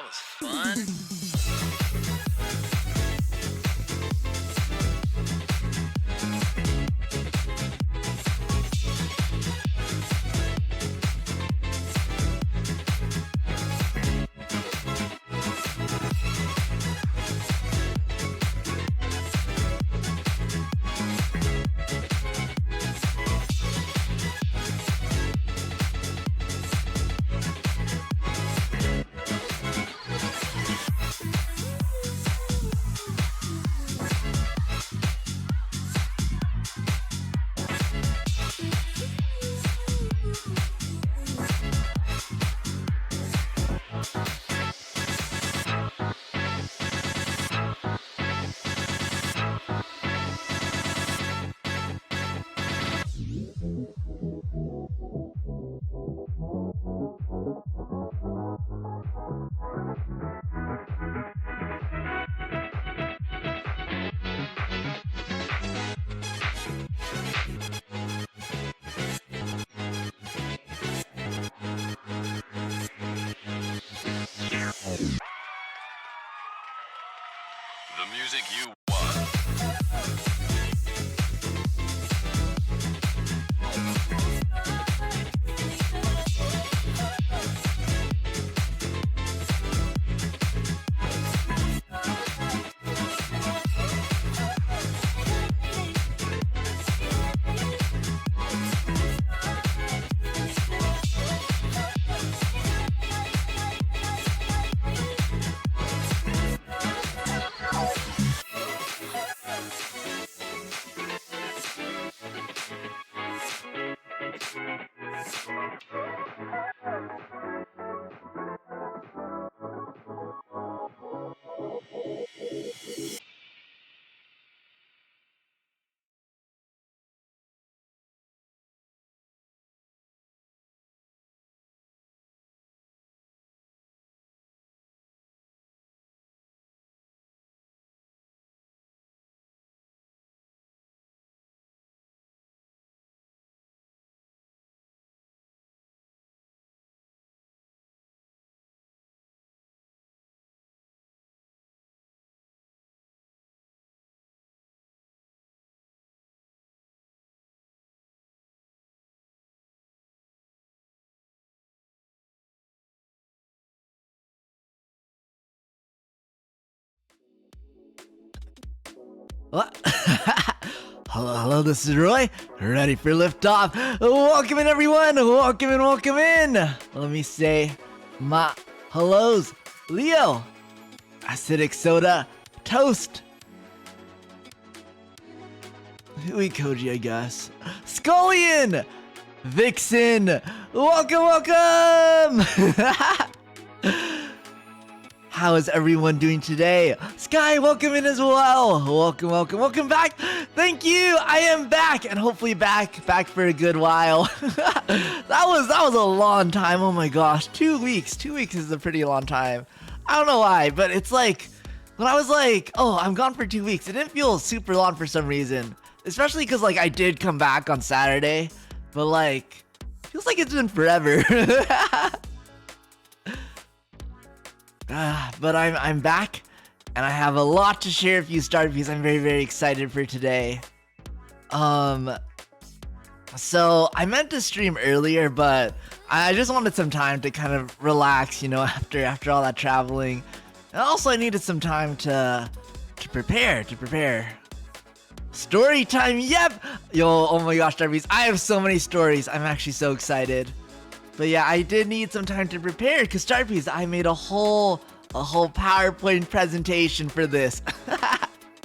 was fun. The music you want. What? Hello, this is Roy, ready for liftoff. Welcome in, everyone. Welcome in. Let me say my hellos. Leo, acidic soda, toast. Hui Koji, I guess. Scullion, Vixen, welcome. How is everyone doing today? Sky, welcome in as well. Welcome back. Thank you. I am back, and hopefully back for a good while. that was a long time. Oh my gosh, 2 weeks. 2 weeks is a pretty long time. I don't know why, but it's like when I was like, oh, I'm gone for 2 weeks. It didn't feel super long for some reason, especially because like I did come back on Saturday, but like feels like it's been forever. But I'm back, and I have a lot to share with you, Starpies. I'm very excited for today. So I meant to stream earlier, but I just wanted some time to kind of relax, you know, after all that traveling. And also I needed some time to prepare. Story time, yep! Yo, oh my gosh, Starpies, I have so many stories. I'm actually so excited. But yeah, I did need some time to prepare, because Starpies, I made a whole PowerPoint presentation for this.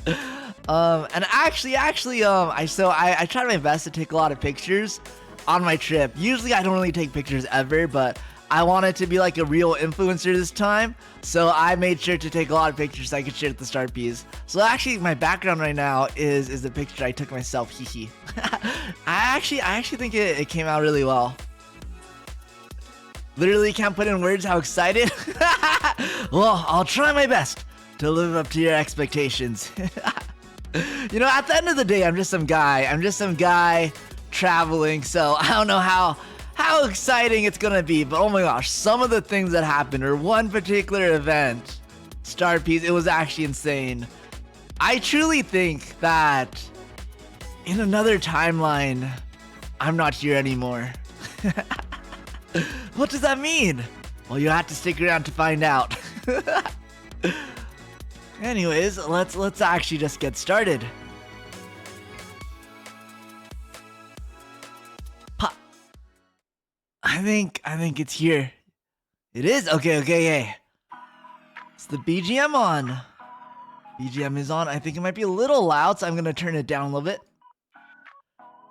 And actually, I tried my best to take a lot of pictures on my trip. Usually I don't really take pictures ever, but I wanted to be like a real influencer this time, so I made sure to take a lot of pictures so I could share with the Starpies. So actually, my background right now is the picture I took myself, hee. I actually think it came out really well. Literally can't put in words how excited. Well, I'll try my best to live up to your expectations. You know, at the end of the day, I'm just some guy traveling, so I don't know how how exciting it's gonna be. But oh my gosh, some of the things that happened, or one particular event, Star Piece, it was actually insane. I truly think that in another timeline, I'm not here anymore. What does that mean? Well, you have to stick around to find out. Anyways, let's actually just get started. I think it's here. It is? Okay. It's the BGM on. BGM is on. I think it might be a little loud, so I'm gonna turn it down a little bit.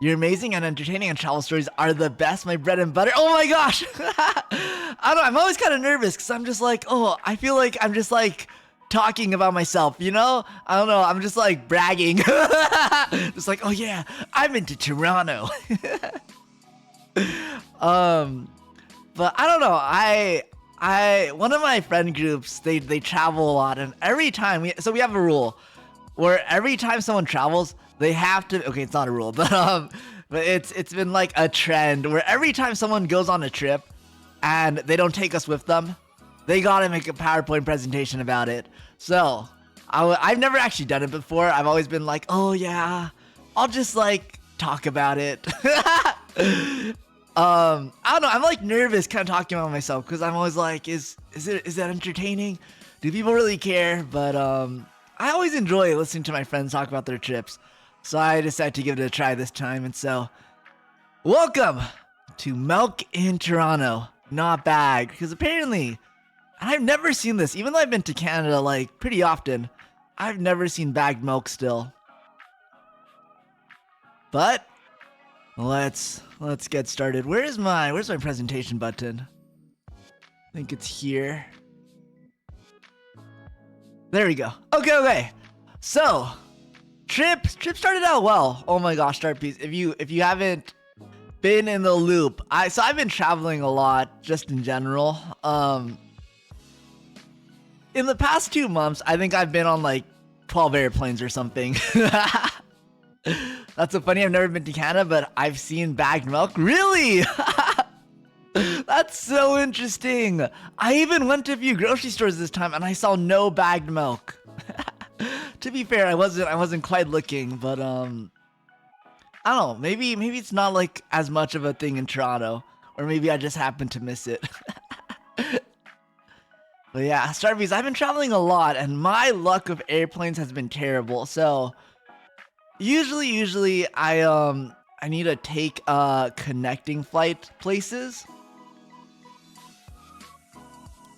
You're amazing and entertaining, and travel stories are the best. My bread and butter. Oh my gosh! I don't know. I'm always kind of nervous because I'm just like, oh, I feel like I'm just like talking about myself, you know? I don't know. I'm just like bragging. Just like, oh yeah, I'm into Toronto. But I don't know. I one of my friend groups, they travel a lot, and every time we have a rule where every time someone travels, they have to, okay, it's not a rule, but it's been like a trend where every time someone goes on a trip and they don't take us with them, they gotta make a PowerPoint presentation about it. So I've never actually done it before. I've always been like, oh yeah, I'll just like talk about it. I don't know. I'm like nervous kind of talking about myself because I'm always like, is that entertaining? Do people really care? But I always enjoy listening to my friends talk about their trips. So I decided to give it a try this time. And so, welcome to Milk in Toronto, not bag. Because apparently, and I've never seen this, even though I've been to Canada like pretty often, I've never seen bagged milk still. But let's get started. Where's my presentation button? I think it's here. There we go. Okay. So, trip started out well. Oh my gosh, Star Piece. If you haven't been in the loop, I've been traveling a lot just in general. In the past 2 months, I think I've been on like 12 airplanes or something. That's so funny. I've never been to Canada, but I've seen bagged milk. Really? That's so interesting. I even went to a few grocery stores this time and I saw no bagged milk. To be fair, I wasn't quite looking, but I don't know. Maybe it's not like as much of a thing in Toronto, or maybe I just happened to miss it. But yeah, Starbucks, I've been traveling a lot and my luck with airplanes has been terrible. So usually I need to take connecting flight places.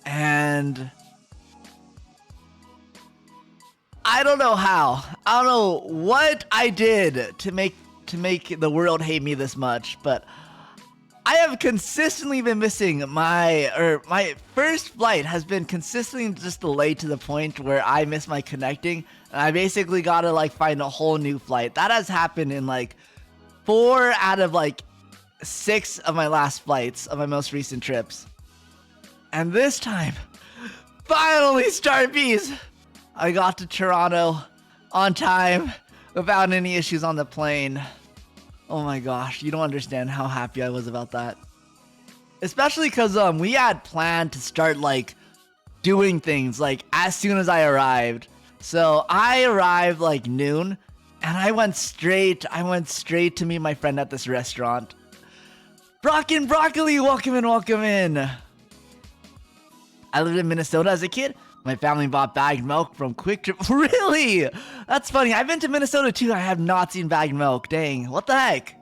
And I don't know how. I don't know what I did to make the world hate me this much, but I have consistently been missing my first flight has been consistently just delayed to the point where I miss my connecting, and I basically gotta like find a whole new flight. That has happened in like 4 out of like 6 of my last flights of my most recent trips. And this time, finally, Star Piece, I got to Toronto on time without any issues on the plane. Oh my gosh, you don't understand how happy I was about that. Especially because we had planned to start like doing things like as soon as I arrived. So I arrived like noon and I went straight to meet my friend at this restaurant. Brock and Broccoli, welcome in. I lived in Minnesota as a kid. My family bought bagged milk from Quick Trip. Really? That's funny. I've been to Minnesota too. I have not seen bagged milk. Dang. What the heck?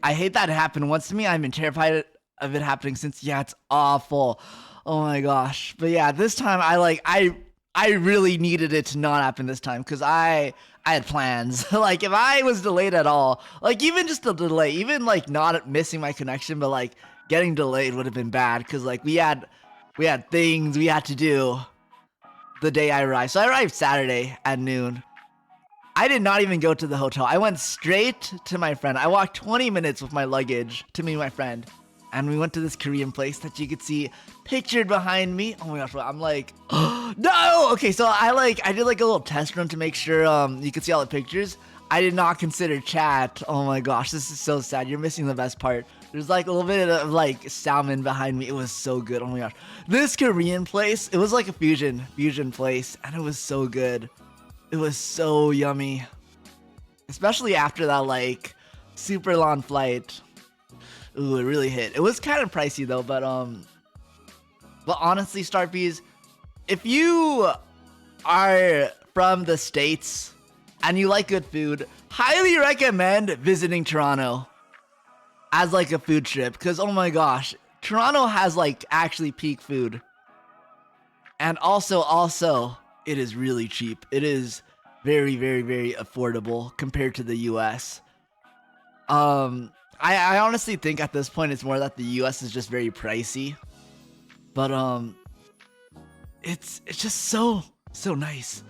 I hate that it happened once to me. I've been terrified of it happening since. Yeah, it's awful. Oh my gosh. But yeah, this time I really needed it to not happen this time because I had plans. Like if I was delayed at all, like even just a delay, even like not missing my connection, but like getting delayed would have been bad because like we had things we had to do the day I arrived. So I arrived Saturday at noon. I did not even go to the hotel. I went straight to my friend. I walked 20 minutes with my luggage to meet my friend. And we went to this Korean place that you could see pictured behind me. Oh my gosh, I'm like, oh, no! Okay, so I did like a little test run to make sure you could see all the pictures. I did not consider chat. Oh my gosh, this is so sad. You're missing the best part. There's like a little bit of like salmon behind me. It was so good. Oh my gosh. This Korean place, it was like a fusion place, and it was so good. It was so yummy. Especially after that like super long flight. Ooh, it really hit. It was kind of pricey though, but honestly, Starpies, if you are from the States and you like good food, highly recommend visiting Toronto as like a food trip, because oh my gosh, Toronto has like actually peak food. And also it is really cheap. It is very, very, very affordable compared to the US. I honestly think at this point it's more that the US is just very pricey. But it's just so nice.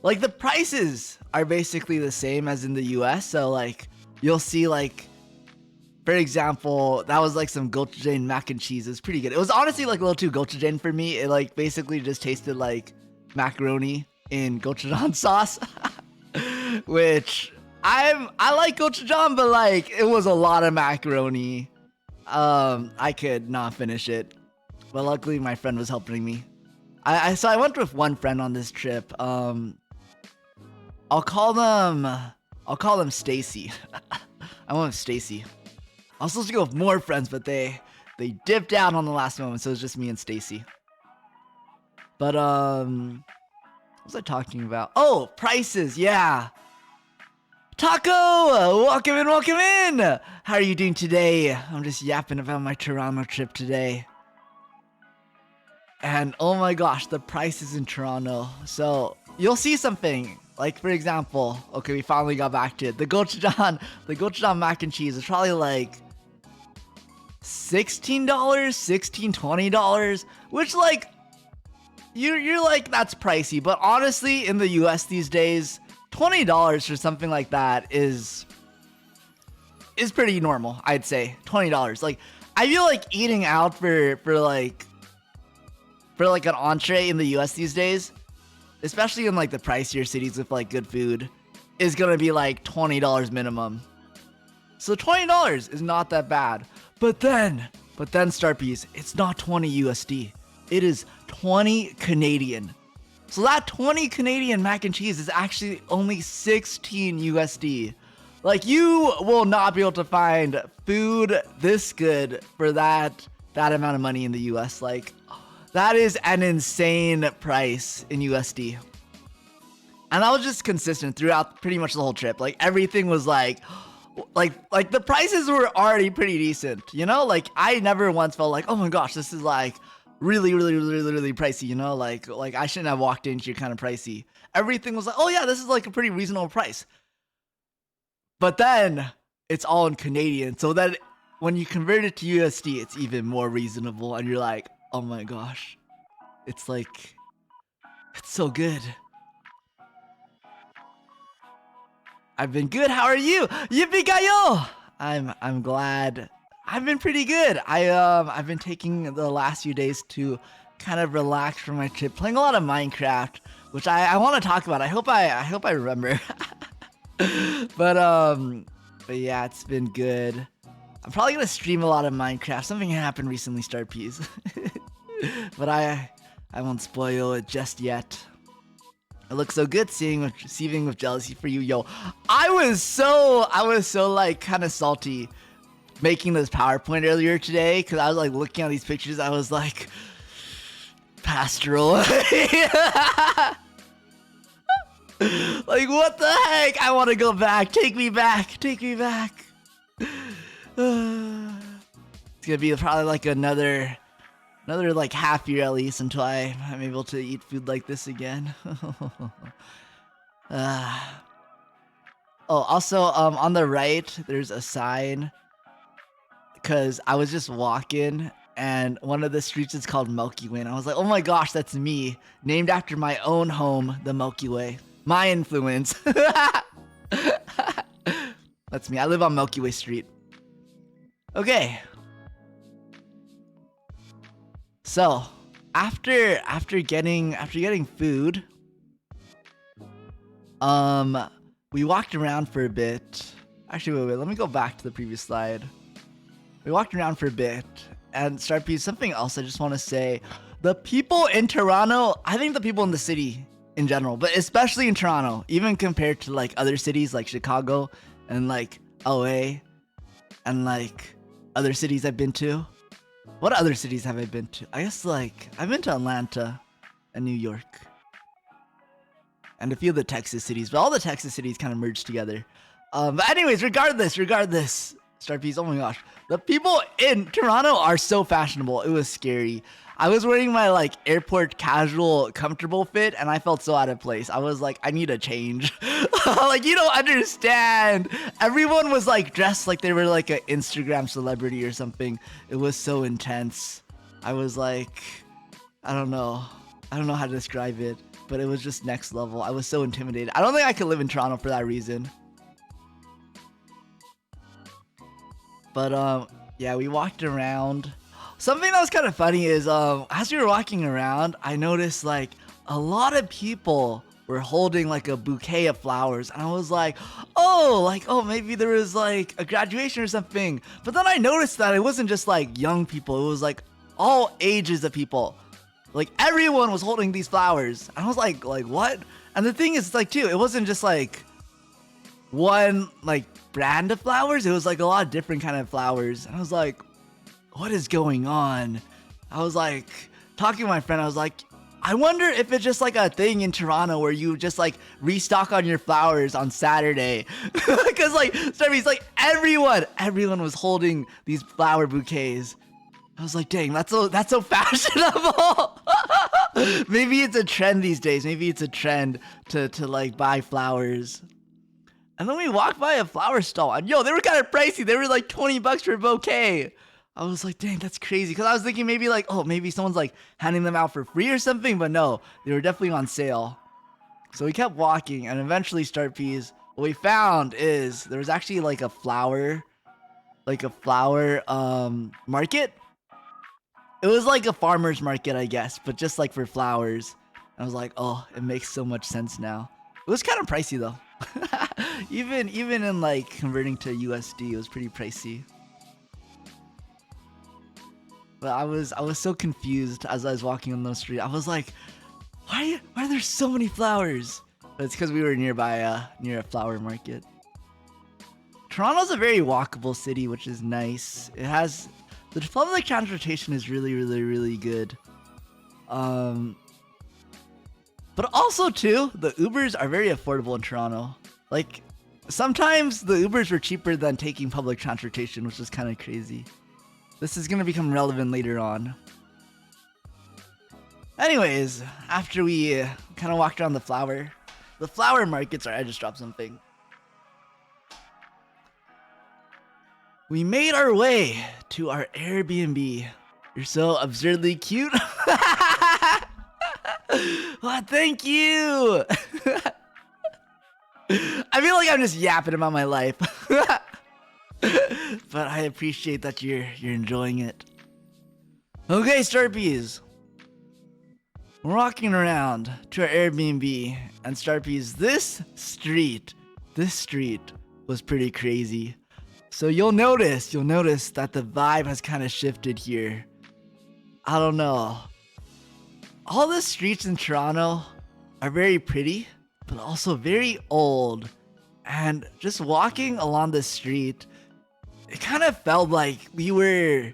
Like the prices are basically the same as in the US, so like you'll see like, for example, that was like some gochujang mac and cheese. It's pretty good. It was honestly like a little too gochujang for me. It like basically just tasted like macaroni in gochujang sauce, which I like gochujang, but like it was a lot of macaroni. I could not finish it, but luckily my friend was helping me. So I went with one friend on this trip. I'll call them Stacy. I went with Stacy. I was supposed to go with more friends, but they dipped out on the last moment, so it was just me and Stacy. But what was I talking about? Oh, prices, yeah. Taco, welcome in. How are you doing today? I'm just yapping about my Toronto trip today. And oh my gosh, the prices in Toronto. So you'll see something. Like for example, okay, we finally got back to it. The gochujang mac and cheese is probably like $16, $20, which like you're like, that's pricey. But honestly, in the US these days, $20 for something like that is pretty normal, I'd say. $20. Like I feel like eating out for like an entree in the US these days, especially in like the pricier cities with like good food, is gonna be like $20 minimum. So $20 is not that bad. But then Starpies, it's not 20 USD. It is 20 Canadian. So that 20 Canadian mac and cheese is actually only 16 USD. Like you will not be able to find food this good for that amount of money in the US. Like that is an insane price in USD. And that was just consistent throughout pretty much the whole trip. Like everything was like the prices were already pretty decent, you know? Like I never once felt like, oh my gosh, this is like really pricey, you know? Like I shouldn't have walked in here kind of pricey. Everything was like, oh yeah, this is like a pretty reasonable price. But then it's all in Canadian, so that when you convert it to USD, it's even more reasonable, and you're like, oh my gosh, it's like, it's so good. I've been good. How are you? Yippee-ki-yo! I'm glad. I've been pretty good. I've been taking the last few days to kind of relax from my trip, playing a lot of Minecraft, which I want to talk about. I hope I remember. but yeah, it's been good. I'm probably gonna stream a lot of Minecraft. Something happened recently, Starpies. But I won't spoil it just yet. It looks so good seeing with jealousy for you, yo. I was so like kind of salty making this PowerPoint earlier today, because I was like looking at these pictures. I was like, pastoral. Like what the heck? I want to go back. Take me back. It's gonna be probably like another like half year at least until I'm able to eat food like this again. Oh, also on the right there's a sign, because I was just walking and one of the streets is called Milky Way, and I was like, oh my gosh, that's me, named after my own home, the Milky Way, my influence. That's me. I live on Milky Way Street. Okay, so after getting food, we walked around for a bit. Actually, wait, let me go back to the previous slide. We walked around for a bit, and Starpy, something else I just want to say. The people in Toronto, I think the people in the city in general, but especially in Toronto, even compared to like other cities like Chicago and like LA and like other cities I've been to. What other cities have I been to? I guess like I've been to Atlanta and New York and a few of the Texas cities, but all the Texas cities kind of merged together. But anyways, regardless, Starpiece, oh my gosh, the people in Toronto are so fashionable. It was scary. I was wearing my like airport casual comfortable fit and I felt so out of place. I was like, I need a change. Like, you don't understand. Everyone was like dressed like they were like an Instagram celebrity or something. It was so intense. I was like, I don't know how to describe it, but it was just next level. I was so intimidated. I don't think I could live in Toronto for that reason. But yeah, we walked around. Something that was kind of funny is as we were walking around, I noticed like a lot of people were holding like a bouquet of flowers, and I was like, oh, maybe there was like a graduation or something. But then I noticed that it wasn't just like young people, it was like all ages of people. Like everyone was holding these flowers. And I was like what? And the thing is like too, it wasn't just like one like brand of flowers, it was like a lot of different kind of flowers. And I was like, what is going on? I was like talking to my friend, I was like, I wonder if it's just like a thing in Toronto where you just like restock on your flowers on Saturday. Because like Starby's like everyone was holding these flower bouquets. I was like, dang, that's so fashionable. Maybe it's a trend these days. Maybe it's a trend to like buy flowers. And then we walked by a flower stall, and yo, they were kind of pricey. They were like $20 for a bouquet. I was like, dang, that's crazy. Because I was thinking maybe like, oh, maybe someone's like handing them out for free or something. But no, they were definitely on sale. So we kept walking, and eventually, Starpeas, what we found is there was actually like a flower market. It was like a farmer's market, I guess, but just like for flowers. And I was like, oh, it makes so much sense now. It was kind of pricey though. even in like converting to USD, it was pretty pricey. But I was so confused as I was walking on those streets. I was like, why are there so many flowers? But it's because we were near a flower market. Toronto's a very walkable city, which is nice. It has the public transportation is really good. But also too, the Ubers are very affordable in Toronto. Like sometimes the Ubers were cheaper than taking public transportation, which is kind of crazy. This is gonna become relevant later on. Anyways, after we kind of walked around the flower markets, I just dropped something. We made our way to our Airbnb. You're so absurdly cute. Oh, thank you. I feel like I'm just yapping about my life. But I appreciate that you're enjoying it. Okay, Starpies. We're walking around to our Airbnb, and Starpies, this street was pretty crazy. So you'll notice that the vibe has kind of shifted here. I don't know. All the streets in Toronto are very pretty, but also very old. And just walking along the street, it kind of felt like we were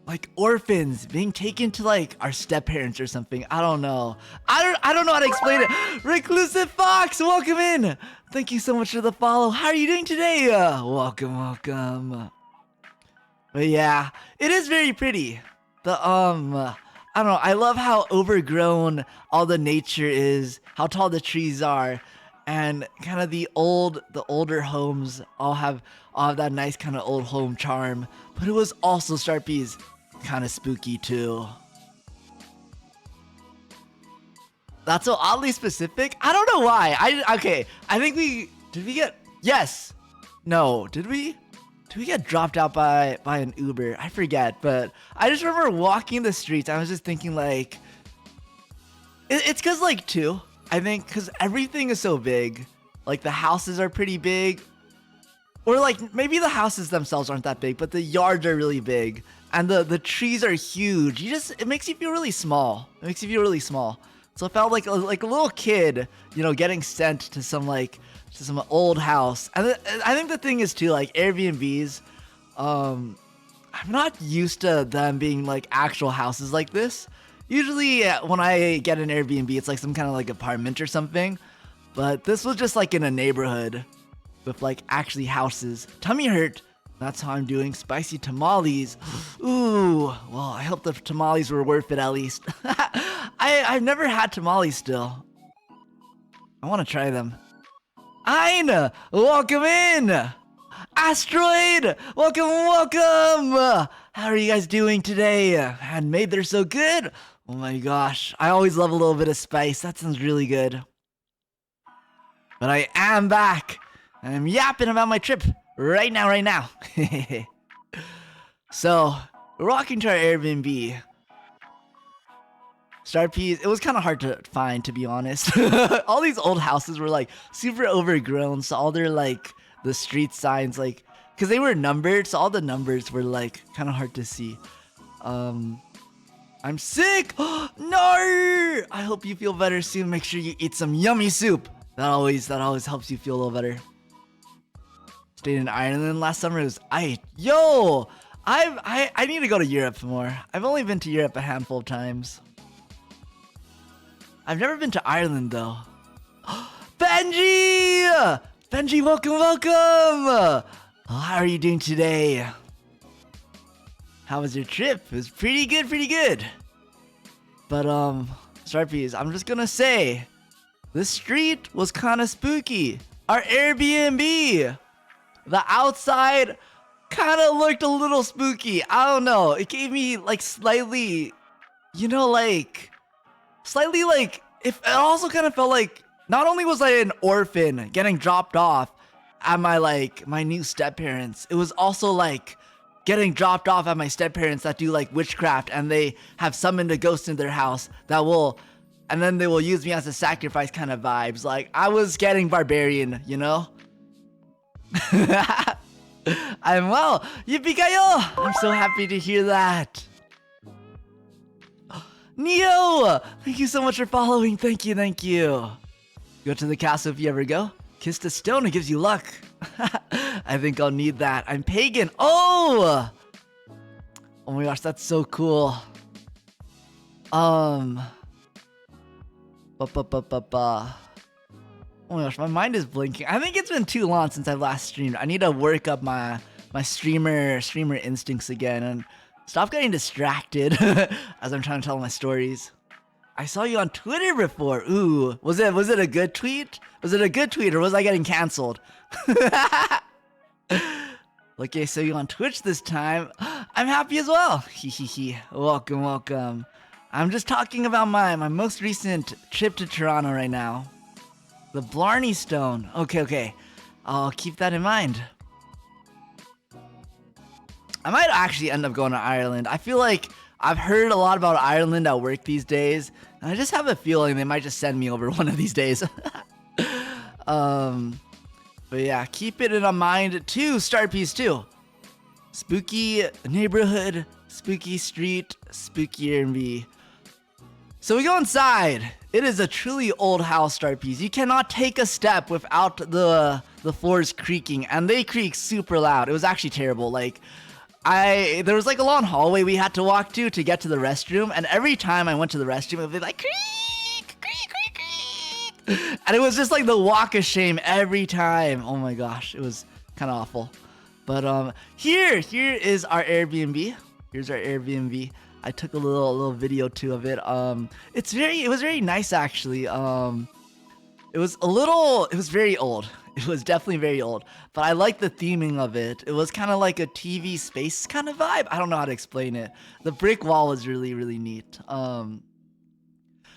like orphans being taken to like our step parents or something. I don't know. I don't know how to explain it. Reclusive Fox, welcome in. Thank you so much for the follow. How are you doing today? Welcome. But yeah, it is very pretty. I don't know. I love how overgrown all the nature is, how tall the trees are, and kind of the older homes all have that nice kind of old home charm. But it was also Starpies kind of spooky too. That's so oddly specific. I don't know why. I think did we get dropped out by an Uber? I forget, but I just remember walking the streets. I was just thinking like, it's cause like too, I think because everything is so big. Like the houses are pretty big. Or like maybe the houses themselves aren't that big, but the yards are really big. And the trees are huge. It makes you feel really small. It makes you feel really small. So I felt like a little kid, you know, getting sent to some old house. And I think the thing is too, like Airbnbs, I'm not used to them being like actual houses like this. Usually when I get an Airbnb, it's like some kind of like apartment or something. But this was just like in a neighborhood with like actually houses. Tummy hurt. That's how I'm doing. Spicy tamales. Ooh, well, I hope the tamales were worth it at least. I've never had tamales still. I want to try them. Aina, welcome in. Asteroid, welcome. How are you guys doing today? Handmade, they're so good. Oh my gosh, I always love a little bit of spice. That sounds really good. But I am back. I'm yapping about my trip right now. So, we're walking to our Airbnb. Star Peas, it was kind of hard to find, to be honest. All these old houses were like super overgrown, so all their like the street signs, like, because they were numbered, so all the numbers were like kind of hard to see. I'm sick. No! I hope you feel better soon. Make sure you eat some yummy soup. That always helps you feel a little better. Stayed in Ireland last summer. It was yo. I need to go to Europe more. I've only been to Europe a handful of times. I've never been to Ireland though. Benji! Benji, welcome. How are you doing today? How was your trip? It was pretty good. But Starpies, I'm just gonna say, this street was kind of spooky. Our Airbnb, the outside kind of looked a little spooky. I don't know. It gave me like slightly, you know, like slightly like it also kind of felt like not only was I an orphan getting dropped off at my new step-parents, it was also like getting dropped off at my step-parents that do like witchcraft, and they have summoned a ghost in their house and then they will use me as a sacrifice kind of vibes. Like I was getting barbarian, you know? I'm well. Yippee-ki-yo! I'm so happy to hear that. Neo! Thank you so much for following. Thank you. Go to the castle if you ever go. Kiss the stone, it gives you luck. I think I'll need that. I'm pagan. Oh my gosh, that's so cool. Oh my gosh, my mind is blinking. I think it's been too long since I last streamed. I need to work up my streamer instincts again and stop getting distracted as I'm trying to tell my stories. I saw you on Twitter before. Ooh, was it a good tweet? Was it a good tweet or was I getting canceled? Okay, so you on Twitch this time. I'm happy as well. Welcome. I'm just talking about my most recent trip to Toronto right now. The Blarney Stone. Okay. I'll keep that in mind. I might actually end up going to Ireland. I feel like I've heard a lot about Ireland at work these days, and I just have a feeling they might just send me over one of these days. But yeah, keep it in mind too, Star Piece too. Spooky neighborhood, spooky street, spooky Airbnb. So we go inside. It is a truly old house, Star Piece. You cannot take a step without the floors creaking, and they creak super loud. It was actually terrible. Like, there was like a long hallway we had to walk to get to the restroom, and every time I went to the restroom, it would be like creak. And it was just like the walk of shame every time. Oh my gosh, it was kind of awful. But here is our Airbnb. Here's our Airbnb. I took a little video too of it. It was very nice actually. It was very old. It was definitely very old, but I like the theming of it. It was kind of like a TV space kind of vibe. I don't know how to explain it. The brick wall was really neat.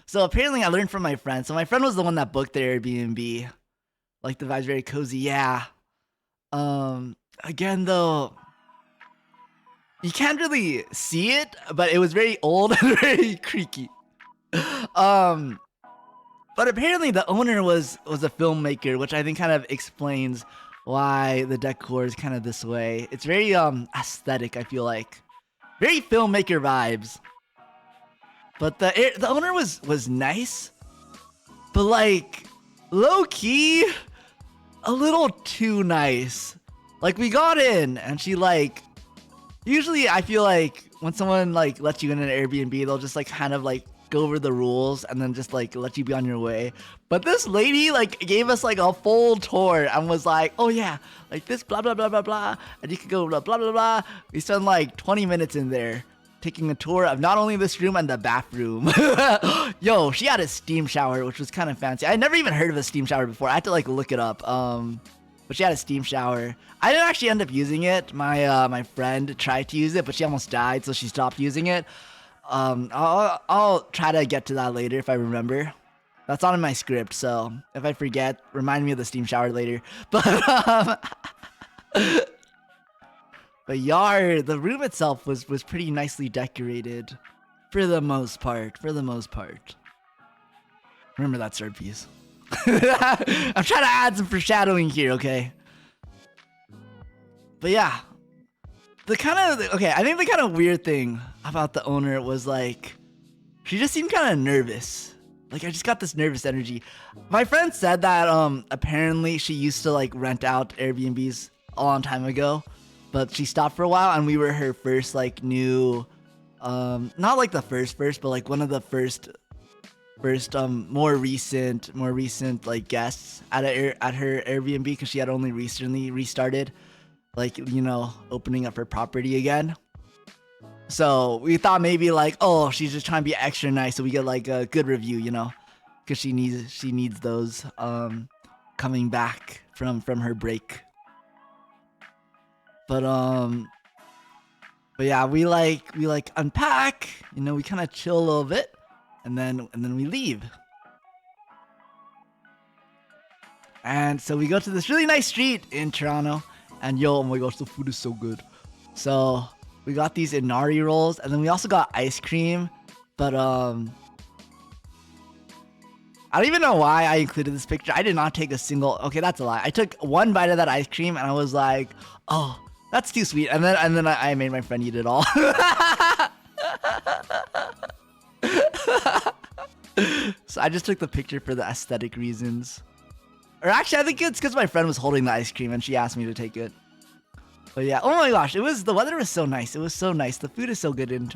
So apparently I learned from my friend. So my friend was the one that booked the Airbnb. Like the vibe's very cozy. Yeah. Again though, you can't really see it, but it was very old and very creaky. But apparently the owner was a filmmaker, which I think kind of explains why the decor is kind of this way. It's very aesthetic, I feel like. Very filmmaker vibes. But the owner was nice, but like low key a little too nice. Like we got in and she like, usually I feel like when someone like lets you in an Airbnb, they'll just like kind of like go over the rules and then just like let you be on your way. But this lady like gave us like a full tour and was like, oh yeah, like this blah blah blah blah blah, and you could go blah blah blah blah. We spent like 20 minutes in there taking a tour of not only this room and the bathroom. Yo, she had a steam shower, which was kind of fancy. I never even heard of a steam shower before. I had to like look it up. But she had a steam shower. I didn't actually end up using it. My friend tried to use it, but she almost died, so she stopped using it. I'll try to get to that later if I remember. That's not in my script, so if I forget, remind me of the steam shower later. But the room itself was pretty nicely decorated, for the most part. Remember that sword piece. I'm trying to add some foreshadowing here, okay? But yeah, I think the kind of weird thing about the owner was like, she just seemed kind of nervous. Like I just got this nervous energy. My friend said that apparently she used to like rent out Airbnbs a long time ago, but she stopped for a while, and we were her first like new, not like the first, but like one of the first more recent like guests at her Airbnb, because she had only recently restarted, like, you know, opening up her property again. So we thought maybe like, oh, she's just trying to be extra nice so we get like a good review, you know, because she needs those coming back from her break. But yeah, we unpack, you know, we kind of chill a little bit, and then we leave. And so we go to this really nice street in Toronto, and yo, oh my gosh, the food is so good. So we got these inari rolls, and then we also got ice cream, but I don't even know why I included this picture. I did not take a single, okay, that's a lie. I took one bite of that ice cream, and I was like, oh, that's too sweet. And then I made my friend eat it all. So I just took the picture for the aesthetic reasons. Or actually, I think it's because my friend was holding the ice cream and she asked me to take it. But yeah, oh my gosh, the weather was so nice. It was so nice. The food is so good in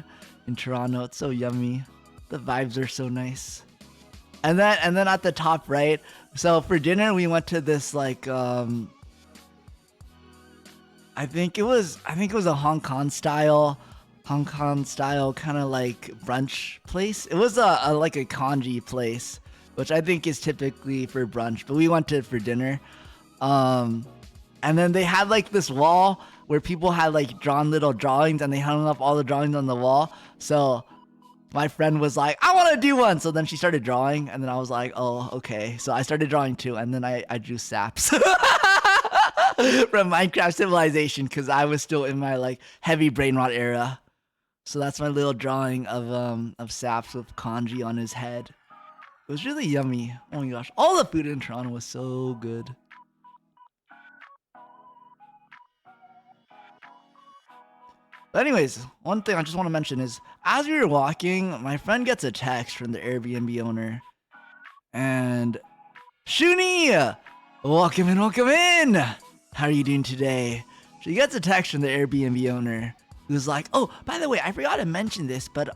Toronto. It's so yummy. The vibes are so nice. And then at the top right, so for dinner we went to this like I think it was a Hong Kong style kind of like brunch place. It was like a congee place, which I think is typically for brunch, but we went to it for dinner. And then they had like this wall where people had like drawn little drawings, and they hung up all the drawings on the wall. So my friend was like, I want to do one. So then she started drawing, and then I was like, oh, okay. So I started drawing too, and then I drew saps from Minecraft Civilization, because I was still in my like heavy brain rot era. So that's my little drawing of saps with kanji on his head. It was really yummy. Oh my gosh, all the food in Toronto was so good. But anyways, one thing I just want to mention is, as we were walking, my friend gets a text from the Airbnb owner. And, Shuni! Welcome in! How are you doing today? She gets a text from the Airbnb owner, who's like, oh, by the way, I forgot to mention this, but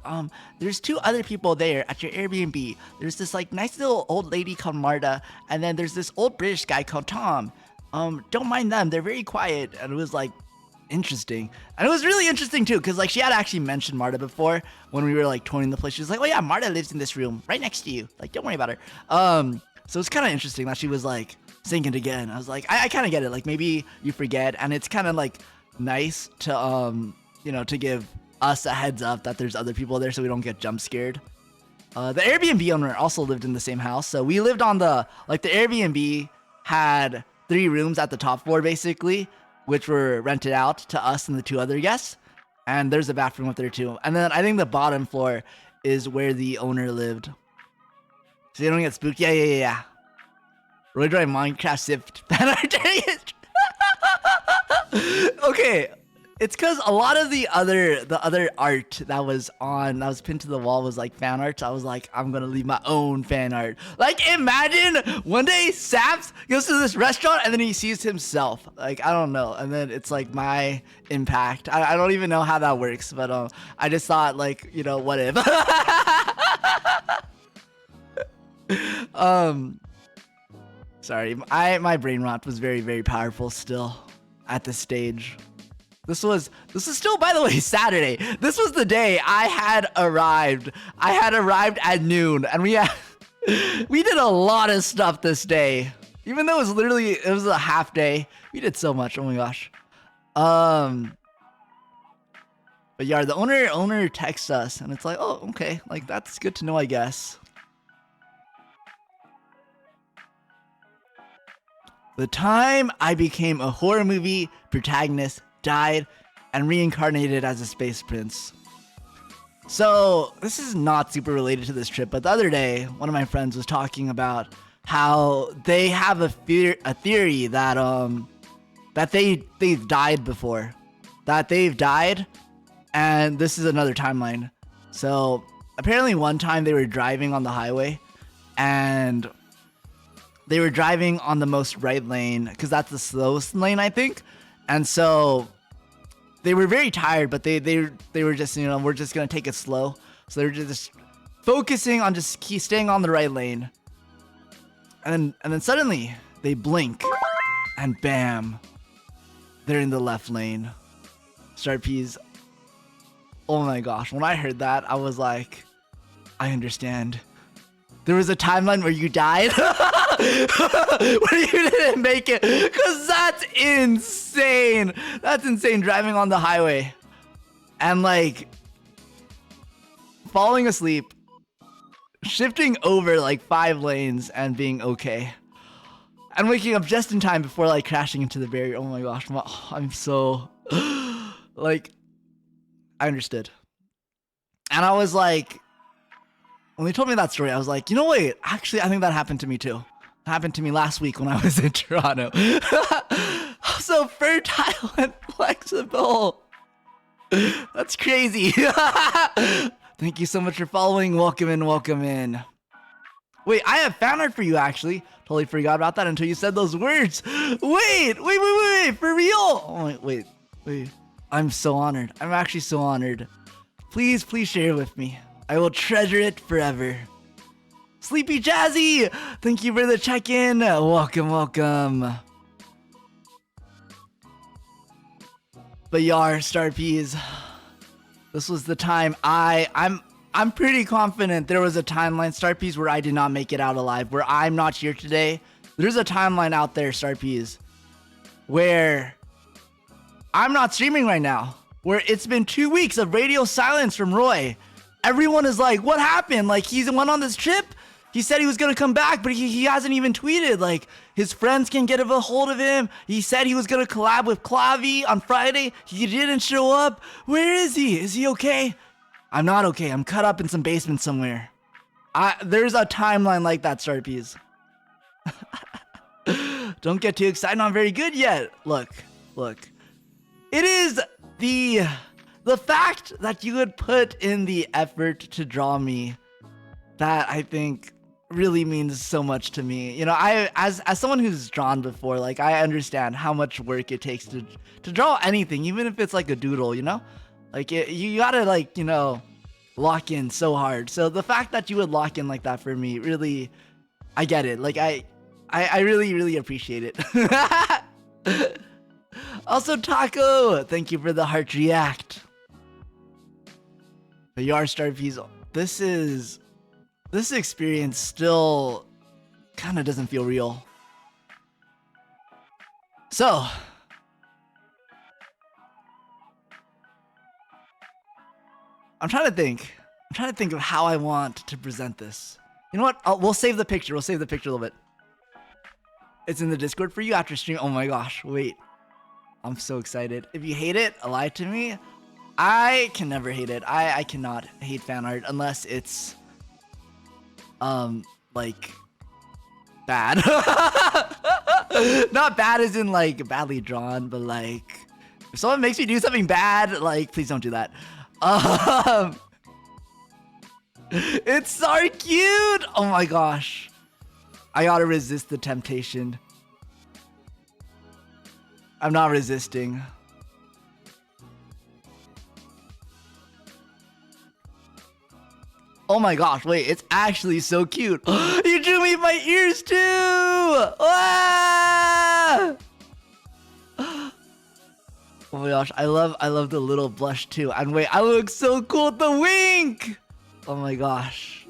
there's two other people there at your Airbnb. There's this like nice little old lady called Marta, and then there's this old British guy called Tom. Don't mind them, they're very quiet. And it was like, interesting. And it was really interesting too, because like she had actually mentioned Marta before when we were like touring the place. She was like, oh yeah, Marta lives in this room right next to you, like don't worry about her. So it's kind of interesting that she was like saying it again. I was like, I kind of get it, like maybe you forget, and it's kind of like nice to you know, to give us a heads up that there's other people there so we don't get jump scared. The Airbnb owner also lived in the same house, so we lived on the Airbnb had 3 rooms at the top floor basically, which were rented out to us and the 2 other guests. And there's a bathroom up there too. And then I think the bottom floor is where the owner lived. So you don't get spooked? Yeah. Roy Dry Minecraft Sift fan art. Okay, it's because a lot of the other art that was pinned to the wall was like fan art. So I was like, I'm gonna leave my own fan art. Like, imagine one day Saps goes to this restaurant and then he sees himself. Like, I don't know, and then it's like my impact. I don't even know how that works, but I just thought, like, you know, what if? Sorry, my brain rot was very, very powerful still at this stage. This is still, by the way, Saturday. This was the day I had arrived. I had arrived at noon, and we did a lot of stuff this day. Even though it was a half day, we did so much. Oh my gosh. But yeah, the owner texts us, and it's like, oh, okay, like that's good to know, I guess. The time I became a horror movie protagonist, died, and reincarnated as a space prince. So this is not super related to this trip, but the other day, one of my friends was talking about how they have a theory that they've died before, that they've died, and this is another timeline. So apparently one time they were driving on the highway, and they were driving on the most right lane because that's the slowest lane, I think. And so they were very tired, but they were just, you know, we're just gonna take it slow. So they were just focusing on just staying on the right lane. And then suddenly they blink, and bam, they're in the left lane. Sharpies. Oh my gosh, when I heard that, I was like, I understand. There was a timeline where you died, where you didn't make it, because that's insane. That's insane, driving on the highway and like falling asleep, shifting over like 5 lanes and being okay, and waking up just in time before like crashing into the barrier. Oh my gosh, I'm so like, I understood. And I was like, when they told me that story, I was like, you know, wait, actually, I think that happened to me too. It happened to me last week when I was in Toronto. I'm so fertile and flexible. That's crazy. Thank you so much for following. Welcome in. Wait, I have fan art for you, actually. Totally forgot about that until you said those words. Wait, for real? Oh, wait. I'm so honored. I'm actually so honored. Please share it with me. I will treasure it forever. Sleepy Jazzy, thank you for the check-in. Welcome. But Yar, Star Peas, this was the time I'm pretty confident there was a timeline, Star Peas, where I did not make it out alive, where I'm not here today. There's a timeline out there, Star Peas, where I'm not streaming right now, where it's been 2 weeks of radio silence from Roy. Everyone is like, what happened? Like, he went on this trip. He said he was going to come back, but he hasn't even tweeted. Like, his friends can get a hold of him. He said he was going to collab with Clavi on Friday. He didn't show up. Where is he? Is he okay? I'm not okay. I'm cut up in some basement somewhere. There's a timeline like that, Sharpies. Don't get too excited. Not very good yet. Look. It is the fact that you would put in the effort to draw me that I think really means so much to me. You know, as someone who's drawn before, like, I understand how much work it takes to draw anything, even if it's like a doodle, you know? Like, you gotta, like, you know, lock in so hard. So the fact that you would lock in like that for me, really, I get it. Like, I really appreciate it. Also, Taco, thank you for the heart react. But Yar Star Peas, this experience still kind of doesn't feel real. So, I'm trying to think of how I want to present this. You know what? We'll save the picture. We'll save the picture a little bit. It's in the Discord for you after stream. Oh my gosh, wait. I'm so excited. If you hate it, lie to me. I can never hate it. I cannot hate fan art unless it's like like bad. Not bad as in like badly drawn, but like if someone makes me do something bad, like please don't do that. It's so cute. Oh my gosh. I gotta resist the temptation. I'm not resisting. Oh my gosh, wait, it's actually so cute. You drew me my ears too! Ah! Oh my gosh, I love the little blush too. And wait, I look so cool with the wink! Oh my gosh.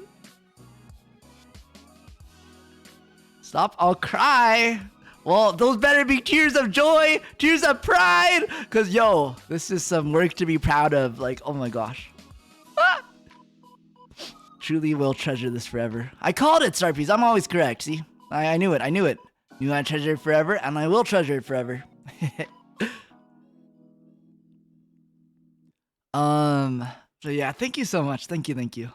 Stop, I'll cry. Well, those better be tears of joy, tears of pride. Cause yo, this is some work to be proud of. Like, oh my gosh. Ah! Truly will treasure this forever. I called it, Starpies. I'm always correct, see? I knew it, I knew it. Knew I'd treasure it forever, and I will treasure it forever. So yeah, thank you so much. Thank you.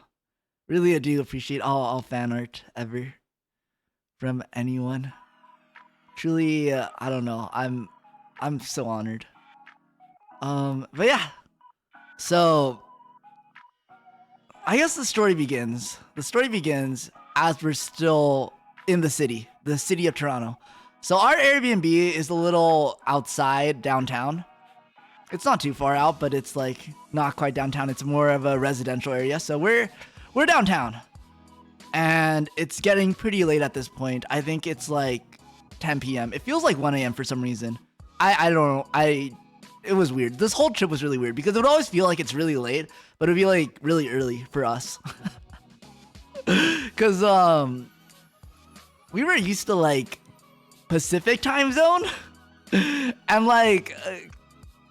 Really, I do appreciate all fan art ever from anyone. Truly, I don't know. I'm so honored. But yeah. So I guess the story begins. The story begins as we're still in the city of Toronto. So our Airbnb is a little outside downtown. It's not too far out, but it's like not quite downtown. It's more of a residential area. So we're downtown. And it's getting pretty late at this point. I think it's like 10 p.m. It feels like 1 a.m. for some reason. I don't know. It was weird. This whole trip was really weird because it would always feel like it's really late, but it would be like really early for us. Cause we were used to like Pacific time zone and like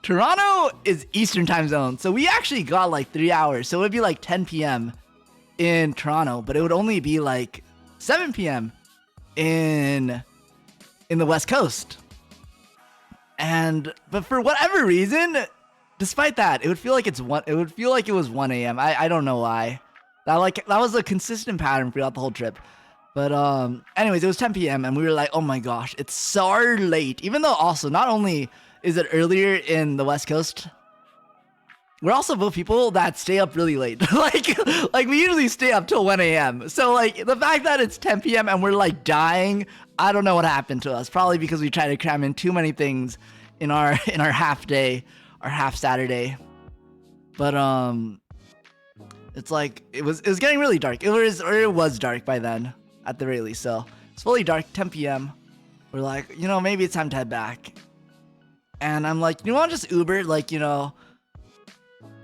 Toronto is Eastern time zone. So we actually got like 3 hours. So it would be like 10 p.m. in Toronto, but it would only be like 7 p.m. in the West Coast. But for whatever reason, despite that, it would feel like it was 1 a.m. I don't know why. That was a consistent pattern throughout the whole trip. But anyways, it was 10 p.m. and we were like, oh my gosh, it's so late. Even though also not only is it earlier in the West Coast, we're also both people that stay up really late. like we usually stay up till 1 a.m. So like the fact that it's 10 p.m. and we're like dying, I don't know what happened to us. Probably because we tried to cram in too many things in our half day, our half Saturday. But it's like it was getting really dark. It was dark by then at the very least. So it's fully dark, 10 p.m. We're like, maybe it's time to head back. And I'm like, you want to just Uber? Like,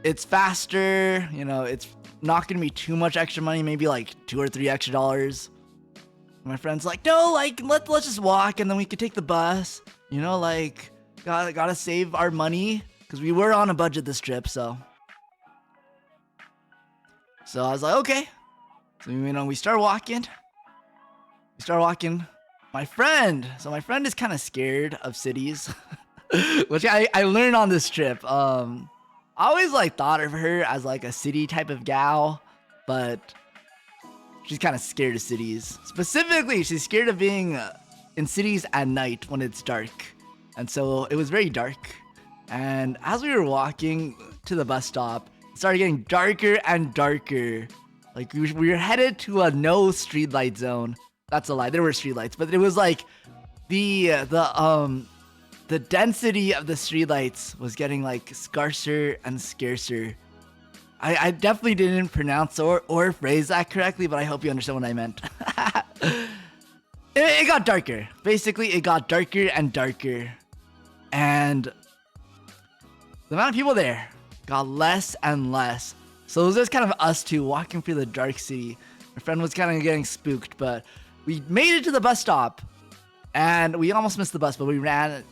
it's faster, it's not gonna be too much extra money, maybe like $2 or $3 extra. My friend's like, no, like let's just walk and then we could take the bus. Like gotta save our money because we were on a budget this trip, so I was like, okay. So we start walking. My friend is kind of scared of cities, which I learned on this trip. I always like thought of her as like a city type of gal, but she's kind of scared of cities. Specifically, she's scared of being in cities at night when it's dark. And so it was very dark. And as we were walking to the bus stop, it started getting darker and darker. Like we were headed to a no streetlight zone. That's a lie. There were streetlights, but it was like the density of the streetlights was getting like scarcer and scarcer. I definitely didn't pronounce or phrase that correctly, but I hope you understand what I meant. It got darker. Basically, it got darker and darker. And the amount of people there got less and less. So it was just kind of us two walking through the dark city. My friend was kind of getting spooked, but we made it to the bus stop. And we almost missed the bus, but we ran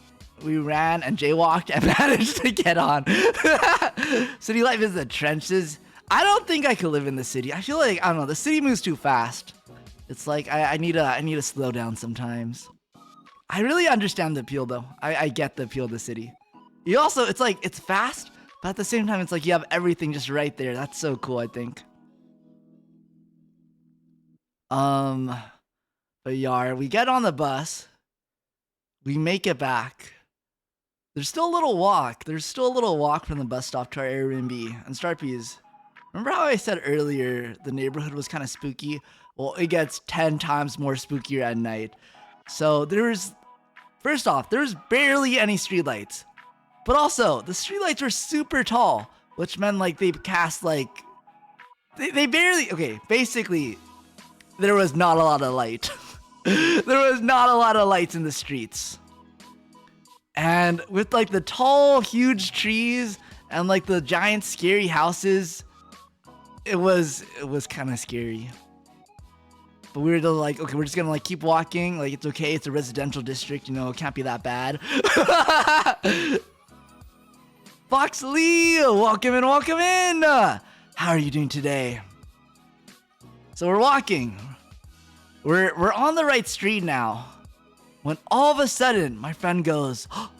and jaywalked and managed to get on. City life is the trenches. I don't think I could live in the city. I feel like, I don't know, the city moves too fast. It's like I need to slow down sometimes. I really understand the appeal though. I get the appeal of the city. You also, it's like, it's fast, but at the same time, it's like you have everything just right there. That's so cool, I think. Um, but yeah, we get on the bus. We make it back. There's still a little walk. There's still a little walk from the bus stop to our Airbnb. And Starpies, remember how I said earlier the neighborhood was kind of spooky? Well, it gets 10 times more spookier at night. So first off, there's barely any streetlights. But also, the streetlights were super tall, which meant like they cast like, they barely, okay, basically, there was not a lot of light. There was not a lot of lights in the streets. And with like the tall, huge trees and like the giant scary houses, it was kind of scary. But we were like, okay, we're just gonna like keep walking. Like, it's okay. It's a residential district, you know, it can't be that bad. Fox Lee, welcome in, welcome in. How are you doing today? So we're walking. We're on the right street now. When all of a sudden, my friend goes, oh,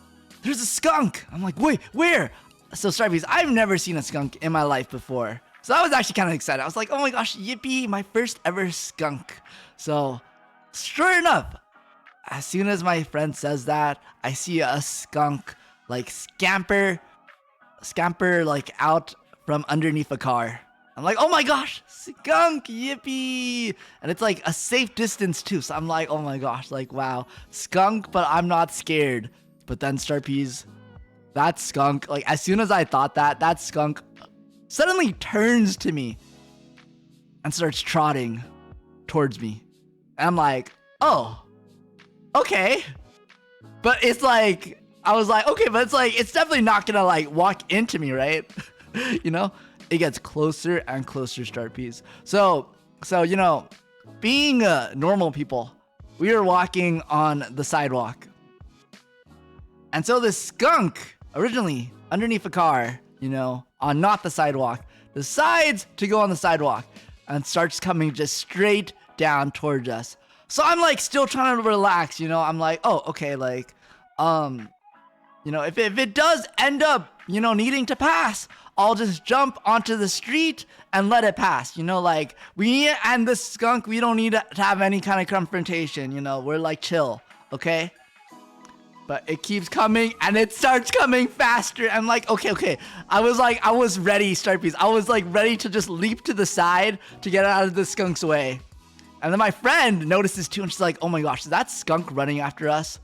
there's a skunk. I'm like, wait, where? So Starpies, I've never seen a skunk in my life before. So I was actually kind of excited. I was like, oh my gosh, yippee, my first ever skunk. So sure enough, as soon as my friend says that, I see a skunk like scamper like out from underneath a car. I'm like, oh my gosh, skunk, yippee. And it's like a safe distance too. So I'm like, oh my gosh, like, wow, skunk, but I'm not scared. But then Starpies, that skunk, like as soon as I thought that skunk suddenly turns to me and starts trotting towards me. And I'm like, oh, okay. But it's like, I was like, okay, but it's like, it's definitely not gonna like walk into me, right? You know? It gets closer and closer, Starpies. So, you know, being normal people, we were walking on the sidewalk. And so this skunk, originally underneath a car, you know, on not the sidewalk, decides to go on the sidewalk and starts coming just straight down towards us. So I'm like still trying to relax, you know, I'm like, oh, okay, like, you know, if it does end up, you know, needing to pass, I'll just jump onto the street and let it pass. You know, like, we and the skunk, we don't need to have any kind of confrontation, you know, we're like chill, okay? But it keeps coming and it starts coming faster. I'm like, okay. I was ready, Starpies. I was like ready to just leap to the side to get out of the skunk's way. And then my friend notices too, and she's like, oh my gosh, is that skunk running after us?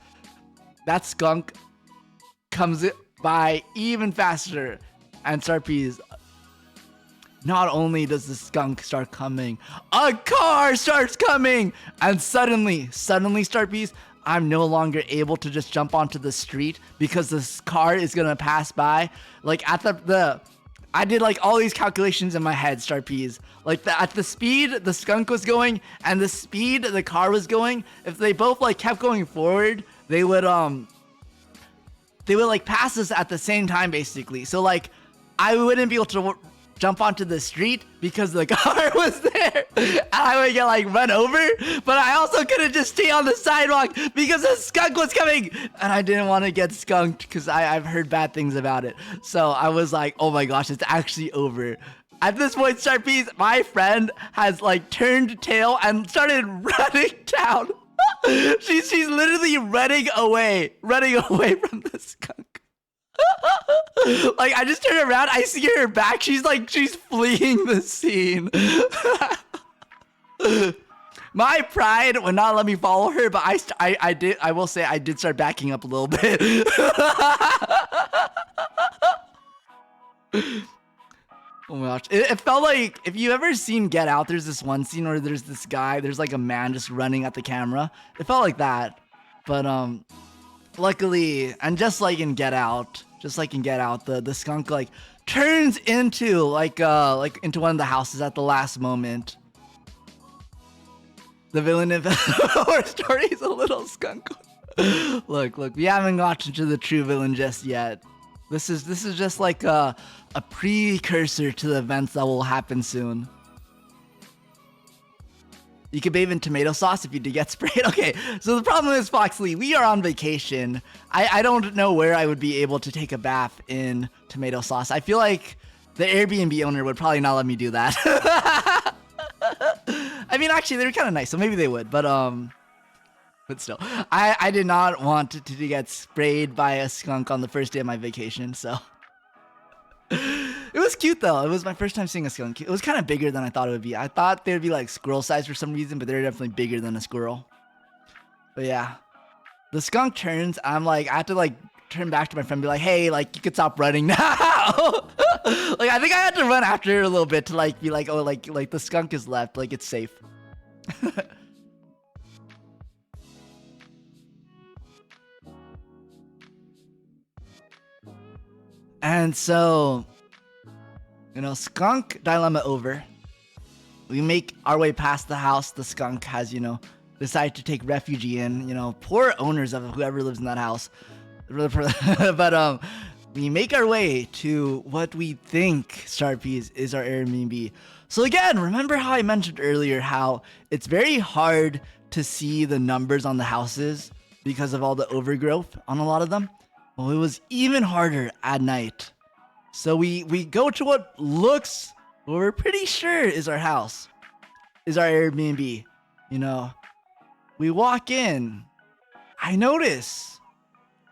That skunk comes by even faster. And Starpies, not only does the skunk start coming, a car starts coming. And suddenly Starpies, I'm no longer able to just jump onto the street because this car is gonna pass by. Like at I did like all these calculations in my head, Starpies. Like at the speed the skunk was going and the speed the car was going, if they both like kept going forward, they would like pass us at the same time basically. So like I wouldn't be able to jump onto the street because the car was there and I would get like run over, but I also couldn't just stay on the sidewalk because the skunk was coming and I didn't want to get skunked because I've heard bad things about it. So I was like, oh my gosh, it's actually over. At this point, Starpies, my friend has like turned tail and started running down. She's literally running away from the skunk. Like I just turn around, I see her back. She's fleeing the scene. My pride would not let me follow her, but I will say I did start backing up a little bit. Oh my gosh. It felt like, if you ever seen Get Out, there's this one scene where there's this guy, there's like a man just running at the camera. It felt like that. But luckily, and just like in Get Out, the skunk like turns into like into one of the houses at the last moment. The villain of our story is a little skunk. Look, we haven't gotten to the true villain just yet. This is just like a precursor to the events that will happen soon. You can bathe in tomato sauce if you do get sprayed. Okay, so the problem is, Foxley, we are on vacation. I don't know where I would be able to take a bath in tomato sauce. I feel like the Airbnb owner would probably not let me do that. I mean, actually, they were kind of nice, so maybe they would. But still, I did not want to get sprayed by a skunk on the first day of my vacation, so. It was cute though. It was my first time seeing a skunk. It was kind of bigger than I thought it would be. I thought they'd be like squirrel size for some reason, but they're definitely bigger than a squirrel. But yeah, the skunk turns. I'm like, I have to like turn back to my friend and be like, hey, like you could stop running now. Like I think I had to run after her a little bit to like be like, oh, like the skunk is left, like it's safe. And so, you know, skunk dilemma over. We make our way past the house the skunk has, you know, decided to take refuge in. You know, poor owners of whoever lives in that house. But we make our way to what we think, Starpies, is our Airbnb. So again, remember how I mentioned earlier how it's very hard to see the numbers on the houses because of all the overgrowth on a lot of them? Well, it was even harder at night. So we go to what looks, what we're pretty sure is our house, is our Airbnb. You know, we walk in. I notice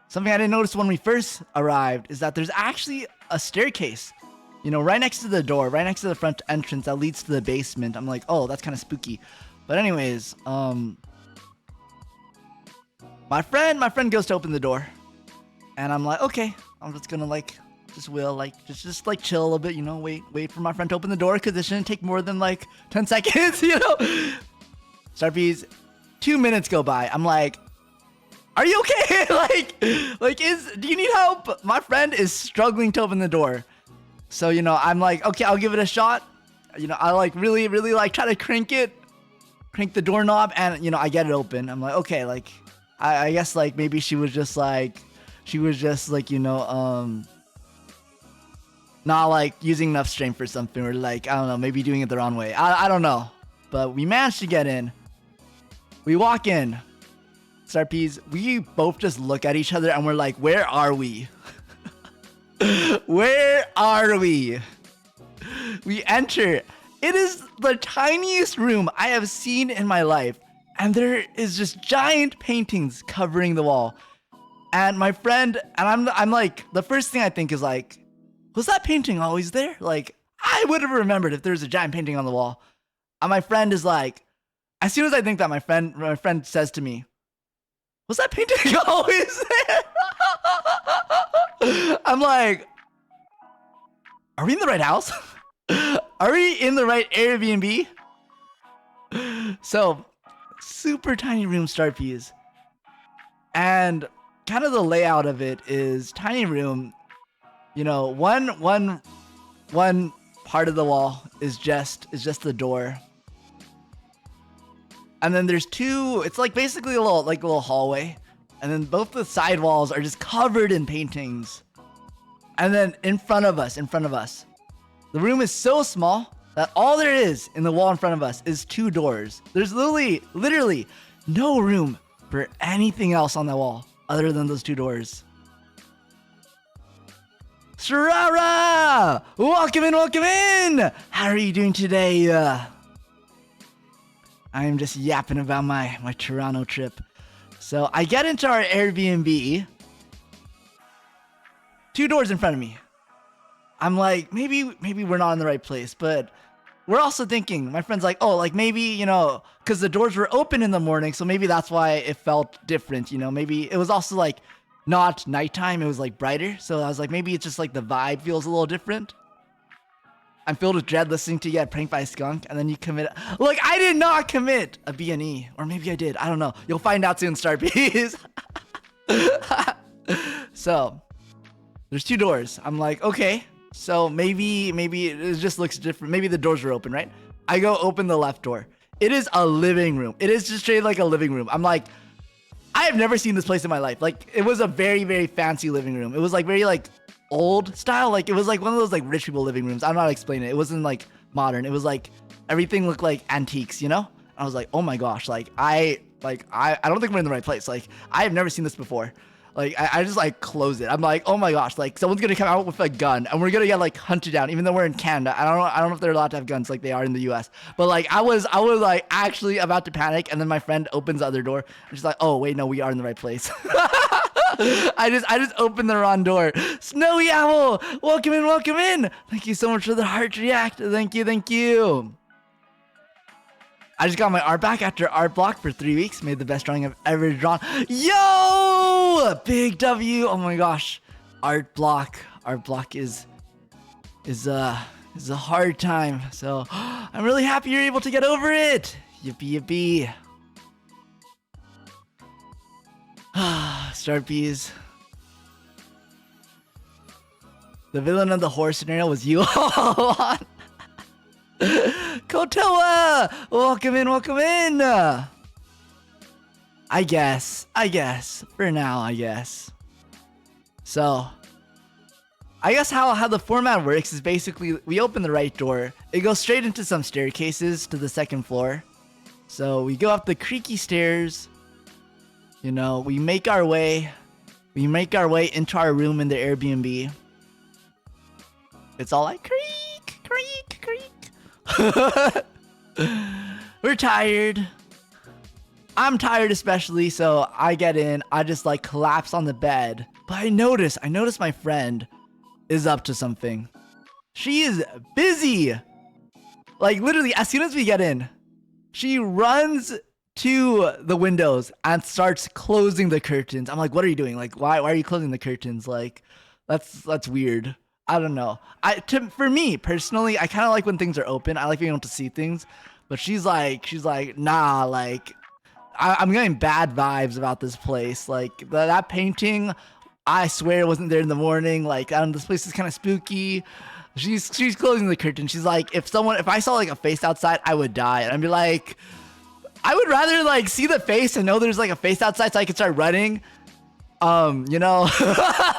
something I didn't notice when we first arrived is that there's actually a staircase, you know, right next to the door, right next to the front entrance that leads to the basement. I'm like, oh, that's kind of spooky. But anyways, my friend goes to open the door. And I'm like, okay, I'm just gonna like, just like chill a little bit, you know, wait for my friend to open the door because it shouldn't take more than like 10 seconds, you know? Starpies, 2 minutes go by. I'm like, are you okay? Do you need help? My friend is struggling to open the door. So, you know, I'm like, okay, I'll give it a shot. You know, I like really like try to crank the doorknob and, you know, I get it open. I'm like, okay, like, I guess like maybe she was just like, you know, not like using enough strength or something, or like, I don't know, maybe doing it the wrong way. I don't know. But we managed to get in. We walk in. Starpies, we both just look at each other and we're like, where are we? Where are we? We enter. It is the tiniest room I have seen in my life. And there is just giant paintings covering the wall. And my friend, and I'm like, the first thing I think is like, was that painting always there? Like, I would have remembered if there was a giant painting on the wall. And my friend is like, as soon as I think that, my friend says to me, was that painting always there? I'm like, are we in the right house? Are we in the right Airbnb? So, super tiny room, Starpies. And kind of the layout of it is tiny room, you know, one part of the wall is just the door. And then there's two, it's like basically a little hallway. And then both the side walls are just covered in paintings. And then in front of us, the room is so small that all there is in the wall in front of us is two doors. There's literally no room for anything else on the wall other than those two doors. Sharara! Welcome in! How are you doing today? I am just yapping about my Toronto trip. So I get into our Airbnb. Two doors in front of me. I'm like, maybe we're not in the right place, but we're also thinking, my friend's like, oh, like maybe, you know, because the doors were open in the morning, so maybe that's why it felt different, you know, maybe it was also like not nighttime, it was like brighter, so I was like, maybe it's just like the vibe feels a little different. I'm filled with dread listening to you get pranked by a skunk, and then you commit. Look, I did not commit a B&E, or maybe I did, I don't know. You'll find out soon, Starpies. So, there's two doors. I'm like, okay. So maybe it just looks different. Maybe the doors are open, right? I go open the left door. It is a living room. It is just straight like a living room. I'm like, I have never seen this place in my life. Like, it was a very, very fancy living room. It was like very like old style. Like, it was like one of those like rich people living rooms. I'm not explaining it. It wasn't like modern. It was like everything looked like antiques, you know? I was like, oh my gosh, I don't think we're in the right place. Like, I have never seen this before. Like I just like close it. I'm like, oh my gosh, like someone's gonna come out with a gun and we're gonna get like hunted down, even though we're in Canada. I don't know if they're allowed to have guns like they are in the US. But like I was like actually about to panic, and then my friend opens the other door and she's like, oh wait, no, we are in the right place. I just opened the wrong door. Snowy Owl, welcome in, welcome in. Thank you so much for the heart react. Thank you, thank you. I just got my art back after art block for 3 weeks. Made the best drawing I've ever drawn. Yo! Big W. Oh my gosh. Art block. Art block is a hard time. So I'm really happy you're able to get over it. Yippee yippee. Starpies. The villain of the horror scenario was you all on. Kotoa! Welcome in, welcome in! I guess. For now, I guess. So, I guess how the format works is basically we open the right door. It goes straight into some staircases to the second floor. So, we go up the creaky stairs. You know, we make our way into our room in the Airbnb. It's all like creak, creak, creak. We're tired. I'm tired especially, so I get in. I just like collapse on the bed. But I notice my friend is up to something. She is busy. Like literally as soon as we get in, she runs to the windows and starts closing the curtains. I'm like, what are you doing? Like, why are you closing the curtains? Like, that's weird. I don't know. For me personally, I kind of like when things are open. I like being able to see things. But she's like, nah, like, I'm getting bad vibes about this place. Like, that painting, I swear it wasn't there in the morning. Like, this place is kind of spooky. She's closing the curtain. She's like, if I saw like a face outside, I would die. And I'd be like, I would rather like see the face and know there's like a face outside so I can start running. You know,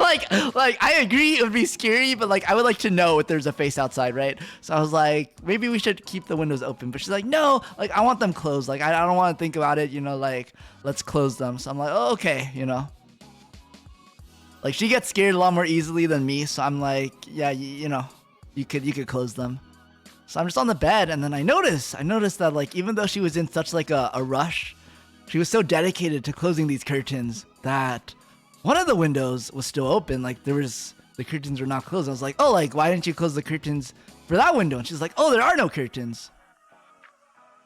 like I agree it would be scary, but like I would like to know if there's a face outside, right? So I was like, maybe we should keep the windows open. But she's like, no, like I want them closed. Like I don't want to think about it, you know, like let's close them. So I'm like, oh, okay, you know. Like she gets scared a lot more easily than me, so I'm like, yeah, you know, you could close them. So I'm just on the bed, and then I noticed that like even though she was in such like a rush, she was so dedicated to closing these curtains that one of the windows was still open. Like the curtains were not closed. I was like, oh, like why didn't you close the curtains for that window? And she's like, oh, there are no curtains.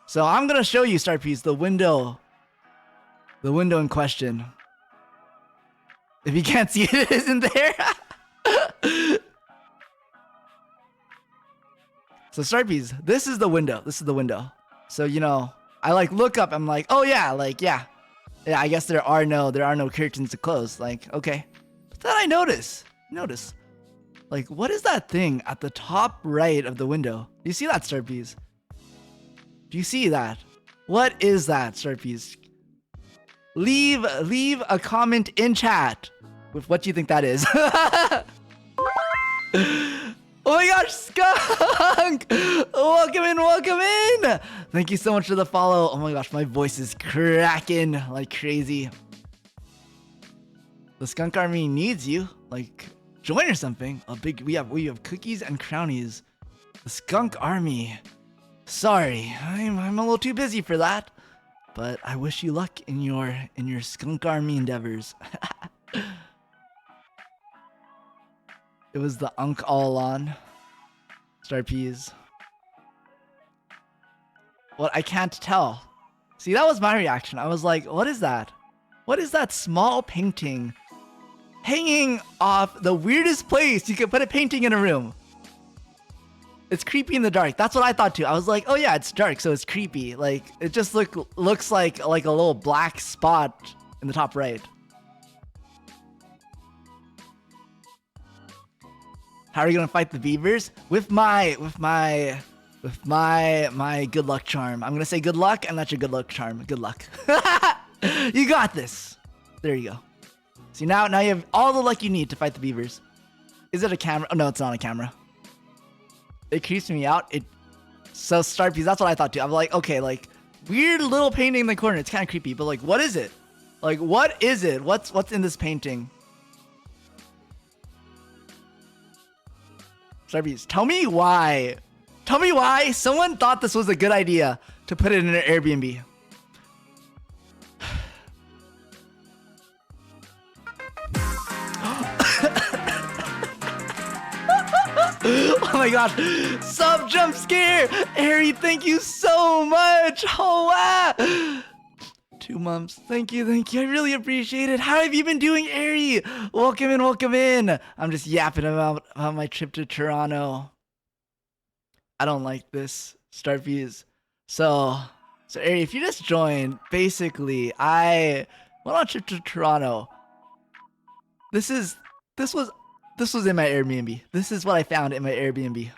So I'm gonna show you, Starpiece, the window in question. If you can't see it, it isn't there. So Starpiece, this is the window. So you know, I like look up. I'm like, oh yeah, like yeah. Yeah, I guess there are no curtains to close. Like, okay. But then I notice, like, what is that thing at the top right of the window? Do you see that, Starpiece? Do you see that? What is that, Starpiece? Leave a comment in chat with what you think that is. Oh my gosh, Skunk! Welcome in! Thank you so much for the follow. Oh my gosh, my voice is cracking like crazy. The Skunk Army needs you. Like, join or something. We have cookies and crownies. The Skunk Army. Sorry, I'm a little too busy for that. But I wish you luck in your Skunk Army endeavors. It was the Unk all along. Starpiece. What? I can't tell. See, that was my reaction. I was like, what is that? What is that small painting hanging off the weirdest place you could put a painting in a room? It's creepy in the dark. That's what I thought too. I was like, oh yeah, it's dark, so it's creepy. Like, it just looks like a little black spot in the top right. How are you gonna fight the beavers? With my good luck charm. I'm gonna say good luck, and that's your good luck charm. Good luck. You got this. There you go. See, now you have all the luck you need to fight the beavers. Is it a camera? Oh no, it's not a camera. It creeps me out. So Starpiece, that's what I thought too. I'm like, okay, like weird little painting in the corner. It's kind of creepy, but like, what is it? Like, what is it? What's in this painting? Starbeast, tell me why. Tell me why someone thought this was a good idea to put it in an Airbnb. Oh my gosh, sub jump scare. Harry, thank you so much. Oh wow. 2 months. Thank you. I really appreciate it. How have you been doing, Ari? Welcome in, welcome in. I'm just yapping about my trip to Toronto. I don't like this. Start views. So Ari, if you just joined, basically, I went on a trip to Toronto. This was in my Airbnb. This is what I found in my Airbnb.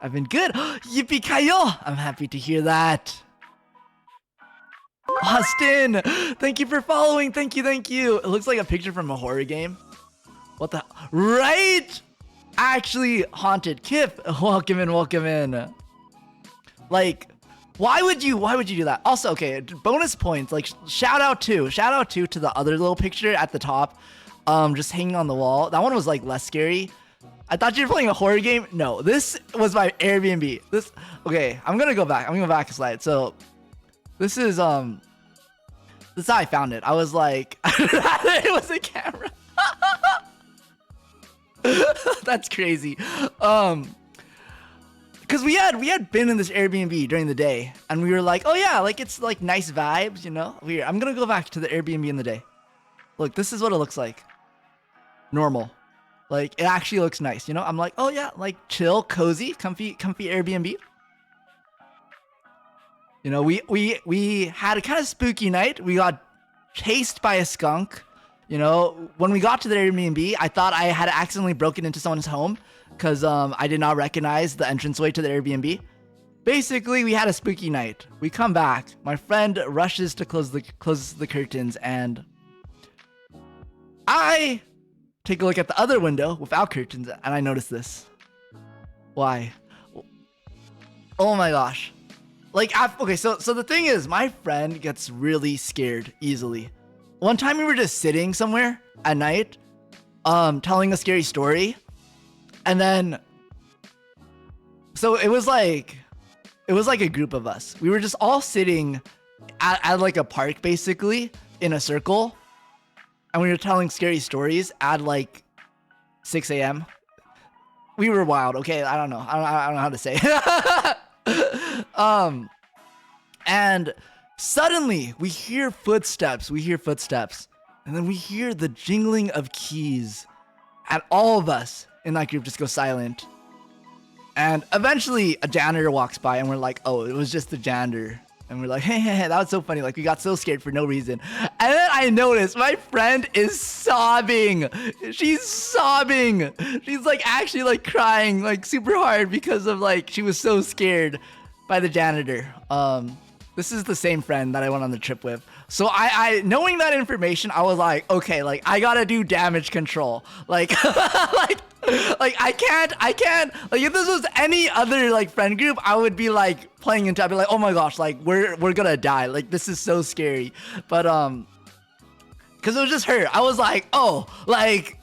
I've been good. Yippee-ki-yo! I'm happy to hear that. Austin, thank you for following. Thank you. It looks like a picture from a horror game. What the? Right? Actually haunted. Kip, welcome in. Like, why would you do that? Also, okay, bonus points. Like, shout out to the other little picture at the top, just hanging on the wall. That one was like less scary. I thought you were playing a horror game. No, this was my Airbnb. Okay, I'm gonna go back a slide. So this is how I found it. I was like, it was a camera. That's crazy. Because we had been in this Airbnb during the day, and we were like, oh yeah, like it's like nice vibes, you know. I'm gonna go back to the Airbnb in the day. Look, this is what it looks like. Normal. Like, it actually looks nice, you know? I'm like, oh yeah, like chill, cozy, comfy Airbnb. You know, we had a kind of spooky night. We got chased by a skunk. You know, when we got to the Airbnb, I thought I had accidentally broken into someone's home because I did not recognize the entranceway to the Airbnb. Basically, we had a spooky night. We come back. My friend rushes to close the curtains, and I take a look at the other window without curtains, and I notice this. Why? Oh my gosh. Like, okay, so the thing is, my friend gets really scared easily. One time we were just sitting somewhere at night, telling a scary story, and then, so it was like a group of us. We were just all sitting at like a park, basically, in a circle, and we were telling scary stories at like 6 a.m. We were wild, okay? I don't know how to say. And suddenly we hear footsteps, and then we hear the jingling of keys, and all of us in that group just go silent. And eventually a janitor walks by, and we're like, oh, it was just the janitor. And we're like, hey, that was so funny. Like, we got so scared for no reason. And then I noticed my friend is sobbing. She's sobbing. She's like actually like crying like super hard because of like, she was so scared by the janitor. This is the same friend that I went on the trip with. So I knowing that information, I was like, okay, like I gotta do damage control. Like, like I can't, like if this was any other like friend group, I would be like playing into, I'd be like, oh my gosh, like we're gonna die. Like this is so scary. But, cause it was just her. I was like, oh, like,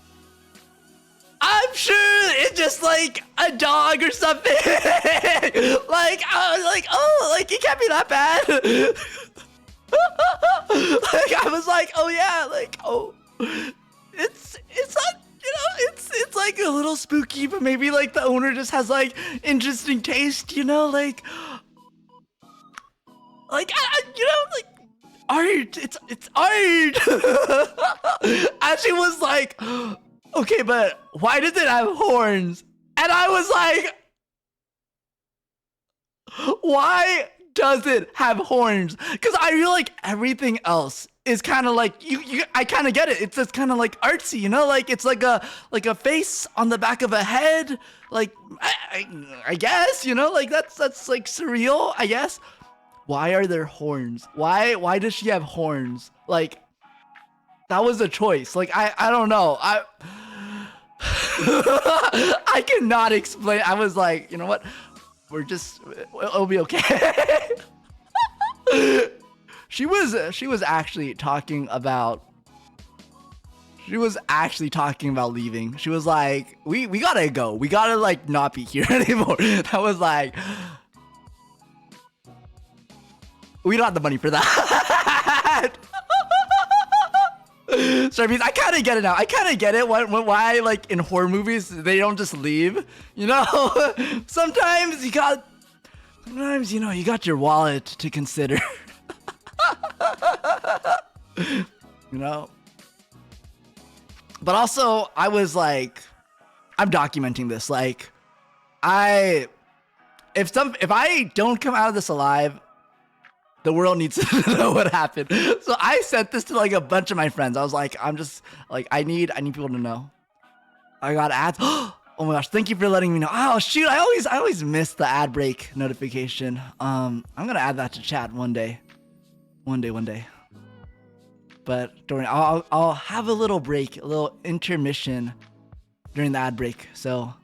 I'm sure it's just like a dog or something. Like, I was like, oh, like it can't be that bad. Like I was like, oh yeah, like, oh, it's not, you know, it's like a little spooky, but maybe like the owner just has like interesting taste, you know, like I you know, like art, it's art. And she was like, okay, but why does it have horns? And I was like, why does it have horns? Because I feel like everything else is kind of like I kind of get it. It's just kind of like artsy, you know, like it's like a face on the back of a head. Like I guess, you know, like that's like surreal, I guess. Why are there horns? Why does she have horns? Like that was a choice. Like I don't know. I cannot explain. I was like, you know what? It'll be okay. She was actually talking about leaving. She was like, we gotta go. We gotta like not be here anymore. That was like, we don't have the money for that. Sorry, I kind of get it now. I kind of get it. Why like in horror movies they don't just leave? You know, sometimes you got your wallet to consider. You know. But also, I was like, I'm documenting this. Like, if I don't come out of this alive, the world needs to know what happened. So I sent this to like a bunch of my friends. I was like, I'm just like, I need people to know. I got ads. Oh my gosh, thank you for letting me know. Oh shoot, I always miss the ad break notification. I'm gonna add that to chat one day. One day. But don't worry, I'll have a little break, a little intermission during the ad break, so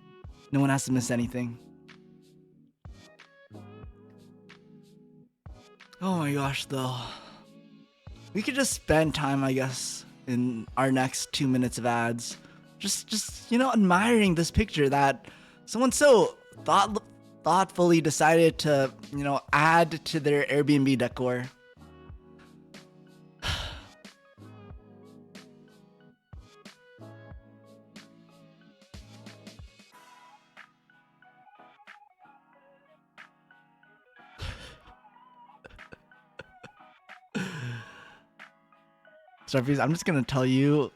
no one has to miss anything. Oh my gosh, though. We could just spend time, I guess, in our next 2 minutes of ads, just admiring this picture that someone so thoughtfully decided to, add to their Airbnb decor. Starfies, I'm just gonna tell you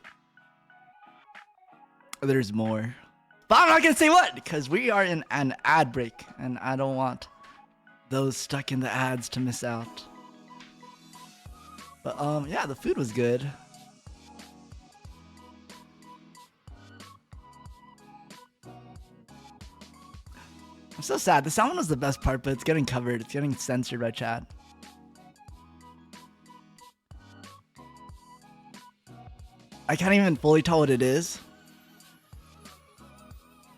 there's more. But I'm not gonna say what, because we are in an ad break, and I don't want those stuck in the ads to miss out. But yeah, the food was good. I'm so sad. The salmon was the best part, but it's getting covered. It's getting censored by chat. I can't even fully tell what it is.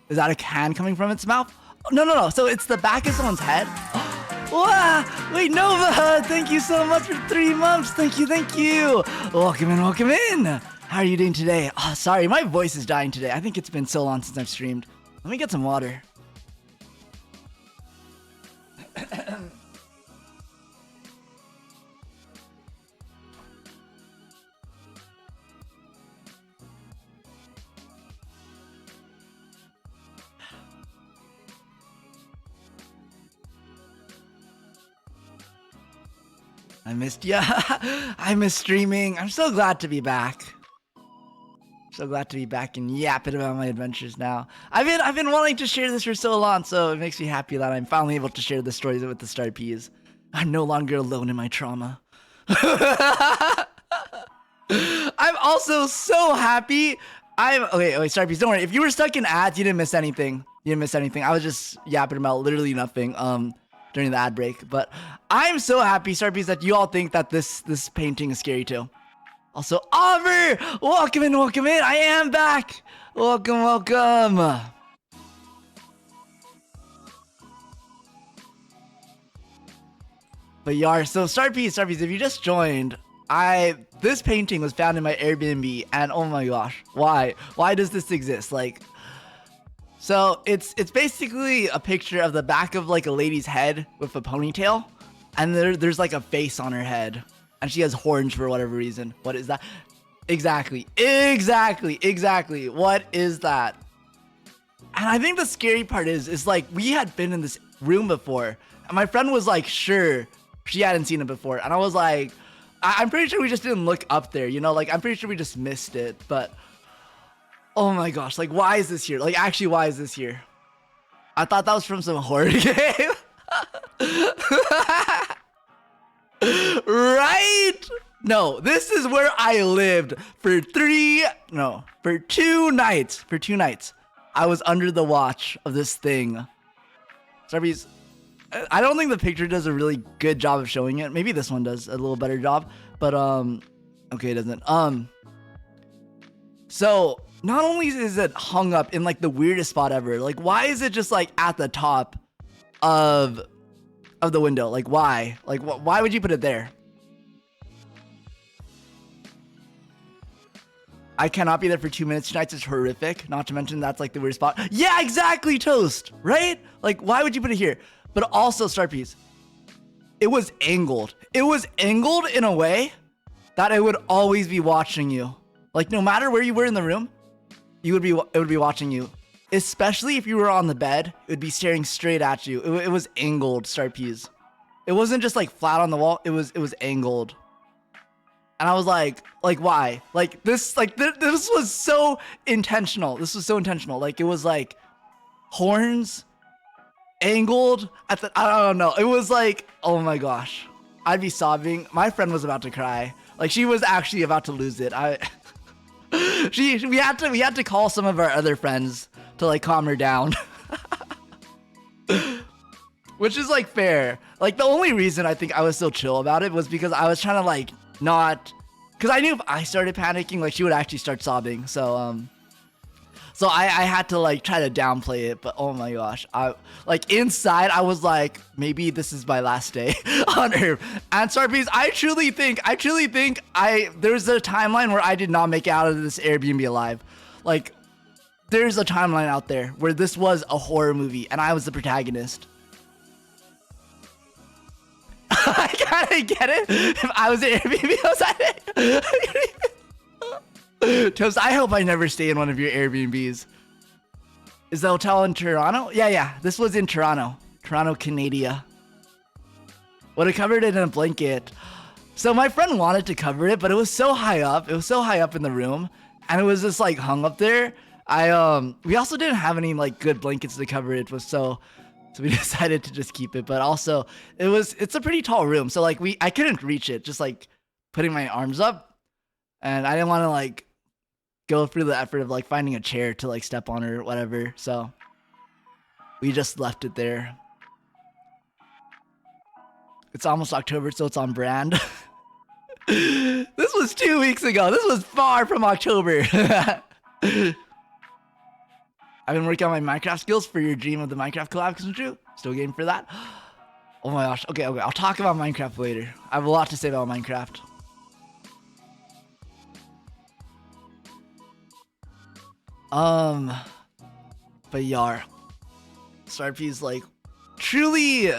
Is that a can coming from its mouth? Oh, no. So it's the back of someone's head? Wow! Wait, Nova! Thank you so much for 3 months. Thank you. Welcome in. How are you doing today? Oh, sorry, my voice is dying today. I think it's been so long since I've streamed. Let me get some water. I missed ya. I miss streaming. I'm so glad to be back. So glad to be back and yapping about my adventures now. I've been wanting to share this for so long, so it makes me happy that I'm finally able to share the stories with the Star Peas. I'm no longer alone in my trauma. I'm also so happy. Okay, Star Peas, don't worry. If you were stuck in ads, you didn't miss anything. I was just yapping about literally nothing. During the ad break, but I'm so happy, Starpies, that you all think that this painting is scary too. Also, Aubrey, welcome in. I am back. Welcome. But Yar, so Starpies, if you just joined, this painting was found in my Airbnb, and oh my gosh, why does this exist? Like. So it's basically a picture of the back of like a lady's head with a ponytail, and there's like a face on her head, and she has horns for whatever reason. What is that? Exactly. What is that? And I think the scary part is like we had been in this room before, and my friend was like sure she hadn't seen it before, and I was like, I'm pretty sure we just didn't look up there, like I'm pretty sure we just missed it, but. Oh my gosh, like why is this here? Like actually, why is this here? I thought that was from some horror game. Right? No, this is where I lived for 2 nights. For 2 nights. I was under the watch of this thing. Starbies, I don't think the picture does a really good job of showing it. Maybe this one does a little better job, but okay, it doesn't. So not only is it hung up in like the weirdest spot ever, like why is it just like at the top of the window? Like why? Like why would you put it there? I cannot be there for 2 minutes tonight. It's horrific. Not to mention that's like the weird spot. Yeah, exactly, Toast. Right? Like, why would you put it here? But also, Star Piece, it was angled. It was angled in a way that it would always be watching you. Like, no matter where you were in the room, it would be watching you. Especially if you were on the bed, it would be staring straight at you. It was angled, Star Piece. It wasn't just like flat on the wall. It was angled. And I was like why? Like this was so intentional. This was so intentional. Like it was like horns angled at the, I don't know. It was like, oh my gosh. I'd be sobbing. My friend was about to cry. Like she was actually about to lose it. We had to call some of our other friends to like calm her down. Which is like fair. Like the only reason I think I was so chill about it was because I was trying to like not, because I knew if I started panicking, like she would actually start sobbing. So I had to like try to downplay it. But oh my gosh, I like inside I was like, maybe this is my last day on Earth. And Star Piece, I truly think there's a timeline where I did not make it out of this Airbnb alive. Like there's a timeline out there where this was a horror movie and I was the protagonist. I kinda get it. If I was at Airbnb, I was Toast, I hope I never stay in one of your Airbnbs. Is the hotel in Toronto? Yeah. This was in Toronto, Canada. Would have covered it in a blanket. So my friend wanted to cover it, but it was so high up. It was so high up in the room, and it was just like hung up there. We also didn't have any like good blankets to cover it. So we decided to just keep it. But also it's a pretty tall room. So like I couldn't reach it, just like putting my arms up, and I didn't want to like go through the effort of like finding a chair to like step on or whatever. So we just left it there. It's almost October, so it's on brand. This was 2 weeks ago. This was far from October. I've been working on my Minecraft skills for your dream of the Minecraft collab comes true. Still game for that. Oh my gosh. Okay. I'll talk about Minecraft later. I have a lot to say about Minecraft. But Yar. Starpy's like, truly,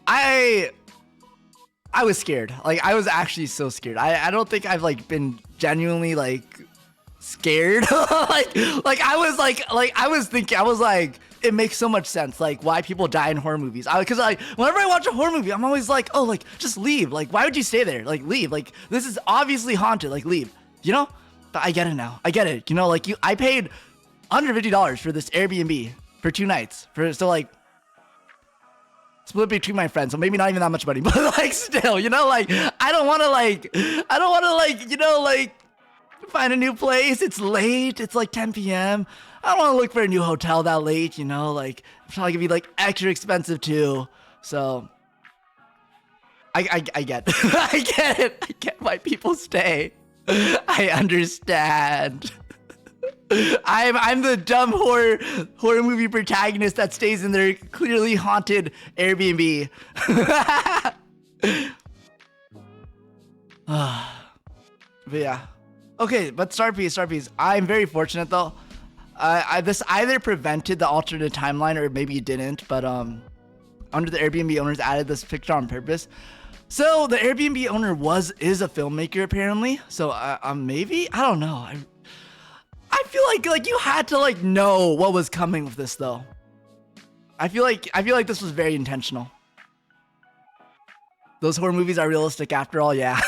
I was scared. Like, I was actually so scared. I don't think I've like been genuinely like scared. like I was thinking, I was like, it makes so much sense, like why people die in horror movies. Because like whenever I watch a horror movie, I'm always like, oh, like just leave. Like, why would you stay there? Like, leave. Like, this is obviously haunted. Like, leave. You know? But I get it now. I get it. You know, like I paid $150 for this Airbnb for 2 nights. So like split between my friends, so maybe not even that much money, but like still, you know, like I don't want to like, you know, like find a new place. It's late. It's like 10 p.m. I don't want to look for a new hotel that late, you know, like it's probably gonna be like extra expensive too. So I get I get it. I get why people stay. I understand. I'm the dumb horror movie protagonist that stays in their clearly haunted Airbnb. But yeah. Okay, but Starpiece. I'm very fortunate though. This either prevented the alternate timeline or maybe it didn't, but under the Airbnb owners added this picture on purpose. So the Airbnb owner is a filmmaker apparently. So maybe, I don't know. I feel like you had to like know what was coming with this though. I feel like this was very intentional. Those horror movies are realistic after all, yeah.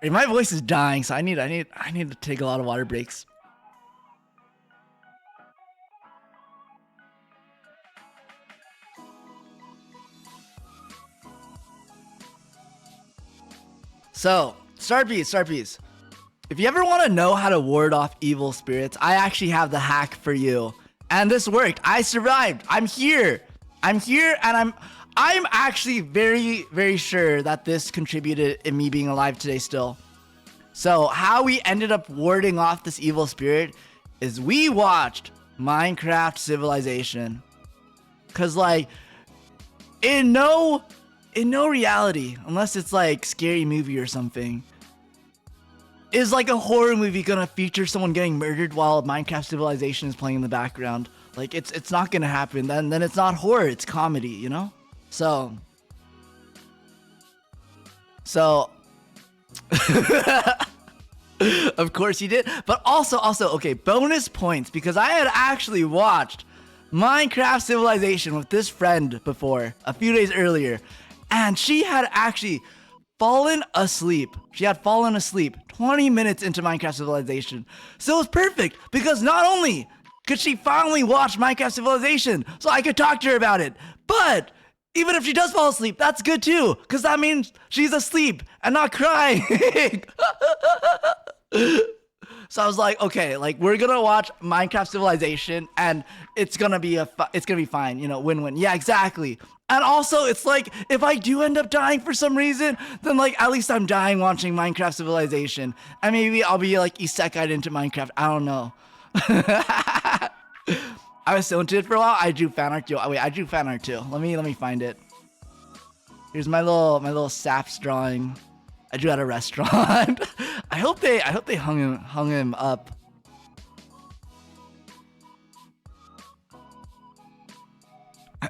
Hey, my voice is dying, so I need to take a lot of water breaks. So, Starpiece, if you ever want to know how to ward off evil spirits, I actually have the hack for you. And this worked. I survived. I'm here, and I'm actually very, very sure that this contributed in me being alive today still. So, how we ended up warding off this evil spirit is we watched Minecraft Civilization. Cause like, in no reality, unless it's like scary movie or something, is like a horror movie gonna feature someone getting murdered while Minecraft Civilization is playing in the background? Like it's not gonna happen. Then it's not horror, it's comedy, you know? So of course he did. But also, okay, bonus points, because I had actually watched Minecraft Civilization with this friend before, a few days earlier, and she had actually fallen asleep. She had fallen asleep 20 minutes into Minecraft Civilization. So it was perfect, because not only could she finally watch Minecraft Civilization, so I could talk to her about it, but even if she does fall asleep, that's good too, because that means she's asleep and not crying. So I was like, okay, like we're gonna watch Minecraft Civilization and it's gonna be fine, you know, win-win. Yeah, exactly. And also, it's like, if I do end up dying for some reason, then like at least I'm dying watching Minecraft Civilization, and maybe I'll be like isekai'd into Minecraft. I don't know. I was so into it for a while. I drew fan art too. Oh, wait, I drew fan art too. Let me find it. Here's my little saps drawing I drew at a restaurant. I hope they hung him up.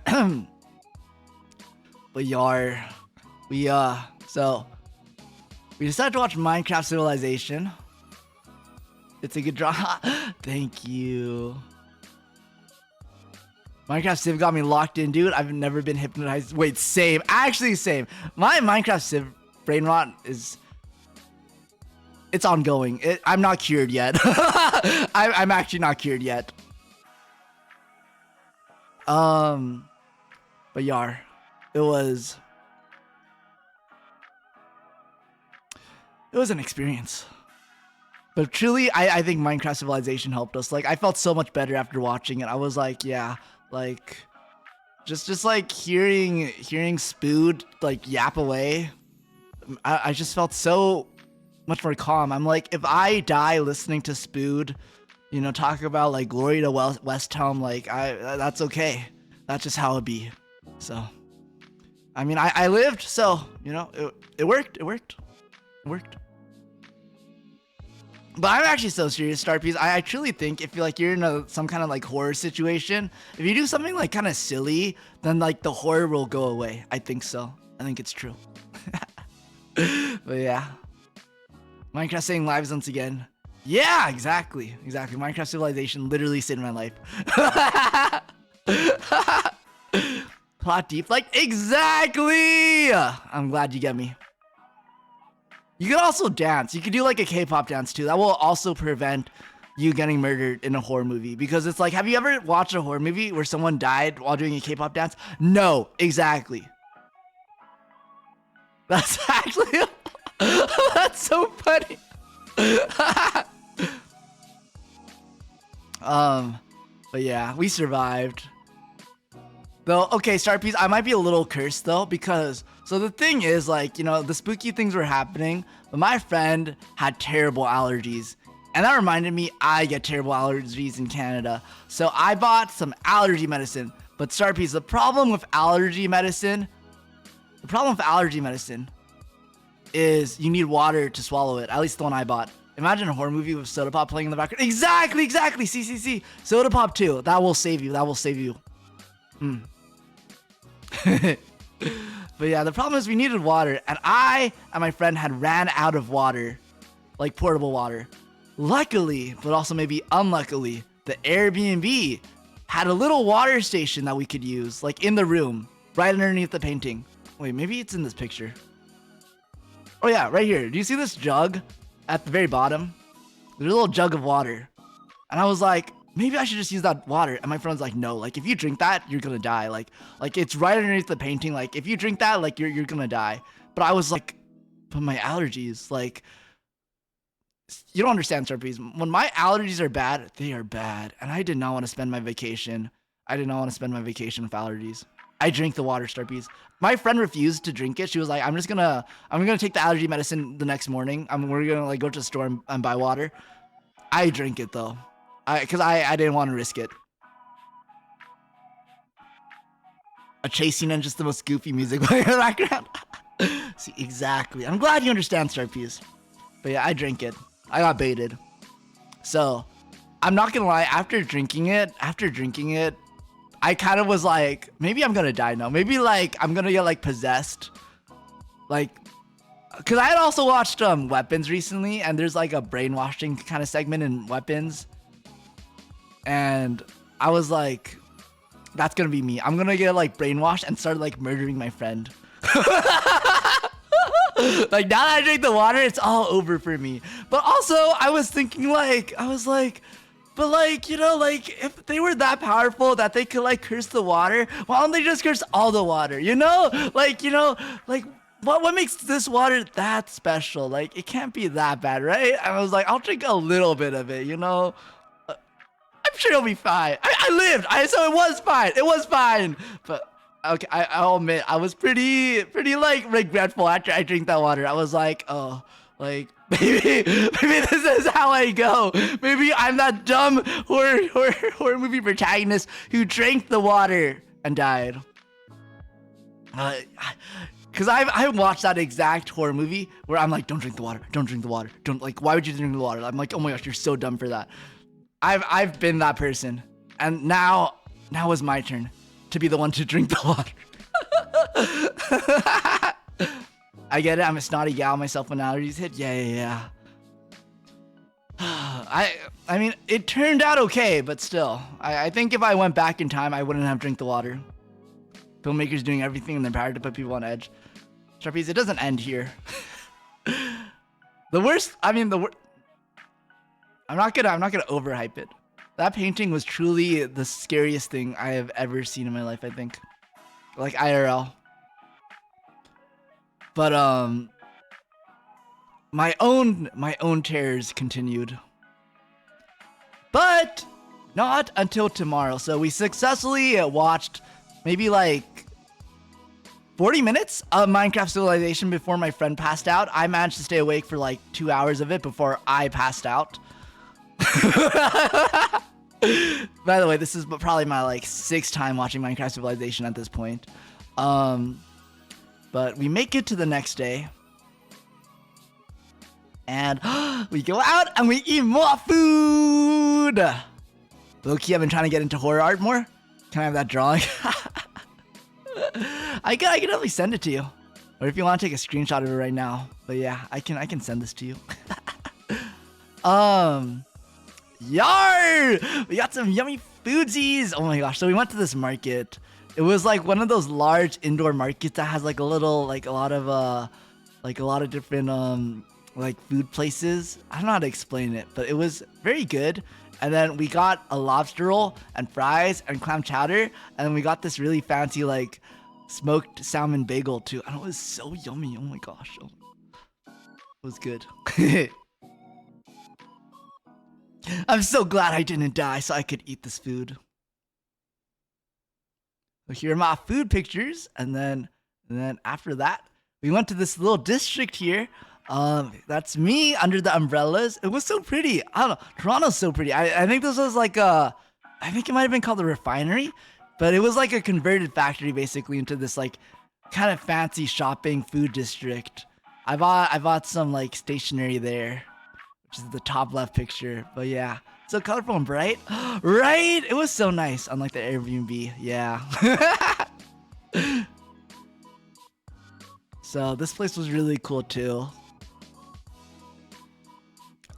But we decided to watch Minecraft Civilization. It's a good draw. Thank you. Minecraft Civ got me locked in, dude. I've never been hypnotized. Wait, same. Actually, same. My Minecraft Civ brain rot it's ongoing. I'm not cured yet. I'm actually not cured yet. But Yar, it was an experience. But truly, I think Minecraft Civilization helped us. Like, I felt so much better after watching it. I was like, yeah, like, just like hearing Spood like yap away. I just felt so much more calm. I'm like, if I die listening to Spood, you know, talk about like glory to West Helm, like that's okay. That's just how it be. So, I mean, I lived, so you know, it worked. But I'm actually so serious, Starpiece. I truly think if you're in some kind of like horror situation, if you do something like kind of silly, then like the horror will go away. I think so. I think it's true. But yeah, Minecraft saving lives once again. Yeah, exactly. Minecraft Civilization literally saved my life. Plot deep, like exactly. I'm glad you get me. You can also dance. You can do like a K-pop dance too. That will also prevent you getting murdered in a horror movie, because it's like, have you ever watched a horror movie where someone died while doing a K-pop dance? No, exactly. That's actually that's so funny. But yeah, we survived. Though, okay, Starpiece, I might be a little cursed though, because so the thing is, like, you know, the spooky things were happening, but my friend had terrible allergies. And that reminded me, I get terrible allergies in Canada. So I bought some allergy medicine. But Starpiece, the problem with allergy medicine is you need water to swallow it. At least the one I bought. Imagine a horror movie with soda pop playing in the background. Exactly. See. Soda pop too. That will save you. But yeah, the problem is we needed water, and I and my friend had ran out of water, like portable water. Luckily, but also maybe unluckily, the Airbnb had a little water station that we could use, like in the room, right underneath the painting. Wait, maybe it's in this picture. Oh yeah, right here. Do you see this jug at the very bottom? There's a little jug of water. And I was like, maybe I should just use that water. And my friend's like, no, like if you drink that, you're gonna die. Like it's right underneath the painting. Like if you drink that, like you're gonna die. But I was like, but my allergies, like, you don't understand, Starpiece. When my allergies are bad, they are bad. And I did not want to spend my vacation. with allergies. I drank the water, Starpiece. My friend refused to drink it. She was like, I'm gonna take the allergy medicine the next morning. We're gonna like go to the store and buy water. I drank it though. Because I didn't want to risk it. a chasing and just the most goofy music playing in the background. See, exactly. I'm glad you understand Star Peas. But yeah, I drank it. I got baited. So, I'm not gonna lie, after drinking it, I kind of was like, maybe I'm gonna die now. Maybe like I'm gonna get like possessed. Like, cause I had also watched Weapons recently, and there's like a brainwashing kind of segment in Weapons. And I was like, that's gonna be me. I'm gonna get like brainwashed and start like murdering my friend. Like now that I drink the water, it's all over for me. But also I was thinking like, but like, you know, like if they were that powerful that they could like curse the water, why don't they just curse all the water? You know, like what makes this water that special? Like it can't be that bad, right? And I was like, I'll drink a little bit of it, you know. I'm sure it'll be fine. I lived. So it was fine. It was fine. But okay, I'll admit I was pretty like regretful after I drank that water. I was like, oh, like maybe this is how I go. Maybe I'm that dumb horror movie protagonist who drank the water and died. Cause I've watched that exact horror movie where I'm like, don't drink the water. Don't drink the water. Don't like. Why would you drink the water? I'm like, oh my gosh, you're so dumb for that. I've been that person, and now is my turn to be the one to drink the water. I get it. I'm a snotty gal myself when allergies hit. Yeah. I mean, it turned out okay, but still, I think if I went back in time, I wouldn't have drank the water. Filmmakers doing everything in their power to put people on edge. Sharpies, it doesn't end here. The worst. I'm not gonna overhype it. That painting was truly the scariest thing I have ever seen in my life, I think. Like IRL. But my own terrors continued. But not until tomorrow. So we successfully watched maybe like 40 minutes of Minecraft Civilization before my friend passed out. I managed to stay awake for like 2 hours of it before I passed out. By the way, this is probably my like 6th time watching Minecraft Civilization at this point. But we make it to the next day. And we go out and we eat more food. Low-key, I've been trying to get into horror art more. Can I have that drawing? I can definitely send it to you. Or if you want to take a screenshot of it right now. But yeah, I can send this to you. Yar! We got some yummy foodsies. Oh my gosh. So we went to this market. It was like one of those large indoor markets that has like a lot of different like food places. I don't know how to explain it, but it was very good. And then we got a lobster roll and fries and clam chowder, and then we got this really fancy like smoked salmon bagel too. And it was so yummy. Oh my gosh. It was good. I'm so glad I didn't die so I could eat this food. So here are my food pictures, and then after that, we went to this little district here. That's me under the umbrellas. It was so pretty. I don't know. Toronto's so pretty. I think this was like I think it might have been called a refinery, but it was like a converted factory basically into this like kind of fancy shopping food district. I bought some like stationery there, which is the top left picture. But yeah, so colorful and bright. Right? It was so nice, unlike the Airbnb. Yeah. So this place was really cool too.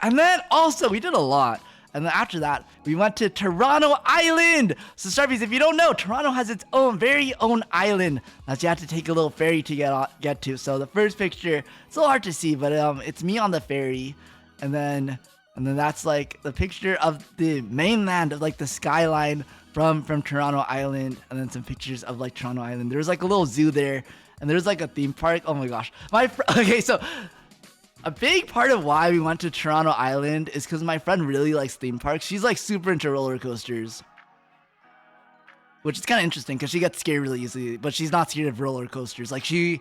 And then also we did a lot. And then after that, we went to Toronto Island. So Starfies, if you don't know, Toronto has its own very own island that you have to take a little ferry to get to. So the first picture, it's a little hard to see, but it's me on the ferry. And then that's like the picture of the mainland of like the skyline from Toronto Island, and then some pictures of like Toronto Island. There was like a little zoo there, and there's like a theme park. Oh my gosh. Okay, so a big part of why we went to Toronto Island is because my friend really likes theme parks. She's like super into roller coasters, which is kind of interesting because she gets scared really easily, but she's not scared of roller coasters. Like the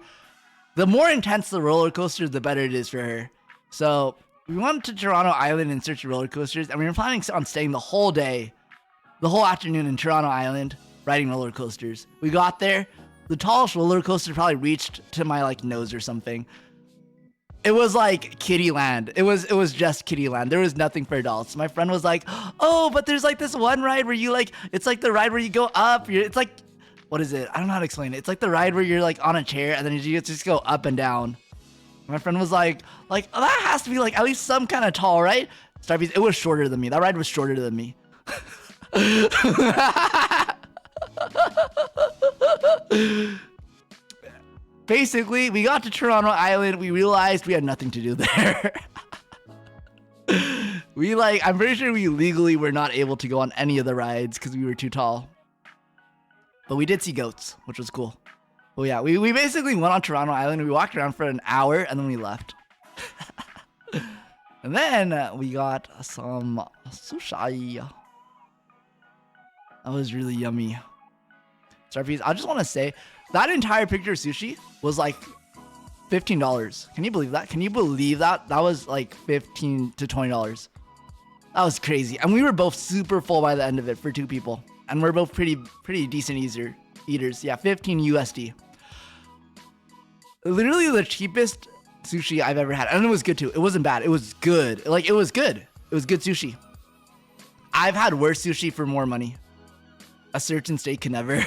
more intense the roller coaster, the better it is for her. So we went to Toronto Island in search of roller coasters, and we were planning on staying the whole day, the whole afternoon in Toronto Island. riding roller coasters. We got there. The tallest roller coaster probably reached to my like nose or something. It was like kiddie land. It was just kiddie land. There was nothing for adults. My friend was like, oh, but there's like this one ride where you like, it's like the ride where you go up. It's like, what is it? I don't know how to explain it. It's like the ride where you're like on a chair and then you just go up and down. My friend was like, oh, that has to be like at least some kind of tall, right? Starpiece, it was shorter than me. That ride was shorter than me. Basically, we got to Toronto Island. We realized we had nothing to do there. I'm pretty sure we legally were not able to go on any of the rides because we were too tall. But we did see goats, which was cool. Well, yeah, we basically went on Toronto Island. We walked around for an hour and then we left. And then we got some sushi. That was really yummy. Starpiece, I just want to say, that entire picture of sushi was like $15. Can you believe that? Can you believe that? That was like $15 to $20. That was crazy. And we were both super full by the end of it for 2 people. And we're both pretty decent eaters. Yeah, 15 USD. Literally the cheapest sushi I've ever had. And it was good too. It wasn't bad. It was good. Like, it was good. It was good sushi. I've had worse sushi for more money. A certain state can never.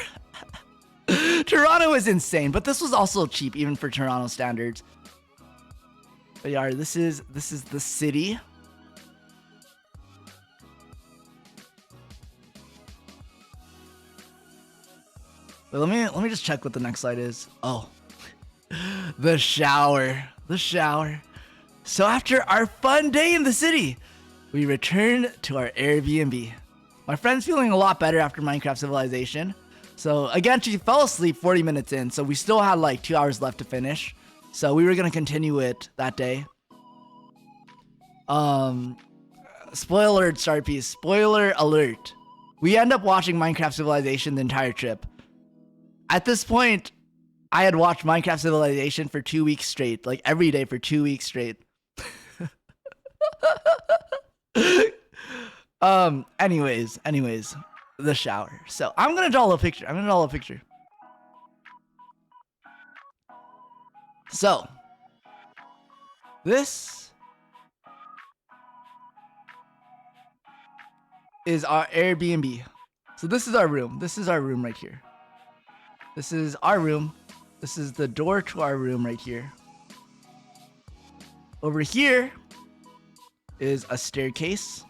Toronto is insane, but this was also cheap even for Toronto standards. But yeah, this is the city. But let me just check what the next slide is. Oh, the shower. So after our fun day in the city, we returned to our Airbnb. My friend's feeling a lot better after Minecraft Civilization. So again, she fell asleep 40 minutes in, so we still had like 2 hours left to finish. So we were gonna continue it that day. Spoiler alert, Starpiece. Spoiler alert. We end up watching Minecraft Civilization the entire trip. At this point, I had watched Minecraft Civilization for 2 weeks straight, like every day for 2 weeks straight. Anyways, the shower. So I'm gonna draw a picture. So this is our Airbnb. So this is our room. This is our room right here. This is our room. This is the door to our room right here. Over here is a staircase.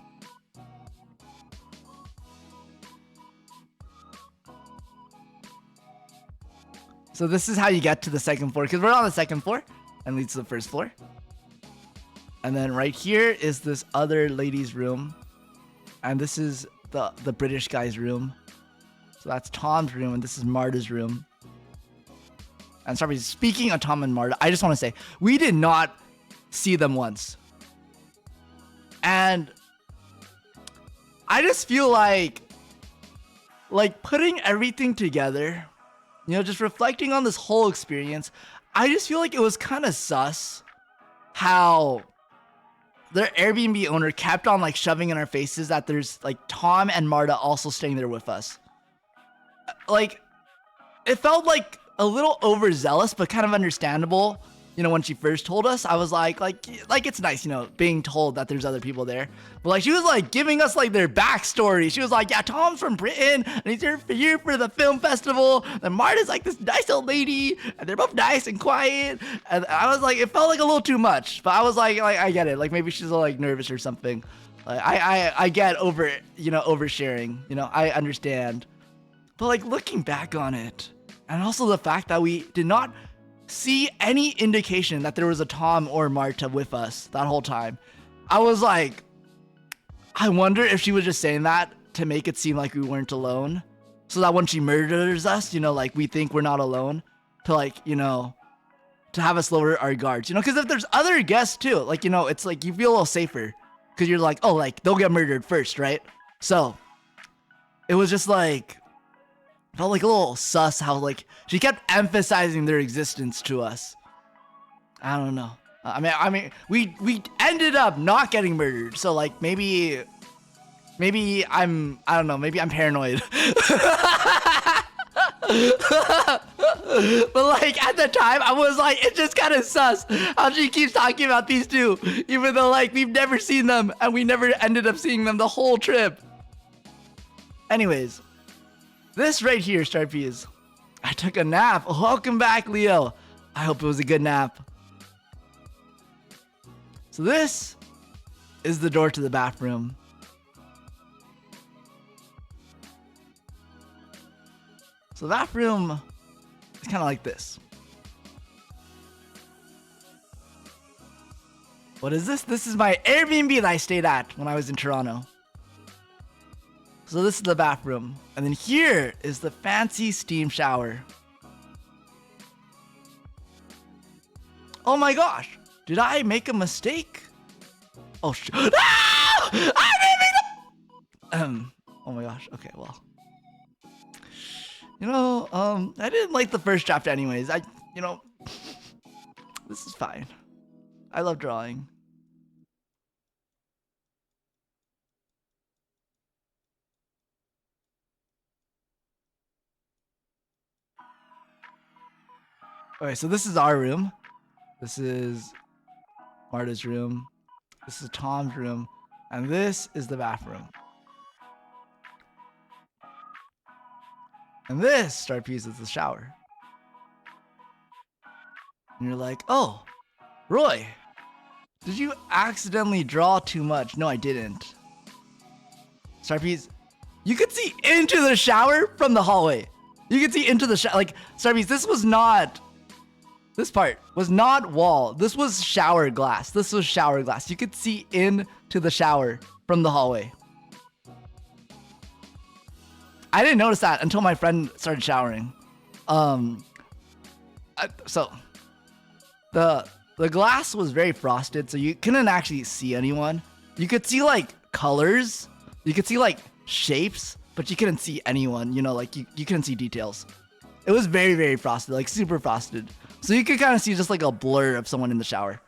So this is how you get to the second floor, because we're on the second floor and leads to the first floor. And then right here is this other lady's room. And this is the British guy's room. So that's Tom's room, and this is Marta's room. And sorry, speaking of Tom and Marta, I just want to say, we did not see them once. And I just feel like putting everything together, you know, just reflecting on this whole experience, I just feel like it was kind of sus how their Airbnb owner kept on like shoving in our faces that there's like Tom and Marta also staying there with us. Like, it felt like a little overzealous, but kind of understandable. You know, when she first told us, I was like it's nice, you know, being told that there's other people there. But like, she was like giving us like their backstory. She was like, yeah, Tom's from Britain and he's here for the film festival. And Marta's like this nice old lady and they're both nice and quiet. And I was like, it felt like a little too much, but I was like I get it. Like maybe she's like nervous or something. Like I get oversharing, you know, I understand. But like looking back on it, and also the fact that we did not see any indication that there was a Tom or Marta with us that whole time. I was like, I wonder if she was just saying that to make it seem like we weren't alone. So that when she murders us, you know, like we think we're not alone. To like, you know, to have us lower our guards, you know, because if there's other guests too, like, you know, it's like you feel a little safer. Because you're like, oh, like they'll get murdered first, right? So it was just like, felt like a little sus how like she kept emphasizing their existence to us. I don't know. I mean, we ended up not getting murdered, so like maybe maybe I don't know, maybe I'm paranoid. But like at the time, I was like, it's just kind of sus how she keeps talking about these two, even though like we've never seen them and we never ended up seeing them the whole trip. Anyways, this right here, Starpies, I took a nap. Welcome back, Leo. I hope it was a good nap. So this is the door to the bathroom. So the bathroom is kind of like this. What is this? This is my Airbnb that I stayed at when I was in Toronto. So this is the bathroom. And then here is the fancy steam shower. Oh my gosh. Did I make a mistake? Oh shit. No! I didn't make oh my gosh. Okay, well. You know, I didn't like the first draft anyways. This is fine. I love drawing. Okay, so this is our room. This is Marta's room. This is Tom's room. And this is the bathroom. And this, Starpiece, is the shower. And you're like, oh, Roy, did you accidentally draw too much? No, I didn't. Starpiece, you could see into the shower from the hallway. You could see into the shower. Like, Starpiece, this part was not wall. This was shower glass. This was shower glass. You could see into the shower from the hallway. I didn't notice that until my friend started showering. So the glass was very frosted, so you couldn't actually see anyone. You could see like colors, you could see like shapes, but you couldn't see anyone. You know, like you couldn't see details. It was very, very frosted, like super frosted. So you could kind of see just like a blur of someone in the shower.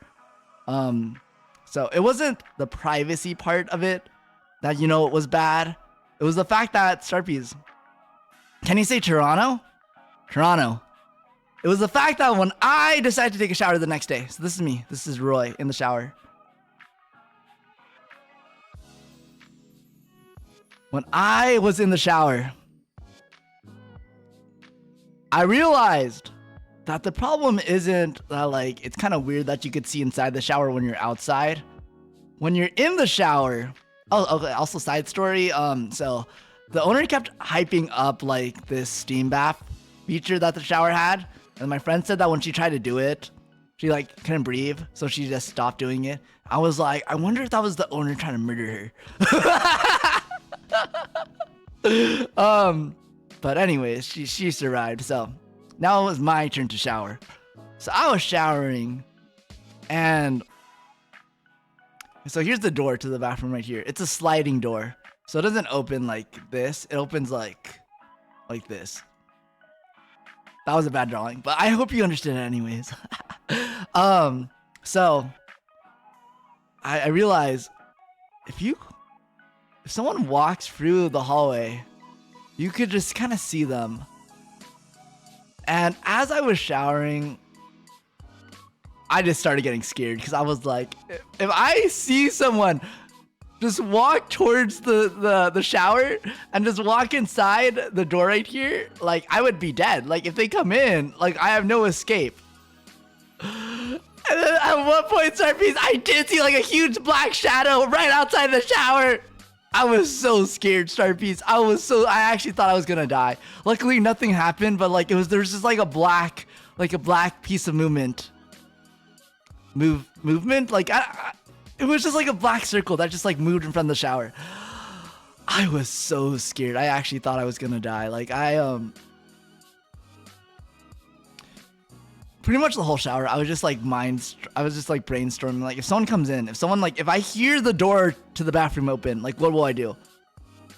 So it wasn't the privacy part of it that, you know, it was bad. It was the fact that, Starpies, can you say Toronto? Toronto. It was the fact that when I decided to take a shower the next day, so this is me, this is Roy in the shower. When I was in the shower, I realized that the problem isn't that, like, it's kind of weird that you could see inside the shower when you're outside. When you're in the shower, oh, okay, also side story, so the owner kept hyping up like this steam bath feature that the shower had, and my friend said that when she tried to do it, she like couldn't breathe, so she just stopped doing it. I was like, I wonder if that was the owner trying to murder her. But anyways, she survived, so now it was my turn to shower. So I was showering, and so here's the door to the bathroom right here. It's a sliding door. So it doesn't open like this. It opens like this. That was a bad drawing, but I hope you understood it anyways. So I realized if someone walks through the hallway, you could just kind of see them. And as I was showering, I just started getting scared because I was like, if I see someone just walk towards the shower and just walk inside the door right here, like, I would be dead. Like, if they come in, like, I have no escape. And then at one point, Starpiece, I did see like a huge black shadow right outside the shower. I was so scared, Starpiece. I actually thought I was gonna die. Luckily, nothing happened, but like, there was just like a black piece of movement. Movement? Like, it was just like a black circle that just like moved in front of the shower. I was so scared. I actually thought I was gonna die. Like, pretty much the whole shower, I was just like brainstorming. Like, if someone comes in, if I hear the door to the bathroom open, like, what will I do?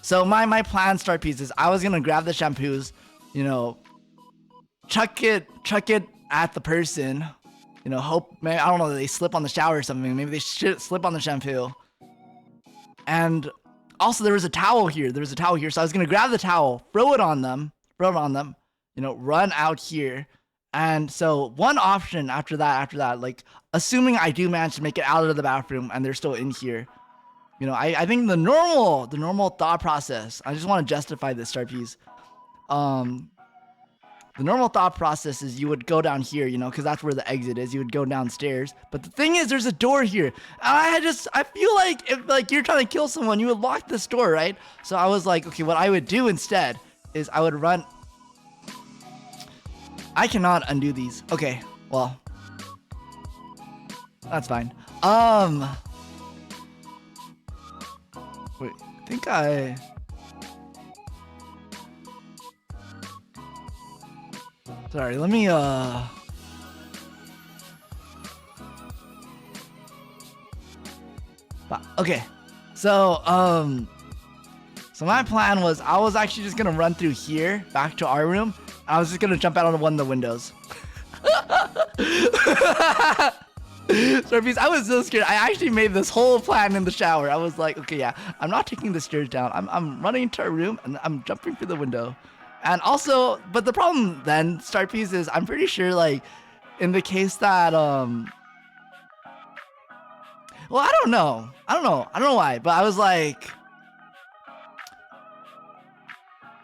So my plan, Starpiece, is I was gonna grab the shampoos, you know, chuck it at the person. You know, hope, maybe, I don't know, they slip on the shower or something. Maybe they should slip on the shampoo. And also there was a towel here. So I was gonna grab the towel, throw it on them, you know, run out here. And so one option after that, like assuming I do manage to make it out of the bathroom and they're still in here, you know, I think the normal thought process, I just want to justify this, Sharpies. The normal thought process is you would go down here, you know, because that's where the exit is. You would go downstairs. But the thing is, there's a door here. And I feel like if like you're trying to kill someone, you would lock this door, right? So I was like, okay, what I would do instead is I would run. I cannot undo these. Okay, well, that's fine. Wait, I think sorry, let me, okay. So my plan was I was actually just gonna run through here back to our room. I was just gonna jump out on one of the windows. Sharpies, I was so scared. I actually made this whole plan in the shower. I was like, okay, yeah, I'm not taking the stairs down. I'm running into our room and I'm jumping through the window. And also, but the problem then, Sharpies, is I'm pretty sure, like, in the case that, well, I don't know why, but I was like,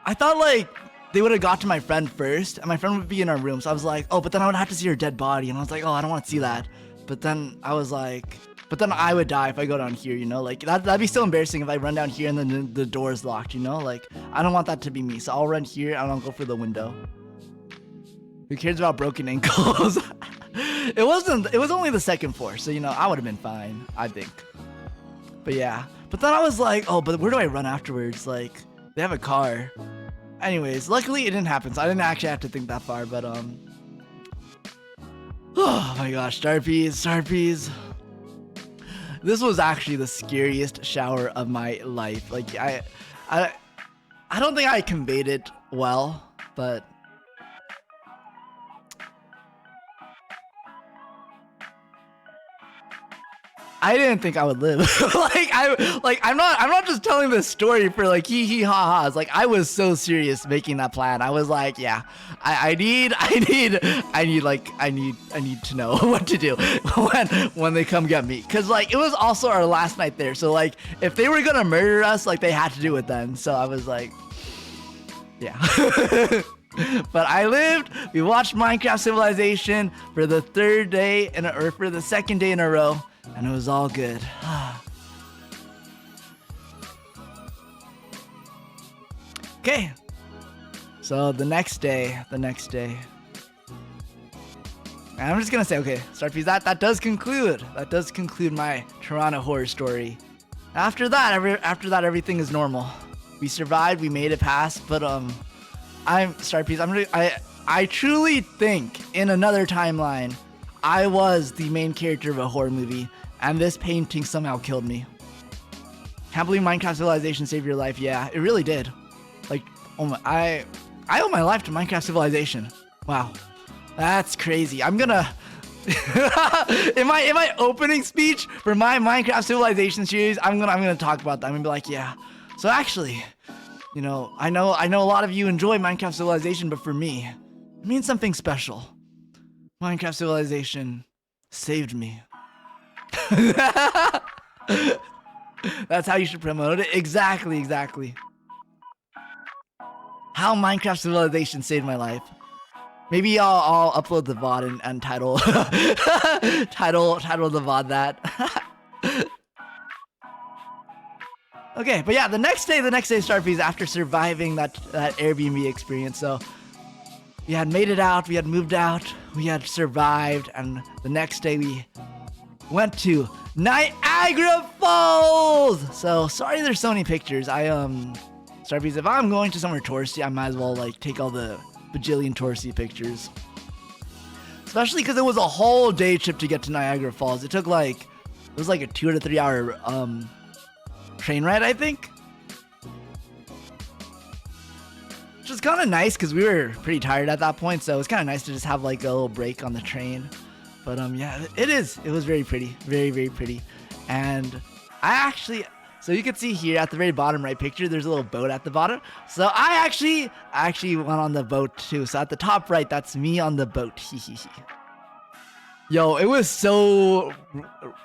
I thought, like, they would have got to my friend first, and my friend would be in our room, so I was like, oh, but then I would have to see her dead body, and I was like, oh, I don't want to see that. But then I was like, but then I would die if I go down here, you know? Like, that'd be so embarrassing if I run down here and then the door is locked, you know? Like, I don't want that to be me, so I'll run here and I'll go for the window. Who cares about broken ankles? It was only the second floor, so, you know, I would have been fine, I think. But yeah. But then I was like, oh, but where do I run afterwards? Like, they have a car. Anyways, luckily it didn't happen, so I didn't actually have to think that far, but, oh my gosh, Sharpies. This was actually the scariest shower of my life. Like, I don't think I conveyed it well, but I didn't think I would live. I'm not just telling this story for like hee hee ha ha's. Like, I was so serious making that plan. I was like, yeah, I need to know what to do when they come get me. Cause like, it was also our last night there. So like, if they were gonna murder us, like they had to do it then. So I was like, yeah. But I lived. We watched Minecraft Civilization for the third day or for the second day in a row. And it was all good. Okay. So the next day. And I'm just gonna say, okay, Starpies, that does conclude my Toronto horror story. After that, everything is normal. We survived, we made it past, but I truly think in another timeline, I was the main character of a horror movie, and this painting somehow killed me. Can't believe Minecraft Civilization saved your life. Yeah, it really did. Like, I owe my life to Minecraft Civilization. Wow, that's crazy. I'm gonna in my opening speech for my Minecraft Civilization series, I'm gonna talk about that. I'm gonna be like, yeah. So actually, you know, I know a lot of you enjoy Minecraft Civilization, but for me, it means something special. Minecraft Civilization saved me. That's how you should promote it. Exactly. How Minecraft Civilization saved my life. Maybe I'll upload the VOD and title title the VOD that. Okay, but yeah, the next day Starfies, after surviving that Airbnb experience, so we had made it out, we had moved out, we had survived, and the next day we went to Niagara Falls! So, sorry there's so many pictures. Starfies, if I'm going to somewhere touristy, I might as well, like, take all the bajillion touristy pictures. Especially because it was a whole day trip to get to Niagara Falls. It was like a 2 to 3 hour, train ride, I think. Which was kind of nice because we were pretty tired at that point, so it was kind of nice to just have like a little break on the train. But yeah, it was very pretty, very pretty. And I actually, So you can see here at the very bottom right picture, there's a little boat at the bottom. So I actually went on the boat too. So at the top right, that's me on the boat. Yo, it was so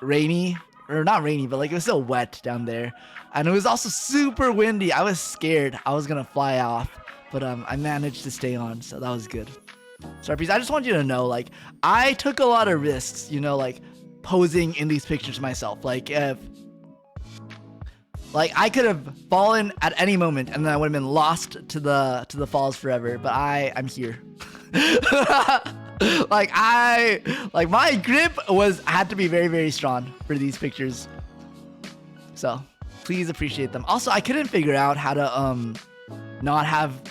rainy, or not rainy, but like it was so wet down there. And it was also super windy. I was scared I was gonna fly off, but I managed to stay on, so that was good. Starpiece, I just want you to know, like, I took a lot of risks, you know, like posing in these pictures myself. Like I could have fallen at any moment and then I would have been lost to the falls forever, but I'm here. like my grip had to be very, very strong for these pictures. So please appreciate them. Also, I couldn't figure out how to not have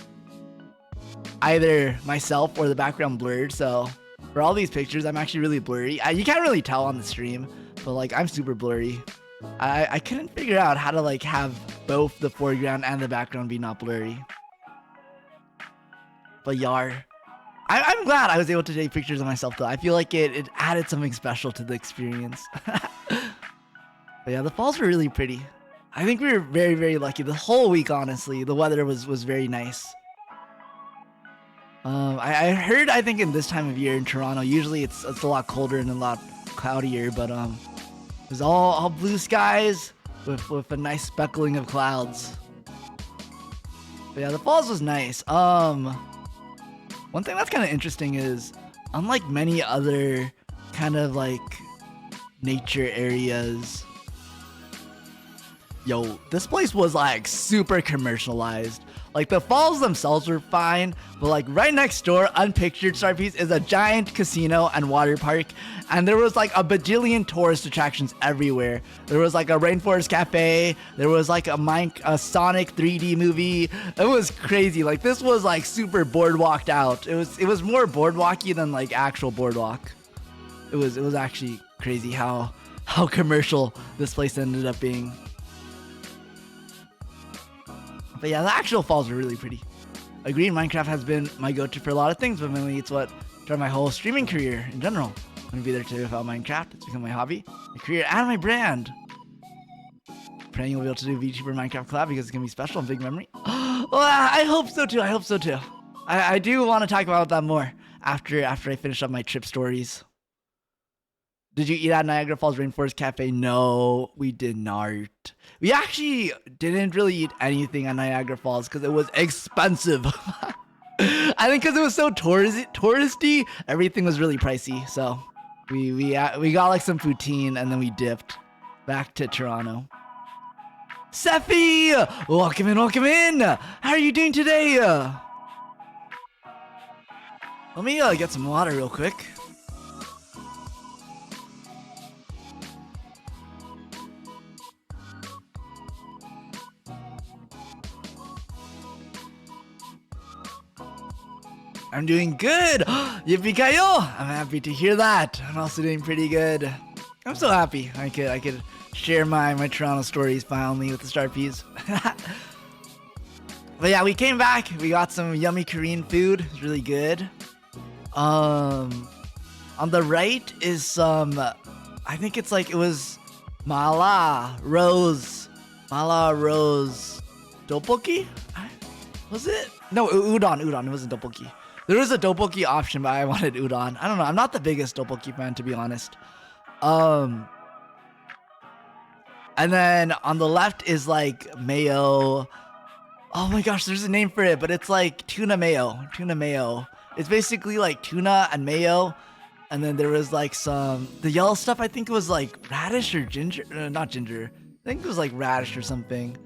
either myself or the background blurred. So for all these pictures, I'm actually really blurry. You can't really tell on the stream, but like I'm super blurry. I couldn't figure out how to like have both the foreground and the background be not blurry. But yar. I'm glad I was able to take pictures of myself though. I feel like it added something special to the experience. But yeah, the falls were really pretty. I think we were very, very lucky. The whole week, honestly, the weather was very nice. I heard, I think in this time of year in Toronto, usually it's a lot colder and a lot cloudier, but it was all blue skies with a nice speckling of clouds. But yeah, the falls was nice. One thing that's kind of interesting is, unlike many other kind of like nature areas, yo, this place was like super commercialized. Like the falls themselves were fine, but like right next door, unpictured Starpiece, is a giant casino and water park, and there was like a bajillion tourist attractions everywhere. There was like a rainforest cafe, there was like a Sonic 3D movie. It was crazy. Like this was like super boardwalked out. It was more boardwalky than like actual boardwalk. It was actually crazy how commercial this place ended up being. But yeah, the actual falls are really pretty. I agree, Minecraft has been my go-to for a lot of things, but mainly it's what driven my whole streaming career in general. I wouldn't be there today without Minecraft. It's become my hobby, my career, and my brand. Praying you'll be able to do VTuber Minecraft collab because it's gonna be special and big memory. Well, I hope so too. I hope so too. I do want to talk about that more after I finish up my trip stories. Did you eat at Niagara Falls Rainforest Cafe? No, we did not. We actually didn't really eat anything at Niagara Falls because it was expensive. I think because it was so touristy, everything was really pricey. So we got like some poutine and then we dipped back to Toronto. Sephi, welcome in, welcome in. How are you doing today? Let me get some water real quick. I'm doing good. Yippee-ki-yo! I'm happy to hear that. I'm also doing pretty good. I'm so happy I could share my Toronto stories finally with the Starpiece. But yeah, we came back. We got some yummy Korean food. It's really good. On the right is some, I think it was mala rose tteokbokki? Was it? No, udon. It wasn't tteokbokki. There was a tteokbokki option, but I wanted udon. I don't know. I'm not the biggest tteokbokki fan, to be honest. And then on the left is like mayo. Oh my gosh, there's a name for it, but it's like tuna mayo. Tuna mayo. It's basically like tuna and mayo. And then there was like the yellow stuff, I think it was like radish or ginger. Not ginger. I think it was like radish or something.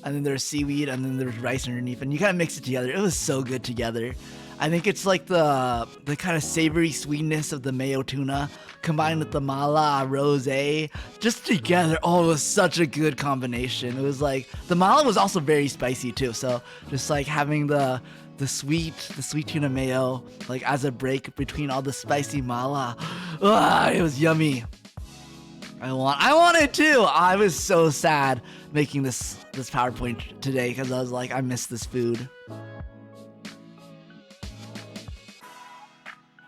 And then there's seaweed, and then there's rice underneath, and you kind of mix it together. It was so good together. I think it's like the kind of savory sweetness of the mayo tuna combined with the mala rosé just together. Oh, it was such a good combination. It was like the mala was also very spicy too. So just like having the sweet tuna mayo like as a break between all the spicy mala. It was yummy. I want it too. I was so sad making this PowerPoint today because I was like, I miss this food.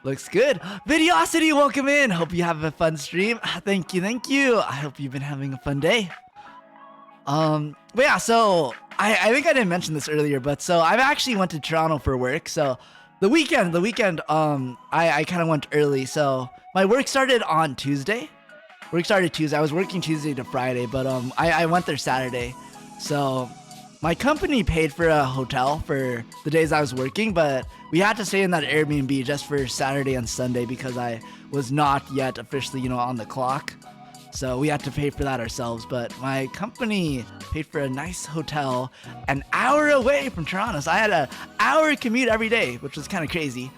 Looks good. Videosity, welcome in. Hope you have a fun stream. Thank you. I hope you've been having a fun day. But yeah, so I think I didn't mention this earlier, but so I've actually went to Toronto for work. So the weekend, I kind of went early. So my work started on Tuesday. Work started Tuesday. I was working Tuesday to Friday, but I went there Saturday. So my company paid for a hotel for the days I was working, but we had to stay in that Airbnb just for Saturday and Sunday because I was not yet officially, on the clock. So we had to pay for that ourselves, but my company paid for a nice hotel an hour away from Toronto. So I had an hour commute every day, which was kind of crazy.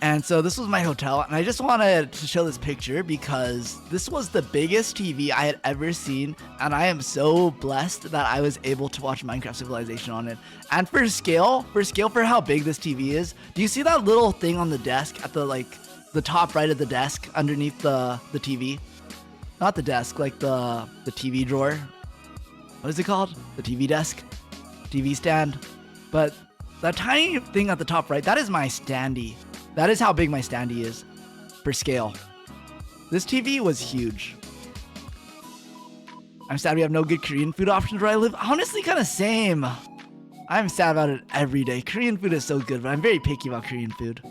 And so this was my hotel, and I just wanted to show this picture because this was the biggest TV I had ever seen, and I am so blessed that I was able to watch Minecraft Civilization on it. And for scale for how big this TV is, do you see that little thing on the desk at the top right of the desk underneath the TV? Not the desk, like the TV drawer. What is it called? The TV desk? TV stand? But that tiny thing at the top right, that is my standee. That is how big my standee is for scale. This TV was huge. I'm sad we have no good Korean food options where I live. Honestly, kind of same. I'm sad about it every day. Korean food is so good, but I'm very picky about Korean food.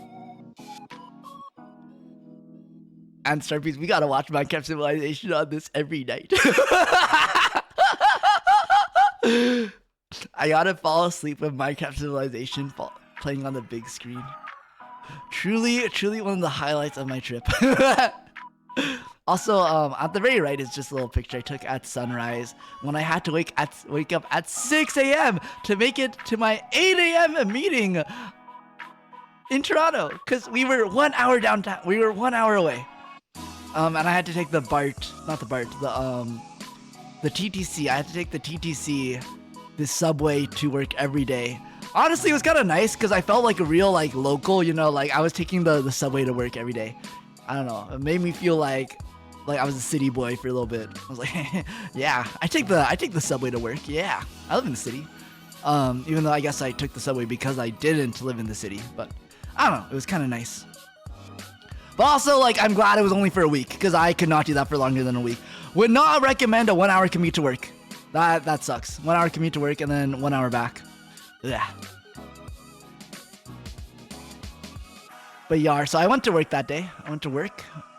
And Starpiece, we gotta watch Minecraft Civilization on this every night. I gotta fall asleep with Minecraft Civilization playing on the big screen. Truly one of the highlights of my trip. Also, at the very right is just a little picture I took at sunrise when I had to wake up at 6 a.m. to make it to my 8 a.m. meeting in Toronto because we were 1 hour downtown. We were 1 hour away. And I had to take the TTC. I had to take the TTC, the subway to work every day. Honestly, it was kind of nice because I felt like a real local, I was taking the subway to work every day. I don't know. It made me feel like I was a city boy for a little bit. I was like, yeah, I take the subway to work. Yeah, I live in the city. Even though I guess I took the subway because I didn't live in the city, but I don't know. It was kind of nice. But also, I'm glad it was only for a week because I could not do that for longer than a week. Would not recommend a 1 hour commute to work. That sucks. 1 hour commute to work and then 1 hour back. Yeah. But yeah, so I went to work that day.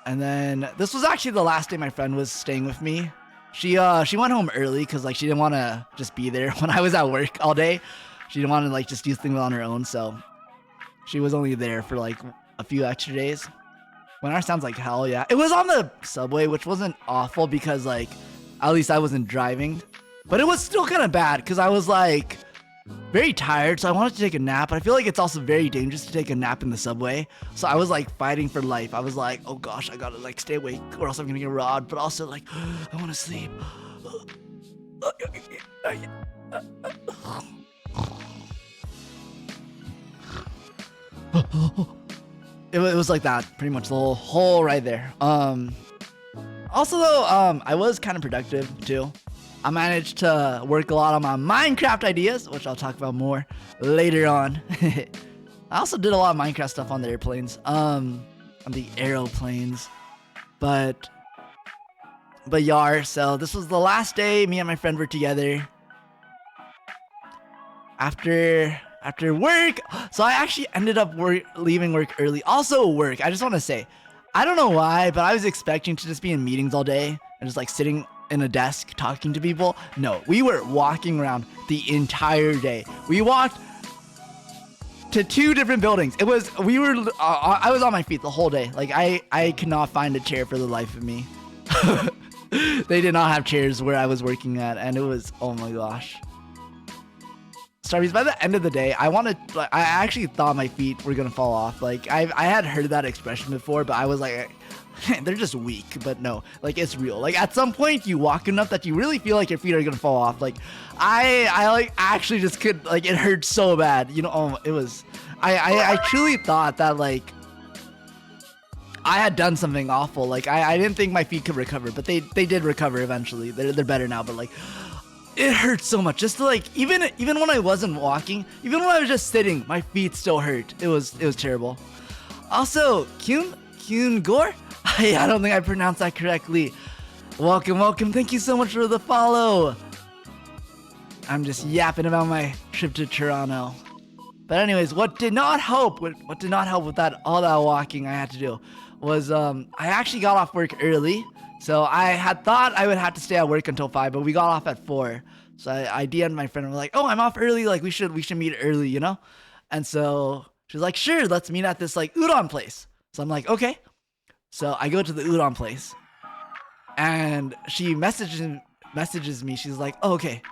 And then this was actually the last day my friend was staying with me. She went home early because she didn't want to just be there when I was at work all day. She didn't want to just do things on her own, so she was only there for a few extra days. 1 hour sounds like hell, yeah. It was on the subway, which wasn't awful because at least I wasn't driving. But it was still kind of bad because I was very tired, so I wanted to take a nap. But I feel like it's also very dangerous to take a nap in the subway. So I was fighting for life. I was oh gosh, I gotta stay awake or else I'm gonna get robbed. But also I want to sleep. It was like that, pretty much the whole ride there. Also though, I was kind of productive too. I managed to work a lot on my Minecraft ideas, which I'll talk about more later on. I also did a lot of Minecraft stuff on the airplanes, on the aeroplanes. But so this was the last day me and my friend were together. After work, so I actually ended up leaving work early. Also work, I just want to say, I don't know why, but I was expecting to just be in meetings all day and just sitting in a desk talking to people. No, we were walking around the entire day. We walked to 2 different buildings. I was on my feet the whole day. I could not find a chair for the life of me. They did not have chairs where I was working at, and it was, oh my gosh. Starbies, by the end of the day, I actually thought my feet were gonna fall off. I had heard that expression before, but I was they're just weak. But no, it's real. At some point you walk enough that you really feel like your feet are gonna fall off. I actually just could, it hurt so bad. It was, I truly thought that I had done something awful. I didn't think my feet could recover, but they did recover eventually. They're better now, but it hurt so much just to even when I wasn't walking, even when I was just sitting, my feet still hurt. It was terrible. Also, Kyungor? I don't think I pronounced that correctly. Welcome, welcome. Thank you so much for the follow. I'm just yapping about my trip to Toronto. But anyways, what did not help with that all that walking I had to do was I actually got off work early. So I had thought I would have to stay at work until 5, but we got off at 4. So I DM'd my friend and we're like, oh, I'm off early. Like we should meet early, you know? And so she's like, sure, let's meet at this like udon place. So I'm like, okay. So I go to the udon place and she messages me. She's like, oh, okay,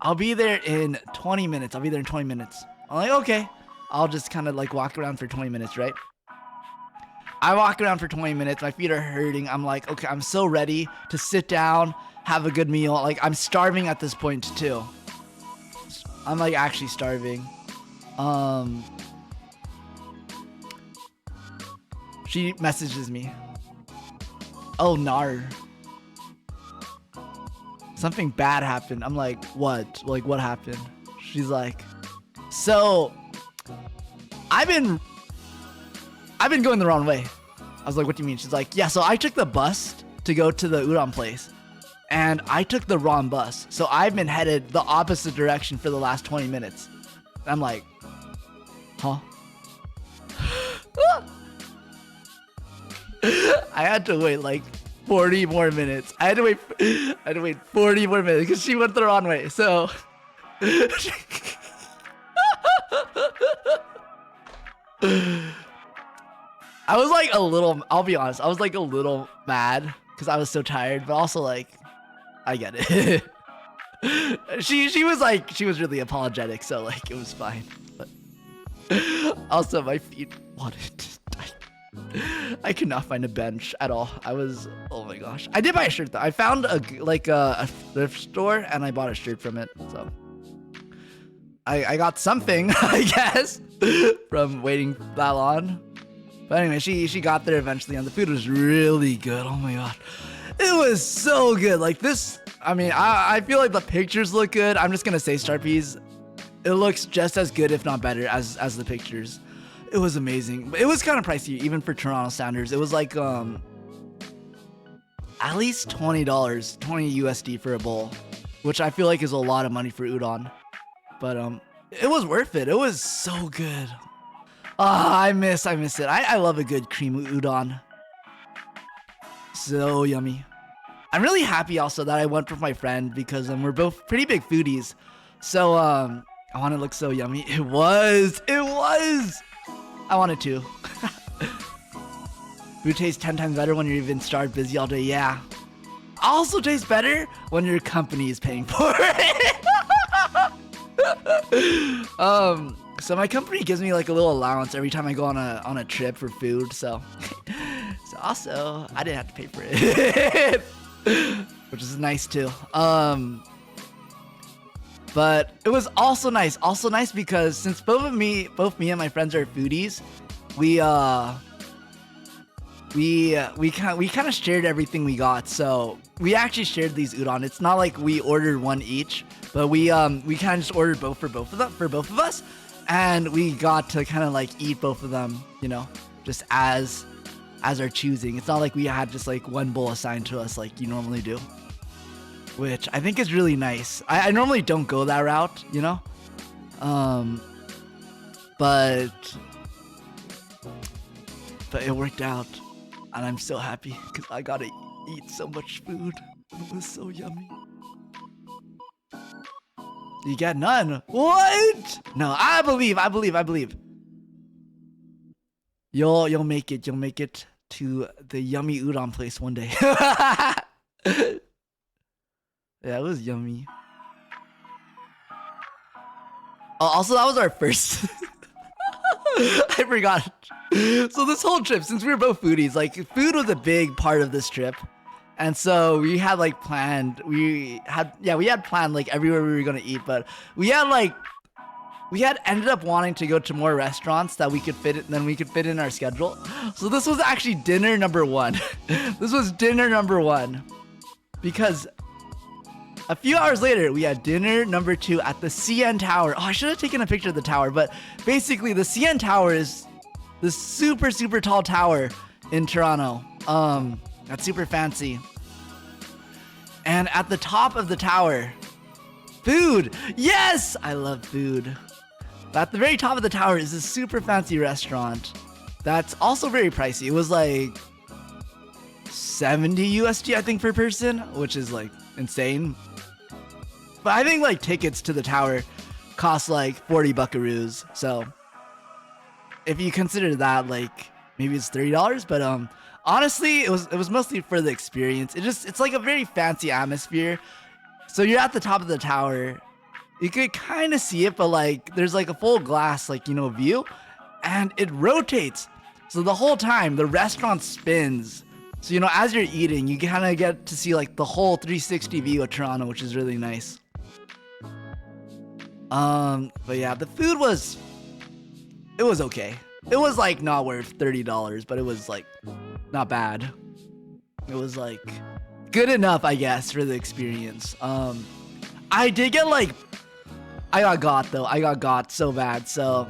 I'll be there in 20 minutes. I'm like, okay. I'll just kind of like walk around for 20 minutes, right? I walk around for 20 minutes. My feet are hurting. I'm like, okay, I'm so ready to sit down, have a good meal. Like, I'm starving at this point, too. I'm like actually starving. She messages me. Oh, nar. Something bad happened. I'm like, what? Like, what happened? She's like, so I've been going the wrong way. I was like, what do you mean? She's like, yeah, so I took the bus to go to the udon place and I took the wrong bus. So I've been headed the opposite direction for the last 20 minutes. I'm like, huh? I had to wait like 40 more minutes. I had to wait 40 more minutes because she went the wrong way. So I was like I'll be honest, I was like a little mad because I was so tired, but also like, I get it. she was really apologetic, so like it was fine. But also my feet wanted to die. I could not find a bench at all. Oh my gosh. I did buy a shirt though. I found a thrift store and I bought a shirt from it, so I got something, I guess, from waiting that long. But anyway, she got there eventually and the food was really good. Oh my god. It was so good. Like this, I mean, I feel like the pictures look good. I'm just gonna say Starpies, it looks just as good, if not better, as the pictures. It was amazing. But it was kind of pricey, even for Toronto standards. It was like at least $20, 20 USD for a bowl, which I feel like is a lot of money for udon. But it was worth it. It was so good. Ah, I miss it. I love a good cream udon. So yummy. I'm really happy also that I went with my friend because we're both pretty big foodies. So I want it to look so yummy. It was. I wanted to. Food tastes 10 times better when you're even starved, busy all day. Yeah. Also tastes better when your company is paying for it. So my company gives me like a little allowance every time I go on a trip for food. So also I didn't have to pay for it, which is nice too. But it was also nice because since both me and my friends are foodies, we kind of shared everything we got. So we actually shared these udon. It's not like we ordered one each, but we kind of just ordered both for both of us, and we got to kind of like eat both of them, you know, just as our choosing. It's not like we had just like one bowl assigned to us like you normally do, which I think is really nice. I normally don't go that route, you know, but it worked out, and I'm so happy because I got to eat so much food. It was so yummy. You get none? What? No, I believe. You'll make it to the yummy udon place one day. Yeah, it was yummy. Oh, also, that was our first. I forgot. So this whole trip, since we were both foodies, like food was a big part of this trip. And so we had like planned, we had planned like everywhere we were going to eat, but we had ended up wanting to go to more restaurants that we could fit in our schedule. So this was actually dinner number 1. This was dinner number 1 because a few hours later, we had dinner number 2 at the CN Tower. Oh, I should have taken a picture of the tower, but basically the CN Tower is this super, super tall tower in Toronto. That's super fancy. And at the top of the tower, food. Yes, I love food. At the very top of the tower is this super fancy restaurant that's also very pricey. It was like 70 USD, I think, per person, which is like insane. But I think like tickets to the tower cost like 40 buckaroos. So if you consider that, like maybe it's $30, but honestly, it was mostly for the experience. It's like a very fancy atmosphere. So you're at the top of the tower. You could kind of see it, but like there's like a full glass, like, you know, view, and it rotates. So the whole time the restaurant spins. So, you know, as you're eating, you kind of get to see like the whole 360 view of Toronto, which is really nice. But yeah, the food was okay. It was like not worth $30, but it was like not bad. It was like good enough, I guess, for the experience. I did get like, I got got so bad. So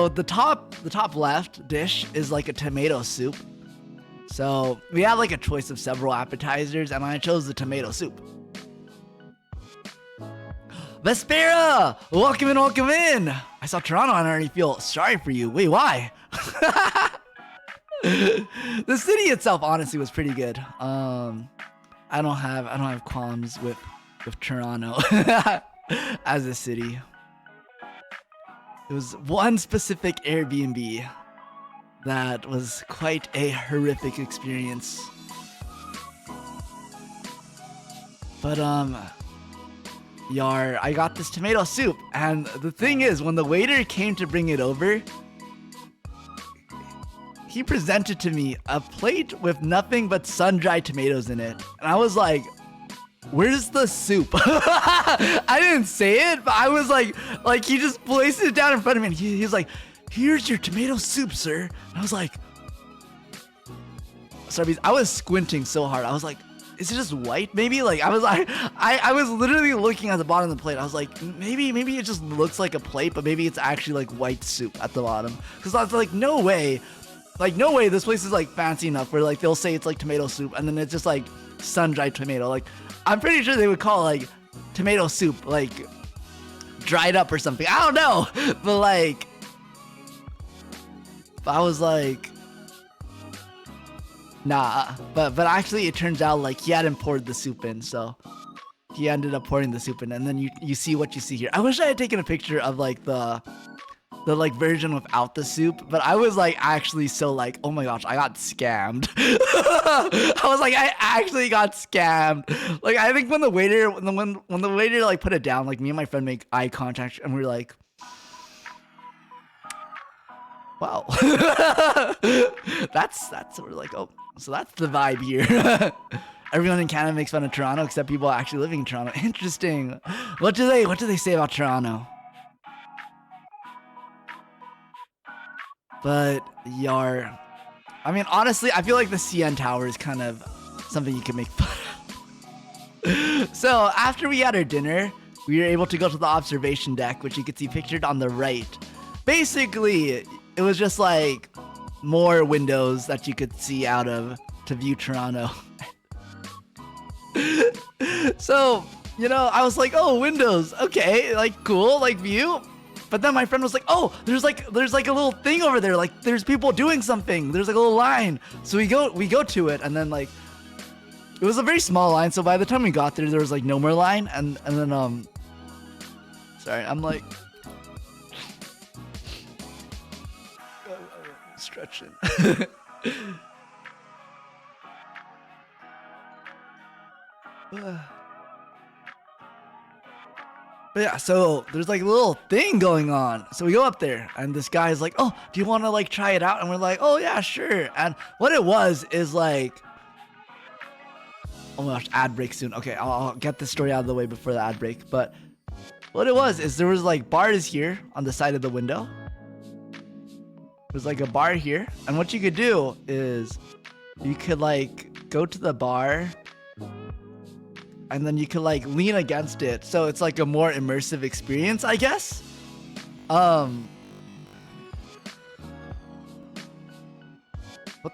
the top left dish is like a tomato soup. So we had like a choice of several appetizers, and I chose the tomato soup. Vespera! Welcome in, welcome in! I saw Toronto and I already feel sorry for you. Wait, why? The city itself honestly was pretty good. I don't have qualms with Toronto as a city. It was one specific Airbnb that was quite a horrific experience. But I got this tomato soup, and the thing is, when the waiter came to bring it over, he presented to me a plate with nothing but sun-dried tomatoes in it. And I was like, where's the soup? I didn't say it, but I was like he just placed it down in front of me, and he's like, here's your tomato soup, sir. And I was like, sorry, because I was squinting so hard. I was like, is it just white? Maybe like I was literally looking at the bottom of the plate. I was like, maybe it just looks like a plate, but maybe it's actually like white soup at the bottom. Because I was like, no way this place is like fancy enough where like they'll say it's like tomato soup and then it's just like sun-dried tomato. Like I'm pretty sure they would call it like tomato soup, like dried up or something. I don't know, but I was like, nah. But actually it turns out like he hadn't poured the soup in, so he ended up pouring the soup in, and then you see what you see here. I wish I had taken a picture of like the like version without the soup, but I was like actually so like, oh my gosh, I got scammed. I was like, I actually got scammed. Like I think when the waiter like put it down, like me and my friend make eye contact and we're like, wow. that's we're like, oh, so that's the vibe here. Everyone in Canada makes fun of Toronto except people actually living in Toronto. Interesting. What do they say about Toronto? But I mean, honestly, I feel like the CN Tower is kind of something you can make fun of. So after we had our dinner, we were able to go to the observation deck, which you can see pictured on the right. Basically, it was just like more windows that you could see out of to view Toronto. So, you know, I was like, oh, windows, okay, like cool, like view. But then my friend was like, oh, there's like a little thing over there, like there's people doing something, there's like a little line. So we go to it, and then like it was a very small line, so by the time we got there was like no more line, and then sorry, I'm like stretching. But yeah, so there's like a little thing going on. So we go up there, and this guy's like, oh, do you want to like try it out? And we're like, oh yeah, sure. And what it was is like, oh my gosh, ad break soon. Okay, I'll get this story out of the way before the ad break. But what it was is there was like bars here on the side of the window. There's like a bar here, and what you could do is you could like go to the bar, and then you could like lean against it, so it's like a more immersive experience, I guess. What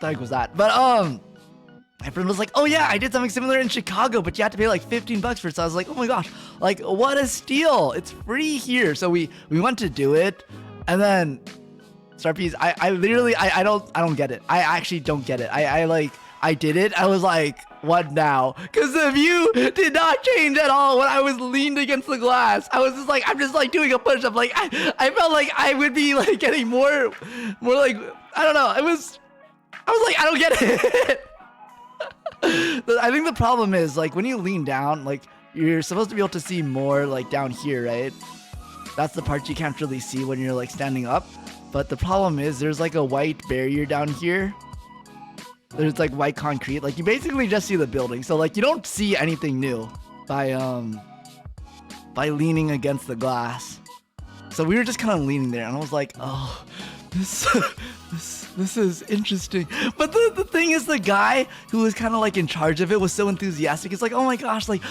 the heck was that? But my friend was like, oh yeah, I did something similar in Chicago, but you had to pay like 15 bucks for it. So I was like, oh my gosh, like what a steal. It's free here. So we went to do it, and then Starpies, I literally, I don't get it. I actually don't get it. I did it. I was like, what now? Because the view did not change at all when I was leaned against the glass. I was just like, I'm just like doing a push-up. Like I felt like I would be like getting more like, I don't know. I was like, I don't get it. I think the problem is like when you lean down, like you're supposed to be able to see more like down here, right? That's the part you can't really see when you're like standing up. But the problem is there's like a white barrier down here. There's like white concrete. Like you basically just see the building. So like you don't see anything new by leaning against the glass. So we were just kind of leaning there, and I was like, oh, this is interesting. But the thing is, the guy who was kind of like in charge of it was so enthusiastic. He's like, oh my gosh, like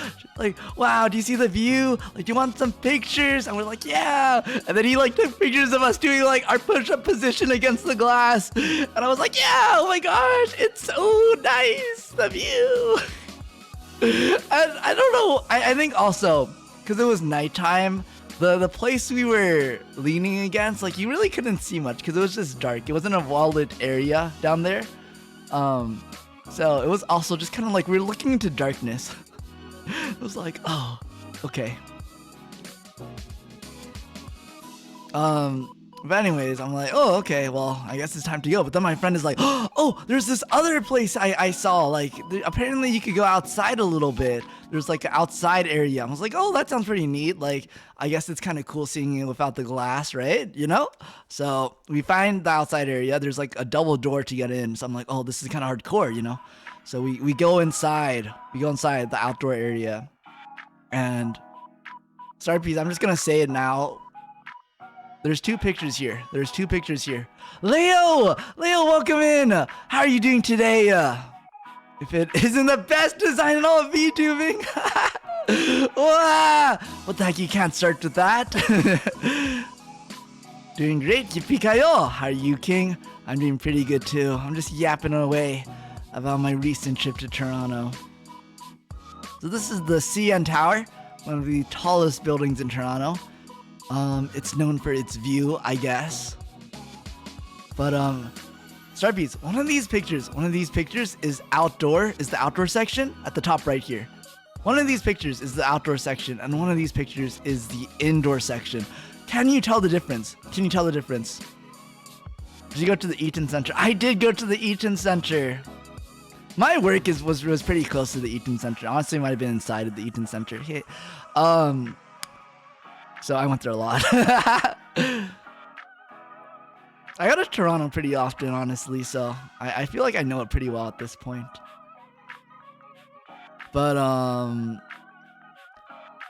wow, do you see the view? Like, do you want some pictures? And we're like, yeah. And then he like took pictures of us doing like our push-up position against the glass. And I was like, yeah, oh my gosh, it's so nice, the view. And I don't know, I think also because it was nighttime, the place we were leaning against, like you really couldn't see much because it was just dark. It wasn't a well-lit area down there. So it was also just kind of like we were looking into darkness. It was like, oh, okay. But anyways, I'm like, oh, okay, well, I guess it's time to go. But then my friend is like, oh, there's this other place I saw. Like, apparently you could go outside a little bit. There's like an outside area. I was like, oh, that sounds pretty neat. Like, I guess it's kind of cool seeing it without the glass, right? You know? So we find the outside area. There's like a double door to get in. So I'm like, oh, this is kind of hardcore, you know? So we go inside. We go inside the outdoor area. And, sorry, please, I'm just going to say it now. There's two pictures here. There's two pictures here. Leo, welcome in. How are you doing today? If it isn't the best design in all of VTubing. What the heck, you can't start with that. Doing great, yippee kayo. How are you, King? I'm doing pretty good too. I'm just yapping away about my recent trip to Toronto. So this is the CN Tower, one of the tallest buildings in Toronto. It's known for its view, I guess. But, Starbeats, one of these pictures is the outdoor section at the top right here. One of these pictures is the outdoor section, and one of these pictures is the indoor section. Can you tell the difference? Did you go to the Eaton Center? I did go to the Eaton Center. My work was pretty close to the Eaton Center. Honestly, it might have been inside of the Eaton Center. Hey, so I went there a lot. I go to Toronto pretty often, honestly, so I feel like I know it pretty well at this point. But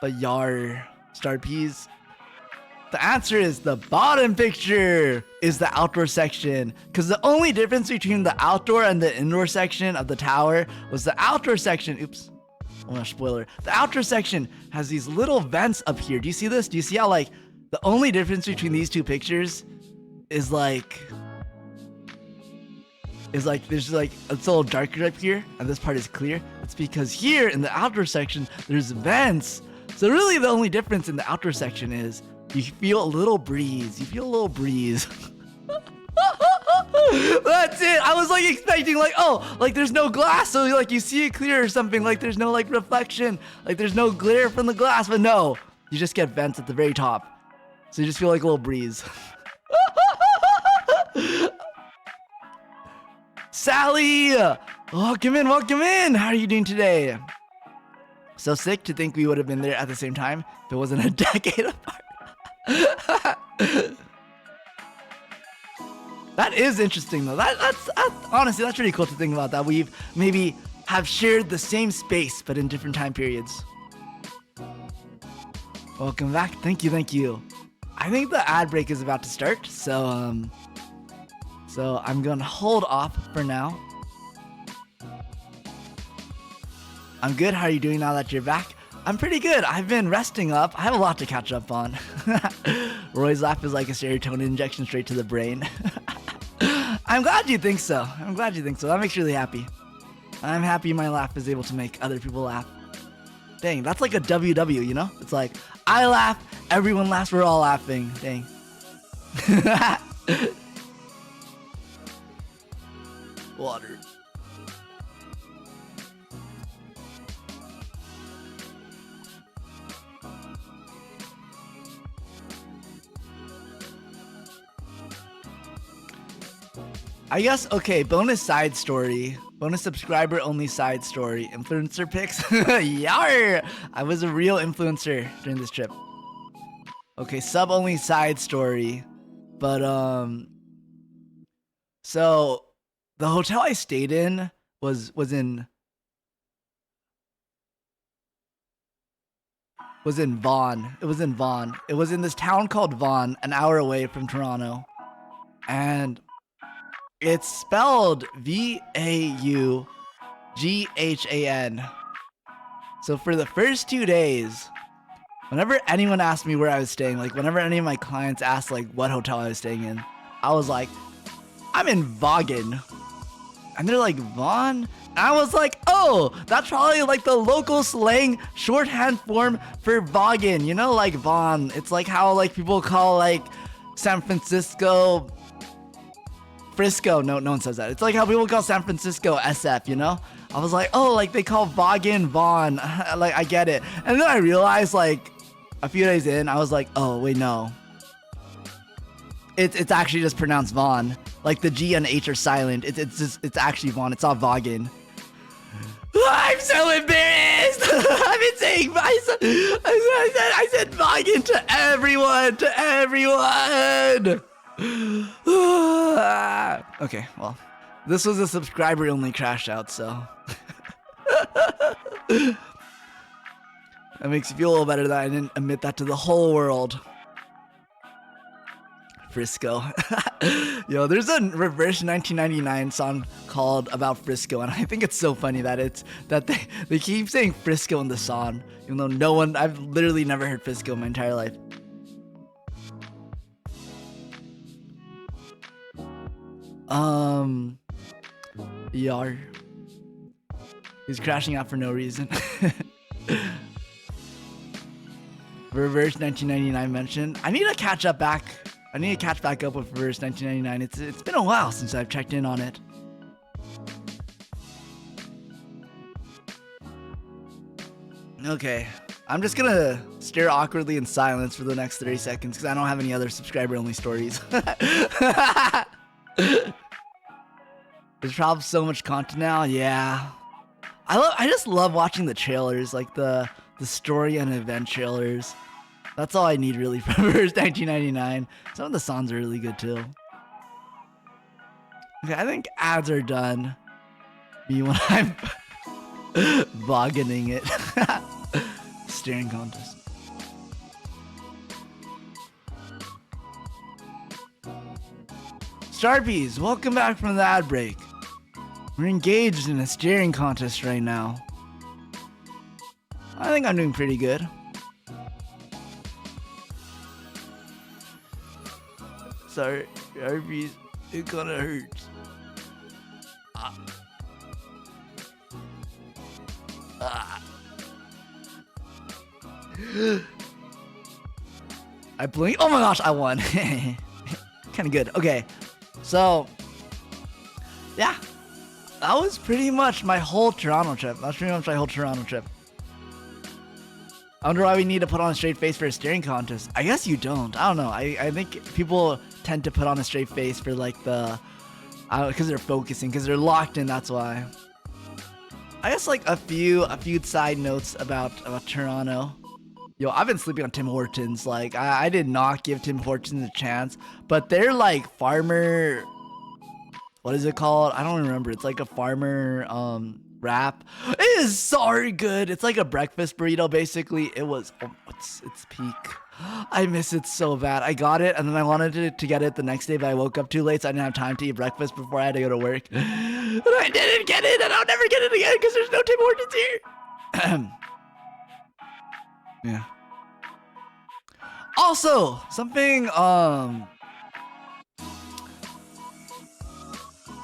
yar, Starpeas, the answer is the bottom picture is the outdoor section. Because the only difference between the outdoor and the indoor section of the tower was the outdoor section. Oops. Oh, spoiler. The outdoor section has these little vents up here. Do you see this? Do you see how, like, the only difference between these two pictures is like there's like it's a little darker up here and this part is clear? It's because here in the outdoor section there's vents. So really the only difference in the outdoor section is you feel a little breeze. That's it. I was like expecting like, oh, like there's no glass, so like you see it clear or something, like there's no like reflection, like there's no glare from the glass, but no, you just get vents at the very top, so you just feel like a little breeze. Sally, welcome in. How are you doing today? So sick to think we would have been there at the same time if it wasn't a decade apart. That is interesting though. That's honestly, that's really cool to think about, that we've maybe have shared the same space but in different time periods. Welcome back. Thank you. I think the ad break is about to start, so I'm gonna hold off for now. I'm good. How are you doing now that you're back? I'm pretty good. I've been resting up. I have a lot to catch up on. Roy's laugh is like a serotonin injection straight to the brain. I'm glad you think so. That makes me really happy. I'm happy my laugh is able to make other people laugh. Dang, that's like a WW, you know? It's like, I laugh, everyone laughs, we're all laughing. Dang. Water. I guess, okay, bonus side story. Bonus subscriber only side story. Influencer pics. Yar! I was a real influencer during this trip. Okay, sub only side story. But, so the hotel I stayed in was in Vaughan. It was in Vaughan. It was in this town called Vaughan, an hour away from Toronto. And it's spelled V-A-U-G-H-A-N. So for the first 2 days, whenever anyone asked me where I was staying, like whenever any of my clients asked like what hotel I was staying in, I was like, I'm in Vaughan. And they're like, Vaughan? And I was like, oh, that's probably like the local slang shorthand form for Vaughan. You know, like Vaughan. It's like how like people call like San Francisco Frisco. No one says that. It's like how people call San Francisco SF, you know? I was like, oh, like they call Vaughan Vaughn. Like, I get it. And then I realized, like, a few days in, I was like, oh, wait, no. It's actually just pronounced Vaughn. Like, the G and H are silent. It's actually Vaughn. It's not Vaughan. I'm so embarrassed. I've been saying, I said Vaughan to everyone, Okay, well, this was a subscriber only crash out, so that makes you feel a little better that I didn't admit that to the whole world. Frisco. Yo, there's a reverse 1999 song called About Frisco, and I think it's so funny that they keep saying Frisco in the song, even though I've literally never heard Frisco in my entire life. Yar. He's crashing out for no reason. Reverse 1999 mention. I need to catch back up with Reverse 1999. It's been a while since I've checked in on it. Okay. I'm just gonna stare awkwardly in silence for the next 30 seconds because I don't have any other subscriber only stories. There's probably so much content now. Yeah. I just love watching the trailers, like the story and event trailers. That's all I need really from Reverse 1999. Some of the songs are really good too. Okay, I think ads are done. Me when I'm bogganing it. Staring contest. Starpies, welcome back from the ad break. We're engaged in a staring contest right now. I think I'm doing pretty good. Sorry, Starpies, it kinda hurts. I blink. Oh my gosh, I won. Kind of good. Okay, so yeah, that was pretty much my whole Toronto trip. I wonder why we need to put on a straight face for a staring contest. I guess you don't. I don't know. I think people tend to put on a straight face for like because they're focusing, because they're locked in. That's why. I guess like a few side notes about Toronto. Yo, I've been sleeping on Tim Hortons. Like, I did not give Tim Hortons a chance, but they're like farmer. What is it called? I don't remember. It's like a farmer wrap. It is so good. It's like a breakfast burrito, basically. It was. Oh, it's peak. I miss it so bad. I got it, and then I wanted to get it the next day, but I woke up too late, so I didn't have time to eat breakfast before I had to go to work. And I didn't get it, and I'll never get it again because there's no Tim Hortons here. Yeah. Also, something I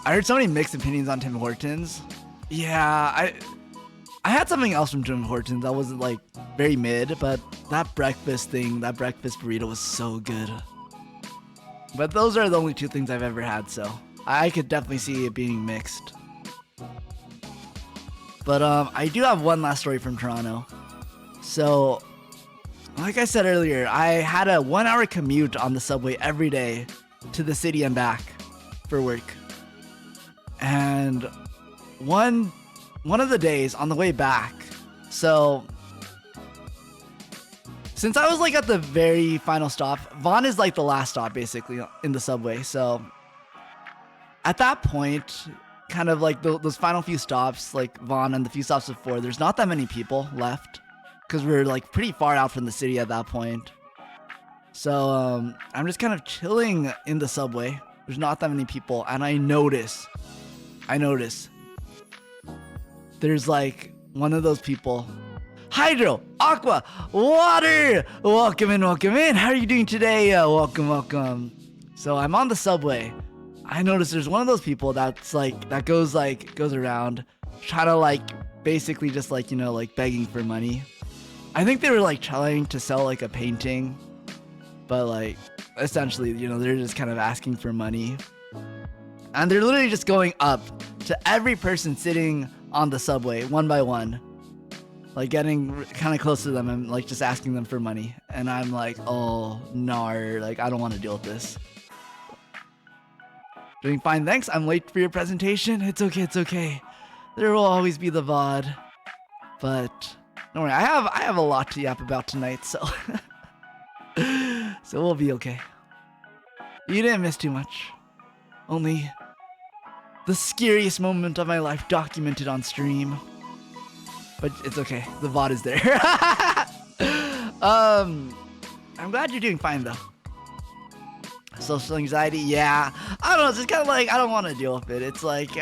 heard so many mixed opinions on Tim Hortons. Yeah, I had something else from Tim Hortons that wasn't like very mid, but that breakfast burrito was so good. But those are the only two things I've ever had, so I could definitely see it being mixed. But I do have one last story from Toronto. So, like I said earlier, I had a 1-hour commute on the subway every day to the city and back for work. And one of the days on the way back, so since I was like at the very final stop, Vaughan is like the last stop basically in the subway. So at that point, kind of like those final few stops, like Vaughan and the few stops before, there's not that many people left because we're like pretty far out from the city at that point. So I'm just kind of chilling in the subway. There's not that many people, and I notice there's like one of those people. Hydro, Aqua, Water! Welcome in. How are you doing today? Welcome. So I'm on the subway. I notice there's one of those people that's like, that goes around trying to like, basically just like, you know, like begging for money. I think they were like trying to sell like a painting, but like essentially, you know, they're just kind of asking for money. And they're literally just going up to every person sitting on the subway one by one, like getting kind of close to them and like just asking them for money. And I'm like, oh no, like I don't want to deal with this. Doing fine, thanks. I'm late for your presentation. It's okay. There will always be the VOD, but don't worry, I have a lot to yap about tonight, so so we'll be okay. You didn't miss too much. Only the scariest moment of my life documented on stream. But it's okay. The VOD is there. I'm glad you're doing fine though. Social anxiety, yeah. I don't know, it's just kind of like, I don't want to deal with it. It's like,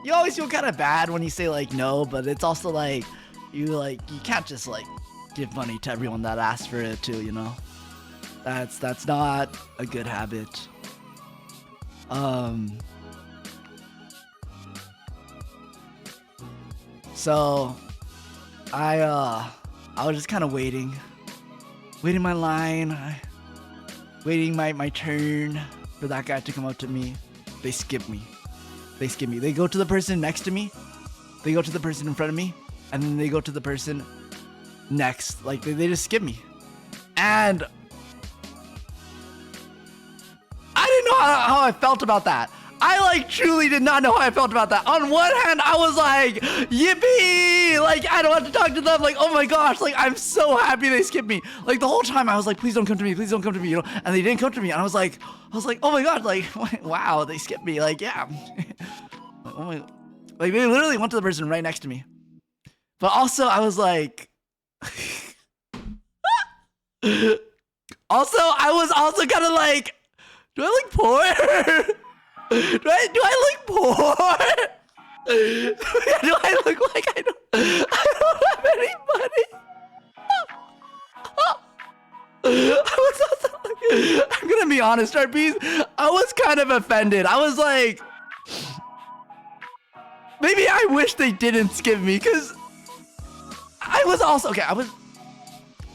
you always feel kind of bad when you say like no, but it's also like, you can't just like give money to everyone that asks for it too, you know? That's not a good habit. So I was just kind of waiting my line, waiting my turn for that guy to come up to me. They skip me. They go to the person next to me, they go to the person in front of me, and then they go to the person next. Like they just skip me. And I didn't know how I felt about that. I like truly did not know how I felt about that. On one hand, I was like, yippee! Like, I don't have to talk to them. Like, oh my gosh, like, I'm so happy they skipped me. Like, the whole time I was like, please don't come to me, you know? And they didn't come to me. And I was like, oh my god, like, wow, they skipped me. Like, yeah. Oh my, like, they literally went to the person right next to me. But also, I was like, also, I was also kind of like, do I look poor? Do I look poor? Do I look like I don't have any money? I was also like, I'm gonna be honest, RPs, I was kind of offended. I was like, maybe I wish they didn't skip me, because I was also, okay,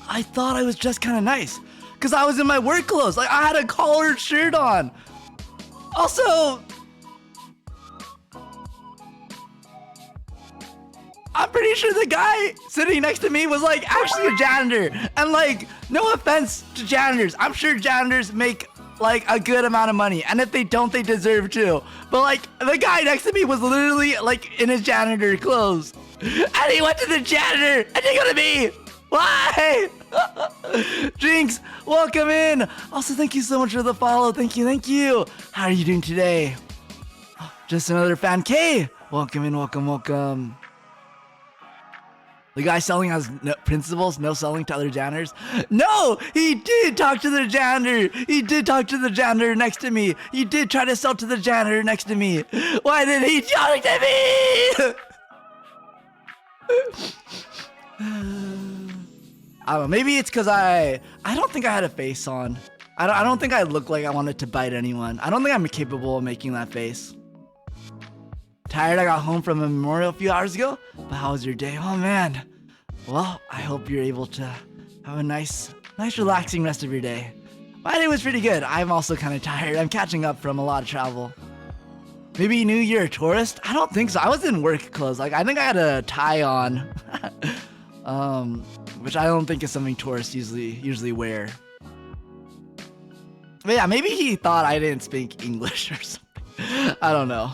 I thought I was just kind of nice, because I was in my work clothes. Like, I had a collared shirt on. Also, I'm pretty sure the guy sitting next to me was like actually a janitor. And like, no offense to janitors, I'm sure janitors make like a good amount of money, and if they don't, they deserve to. But like, the guy next to me was literally like in his janitor clothes, and he went to the janitor and didn't go to me. Why? Jinx, welcome in. Also, thank you so much for the follow. Thank you. How are you doing today? Just another fan. K, welcome in. Welcome. The guy selling has no principles, no selling to other janitors. No, he did talk to the janitor. He did talk to the janitor next to me. He did try to sell to the janitor next to me. Why did he talk to me? I don't know, maybe it's because I don't think I had a face on. I don't think I looked like I wanted to bite anyone. I don't think I'm capable of making that face. Tired? I got home from a memorial a few hours ago. But how was your day? Oh man. Well, I hope you're able to have a nice relaxing rest of your day. My day was pretty good. I'm also kind of tired. I'm catching up from a lot of travel. Maybe you knew you're a tourist? I don't think so. I was in work clothes. Like, I think I had a tie on. Which I don't think is something tourists usually wear. But yeah, maybe he thought I didn't speak English or something. I don't know.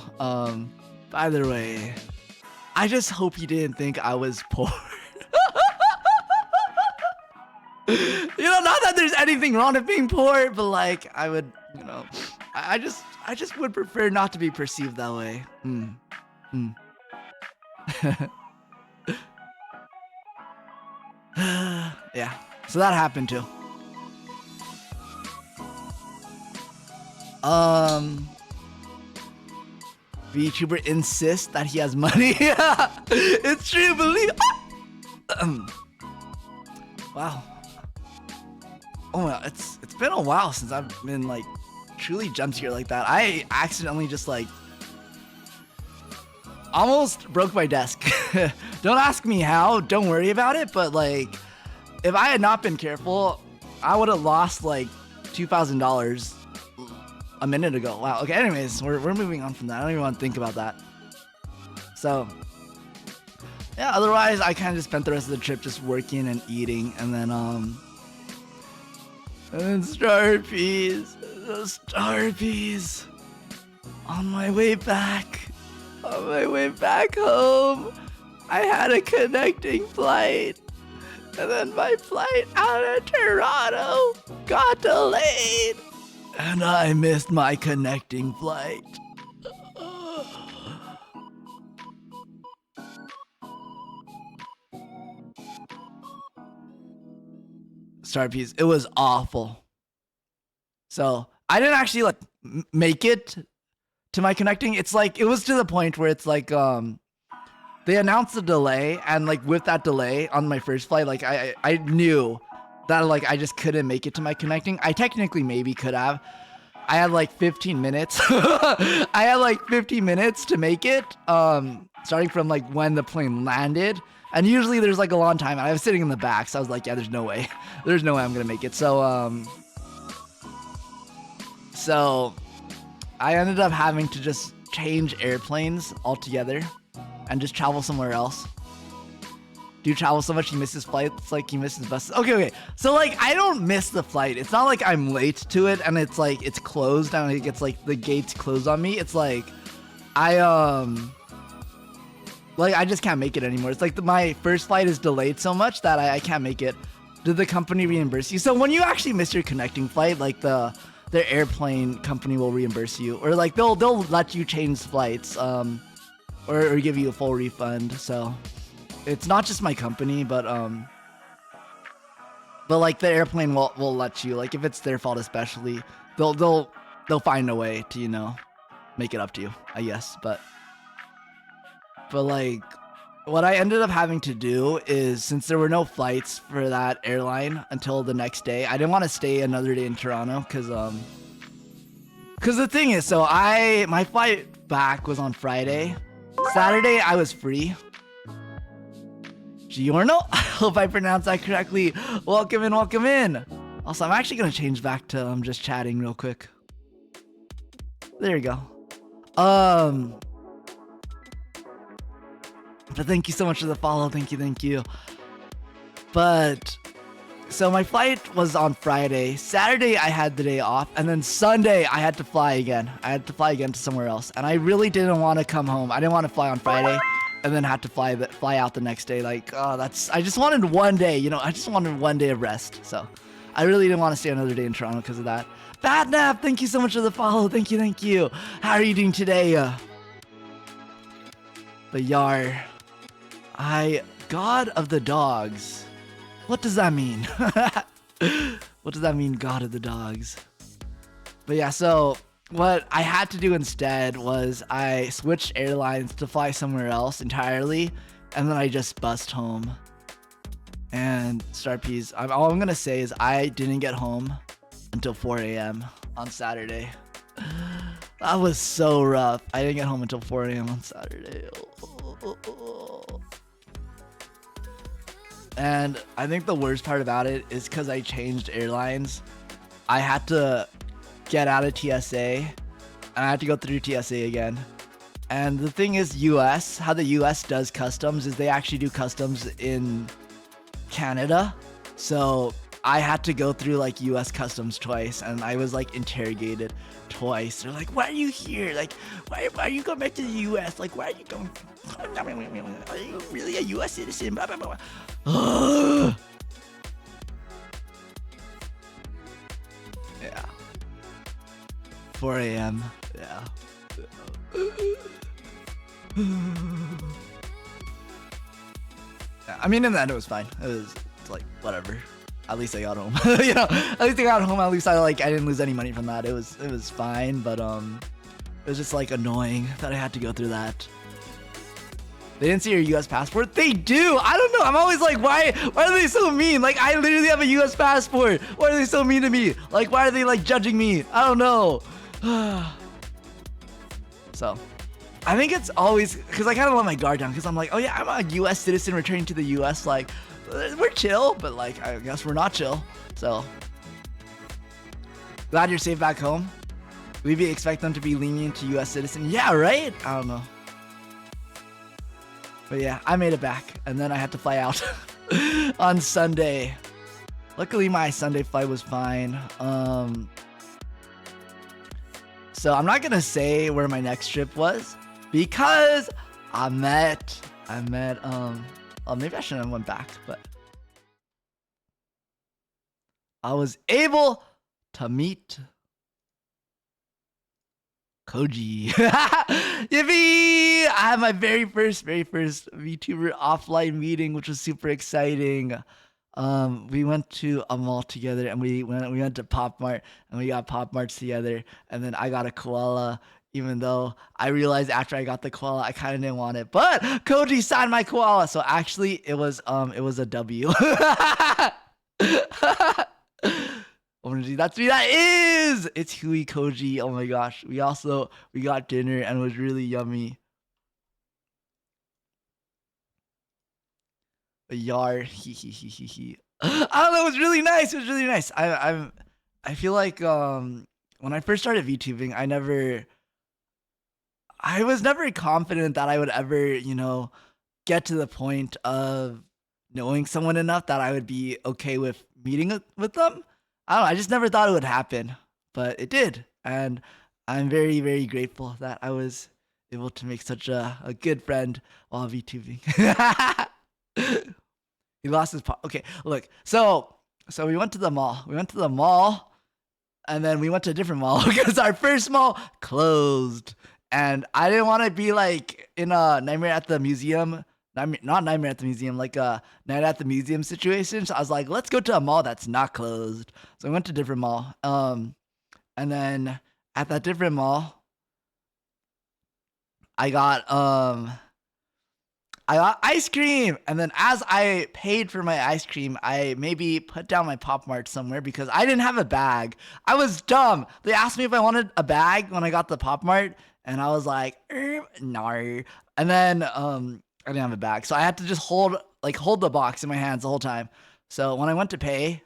Either way, I just hope he didn't think I was poor. You know, not that there's anything wrong with being poor, but like, I would, you know, I just would prefer not to be perceived that way. Yeah, so that happened too. The YouTuber insists that he has money. It's true, believe. Wow. Oh well, it's been a while since I've been like truly jump scare like that. I accidentally just like almost broke my desk. Don't ask me how, don't worry about it, but like if I had not been careful, I would have lost like $2,000 a minute ago. Wow. Okay, anyways, we're moving on from that. I don't even want to think about that. So yeah, otherwise I kind of just spent the rest of the trip just working and eating, and then star peas. The star peas. On my way back home, I had a connecting flight. And then my flight out of Toronto got delayed. And I missed my connecting flight. Star peas. It was awful. So I didn't actually like make it to my connecting. It's like, it was to the point where it's like, they announced the delay, and like with that delay on my first flight, like I knew that like I just couldn't make it to my connecting. I technically maybe could have. I had like 15 minutes. I had like 15 minutes to make it, starting from like when the plane landed. And usually there's like a long time, and I was sitting in the back, so I was like, yeah, there's no way. There's no way I'm gonna make it. So I ended up having to just change airplanes altogether and just travel somewhere else. Do you travel so much you miss his flights like he misses buses? Okay. So like, I don't miss the flight. It's not like I'm late to it and it's like it's closed and it gets like the gates closed on me. It's like I just can't make it anymore. It's like my first flight is delayed so much that I can't make it. Did the company reimburse you? So when you actually miss your connecting flight, like their airplane company will reimburse you, or like they'll let you change flights, or give you a full refund. So it's not just my company, but like the airplane will let you, like if it's their fault especially, they'll find a way to, you know, make it up to you, I guess. But like what I ended up having to do is, since there were no flights for that airline until the next day, I didn't want to stay another day in Toronto because the thing is, so my flight back was on Friday. Saturday I was free. Giorno? I hope I pronounced that correctly. Welcome in. Also, I'm actually gonna change back to just chatting real quick. There you go. But thank you so much for the follow. Thank you. But so my flight was on Friday. Saturday I had the day off, and then Sunday I had to fly again. To somewhere else, and I really didn't want to come home. I didn't want to fly on Friday and then have to fly out the next day. Like, I just wanted one day, you know. I just wanted one day of rest. So I really didn't want to stay another day in Toronto because of that. Badnap, thank you so much for the follow. Thank you. How are you doing today? The Yar. God of the dogs. What does that mean? What does that mean, God of the dogs? But yeah, so what I had to do instead was I switched airlines to fly somewhere else entirely, and then I just bussed home. And Star Peas, all I'm gonna say is I didn't get home until 4 a.m. on Saturday. That was so rough. I didn't get home until 4 a.m. on Saturday. And I think the worst part about it is because I changed airlines. I had to get out of TSA and I had to go through TSA again. And the thing is, US, how the US does customs is they actually do customs in Canada. So I had to go through like US customs twice, and I was like interrogated twice. They're like, why are you here? Like, why are you going back to the US? Like, why are you going? Are you really a US citizen? Blah, blah, blah. Yeah. 4 a.m. Yeah. I mean, in the end, it was fine. It was like whatever. At least I got home. You know, at least I got home. At least I didn't lose any money from that. It was fine, but it was just like annoying that I had to go through that. They didn't see your U.S. passport? They do. I don't know. I'm always like, why are they so mean? Like, I literally have a U.S. passport. Why are they so mean to me? Like, why are they like judging me? I don't know. So, I think it's always because I kind of let my guard down because I'm like, oh yeah, I'm a U.S. citizen returning to the U.S. Like, we're chill, but like, I guess we're not chill. So, glad you're safe back home. We expect them to be lenient to U.S. citizen. Yeah, right? I don't know. But yeah, I made it back, and then I had to fly out on Sunday. Luckily, my Sunday flight was fine. So I'm not gonna say where my next trip was because I met. Oh, maybe I shouldn't have went back, but I was able to meet Koji. Yippee! I had my very first VTuber offline meeting, which was super exciting. We went to a mall together, and we went to Pop Mart, and we got Pop Marts together, and then I got a koala, even though I realized after I got the koala, I kind of didn't want it, but Koji signed my koala, so actually it was a W. That's me. That is. It's Hui Koji. Oh my gosh. We got dinner and it was really yummy. A yar. He. I don't know. It was really nice. It was really nice. I feel like when I first started VTubing, I was never confident that I would ever, get to the point of knowing someone enough that I would be okay with meeting with them. I don't know. I just never thought it would happen, but it did. And I'm very, very grateful that I was able to make such a good friend while VTubing. He lost his okay, look. So we went to the mall. And then we went to a different mall because our first mall closed. And I didn't want to be like in a Nightmare at the Museum. Not Nightmare at the Museum, like a Night at the Museum situation. So I was like, let's go to a mall that's not closed. So I went to a different mall. And then at that different mall, I got ice cream. And then as I paid for my ice cream, I maybe put down my Pop Mart somewhere because I didn't have a bag. I was dumb. They asked me if I wanted a bag when I got the Pop Mart, and I was like, no. And then I didn't have a bag, so I had to just hold the box in my hands the whole time. So when I went to pay,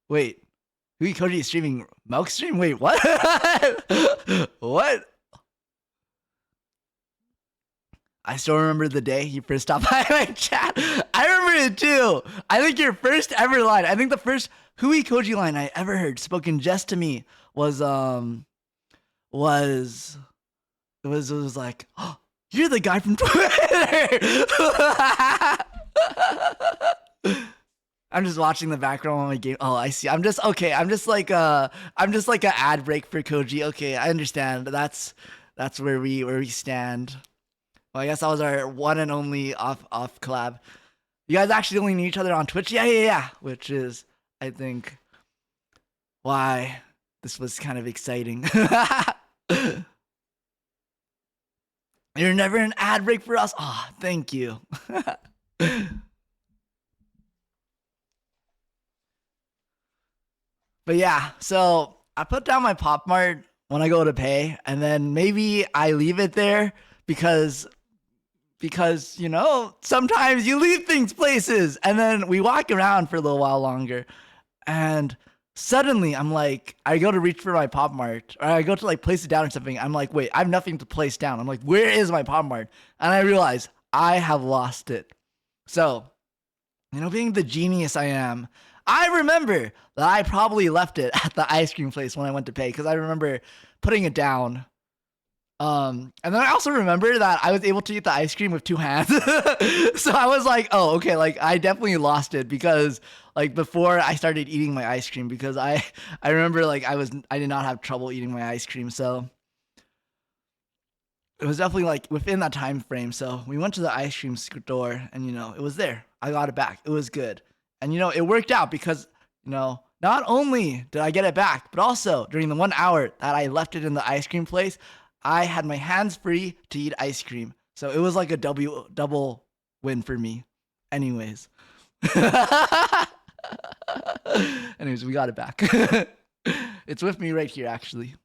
wait, Hui Koji is streaming Milk stream? Wait, what? What? I still remember the day you first stopped by my chat. I remember it too. I think your first ever line, I think the first Hui Koji line I ever heard spoken just to me was like, oh, you're the guy from Twitter. I'm just watching the background on my game. Oh, I see. I'm just like an ad break for Koji. Okay, I understand. That's where we stand. Well, I guess that was our one and only off collab. You guys actually only knew each other on Twitch? Yeah. Which is, I think, why this was kind of exciting. You're never an ad break for us. Oh, thank you. But yeah, so I put down my Pop Mart when I go to pay, and then maybe I leave it there because sometimes you leave things places, and then we walk around for a little while longer, and suddenly I'm like, I go to reach for my Pop Mart, or I go to like place it down or something. I'm like, wait, I have nothing to place down. I'm like, where is my Pop Mart? And I realize I have lost it. So, being the genius I am, I remember that I probably left it at the ice cream place when I went to pay, because I remember putting it down. And then I also remember that I was able to eat the ice cream with two hands. So I was like, oh, okay, like I definitely lost it, because like before I started eating my ice cream, because I remember like I did not have trouble eating my ice cream. So it was definitely like within that time frame. So we went to the ice cream store, and it was there. I got it back. It was good. And it worked out because not only did I get it back, but also during the 1 hour that I left it in the ice cream place, I had my hands free to eat ice cream. So it was like a double win for me. Anyways. Anyways, we got it back. It's with me right here, actually.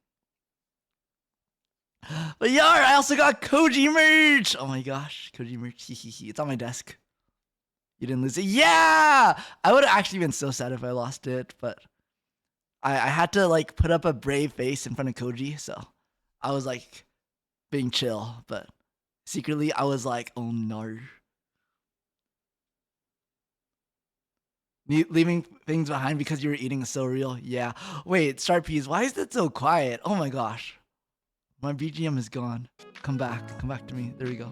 But yeah, I also got Koji merch. Oh my gosh, Koji merch. It's on my desk. You didn't lose it. Yeah! I would have actually been so sad if I lost it, but I had to like put up a brave face in front of Koji, so I was like being chill, but secretly I was like, oh no. Leaving things behind because you were eating is so real. Yeah. Wait, Star Peas, why is it so quiet? Oh my gosh. My BGM is gone. Come back to me. There we go.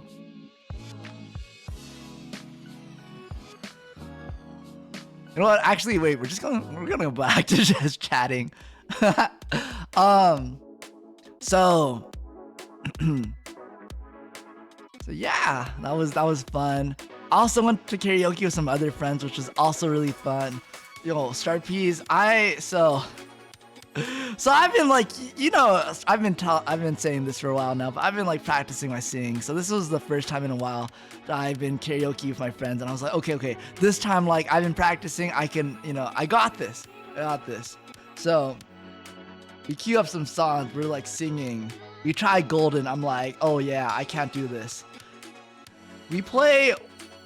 You know what? Actually, wait. We're gonna go back to just chatting. So yeah, that was fun. I also went to karaoke with some other friends, which was also really fun. Star Peas. So I've been like, I've been saying this for a while now, but I've been like practicing my singing. So this was the first time in a while that I've been karaoke with my friends, and I was like, okay, this time like I've been practicing. I can, I got this. So we queue up some songs. We're like singing. We try Golden. I'm like, oh yeah, I can't do this. We play.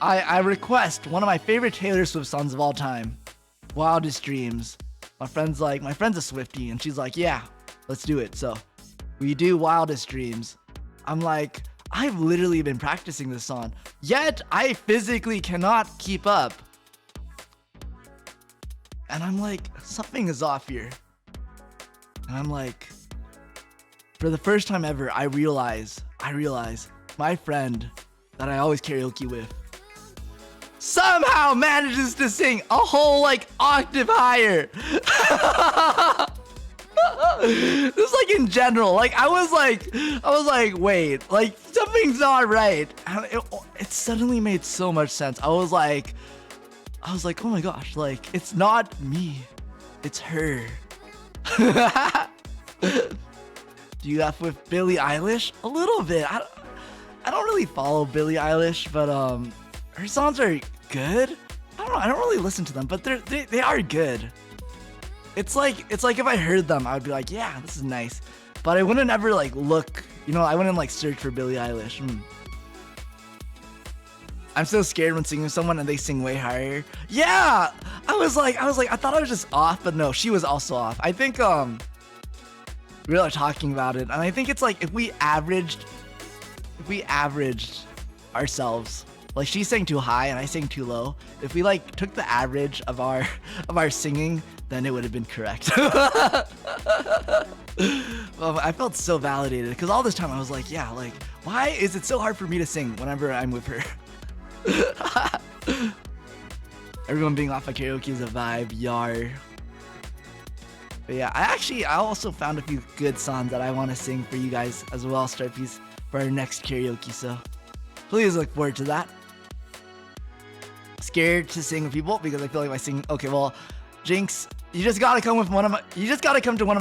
I request one of my favorite Taylor Swift songs of all time, Wildest Dreams. My friend's a Swiftie, and she's like, yeah, let's do it. So we do Wildest Dreams. I'm like, I've literally been practicing this song, yet I physically cannot keep up. And I'm like, something is off here. And I'm like, for the first time ever, I realize my friend that I always karaoke with somehow manages to sing a whole like octave higher. Just like in general, like I was like, wait, like something's not right. And it suddenly made so much sense. I was like, oh my gosh, like it's not me, it's her. Do you have with Billie Eilish? A little bit. I don't really follow Billie Eilish, but her songs are good. I don't really listen to them, but they are good. It's like if I heard them, I would be like, yeah, this is nice. But I wouldn't ever like look, I wouldn't like search for Billie Eilish. I'm so scared when singing with someone and they sing way higher. Yeah, I thought I was just off, but no, she was also off. I think we were talking about it, and I think it's like if we averaged ourselves, like she sang too high and I sang too low, if we like took the average of our singing, then it would have been correct. Well, I felt so validated because all this time I was like, yeah, like why is it so hard for me to sing whenever I'm with her? Everyone being off at karaoke is a vibe, yar. But yeah, I also found a few good songs that I want to sing for you guys as well, Starpies, for our next karaoke, so please look forward to that. Scared to sing with people because I feel like if I sing, okay, well, Jinx, you just gotta come to one of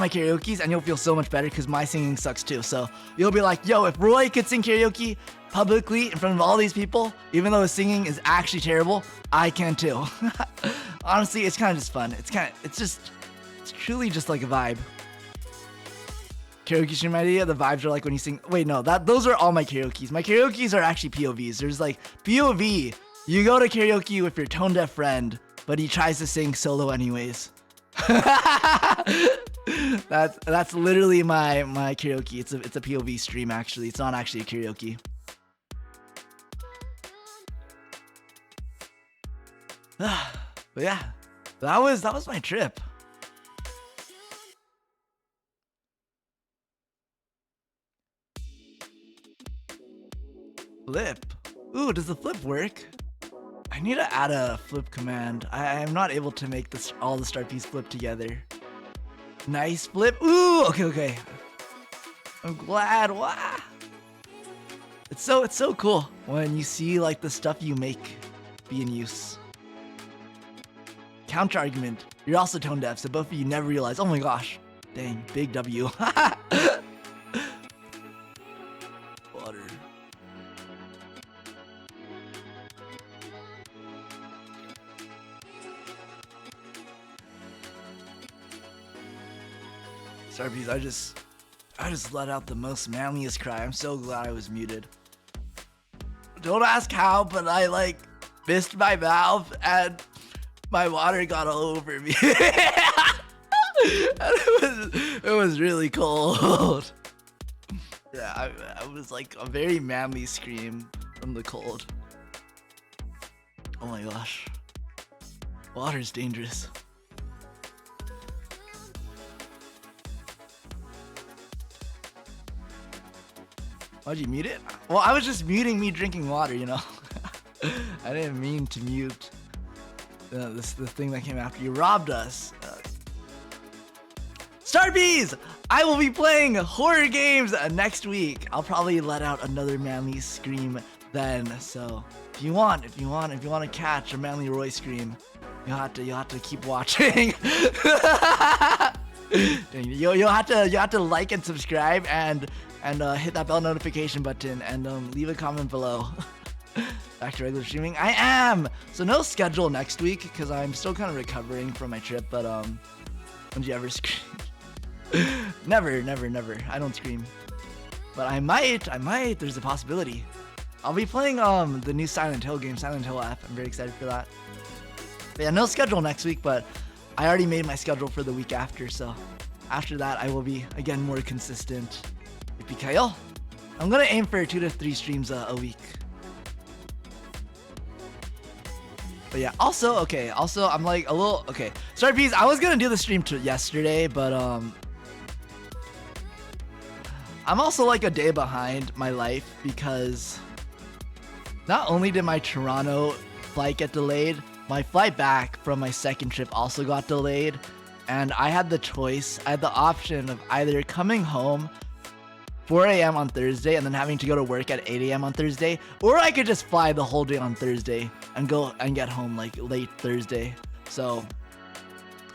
my karaoke's and you'll feel so much better because my singing sucks too. So you'll be like, yo, if Roy could sing karaoke publicly in front of all these people, even though his singing is actually terrible, I can too. Honestly, it's kind of just fun. It's truly just like a vibe. Karaoke stream idea, the vibes are like when you sing. Wait, no, those are all my karaokes. My karaokes are actually POVs. There's like POV. You go to karaoke with your tone deaf friend, but he tries to sing solo anyways. That's literally my karaoke. It's a POV stream actually. It's not actually a karaoke. But yeah, that was my trip. Flip. Ooh, does the flip work? I need to add a flip command. I am not able to make all the star piece flip together. Nice flip. Ooh, okay. I'm glad. Wow. It's so cool when you see like the stuff you make be in use. Counter argument. You're also tone deaf, so both of you never realize. Oh my gosh. Dang, big W. Water. Sorry, please. I just let out the most manliest cry. I'm so glad I was muted. Don't ask how, but I like missed my mouth and my water got all over me. And it was really cold. Yeah, I was like a very manly scream from the cold. Oh my gosh. Water's dangerous. Why'd you mute it? Well, I was just muting me drinking water, you know. I didn't mean to mute the thing that came after you. Robbed us. Starbees! I will be playing horror games next week. I'll probably let out another manly scream then. So if you want to catch a manly Roy scream, you'll have to keep watching. You'll have to like and subscribe and hit that bell notification button and leave a comment below. Back to regular streaming. I am! So no schedule next week because I'm still kind of recovering from my trip, but when do you ever scream? Never. I don't scream. But I might. There's a possibility. I'll be playing the new Silent Hill game, Silent Hill app. I'm very excited for that. But yeah, no schedule next week, but I already made my schedule for the week after, so after that I will be again more consistent. Kyle, I'm gonna aim for 2 to 3 streams a week. But yeah, also I'm like a little Sorry, Peas, I was gonna do the stream yesterday, but I'm also like a day behind my life because not only did my Toronto flight get delayed, my flight back from my second trip also got delayed, and I had the option of either coming home 4 a.m. on Thursday and then having to go to work at 8 a.m. on Thursday, or I could just fly the whole day on Thursday and go and get home like late Thursday. So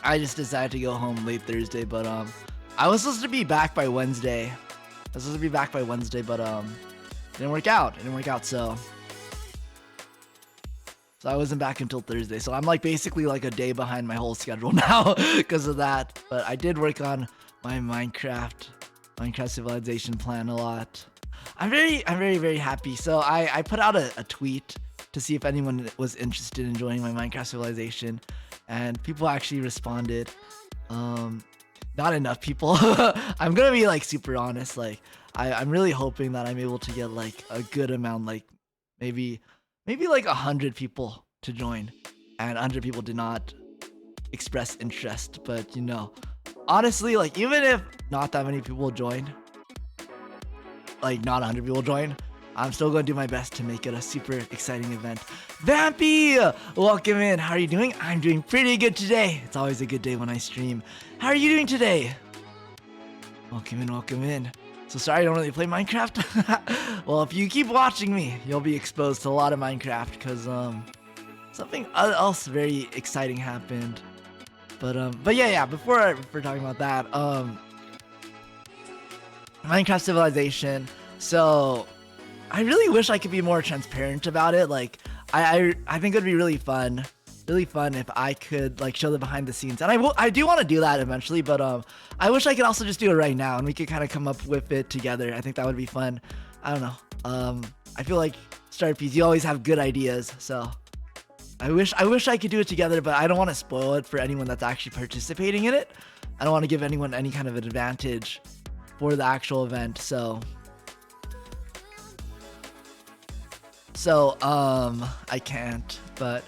I just decided to go home late Thursday, but I was supposed to be back by Wednesday. But it didn't work out. So I wasn't back until Thursday. So I'm like basically like a day behind my whole schedule now because of that. But I did work on my Minecraft Civilization plan a lot. I'm very happy. So I put out a tweet to see if anyone was interested in joining my Minecraft Civilization, and people actually responded. Not enough people. I'm gonna be like super honest. Like I'm really hoping that I'm able to get like a good amount, like maybe like 100 people to join, and 100 people did not express interest. But you know, honestly, like even if not that many people join, like not 100 people join, I'm still gonna do my best to make it a super exciting event. Vampy, welcome in. How are you doing? I'm doing pretty good today. It's always a good day when I stream. How are you doing today? Welcome in. So sorry I don't really play Minecraft. Well, if you keep watching me, you'll be exposed to a lot of Minecraft because something else very exciting happened. But yeah, before talking about that, Minecraft Civilization. So I really wish I could be more transparent about it. Like I think it'd be really fun really fun if I could like show the behind the scenes. And I do want to do that eventually, but I wish I could also just do it right now and we could kind of come up with it together. I think that would be fun. I don't know. I feel like Starpies, you always have good ideas, so I wish I could do it together, but I don't want to spoil it for anyone that's actually participating in it. I don't want to give anyone any kind of an advantage for the actual event, so I can't, but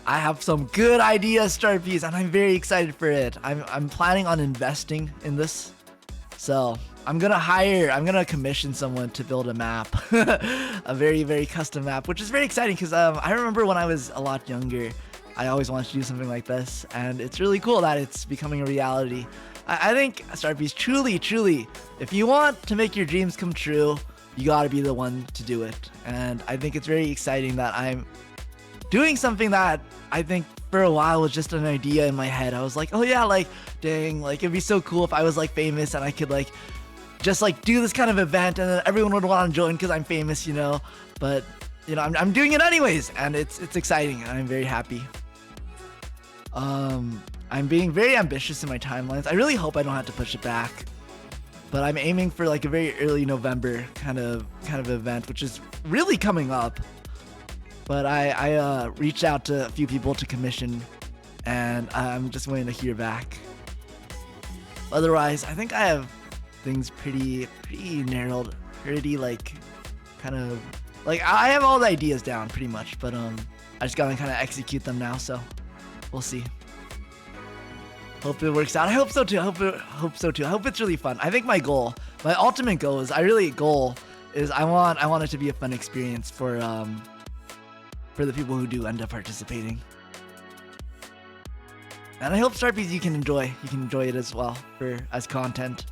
I have some good ideas, Starpies, and I'm very excited for it. I'm planning on investing in this, so I'm gonna commission someone to build a map, a very, very custom map, which is very exciting because I remember when I was a lot younger, I always wanted to do something like this, and it's really cool that it's becoming a reality. I think, Starpies, truly, if you want to make your dreams come true, you gotta be the one to do it. And I think it's very exciting that I'm doing something that I think for a while was just an idea in my head. I was like, oh yeah, like, dang, like it'd be so cool if I was like famous and I could like just like do this kind of event and then everyone would want to join because I'm famous, you know. But you know, I'm doing it anyways, and it's exciting and I'm very happy. I'm being very ambitious in my timelines. I really hope I don't have to push it back, but I'm aiming for like a very early November kind of event, which is really coming up. But I reached out to a few people to commission, and I'm just waiting to hear back. Otherwise, I think I have things pretty narrowed, pretty like kind of like I have all the ideas down pretty much, but I just gotta kind of execute them now. So we'll see. Hope it works out. I hope so too. I hope so too. I hope it's really fun. I think my ultimate goal is I want it to be a fun experience for the people who do end up participating. And I hope Starpies you can enjoy it as well as content.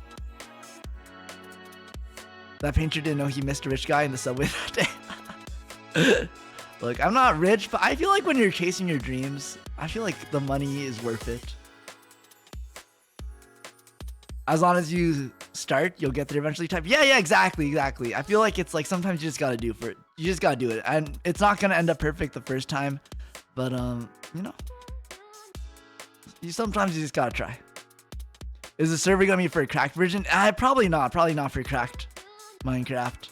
That painter didn't know he missed a rich guy in the subway that day. Look, I'm not rich, but I feel like when you're chasing your dreams, I feel like the money is worth it. As long as you start, you'll get there eventually type. Yeah, exactly. I feel like it's like sometimes you just gotta do for it. You just gotta do it. And it's not gonna end up perfect the first time, but you know, sometimes you just gotta try. Is the server gonna be for a cracked version? Probably not for cracked Minecraft.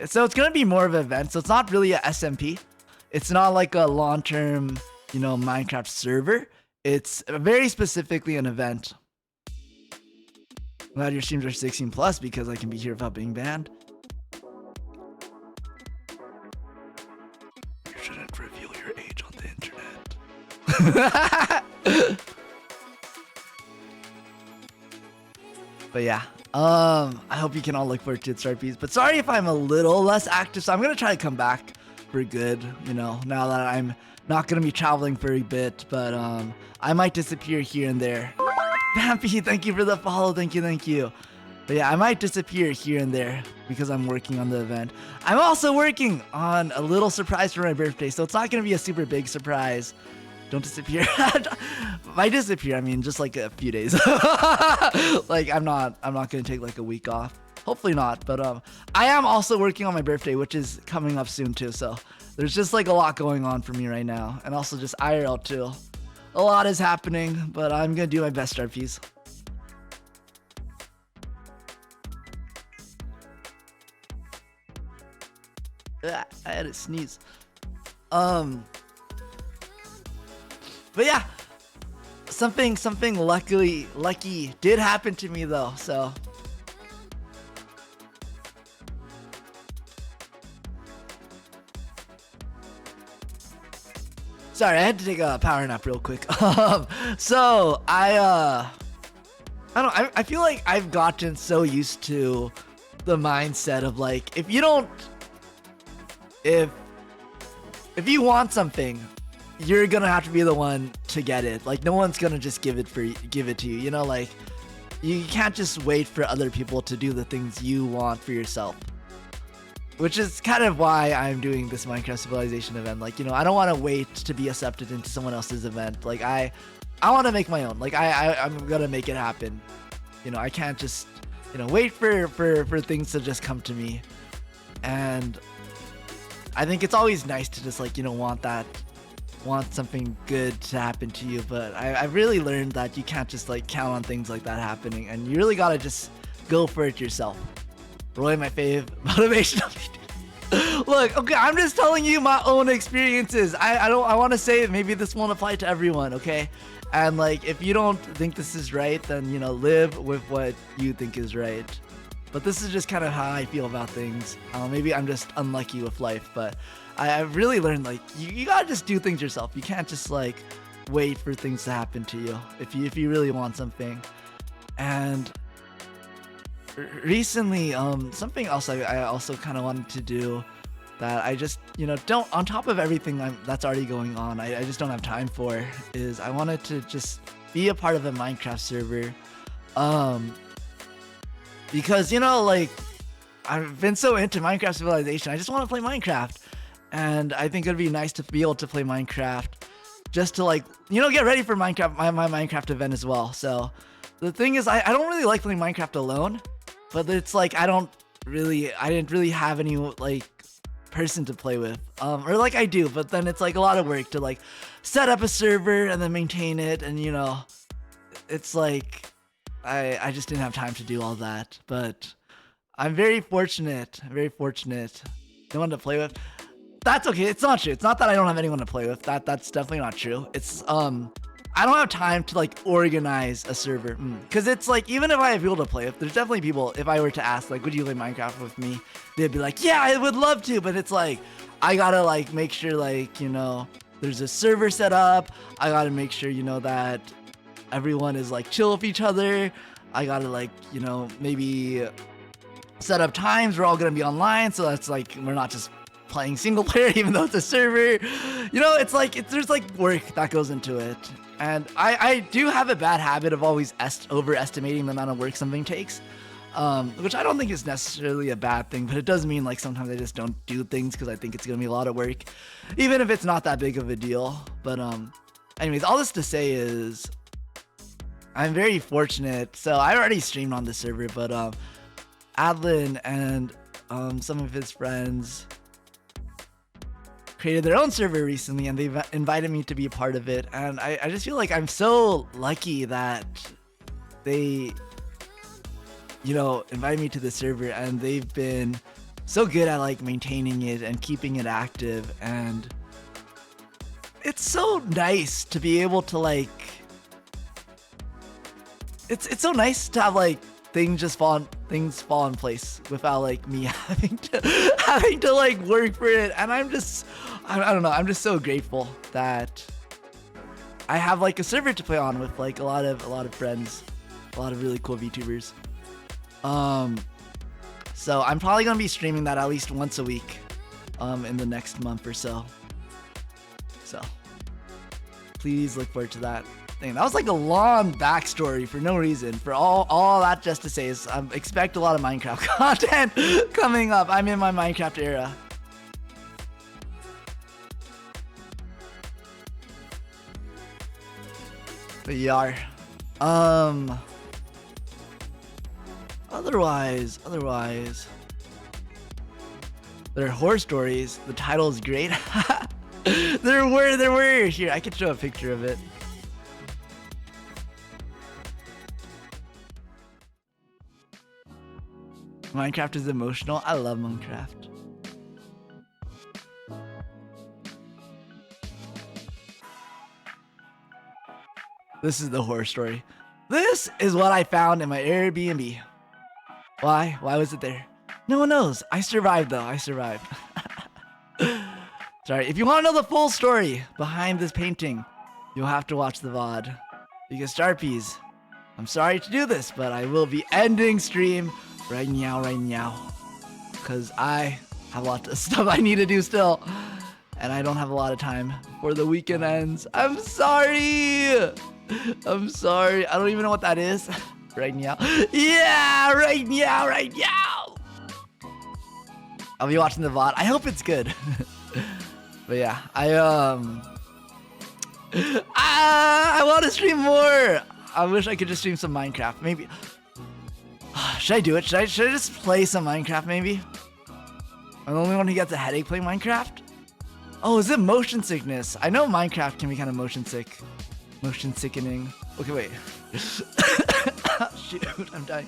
So it's gonna be more of an event, so it's not really a SMP. It's not like a long-term, you know, Minecraft server. It's very specifically an event. Glad your streams are 16 plus because I can be here without being banned. You shouldn't reveal your age on the internet. But yeah, I hope you can all look forward to it, Starpies. But sorry if I'm a little less active, so I'm gonna try to come back for good, you know, now that I'm not gonna be traveling for a bit, but I might disappear here and there. Vampy, thank you for the follow. Thank you. But yeah, I might disappear here and there because I'm working on the event. I'm also working on a little surprise for my birthday, so it's not going to be a super big surprise. Don't disappear. By disappear, I mean just like a few days. Like I'm not going to take like a week off. Hopefully not, but I am also working on my birthday, which is coming up soon too. So there's just like a lot going on for me right now, and also just IRL too. A lot is happening, but I'm gonna do my best, Starpies. I had to sneeze. But yeah, something lucky did happen to me though, so. Sorry, I had to take a power nap real quick. So I feel like I've gotten so used to the mindset of like, if you want something, you're gonna have to be the one to get it. Like no one's gonna just give it to you. You know, like you can't just wait for other people to do the things you want for yourself. Which is kind of why I'm doing this Minecraft Civilization event. Like, you know, I don't want to wait to be accepted into someone else's event. Like, I want to make my own. Like, I'm going to make it happen. You know, I can't just, you know, wait for things to just come to me. And I think it's always nice to just, like, you know, want that want something good to happen to you, but I've really learned that you can't just like count on things like that happening, and you really gotta just go for it yourself. Roy, my fave motivational. Look, okay, I'm just telling you my own experiences. I want to say maybe this won't apply to everyone, okay? And like, if you don't think this is right, then, you know, live with what you think is right. But this is just kind of how I feel about things. Maybe I'm just unlucky with life, but I've really learned, like, you gotta just do things yourself. You can't just like wait for things to happen to you if you really want something. And recently, something else I also kind of wanted to do that I just, you know, don't, on top of everything that's already going on, I just don't have time for, is I wanted to just be a part of a Minecraft server. Because, you know, like, I've been so into Minecraft Civilization, I just want to play Minecraft. And I think it'd be nice to be able to play Minecraft just to, like, you know, get ready for Minecraft, my Minecraft event as well. So the thing is, I don't really like playing Minecraft alone, but it's like, I didn't really have any, like, person to play with, or like I do, but then it's like a lot of work to like set up a server and then maintain it, and you know, it's like I just didn't have time to do all that. But I'm very fortunate, no one to play with. That's okay, it's not true. It's not that I don't have anyone to play with. That's definitely not true. It's I don't have time to like organize a server, because it's like, even if I have people to play with, there's definitely people, if I were to ask like, would you play Minecraft with me, they'd be like, yeah, I would love to. But it's like, I gotta like make sure, like, you know, there's a server set up. I gotta make sure, you know, that everyone is like chill with each other. I gotta like, you know, maybe set up times we're all gonna be online, so that's like, we're not just playing single player even though it's a server. You know, it's like, there's like work that goes into it. And I do have a bad habit of always overestimating the amount of work something takes, which I don't think is necessarily a bad thing, but it does mean like sometimes I just don't do things because I think it's gonna be a lot of work, even if it's not that big of a deal. But anyways, all this to say is I'm very fortunate. So I already streamed on the server, but Adlin and some of his friends created their own server recently, and they've invited me to be a part of it. And I just feel like I'm so lucky that they, you know, invited me to the server, and they've been so good at like maintaining it and keeping it active. And it's so nice to be able to like, it's so nice to have like things fall in place without like me having to like work for it. And I don't know, I'm just so grateful that I have like a server to play on with like a lot of friends, a lot of really cool VTubers. So I'm probably gonna be streaming that at least once a week in the next month or so. So please look forward to that. That was like a long backstory for no reason. For all that just to say is expect a lot of Minecraft content coming up. I'm in my Minecraft era. But yeah. Otherwise, there are horror stories. The title is great. There were. Here, I could show a picture of it. Minecraft is emotional. I love Minecraft. This is the horror story. This is what I found in my Airbnb. Why? Why was it there? No one knows. I survived though. I survived. Sorry. If you want to know the full story behind this painting, you'll have to watch the VOD. Because Sharpies, I'm sorry to do this, but I will be ending stream right now. Because I have a lot of stuff I need to do still. And I don't have a lot of time before the weekend ends. I'm sorry. I don't even know what that is. Right now. Yeah, right now. I'll be watching the VOD. I hope it's good. But yeah, I want to stream more. I wish I could just stream some Minecraft. Maybe. Should I do it? Should I just play some Minecraft maybe? I'm the only one who gets a headache playing Minecraft? Oh, is it motion sickness? I know Minecraft can be kind of motion sickening. Okay, wait. Shoot, I'm dying.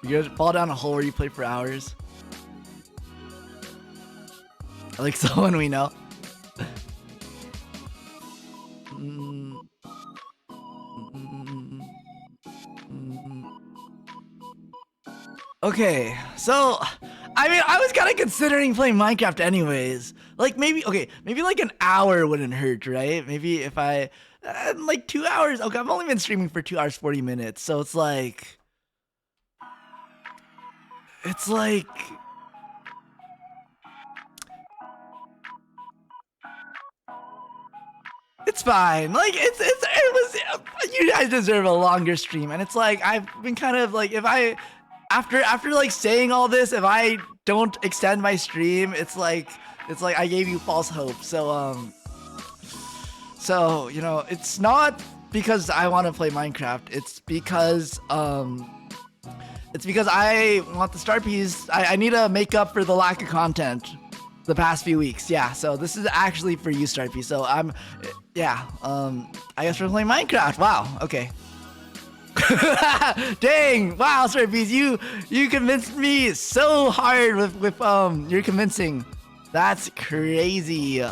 You guys fall down a hole where you play for hours. Like someone we know. Okay, so I mean, I was kind of considering playing Minecraft anyways. Like maybe like an hour wouldn't hurt, right? Maybe if I like 2 hours. Okay, I've only been streaming for 2 hours 40 minutes, so it's like it's fine. Like it was. You guys deserve a longer stream, and it's like I've been kind of like if I after like saying all this, if I don't extend my stream, it's like I gave you false hope. So you know, it's not because I want to play Minecraft. It's because I want the star piece. I need to make up for the lack of content the past few weeks. Yeah, so this is actually for you, Starpy. So I guess we're playing Minecraft. Wow, okay. Dang, wow, Starpies, you convinced me so hard with your convincing. That's crazy.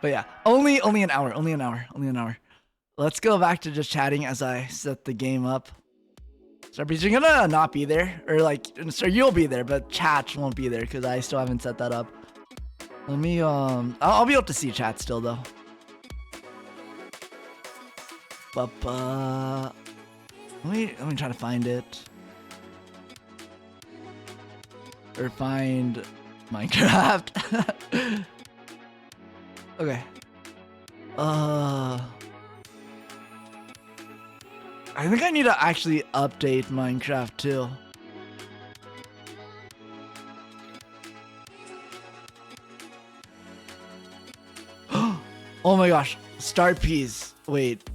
But yeah, only an hour. Let's go back to just chatting as I set the game up. Starpies, you're gonna not be there, or like, so you'll be there, but chat won't be there because I still haven't set that up. Let me I'll be able to see chat still though. Let me try to find it. Or find Minecraft. Okay. I think I need to actually update Minecraft too. Oh my gosh, start piece. Wait.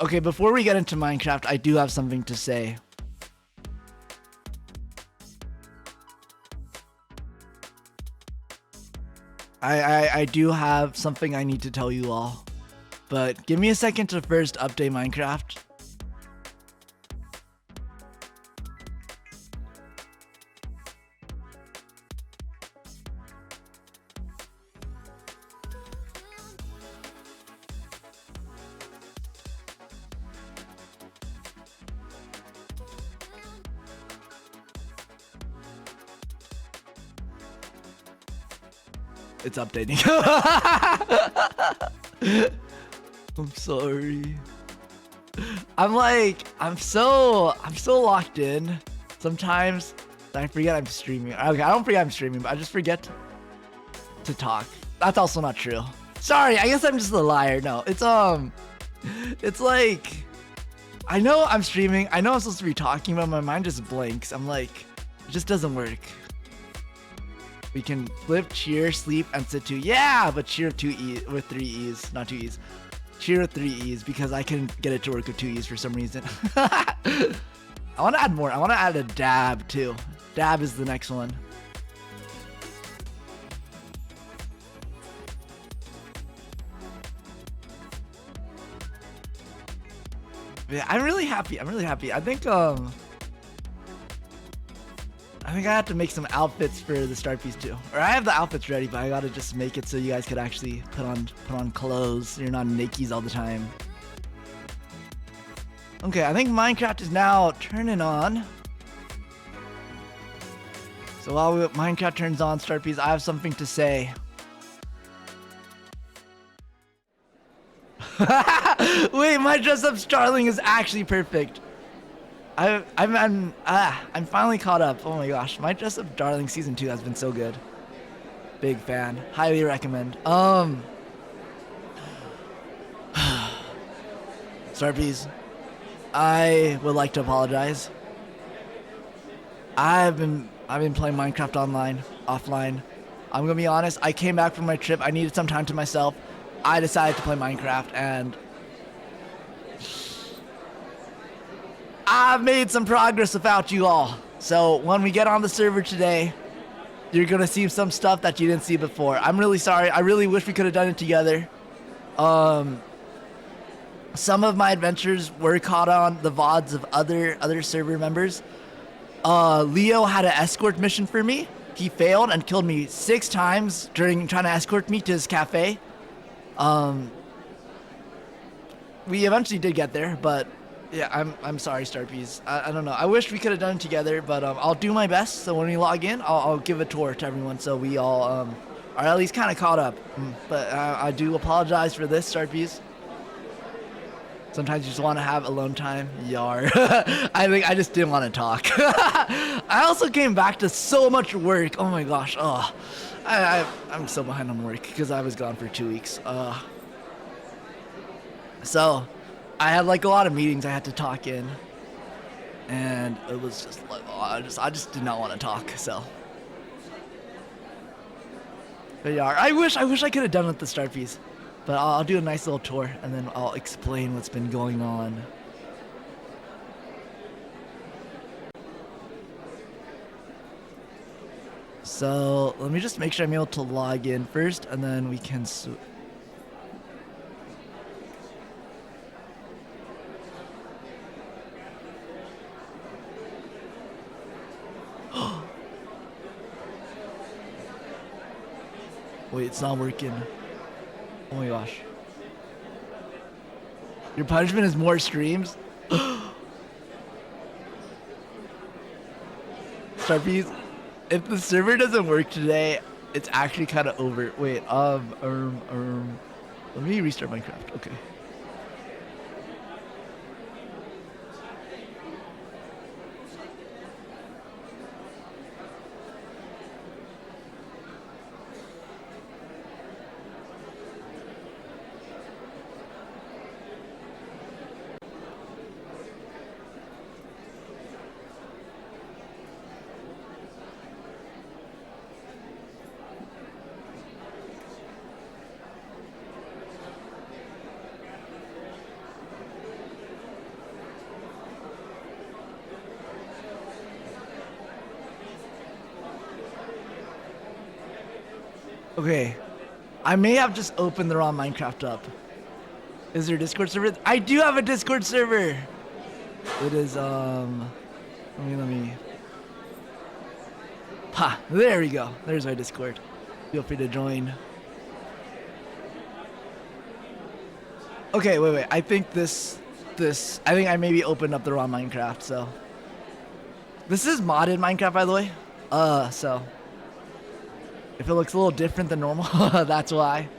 Okay, before we get into Minecraft, I do have something to say. I do have something I need to tell you all. But give me a second to first update Minecraft. It's updating. I'm sorry. I'm so locked in sometimes that I forget I'm streaming. Okay, I don't forget I'm streaming, but I just forget to talk. That's also not true. Sorry, I guess I'm just a liar. No, it's like, I know I'm streaming. I know I'm supposed to be talking, but my mind just blanks. I'm like, it just doesn't work. We can flip, cheer, sleep, and sit too. Yeah, but cheer with 3 E's, not 2 E's. Cheer with 3 E's because I can get it to work with 2 E's for some reason. I want to add more. I want to add a dab too. Dab is the next one. Yeah, I'm really happy. I think I have to make some outfits for the start piece too. Or I have the outfits ready, but I gotta just make it so you guys could actually put on clothes. So you're not nakies all the time. Okay, I think Minecraft is now turning on. So while Minecraft turns on, start piece, I have something to say. Wait, my dress up Starling is actually perfect. I'm finally caught up. Oh my gosh, my dress up Darling season 2 has been so good. Big fan. Highly recommend. Starpies. I would like to apologize. I've been playing Minecraft offline. I'm gonna be honest. I came back from my trip. I needed some time to myself. I decided to play Minecraft, and I've made some progress without you all. So when we get on the server today, you're gonna see some stuff that you didn't see before. I'm really sorry. I really wish we could have done it together. Some of my adventures were caught on the VODs of other server members. Leo had an escort mission for me. He failed and killed me 6 times during trying to escort me to his cafe. We eventually did get there, but yeah, I'm sorry, Starpies. I don't know. I wish we could have done it together, but I'll do my best. So when we log in, I'll give a tour to everyone, so we all are at least kind of caught up. But I do apologize for this, Starpies. Sometimes you just want to have alone time. Yar. I think I just didn't want to talk. I also came back to so much work. Oh my gosh. Oh, I'm so behind on work because I was gone for 2 weeks. So I had like a lot of meetings I had to talk in, and it was just like, oh, I just did not want to talk. So, but yeah, I wish I could have done it at the start piece. But I'll do a nice little tour, and then I'll explain what's been going on. So let me just make sure I'm able to log in first, and then we can. Wait, it's not working. Oh my gosh. Your punishment is more streams? Starpies, if the server doesn't work today, it's actually kind of over. Wait, let me restart Minecraft. Okay. Okay, I may have just opened the wrong Minecraft up. Is there a Discord server? I do have a Discord server! It is, let me. Ha, there we go. There's my Discord. Feel free to join. Okay, wait. I think I think I maybe opened up the wrong Minecraft, so. This is modded Minecraft, by the way. So. If it looks a little different than normal, that's why.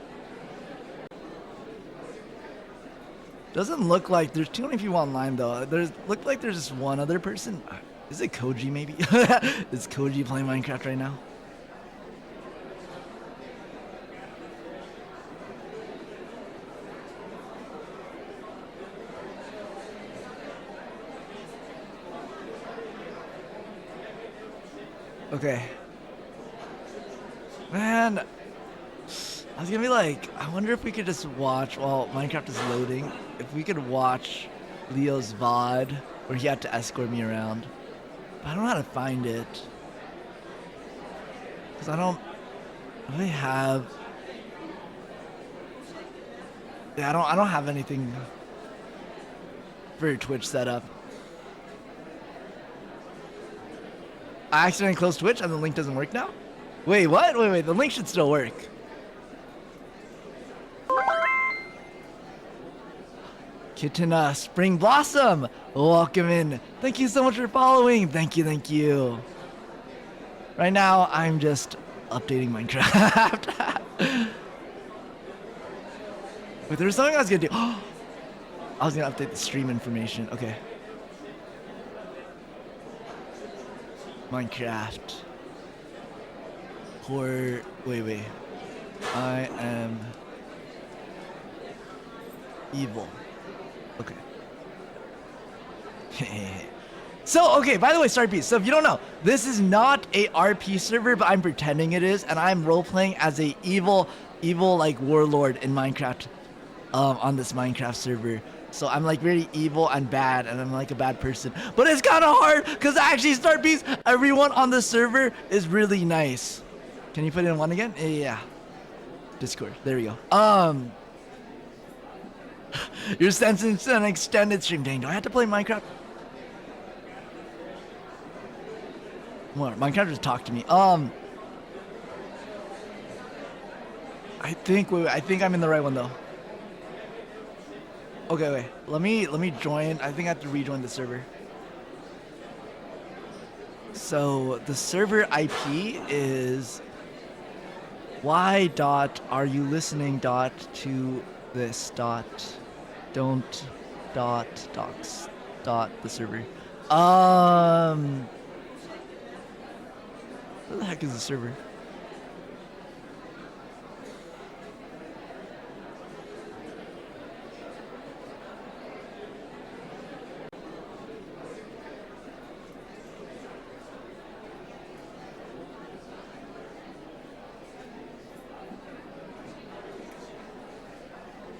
Doesn't look like there's too many people online though. Look like there's just one other person. Is it Koji maybe? Is Koji playing Minecraft right now? Okay. Man, I was gonna be like, I wonder if we could just watch while Minecraft is loading, if we could watch Leo's VOD where he had to escort me around. But I don't know how to find it. Cause I don't really have. Yeah, I don't have anything for Twitch set up. I accidentally closed Twitch and the link doesn't work now? Wait, what? Wait, the link should still work. Kitten Spring Blossom, welcome in. Thank you so much for following. Thank you. Right now, I'm just updating Minecraft. Wait, there was something I was gonna do. I was gonna update the stream information. Okay. Minecraft. Wait. I am evil. Okay. So, okay, by the way, Starpiece, so if you don't know, this is not a RP server, but I'm pretending it is, and I'm role-playing as a evil, like, warlord in Minecraft, on this Minecraft server. So I'm, like, very evil and bad, and I'm, like, a bad person. But it's kind of hard, because actually, Starpiece, everyone on the server is really nice. Can you put in one again? Yeah. Discord, there we go. You're sensing an extended stream. Dang, do I have to play Minecraft? Well, Minecraft just talked to me. I think I'm in the right one though. Okay, wait. Let me join. I think I have to rejoin the server. So the server IP is y.areyoulistening.to this don't docs the server. Where the heck is the server?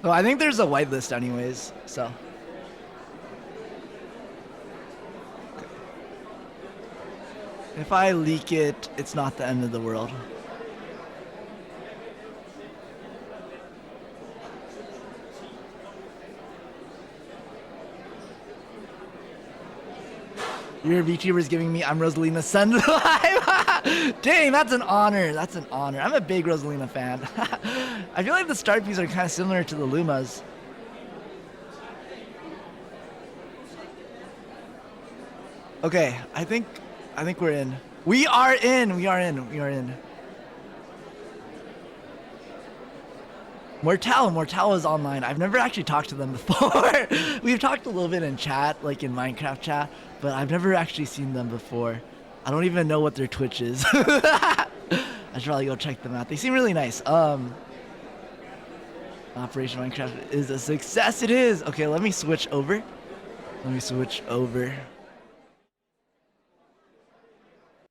Oh, I think there's a whitelist anyways, so. Okay. If I leak it, it's not the end of the world. Your VTuber's giving me I'm Rosalina Sun Live. Dang, that's an honor. That's an honor. I'm a big Rosalina fan. I feel like the Starpies are kind of similar to the Lumas. Okay, I think we're in. We are in. Mortal is online. I've never actually talked to them before. We've talked a little bit in chat, like in Minecraft chat, but I've never actually seen them before. I don't even know what their Twitch is. I should probably go check them out. They seem really nice. Operation Minecraft is a success. It is. Okay, let me switch over.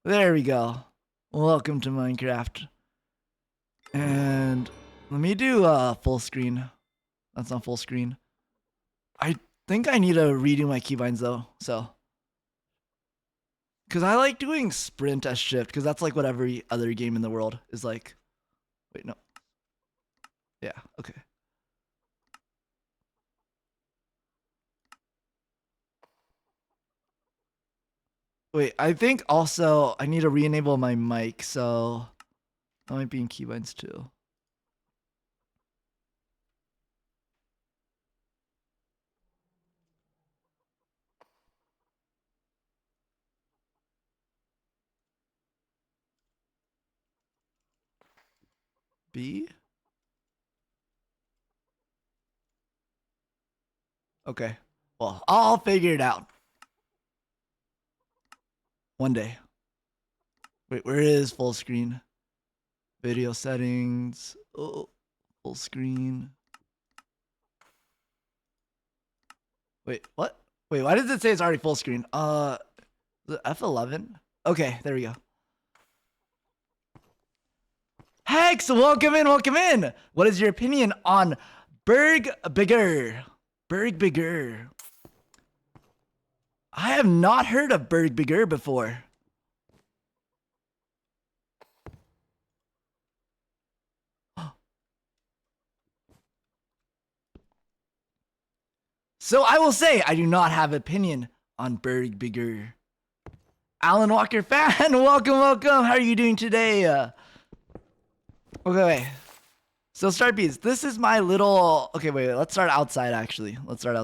There we go. Welcome to Minecraft. And let me do full screen. That's not full screen. I think I need to redo my keybinds though, so. Cause I like doing sprint as shift, cause that's like what every other game in the world is like. Wait, no. Yeah, okay. Wait, I think also I need to re-enable my mic, so that might be in keybinds too. B? Okay. Well, I'll figure it out. One day. Wait, where is full screen? Video settings. Oh, full screen. Wait, what? Wait, why does it say it's already full screen? The F11? Okay, there we go. Hex, welcome in. What is your opinion on Berg Bigger? I have not heard of Berg Bigger before. So I will say I do not have opinion on Berg Bigger. Alan Walker fan, welcome. How are you doing today? Okay, so Starpies, this is my little. Okay, wait. Let's start outside. Actually, Sorry,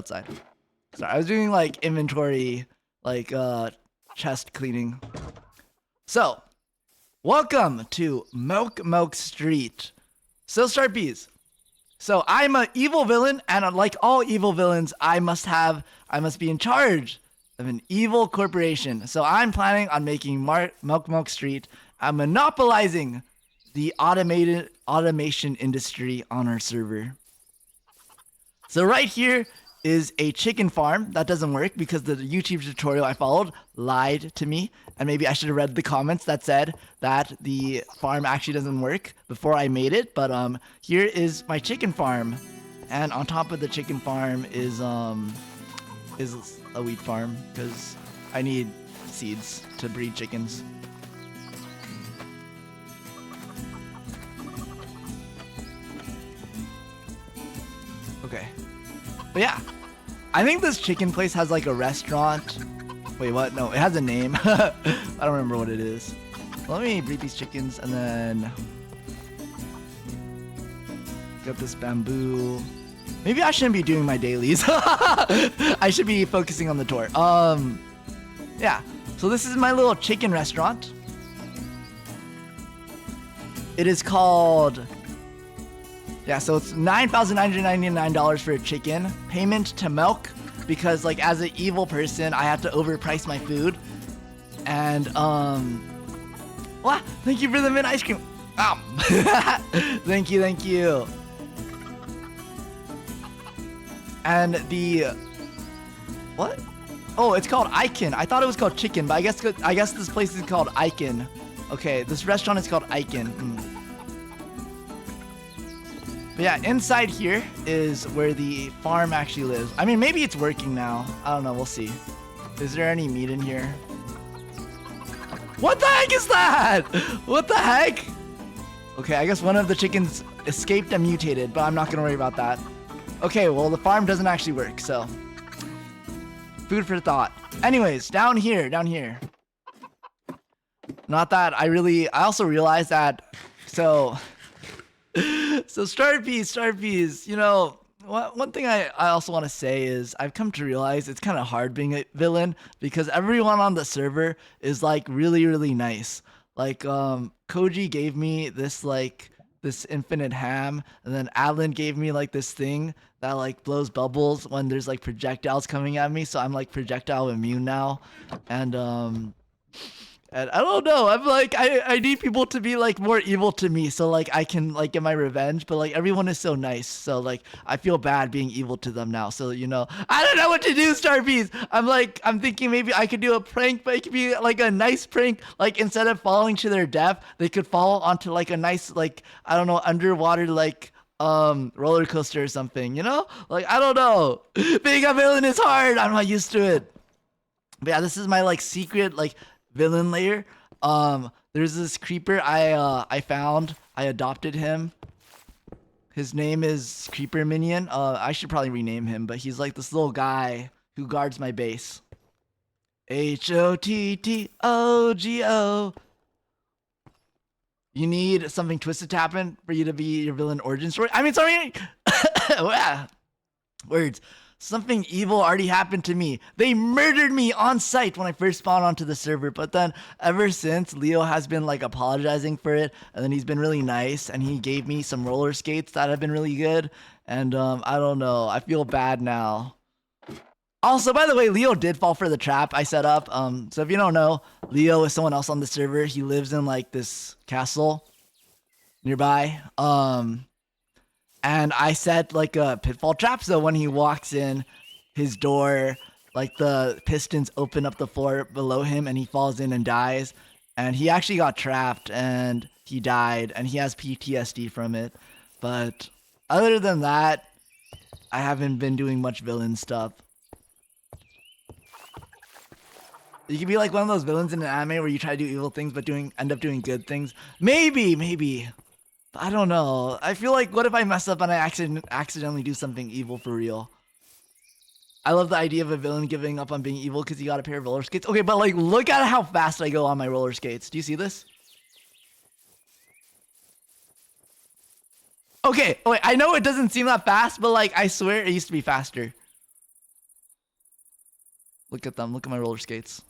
I was doing like inventory, like chest cleaning. So, welcome to Milk Street. So Starpies. So I'm an evil villain, and like all evil villains, I must be in charge of an evil corporation. So I'm planning on making Milk Street. I'm monopolizing the automation industry on our server. So right here is a chicken farm. That doesn't work because the YouTube tutorial I followed lied to me. And maybe I should have read the comments that said that the farm actually doesn't work before I made it. But here is my chicken farm. And on top of the chicken farm is a wheat farm because I need seeds to breed chickens. Okay. But yeah, I think this chicken place has like a restaurant. Wait, what? No, it has a name. I don't remember what it is. Let me breed these chickens and then get this bamboo. Maybe I shouldn't be doing my dailies. I should be focusing on the tour. Yeah. So this is my little chicken restaurant. It is called... Yeah, so it's $9,999 for a chicken. Payment to milk, because like as an evil person, I have to overprice my food. And wow, thank you for the mint ice cream. Thank you. And the what? Oh, it's called Icon. I thought it was called Chicken, but I guess this place is called Icon. Okay, this restaurant is called Icon. But yeah, inside here is where the farm actually lives. I mean, maybe it's working now. I don't know. We'll see. Is there any meat in here? What the heck is that? What the heck? Okay, I guess one of the chickens escaped and mutated, but I'm not going to worry about that. Okay, well, the farm doesn't actually work, so... Food for thought. Anyways, down here. Not that I also realized that... So starter peas, you know, one thing I also want to say is I've come to realize it's kind of hard being a villain because everyone on the server is like really, really nice. Like, Koji gave me this infinite ham, and then Alan gave me like this thing that like blows bubbles when there's like projectiles coming at me, so I'm like projectile immune now. And I don't know, I'm like, I need people to be like more evil to me so like I can like get my revenge, but like everyone is so nice, so like I feel bad being evil to them now. So you know, I don't know what to do, Starbees. I'm thinking maybe I could do a prank, but it could be like a nice prank. Like instead of falling to their death, they could fall onto like a nice, like, I don't know, underwater like roller coaster or something, you know? Like, I don't know. Being a villain is hard. I'm not used to it. But yeah, this is my like secret like villain layer. There's this creeper I found. I adopted him. His name is Creeper Minion. I should probably rename him, but he's like this little guy who guards my base. HOTTOGO. You need something twisted to happen for you to be your villain origin story? I mean, sorry. Words. Something evil already happened to me. They murdered me on sight when I first spawned onto the server, but then ever since, Leo has been like apologizing for it, and then he's been really nice, and he gave me some roller skates that have been really good, and I don't know, I feel bad now. Also, by the way, Leo did fall for the trap I set up. So if you don't know, Leo is someone else on the server. He lives in like this castle nearby. And I set like a pitfall trap, so when he walks in his door, like the pistons open up the floor below him and he falls in and dies. And he actually got trapped and he died and he has PTSD from it. But other than that, I haven't been doing much villain stuff. You could be like one of those villains in an anime where you try to do evil things but end up doing good things. Maybe. But I don't know. I feel like, what if I mess up and I accidentally do something evil for real? I love the idea of a villain giving up on being evil because he got a pair of roller skates. Okay, but like, look at how fast I go on my roller skates. Do you see this? Okay, wait, I know it doesn't seem that fast, but like, I swear it used to be faster. Look at them. Look at my roller skates.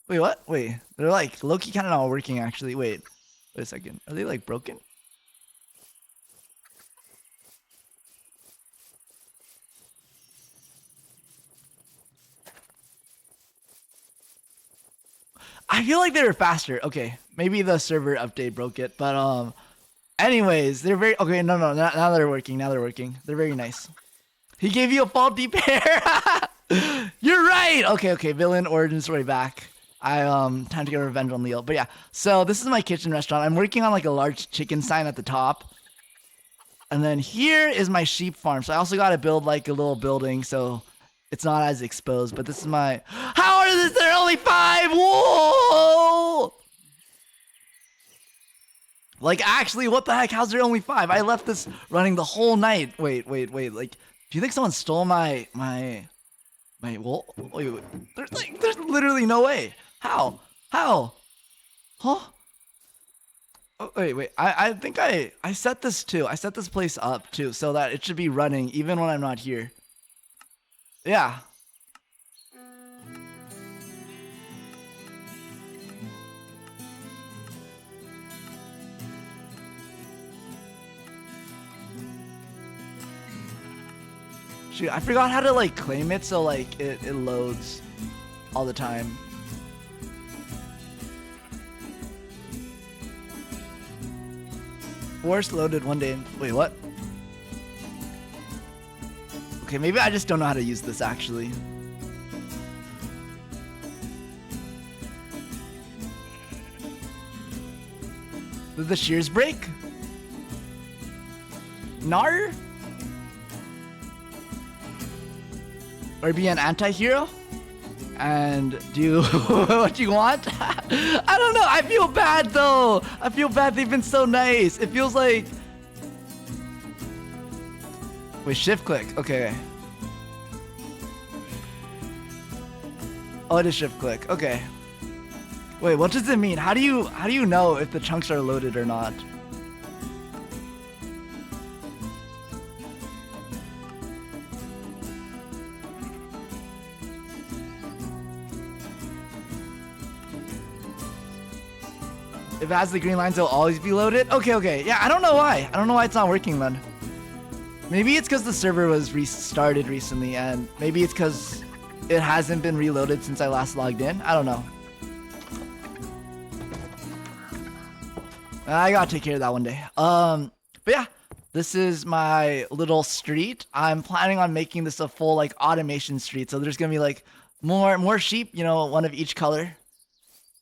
Wait, what? Wait, they're like low-key kind of not working actually. Wait a second. Are they like broken? I feel like they were faster. Okay, maybe the server update broke it, but anyways, they're very okay. No, now they're working. Now they're working. They're very nice. He gave you a faulty pair. You're right. Okay. Villain origin story back. Time to get revenge on Leo. But yeah, so this is my kitchen restaurant. I'm working on like a large chicken sign at the top. And then here is my sheep farm. So I also got to build like a little building so it's not as exposed. But this is my... How are this? There are only 5? Whoa! Like, actually, what the heck? How's there only 5? I left this running the whole night. Wait. Like, do you think someone stole my wool? Wait. There's literally no way. How? Huh? Oh, wait. I think I set this too. I set this place up too so that it should be running even when I'm not here. Yeah. Shoot, I forgot how to like claim it so like it loads all the time. Force loaded one day. Wait, what? Okay, maybe I just don't know how to use this actually. Did the shears break? Nar? Or be an anti-hero? And do what you want? I don't know. I feel bad though. I feel bad. They've been so nice. It feels like... Wait, shift click. Okay. Oh, it is shift click. Okay. Wait, what does it mean? How do you know if the chunks are loaded or not? If it has the green lines, it'll always be loaded? Okay. Yeah, I don't know why. I don't know why it's not working then. Maybe it's because the server was restarted recently, and maybe it's because it hasn't been reloaded since I last logged in. I don't know. I gotta take care of that one day. But yeah, this is my little street. I'm planning on making this a full like automation street. So there's gonna be like more sheep, you know, one of each color.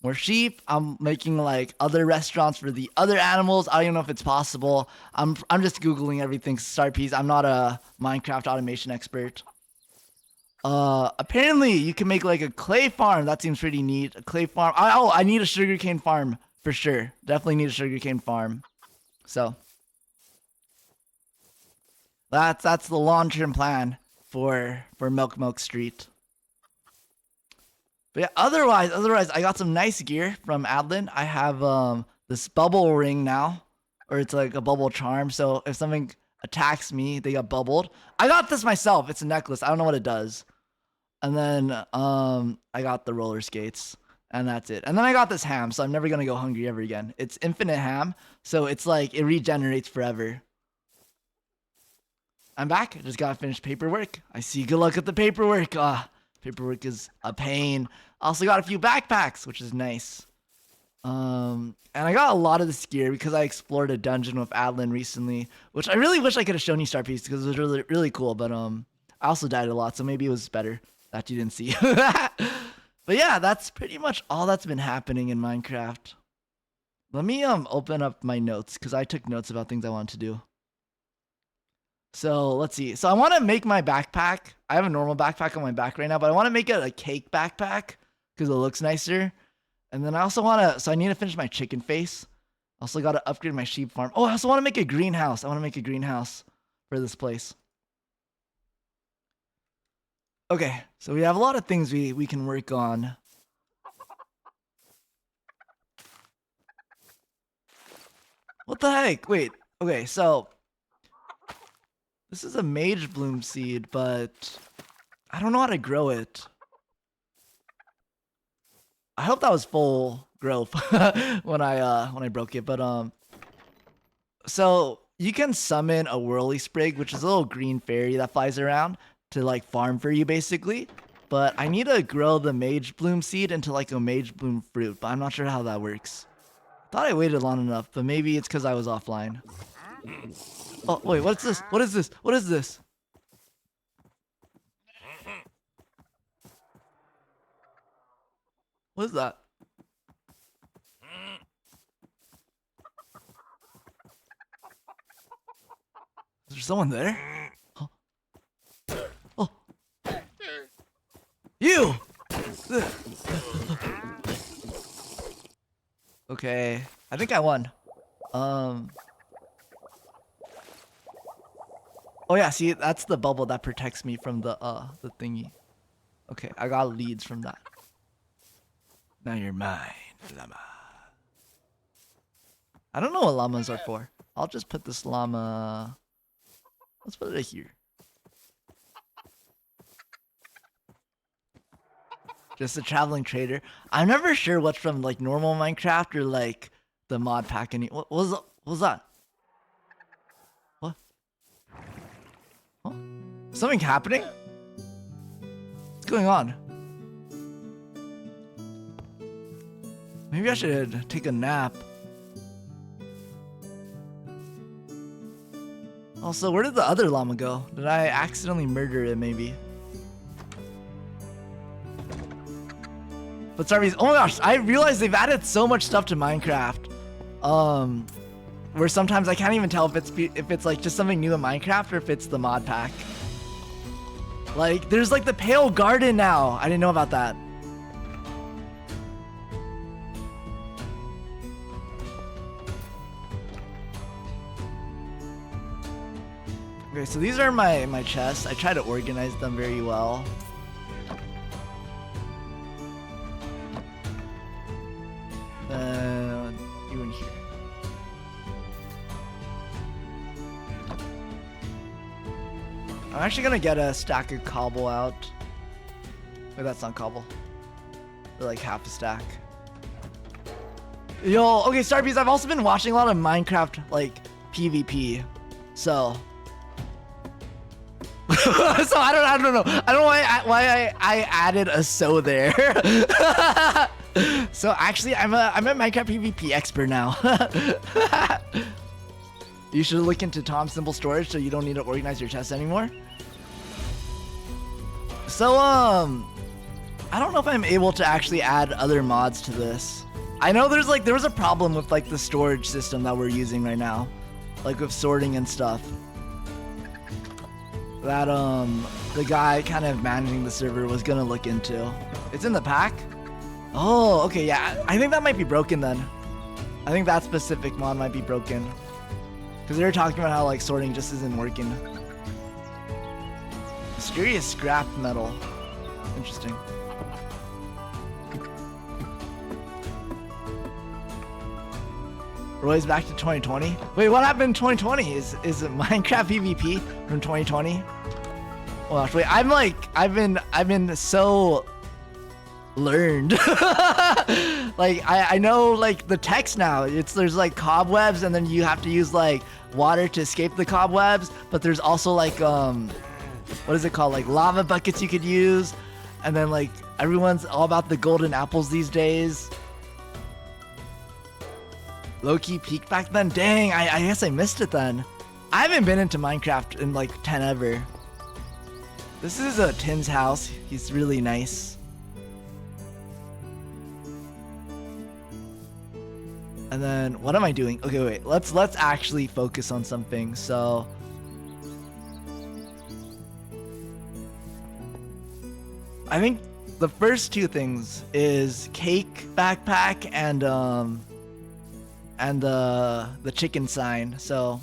More sheep. I'm making like other restaurants for the other animals. I don't even know if it's possible. I'm just Googling everything. Starpiece. I'm not a Minecraft automation expert. Apparently you can make like a clay farm. That seems pretty neat. A clay farm. I need a sugarcane farm for sure. Definitely need a sugarcane farm. So that's the long-term plan for Milk Street. But yeah, otherwise, I got some nice gear from Adlin. I have this bubble ring now, or it's like a bubble charm. So if something attacks me, they get bubbled. I got this myself. It's a necklace. I don't know what it does. And then I got the roller skates, and that's it. And then I got this ham, so I'm never gonna go hungry ever again. It's infinite ham, so it's like it regenerates forever. I'm back. I just gotta finish paperwork. I see. Good luck with the paperwork. Paperwork is a pain. I also got a few backpacks, which is nice. And I got a lot of this gear because I explored a dungeon with Adlin recently, which I really wish I could have shown you Starpiece because it was really, really cool. But I also died a lot, so maybe it was better that you didn't see. But yeah, that's pretty much all that's been happening in Minecraft. Let me open up my notes because I took notes about things I wanted to do. So let's see. So I want to make my backpack. I have a normal backpack on my back right now, but I want to make it a cake backpack because it looks nicer. And then I also want to, so I need to finish my chicken face. Also got to upgrade my sheep farm. Oh, I also want to make a greenhouse. I want to make a greenhouse for this place. Okay, so we have a lot of things we can work on. What the heck? Wait. Okay, so this is a mage bloom seed, but I don't know how to grow it. I hope that was full growth when I broke it, but so you can summon a whirly sprig, which is a little green fairy that flies around to like farm for you basically. but I need to grow the mage bloom seed into like a mage bloom fruit, but I'm not sure how that works. Thought I waited long enough, but maybe it's because I was offline. Oh, wait, what's this? What is this? What is this? What is that? Is there someone there? Oh. Oh. You! Okay, I think I won. Oh yeah, see, that's the bubble that protects me from the thingy. Okay, I got leads from that. Now you're mine, llama. I don't know what llamas are for. I'll just put this llama. Let's put it here. Just a traveling trader. I'm never sure what's from like normal Minecraft or like the mod pack. What was that? What? Huh? Something happening? What's going on? Maybe I should take a nap. Also, where did the other llama go? Did I accidentally murder it maybe? But sorry, oh my gosh, I realized they've added so much stuff to Minecraft. Where sometimes I can't even tell if it's like just something new in Minecraft or if it's the mod pack. Like, there's like the Pale Garden now. I didn't know about that. Okay, so these are my chests. I try to organize them very well. You in here. I'm actually gonna get a stack of cobble out. Wait, that's not cobble. They're like half a stack. Yo, okay, Starbees, I've also been watching a lot of Minecraft, like, PvP. So... so I don't know. I don't know why I added a so there. So actually, I'm a Minecraft PvP expert now. You should look into Tom's Simple Storage so you don't need to organize your chests anymore. So I don't know if I'm able to actually add other mods to this. I know there was a problem with like the storage system that we're using right now, like with sorting and stuff. That the guy kind of managing the server was gonna look into. It's in the pack? Oh, okay, yeah. I think that might be broken then. I think that specific mod might be broken. Because they were talking about how like sorting just isn't working. Mysterious scrap metal. Interesting. Roy's back to 2020. Wait, what happened in 2020? Is it Minecraft PvP from 2020? Oh gosh, wait, I've been so learned. Like I know like the text now. There's like cobwebs and then you have to use like water to escape the cobwebs, but there's also like what is it called? Like lava buckets you could use. And then like everyone's all about the golden apples these days. Low-key peaked back then? Dang, I guess I missed it then. I haven't been into Minecraft in like 10 ever. This is a Tin's house. He's really nice. And then, what am I doing? Okay, wait, let's actually focus on something. So, I think the first two things is cake backpack and the chicken sign. So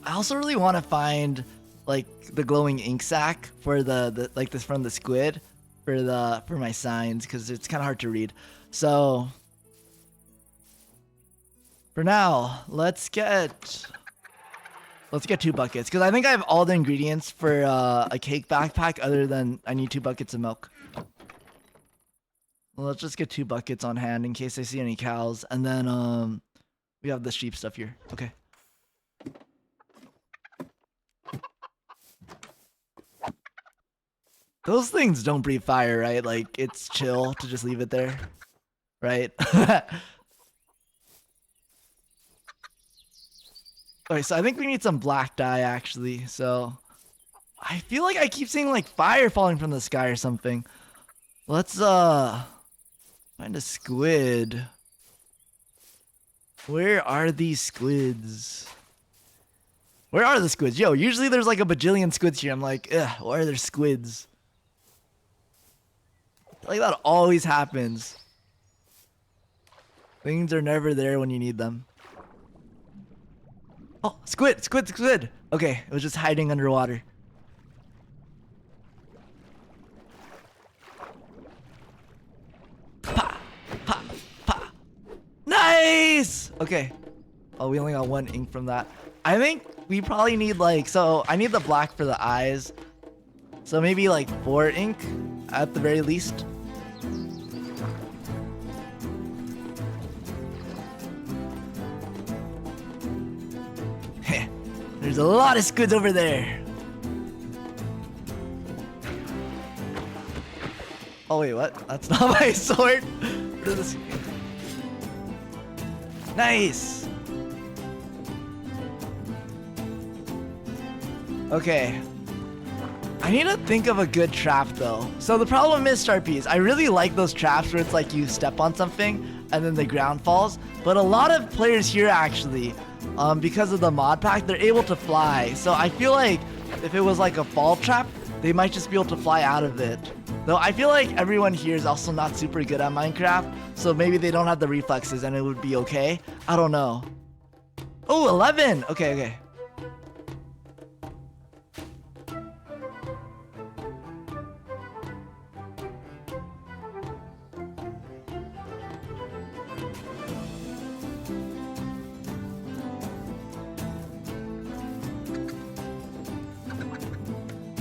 I also really want to find like the glowing ink sac for the like this from the squid for my signs, because it's kind of hard to read. So for now, let's get 2 buckets, because I think I have all the ingredients for a cake backpack, other than I need 2 buckets of milk. Well, let's just get 2 buckets on hand in case I see any cows. And then we have the sheep stuff here. Okay. Those things don't breathe fire, right? Like, it's chill to just leave it there, right? Okay, so I think we need some black dye, actually. So, I feel like I keep seeing, like, fire falling from the sky or something. Let's, find a squid. Where are these squids? Where are the squids? Yo, usually there's like a bajillion squids here. I'm like, ugh, why are there squids? Like that always happens. Things are never there when you need them. Oh, squid, squid, squid. Okay, it was just hiding underwater. Pa, pa, pa. Nice! Okay. Oh, we only got 1 ink from that. I think we probably need like, so I need the black for the eyes. So maybe like 4 ink at the very least. There's a lot of squids over there. Oh wait, what? That's not my sword. What is this? Nice. Okay. I need to think of a good trap though. So the problem is, Sharpies, I really like those traps where it's like you step on something and then the ground falls. But a lot of players here actually, because of the mod pack, they're able to fly. So I feel like if it was like a fall trap, they might just be able to fly out of it. Though I feel like everyone here is also not super good at Minecraft, so maybe they don't have the reflexes and it would be okay. I don't know. Oh, 11! Okay, okay.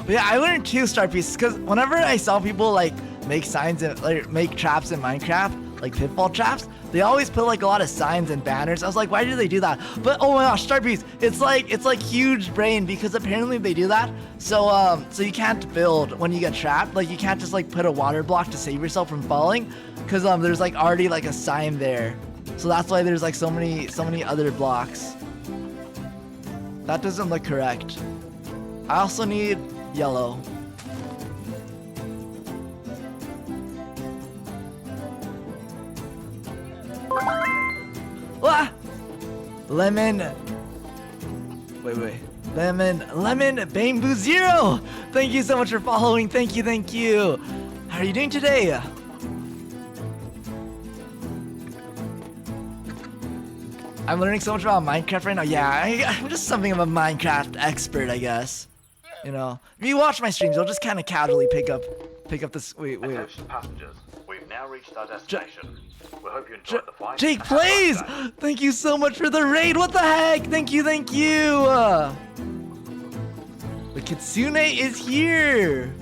But yeah, I learned 2 star pieces because whenever I saw people like make signs and like make traps in Minecraft, like pitfall traps, they always put like a lot of signs and banners. I was like, why do they do that? But oh my gosh, star piece, it's like huge brain because apparently they do that. So so you can't build when you get trapped. Like you can't just like put a water block to save yourself from falling, because there's like already like a sign there. So that's why there's like so many other blocks. That doesn't look correct. I also need yellow. Ah! Lemon. Wait. Lemon Bamboo Zero. Thank you so much for following. Thank you. How are you doing today? I'm learning so much about Minecraft right now. Yeah, I'm just something of a Minecraft expert, I guess. You know, if you watch my streams, you'll just kind of casually pick up this. Wait. Attention passengers, we've now reached our destination. We hope you enjoyed the flight. Jake plays. Thank you so much for the raid. What the heck? Thank you. The Kitsune is here.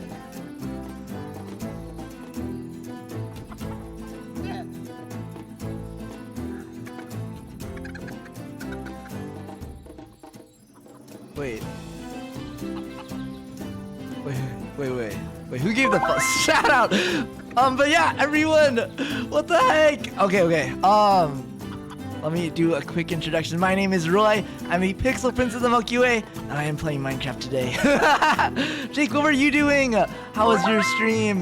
Wait. Who gave the shout out? But yeah, everyone, what the heck? Okay. Let me do a quick introduction. My name is Roy. I'm the Pixel Prince of the Milky Way, and I am playing Minecraft today. Jake, what were you doing? How was your stream?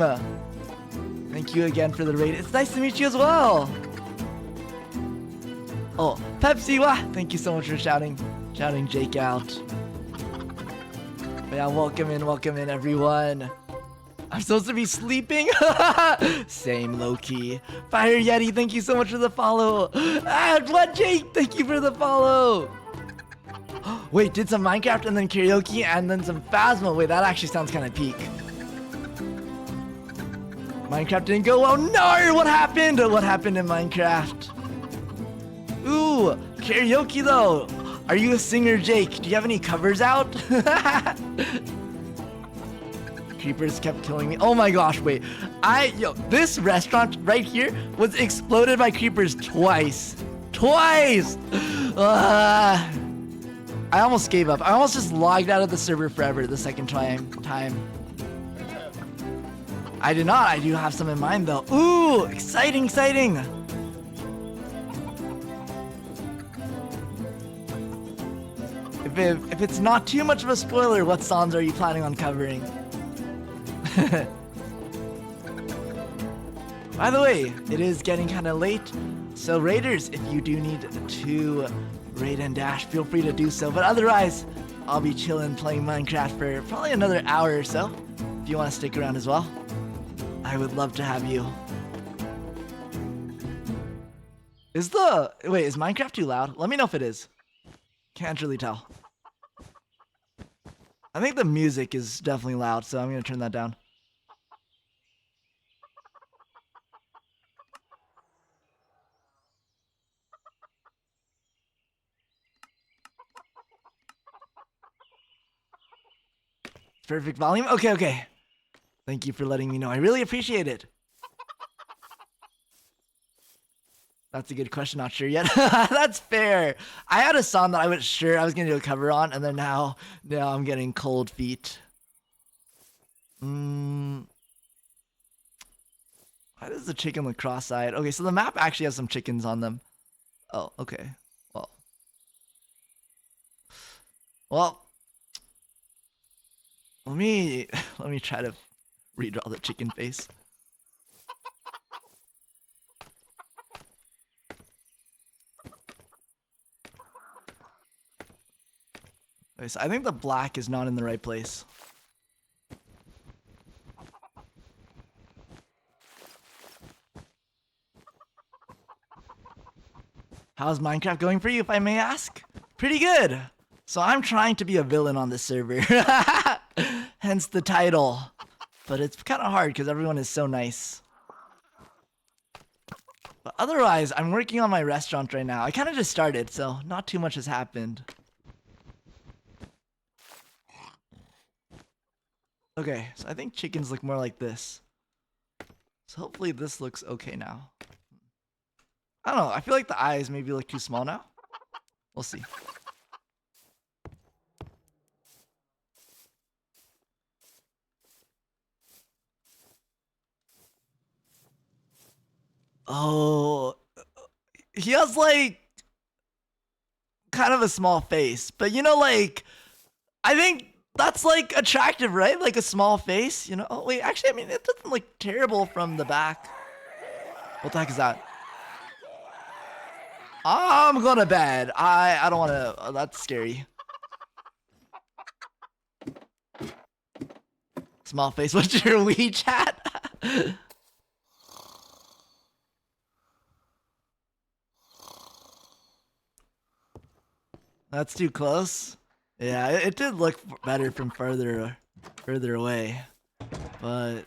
Thank you again for the raid. It's nice to meet you as well. Oh, Pepsi, thank you so much for shouting Jake out. But yeah, welcome in, everyone. I'm supposed to be sleeping? Same, low-key. Fire Yeti, thank you so much for the follow. What, Jake? Thank you for the follow. Wait, did some Minecraft and then karaoke and then some Phasma. Wait, that actually sounds kind of peak. Minecraft didn't go well. No, what happened? What happened in Minecraft? Ooh, karaoke though. Are you a singer, Jake? Do you have any covers out? Creepers kept killing me. Oh my gosh, wait. This restaurant right here was exploded by creepers twice. I almost gave up. I almost just logged out of the server forever the second time. I did not. I do have some in mind though. Ooh, exciting, exciting. If it's not too much of a spoiler, what songs are you planning on covering? By the way, it is getting kind of late, so raiders, if you do need to raid and dash, feel free to do so. But otherwise, I'll be chilling playing Minecraft for probably another hour or so. If you want to stick around as well, I would love to have you. Is Minecraft too loud? Let me know if it is. Can't really tell. I think the music is definitely loud, so I'm gonna turn that down. Perfect volume? Okay, okay. Thank you for letting me know. I really appreciate it. That's a good question. Not sure yet. That's fair. I had a song that I was sure I was going to do a cover on, and then now I'm getting cold feet. Why does the chicken look cross-eyed? Okay, so the map actually has some chickens on them. Oh, okay. Well, let me try to redraw the chicken face. Okay, so I think the black is not in the right place. How's Minecraft going for you, if I may ask? Pretty good. So I'm trying to be a villain on this server. Hence the title. But it's kind of hard because everyone is so nice. But otherwise, I'm working on my restaurant right now. I kind of just started, so not too much has happened. Okay, so I think chickens look more like this. So hopefully this looks okay now. I don't know, I feel like the eyes maybe look too small now. We'll see. Oh, he has like kind of a small face, but you know, like, I think that's like attractive, right? Like a small face, you know? Oh, wait, actually, I mean, it doesn't look terrible from the back. What the heck is that? I'm going to bed. I don't want to, that's scary. Small face, what's your WeChat? That's too close. Yeah, it did look better from further away, but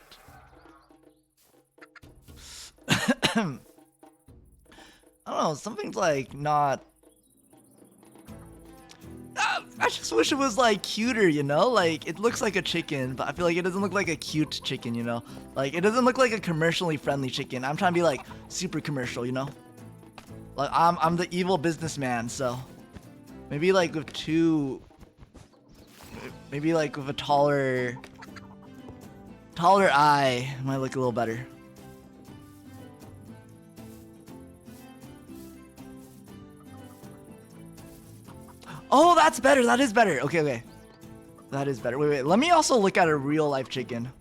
I don't know. Something's like not. I just wish it was like cuter, you know? Like it looks like a chicken, but I feel like it doesn't look like a cute chicken, you know? Like it doesn't look like a commercially friendly chicken. I'm trying to be like super commercial, you know? Like I'm the evil businessman, so maybe like with two. Maybe like with a taller eye, it might look a little better. Oh, that's better. That is better. Okay, okay. That is better. Wait. Let me also look at a real life chicken.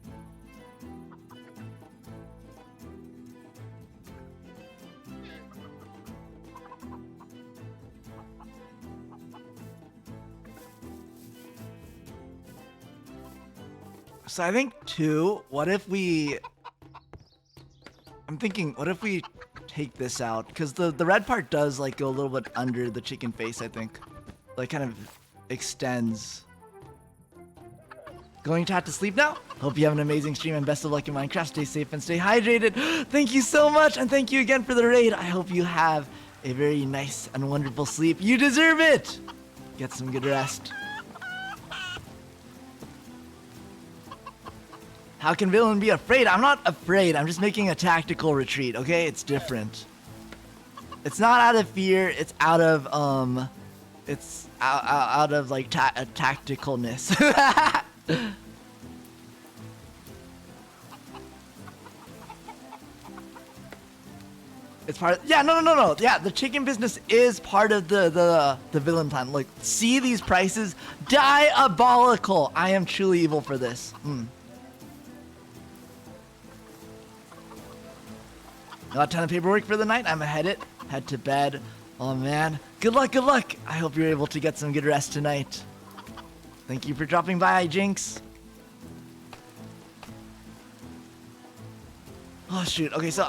So I think two, what if we take this out? Because the red part does like go a little bit under the chicken face, I think. Like kind of extends. Going to have to sleep now? Hope you have an amazing stream and best of luck in Minecraft. Stay safe and stay hydrated. Thank you so much and thank you again for the raid. I hope you have a very nice and wonderful sleep. You deserve it! Get some good rest. How can villain be afraid? I'm not afraid. I'm just making a tactical retreat, okay? It's different. It's not out of fear. It's out of, it's out of, like, tacticalness. It's part of, yeah, no. Yeah, the chicken business is part of the villain plan. Look, see these prices? Diabolical. I am truly evil for this. Got a ton of paperwork for the night. I'm head to bed. Oh man. Good luck, good luck. I hope you're able to get some good rest tonight. Thank you for dropping by, Jinx. Oh shoot. Okay, so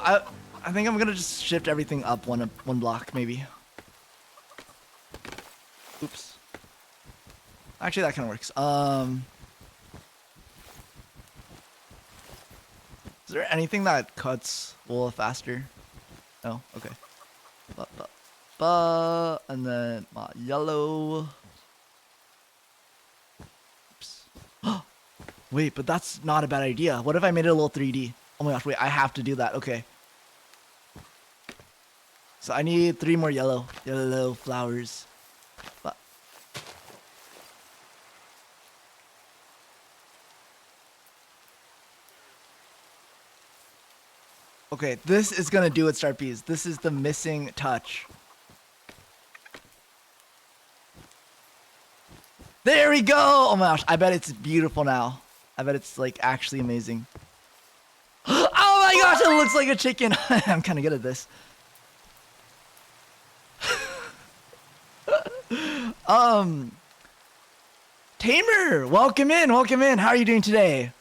I think I'm gonna just shift everything up one block, maybe. Oops. Actually, that kind of works. Is there anything that cuts wool faster? No. Okay. And then yellow. Oops. Wait, but that's not a bad idea. What if I made it a little 3D? Oh my gosh, wait, I have to do that. Okay. So I need 3 more yellow flowers. But okay, this is gonna do it, Star Peas. This is the missing touch. There we go! Oh my gosh, I bet it's beautiful now. I bet it's like actually amazing. Oh my gosh, it looks like a chicken. I'm kind of good at this. Tamer, welcome in. How are you doing today?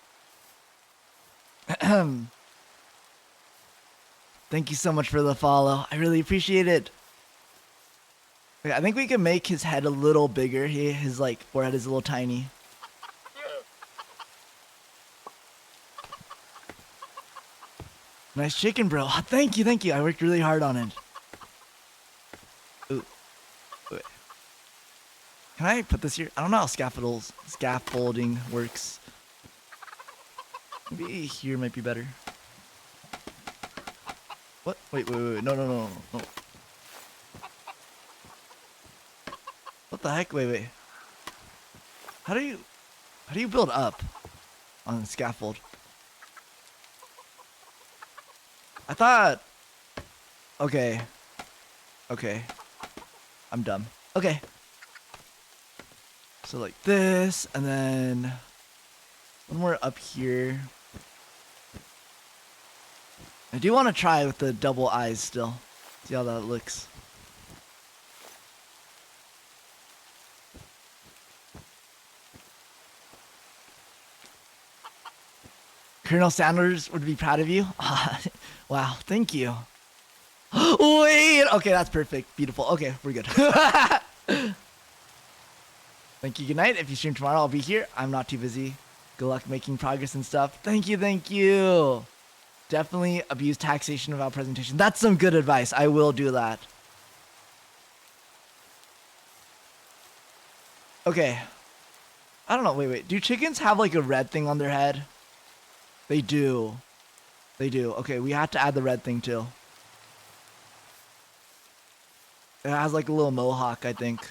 Thank you so much for the follow. I really appreciate it. Okay, I think we can make his head a little bigger. His like forehead is a little tiny. Nice chicken, bro. Thank you. I worked really hard on it. Ooh. Wait. Can I put this here? I don't know how scaffolding works. Maybe here might be better. What? Wait. No. What the heck? Wait. How do you build up on the scaffold? I thought... Okay. I'm dumb. Okay. So like this, and then... one more up here. I do want to try with the double eyes still. See how that looks. Colonel Sanders would be proud of you. Wow, thank you. Wait, okay, that's perfect. Beautiful. Okay, we're good. Thank you, good night. If you stream tomorrow, I'll be here. I'm not too busy. Good luck making progress and stuff. Thank you. Definitely abuse taxation without presentation. That's some good advice. I will do that. Okay. I don't know, wait. Do chickens have like a red thing on their head? They do. Okay, we have to add the red thing too. It has like a little mohawk, I think.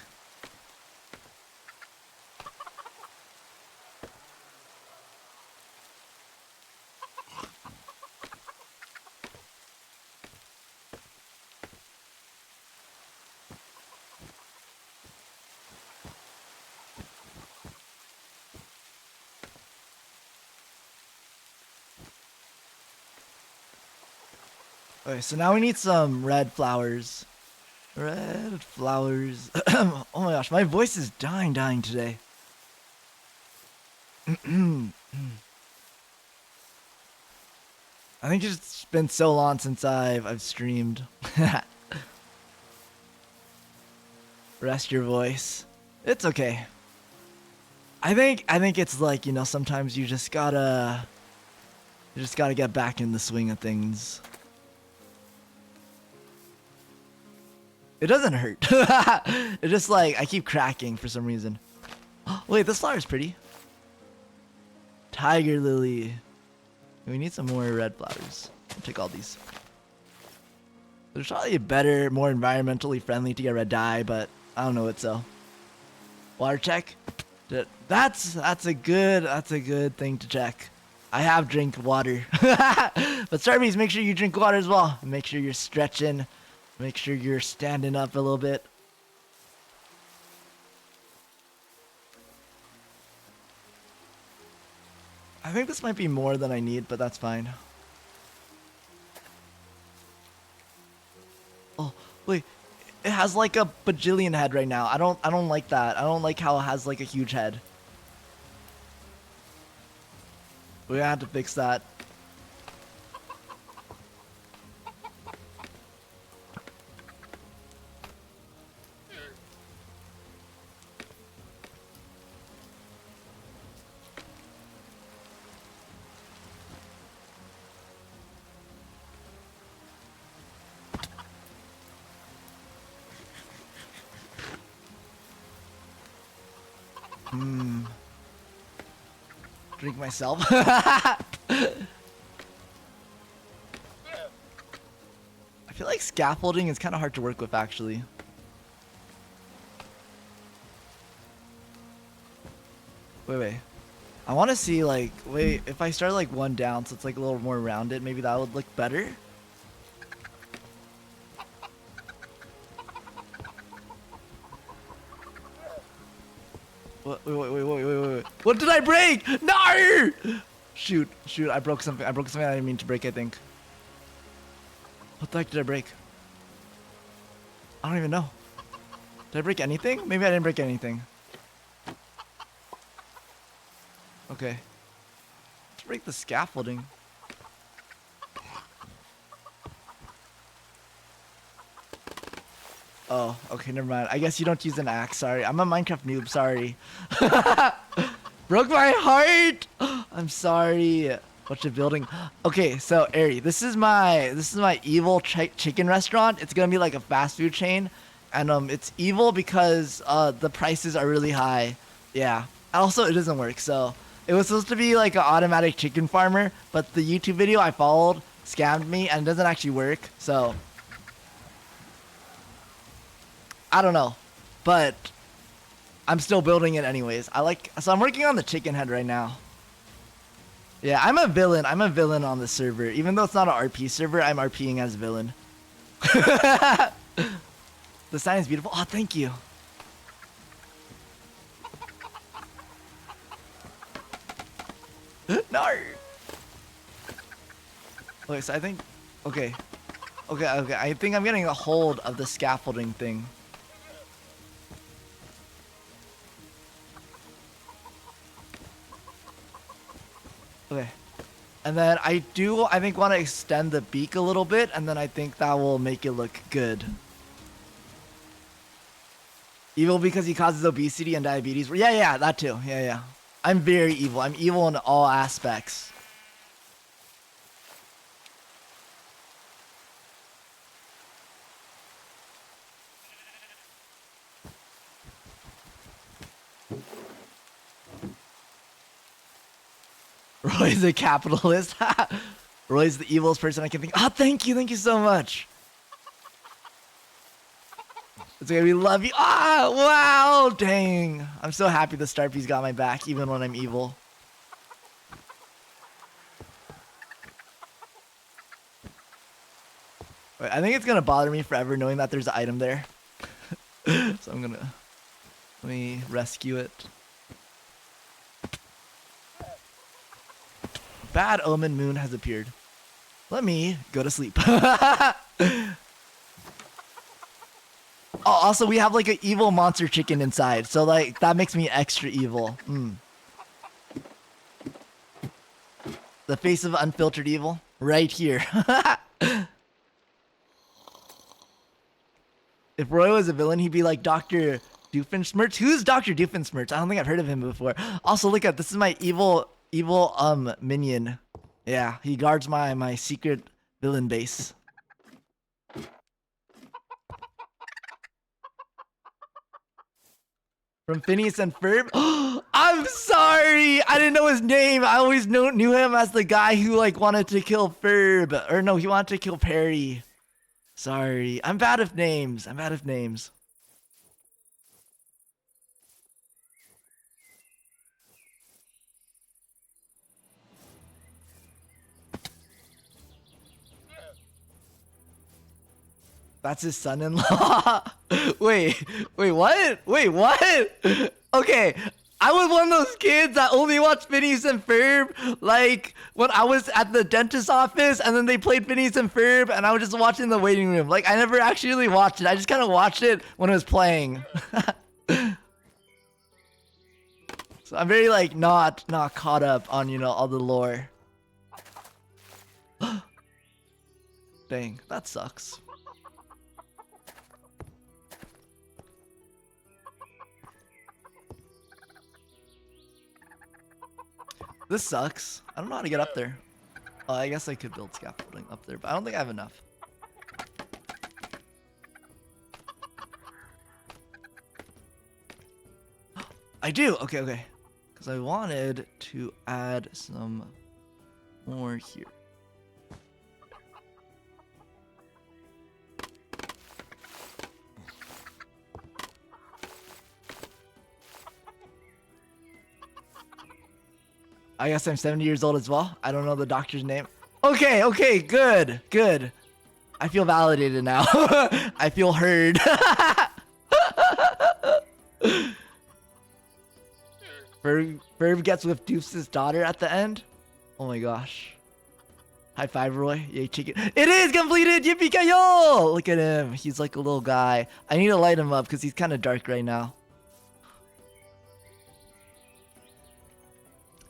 Okay, so now we need some red flowers. Red flowers. Oh my gosh, my voice is dying today. I think it's been so long since I've streamed. Rest your voice. It's okay. I think it's like, you know, sometimes you just gotta get back in the swing of things. It doesn't hurt. It's just like I keep cracking for some reason. Wait, this flower is pretty. Tiger lily. We need some more red flowers. I'll take all these. There's probably a better, more environmentally friendly to get red dye, but I don't know it so. Water check. That's a good thing to check. I have drink water. But Starbies, make sure you drink water as well. Make sure you're stretching. Make sure you're standing up a little bit. I think this might be more than I need, but that's fine. Oh, wait. It has like a bajillion head right now. I don't like that. I don't like how it has like a huge head. We're gonna have to fix that. Drink myself. I feel like scaffolding is kind of hard to work with, actually. Wait. I want to see, like, wait, if I start, like, one down, so it's, like, a little more rounded, maybe that would look better? Wait. What did I break? No! Shoot, I broke something. I didn't mean to break, I think. What the heck did I break? I don't even know. Did I break anything? Maybe I didn't break anything. Okay. Let's break the scaffolding. Oh, okay, never mind. I guess you don't use an axe, sorry. I'm a Minecraft noob, sorry. Broke my heart! I'm sorry. What's your building? Okay, so Ari, this is my evil chicken restaurant. It's gonna be like a fast food chain. And it's evil because the prices are really high. Yeah. Also, it doesn't work, so it was supposed to be like an automatic chicken farmer, but the YouTube video I followed scammed me and it doesn't actually work, so I don't know, but I'm still building it anyways. So I'm working on the chicken head right now. Yeah, I'm a villain. I'm a villain on the server. Even though it's not an RP server, I'm RPing as villain. The sign is beautiful. Oh, thank you. No. Okay, so I think, okay. I think I'm getting a hold of the scaffolding thing. Okay. And then I think want to extend the beak a little bit, and then I think that will make it look good. Evil because he causes obesity and diabetes. Yeah, that too. Yeah. I'm very evil. I'm evil in all aspects. Roy's a capitalist. Roy's the evilest person I can think. Oh, thank you so much. It's okay, we love you. Ah, wow, dang. I'm so happy the Starpies got my back, even when I'm evil. Wait, I think it's gonna bother me forever knowing that there's an item there. So let me rescue it. Bad omen moon has appeared. Let me go to sleep. Oh, also we have like an evil monster chicken inside, so like that makes me extra evil. The face of unfiltered evil, right here. If Roy was a villain, he'd be like Dr. Doofenshmirtz. Who's Dr. Doofenshmirtz? I don't think I've heard of him before. Also, look at this is my evil minion. Yeah, he guards my secret villain base. From Phineas and Ferb. I'm sorry, I didn't know his name. I always knew him as the guy who like wanted to kill Ferb, or no, he wanted to kill Perry. Sorry, I'm bad with names. That's his son-in-law. Wait, what? Wait, what? Okay, I was one of those kids that only watched Phineas and Ferb, like when I was at the dentist's office, and then they played Phineas and Ferb, and I was just watching in the waiting room. Like I never actually really watched it. I just kind of watched it when it was playing. So I'm very like not caught up on, you know, all the lore. Dang, that sucks. This sucks. I don't know how to get up there. Oh, I guess I could build scaffolding up there, but I don't think I have enough. I do. Okay. Because I wanted to add some more here. I guess I'm 70 years old as well. I don't know the doctor's name. Okay, good. I feel validated now. I feel heard. Ferb gets with Doof's daughter at the end. Oh my gosh. High five, Roy. Yay, chicken. It is completed! Yippee-ki-yo! Look at him. He's like a little guy. I need to light him up because he's kind of dark right now.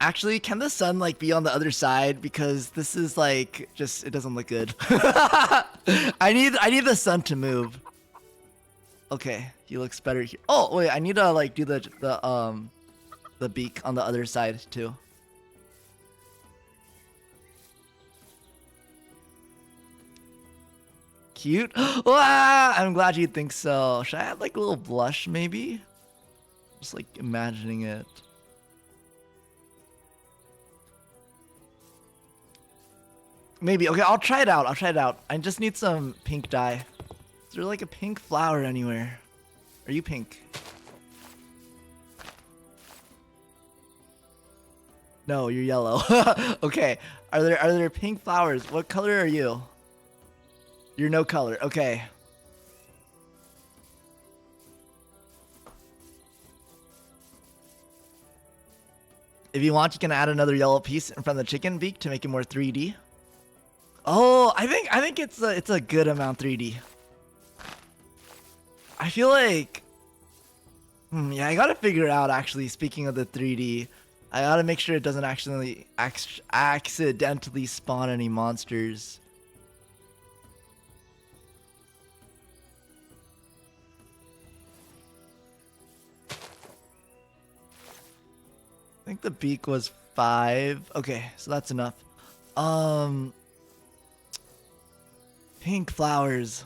Actually, can the sun like be on the other side? Because this is like just, it doesn't look good. I need the sun to move. Okay, he looks better here. Oh wait, I need to like do the beak on the other side too. Cute. Wow, I'm glad you think so. Should I add like a little blush maybe? Just like imagining it. Maybe. Okay, I'll try it out. I just need some pink dye. Is there like a pink flower anywhere? Are you pink? No, you're yellow. Okay. Are there pink flowers? What color are you? You're no color. Okay. If you want, you can add another yellow piece in front of the chicken beak to make it more 3D. Oh, I think it's a good amount 3D. I feel like, yeah, I gotta figure it out. Actually, speaking of the 3D, I gotta make sure it doesn't accidentally spawn any monsters. I think the beak was 5. Okay, so that's enough. Pink flowers.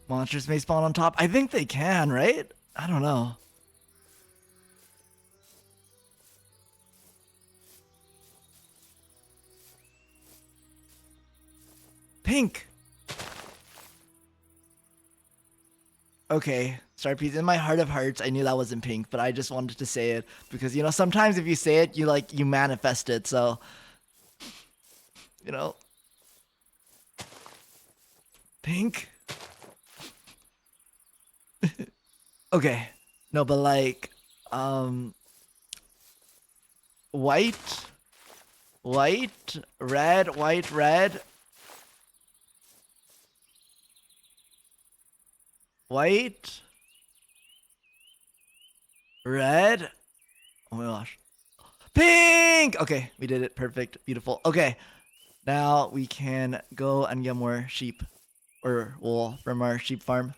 Monsters may spawn on top. I think they can, right? I don't know. Pink. Okay, Star Piece. In my heart of hearts, I knew that wasn't pink, but I just wanted to say it because, you know, sometimes if you say it, you manifest it. So, you know. Pink? Okay. No, but like, white, red, white, red. White. Red. Oh my gosh. Pink! Okay, we did it. Perfect. Beautiful. Okay. Now we can go and get more sheep. Or wool from our sheep farm.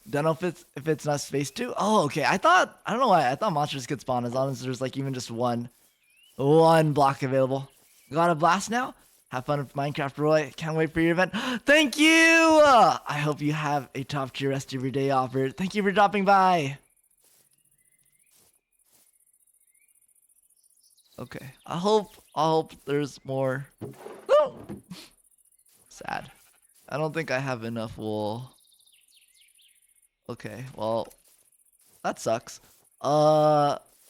Don't know if it's not space too. Oh, okay. I don't know why. I thought monsters could spawn as long as there's like even just one block available. Got a blast now? Have fun with Minecraft, Roy. Can't wait for your event. Thank you! I hope you have a top tier rest of your day, Offered. Thank you for dropping by. Okay. I hope there's more. Oh! Sad. I don't think I have enough wool. Okay, well, that sucks.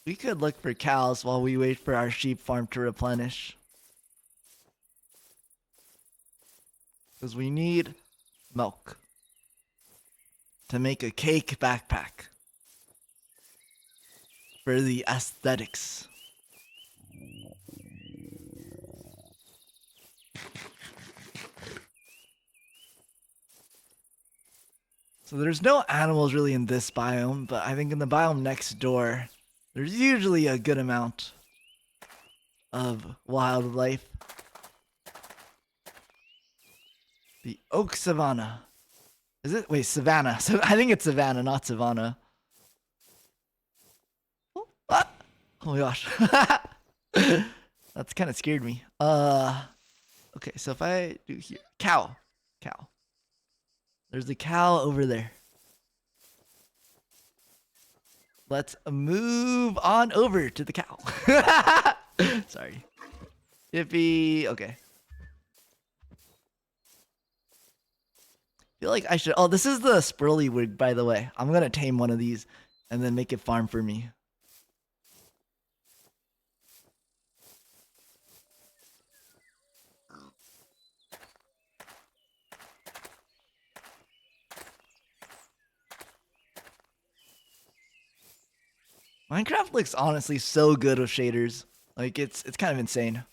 We could look for cows while we wait for our sheep farm to replenish. Because we need milk to make a cake backpack for the aesthetics. So there's no animals really in this biome, but I think in the biome next door, there's usually a good amount of wildlife. The oak savanna. Is it? Wait, savanna. So I think it's savanna, not savanna. Oh, ah! Oh my gosh. That's kind of scared me. Okay, so if I do here, cow. There's a cow over there. Let's move on over to the cow. Sorry. Yippee. Okay. Feel like I should. Oh, this is the Spurly wig, by the way. I'm gonna tame one of these and then make it farm for me. Minecraft looks honestly so good with shaders. Like it's kind of insane.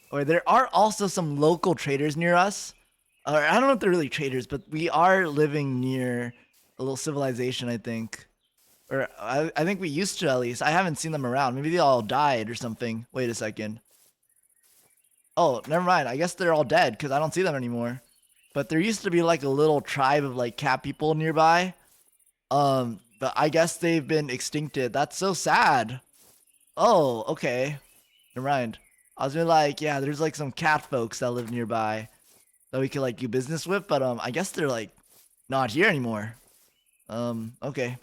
Or there are also some local traders near us. Or I don't know if they're really traders, but we are living near a little civilization, I think. Or I think we used to at least. I haven't seen them around. Maybe they all died or something. Wait a second. Oh, never mind. I guess they're all dead because I don't see them anymore. But there used to be like a little tribe of like cat people nearby. But I guess they've been extincted. That's so sad. Oh, okay. Never mind. I was gonna like, yeah, there's like some cat folks that live nearby that we could like do business with, but I guess they're like not here anymore. Okay.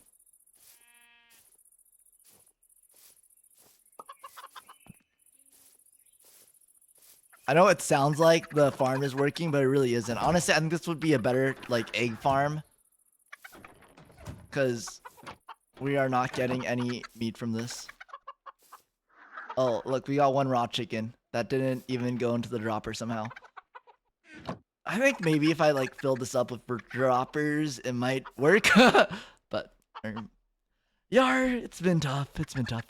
I know it sounds like the farm is working, but it really isn't. Honestly, I think this would be a better like egg farm. Cause we are not getting any meat from this. Oh, look, we got one raw chicken. That didn't even go into the dropper somehow. I think maybe if I like fill this up with droppers, it might work. But yar, it's been tough. It's been tough.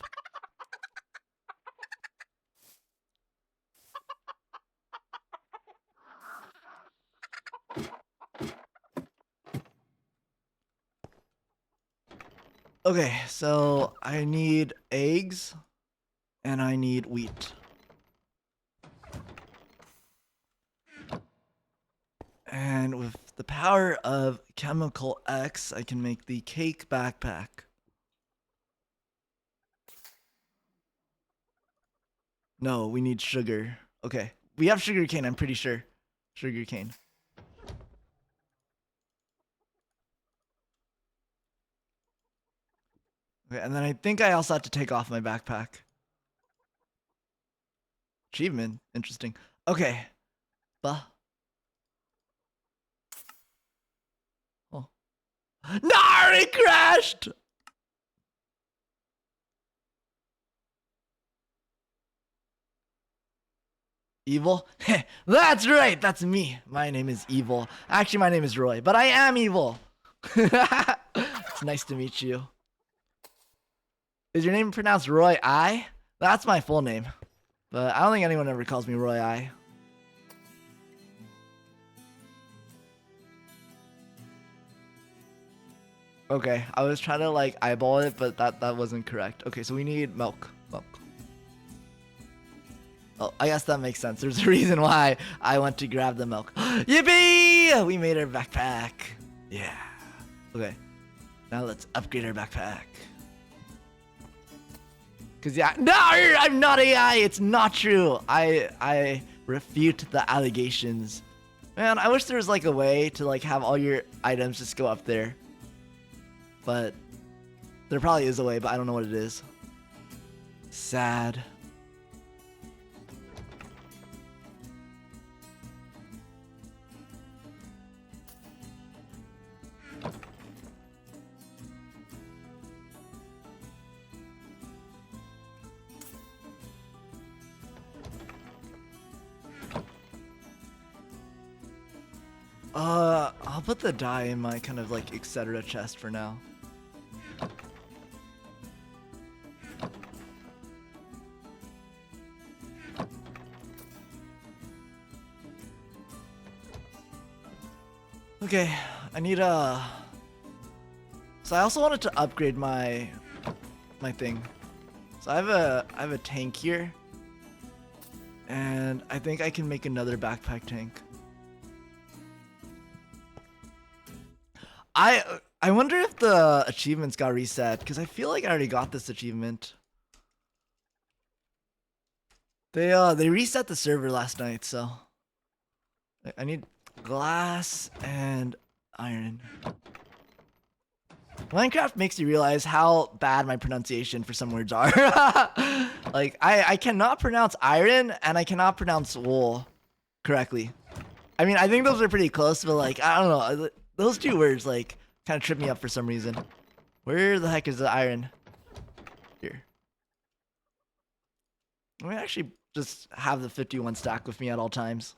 Okay, so I need eggs and I need wheat. And with the power of Chemical X, I can make the cake backpack. No, we need sugar. Okay, we have sugar cane, I'm pretty sure. Sugar cane. Okay, and then I think I also have to take off my backpack. Achievement, interesting. Okay, bah. Oh. No, it crashed! Evil? That's right, that's me. My name is Evil. Actually, my name is Roy, but I am evil. It's nice to meet you. Is your name pronounced Roy I? That's my full name. But I don't think anyone ever calls me Roy I. Okay, I was trying to like eyeball it, but that wasn't correct. Okay, so we need milk. Oh, I guess that makes sense. There's a reason why I went to grab the milk. Yippee! We made our backpack. Yeah. Okay. Now let's upgrade our backpack. Cause yeah, no, I'm not AI. It's not true. I refute the allegations. Man, I wish there was like a way to like have all your items just go up there. But there probably is a way, but I don't know what it is. Sad. I'll put the dye in my kind of like etc. chest for now. Okay, I need a. So I also wanted to upgrade my thing. So I have a tank here, and I think I can make another backpack tank. I wonder if the achievements got reset, because I feel like I already got this achievement. They reset the server last night, so I need glass and iron. Minecraft makes you realize how bad my pronunciation for some words are. Like I cannot pronounce iron and I cannot pronounce wool correctly. I mean, I think those are pretty close, but like I don't know, those two words like kind of trip me up for some reason. Where the heck is the iron? Here. Let me actually just have the 51 stack with me at all times.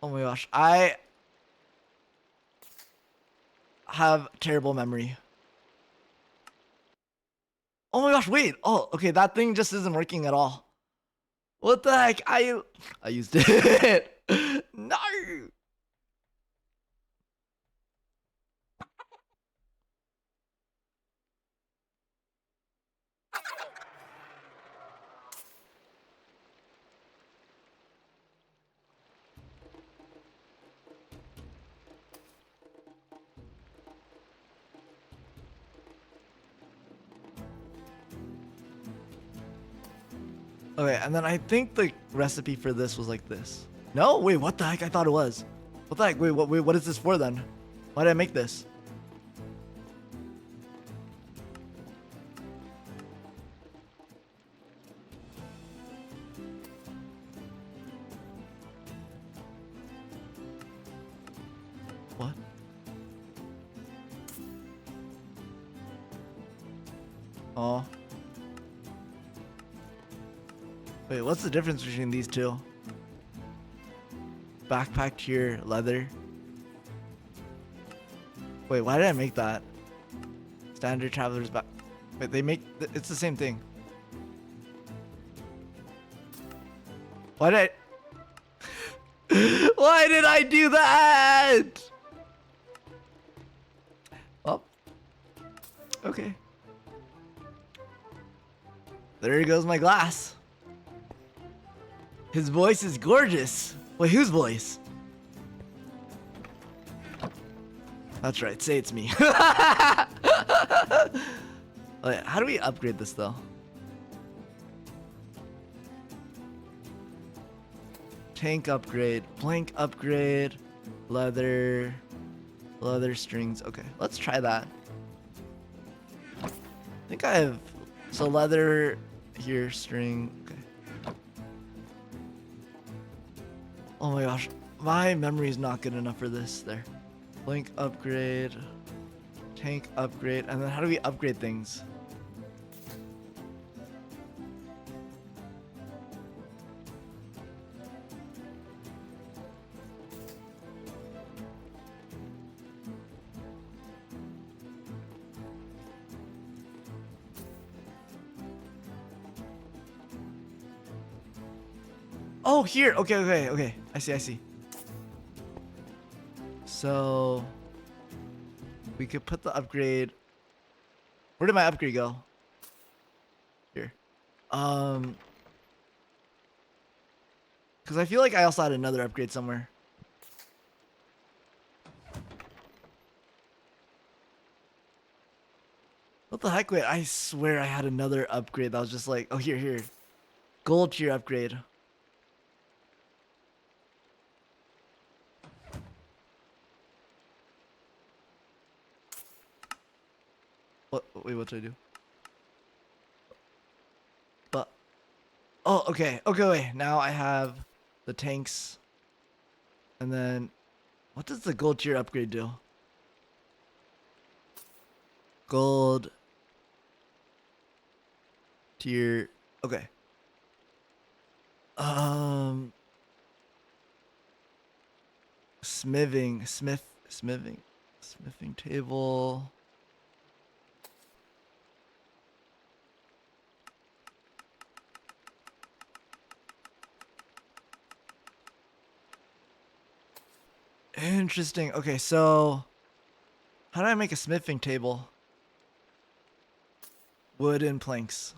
Oh my gosh, I have terrible memory. Oh my gosh, wait. Oh, okay, that thing just isn't working at all. What the heck? I used it. No. Okay, and then I think the recipe for this was like this. No, wait, what the heck? I thought it was. What the heck? Wait, what is this for then? Why did I make this? What? Oh. Wait, what's the difference between these two? Backpack tier, leather. Wait, why did I make that? Standard traveler's back. Wait, they make it's the same thing. Why did I Why did I do that? Oh. Okay. There goes my glass. His voice is gorgeous. Wait, whose voice? That's right, say it's me. Wait, how do we upgrade this though? Tank upgrade, plank upgrade, leather strings. Okay, let's try that. I think I have, so leather here, string, okay. Oh my gosh, my memory is not good enough for this. There. Blink upgrade, tank upgrade, and then how do we upgrade things? Oh, here. Okay. I see. So we could put the upgrade. Where did my upgrade go? Here. Because I feel like I also had another upgrade somewhere. What the heck? Wait, I swear I had another upgrade that was just like, oh, here. Gold tier upgrade. What? Wait, what did I do? But, oh, okay, wait. Now I have the tanks, and then, what does the gold tier upgrade do? Gold to your. Okay. Smithing table. Interesting. Okay, so how do I make a smithing table? Wood and planks.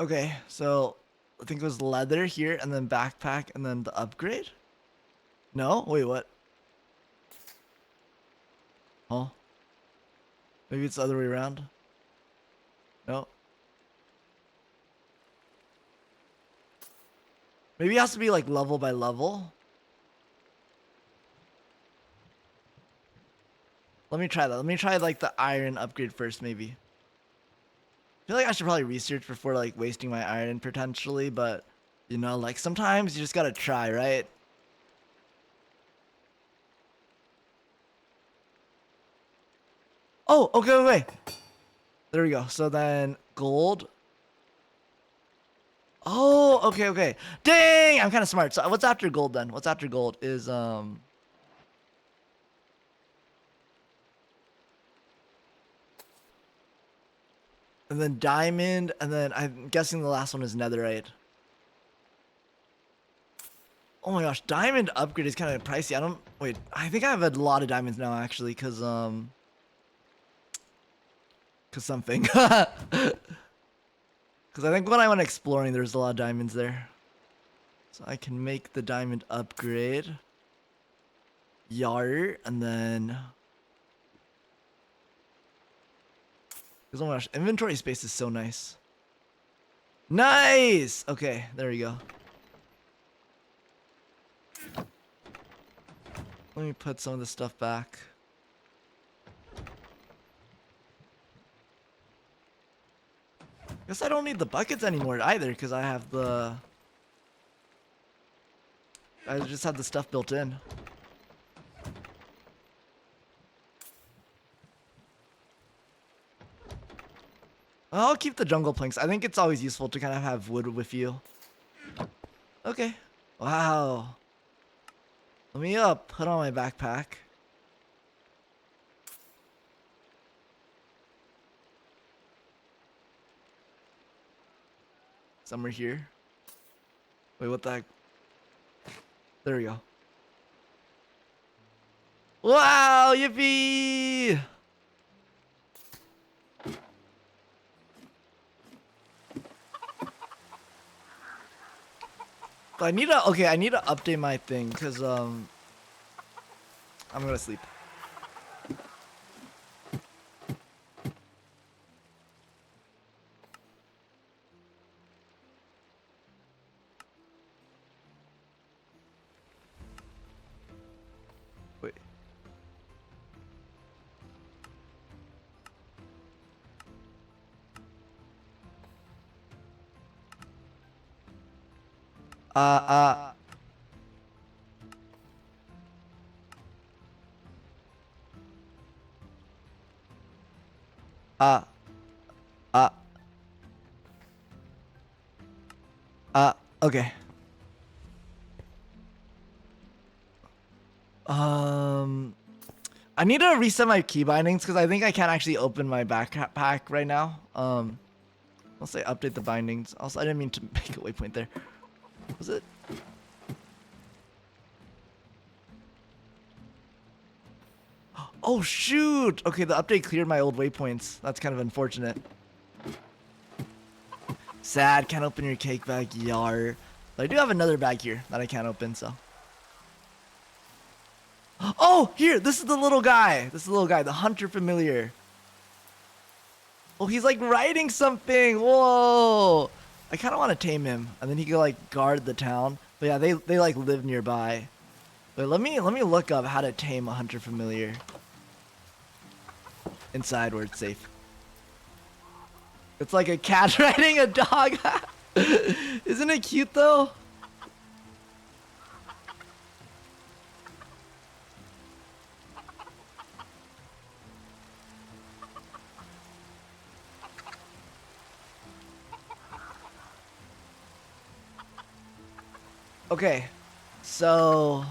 Okay, so I think it was leather here and then backpack and then the upgrade? No? Wait, what? Huh? Maybe it's the other way around? No? Maybe it has to be like level by level? Let me try that. Let me try like the iron upgrade first, maybe. I feel like I should probably research before like wasting my iron potentially, but you know, like sometimes you just gotta try, right? Oh, okay, okay. There we go. So then gold. Oh, okay, okay. Dang, I'm kind of smart. So what's after gold then? What's after gold is and then diamond, and then I'm guessing the last one is netherite. Oh my gosh, diamond upgrade is kind of pricey. Wait, I think I have a lot of diamonds now actually, cause something. Cause I think when I went exploring, there's a lot of diamonds there. So I can make the diamond upgrade. Yar, and then. Cause oh my gosh, inventory space is so nice. Nice. Okay, there we go. Let me put some of this stuff back. Guess I don't need the buckets anymore either, because I have the... I just have the stuff built in. I'll keep the jungle planks. I think it's always useful to kind of have wood with you. Okay. Wow. Let me put on my backpack. Somewhere here. Wait, what the heck? There we go. Wow, yippee! I need to update my thing because I'm gonna sleep. Wait. Uh, uh, uh, okay. I need to reset my key bindings because I think I can't actually open my backpack right now. I'll say update the bindings. Also, I didn't mean to make a waypoint there. Was it? Oh shoot! Okay, the update cleared my old waypoints. That's kind of unfortunate. Sad, can't open your cake bag, yar. But I do have another bag here that I can't open, so. Oh, here, this is the little guy. This is the little guy, the hunter familiar. Oh, he's like riding something. Whoa. I kind of want to tame him, and then he could like guard the town. But yeah, they like live nearby. But let me look up how to tame a hunter familiar inside where it's safe. It's like a cat riding a dog. Isn't it cute though? Okay, so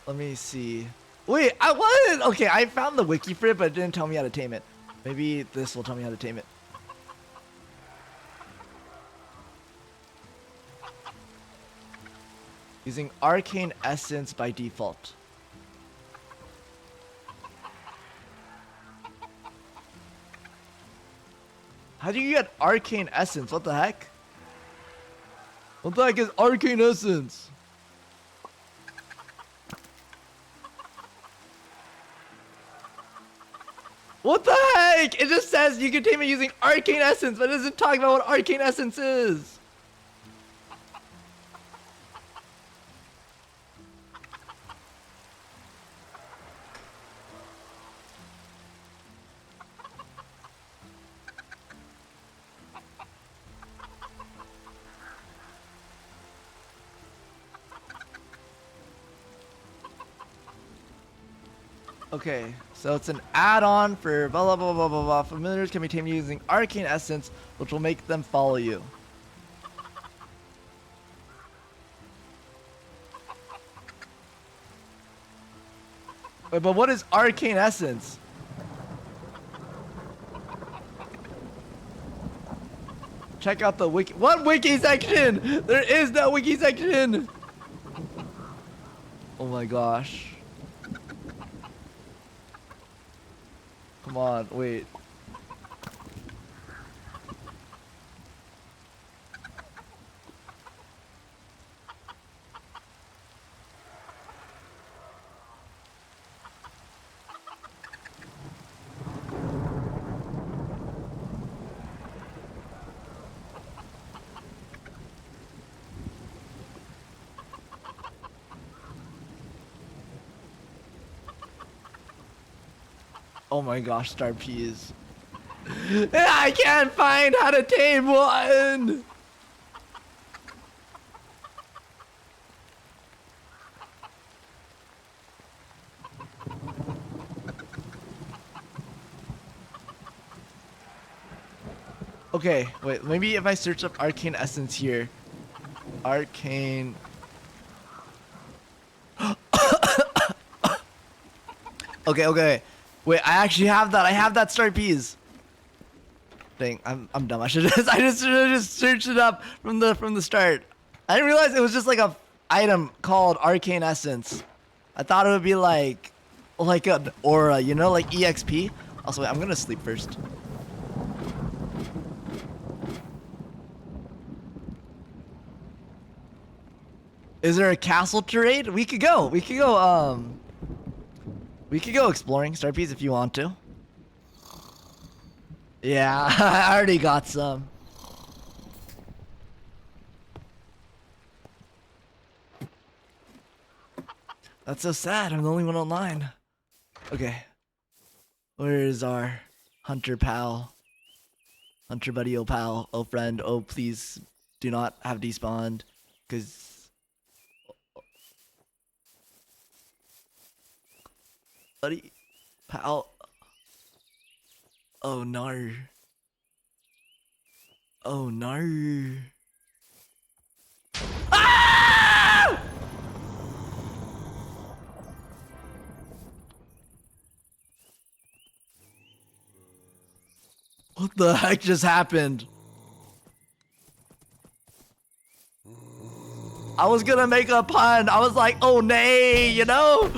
let me see. Wait, I wanted. Okay, I found the wiki for it, but it didn't tell me how to tame it. Maybe this will tell me how to tame it. Using arcane essence by default. How do you get arcane essence? What the heck? What the heck is arcane essence? What the heck? It just says you can tame it using arcane essence, but it doesn't talk about what arcane essence is. Okay, so it's an add-on for blah blah blah blah blah blah. Familiars can be tamed using arcane essence, which will make them follow you. Wait, but what is arcane essence? Check out the wiki. What wiki section? There is no wiki section. Oh my gosh. Come on, wait. Oh my gosh, star peas. I can't find how to tame one. Okay, wait, maybe if I search up arcane essence here. Arcane. Okay. Wait, I actually have that. I have that star peas. Dang, I'm dumb. I should just searched it up from the start. I didn't realize it was just like a item called arcane essence. I thought it would be like an aura, you know, like EXP. Also, wait, I'm gonna sleep first. Is there a castle to raid? We could go. We could go exploring star peas if you want to. Yeah, I already got some. That's so sad. I'm the only one online. Okay. Where is our hunter pal? Hunter buddy, oh pal, oh friend, oh please do not have despawned, cause buddy, pal. Oh no. Oh no. Ah! What the heck just happened? I was gonna make a pun. I was like, oh nay, you know?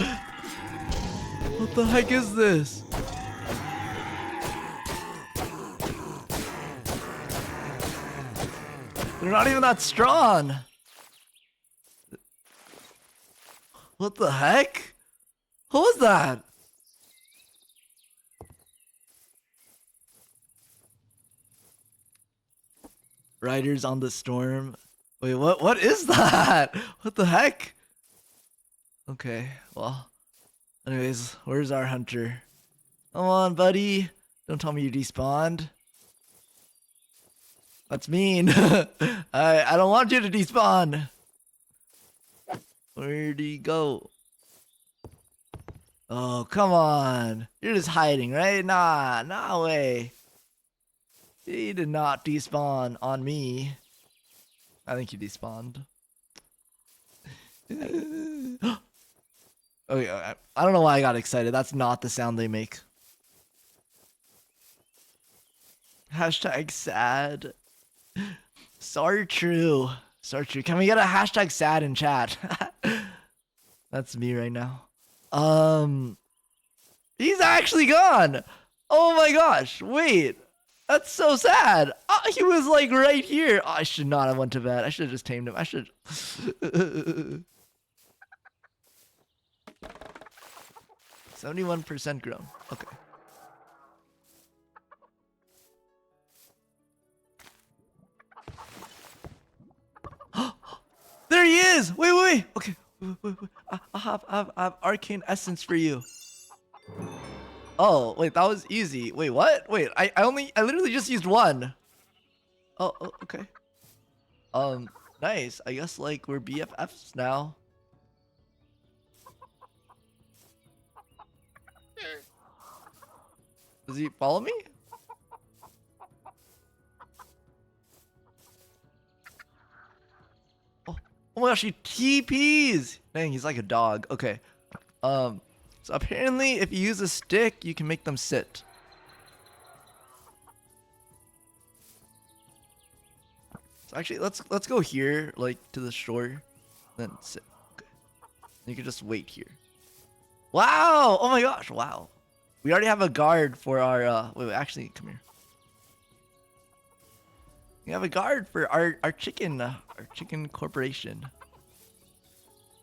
What the heck is this? They're not even that strong. What the heck? Who was that? Riders on the storm. Wait, what is that? What the heck? Okay, well, Anyways, where's our hunter? Come on, buddy. Don't tell me you despawned. That's mean. I don't want you to despawn. Where'd he go? Oh, come on. You're just hiding, right? Nah, no way. He did not despawn on me. I think he despawned. Okay, I don't know why I got excited. That's not the sound they make. Hashtag sad. Sorry, true. Sorry, true. Can we get a hashtag sad in chat? That's me right now. He's actually gone. Oh my gosh. Wait. That's so sad. He was like right here. Oh, I should not have went to bed. I should have just tamed him. I should. 71% grown. Okay. There he is! Wait. Okay. Wait. I have arcane essence for you. Oh, wait, that was easy. Wait, what? Wait, I literally just used one. Oh, okay. Nice. I guess like we're BFFs now. Does he follow me? Oh my gosh, he TPs! Dang, he's like a dog. Okay. So apparently if you use a stick, you can make them sit. So actually, let's go here, like to the shore, then sit. Okay. You can just wait here. Wow! Oh my gosh! Wow. We already have a guard for our. Wait, actually, come here. We have a guard for our chicken corporation.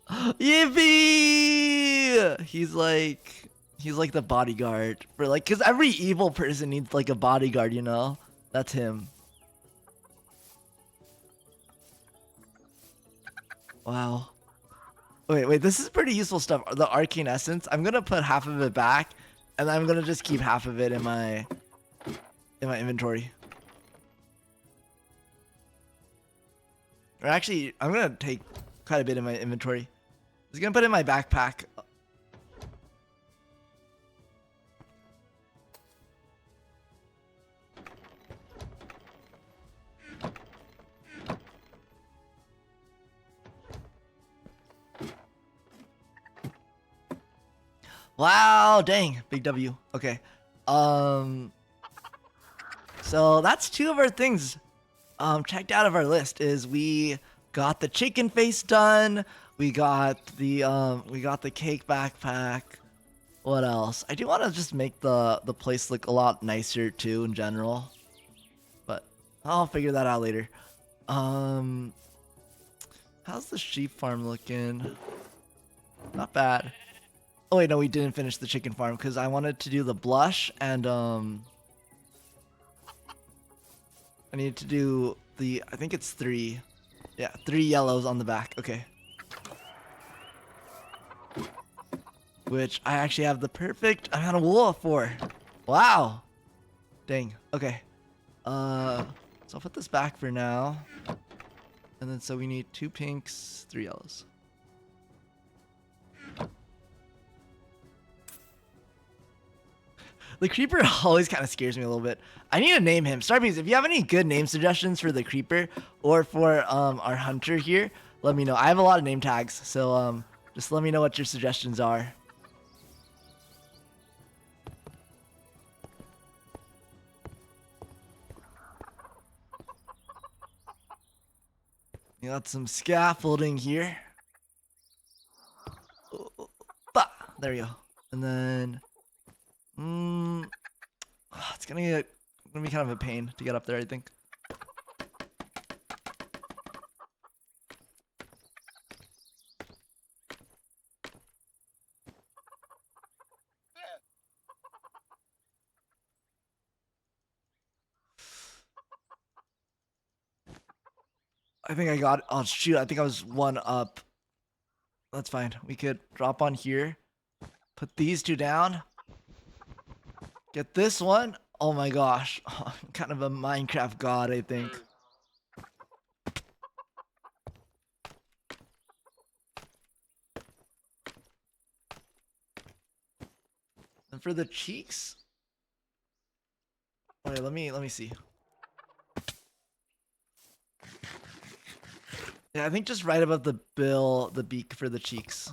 Yippee! He's like the bodyguard for like, cause every evil person needs like a bodyguard, you know? That's him. Wow. Wait, this is pretty useful stuff. The arcane essence. I'm gonna put half of it back, and I'm gonna just keep half of it in my inventory. Or actually, I'm gonna take quite a bit in my inventory. I was gonna put it in my backpack. Wow, dang, big W. Okay. So that's two of our things checked out of our list. Is we got the chicken face done, we got the cake backpack. What else? I do want to just make the place look a lot nicer too in general, but I'll figure that out later. How's the sheep farm looking? Not bad. Oh wait, no, we didn't finish the chicken farm because I wanted to do the blush and I need to do the, I think it's 3. Yeah, 3 yellows on the back. Okay. Which I actually have the perfect amount of wool for. Wow. Dang. Okay. So I'll put this back for now. And then so we need 2 pinks, 3 yellows. The creeper always kind of scares me a little bit. I need to name him. Starbees, if you have any good name suggestions for the creeper or for our hunter here, let me know. I have a lot of name tags, so just let me know what your suggestions are. You got some scaffolding here. There we go. And then it's gonna be kind of a pain to get up there, I think. I think I got, oh shoot, I think I was 1 up. That's fine. We could drop on here, Put these two down. Get this one. Oh my gosh. I'm kind of a Minecraft god, I think. And for the cheeks. Wait, let me see. Yeah, I think just right above the bill, the beak for the cheeks.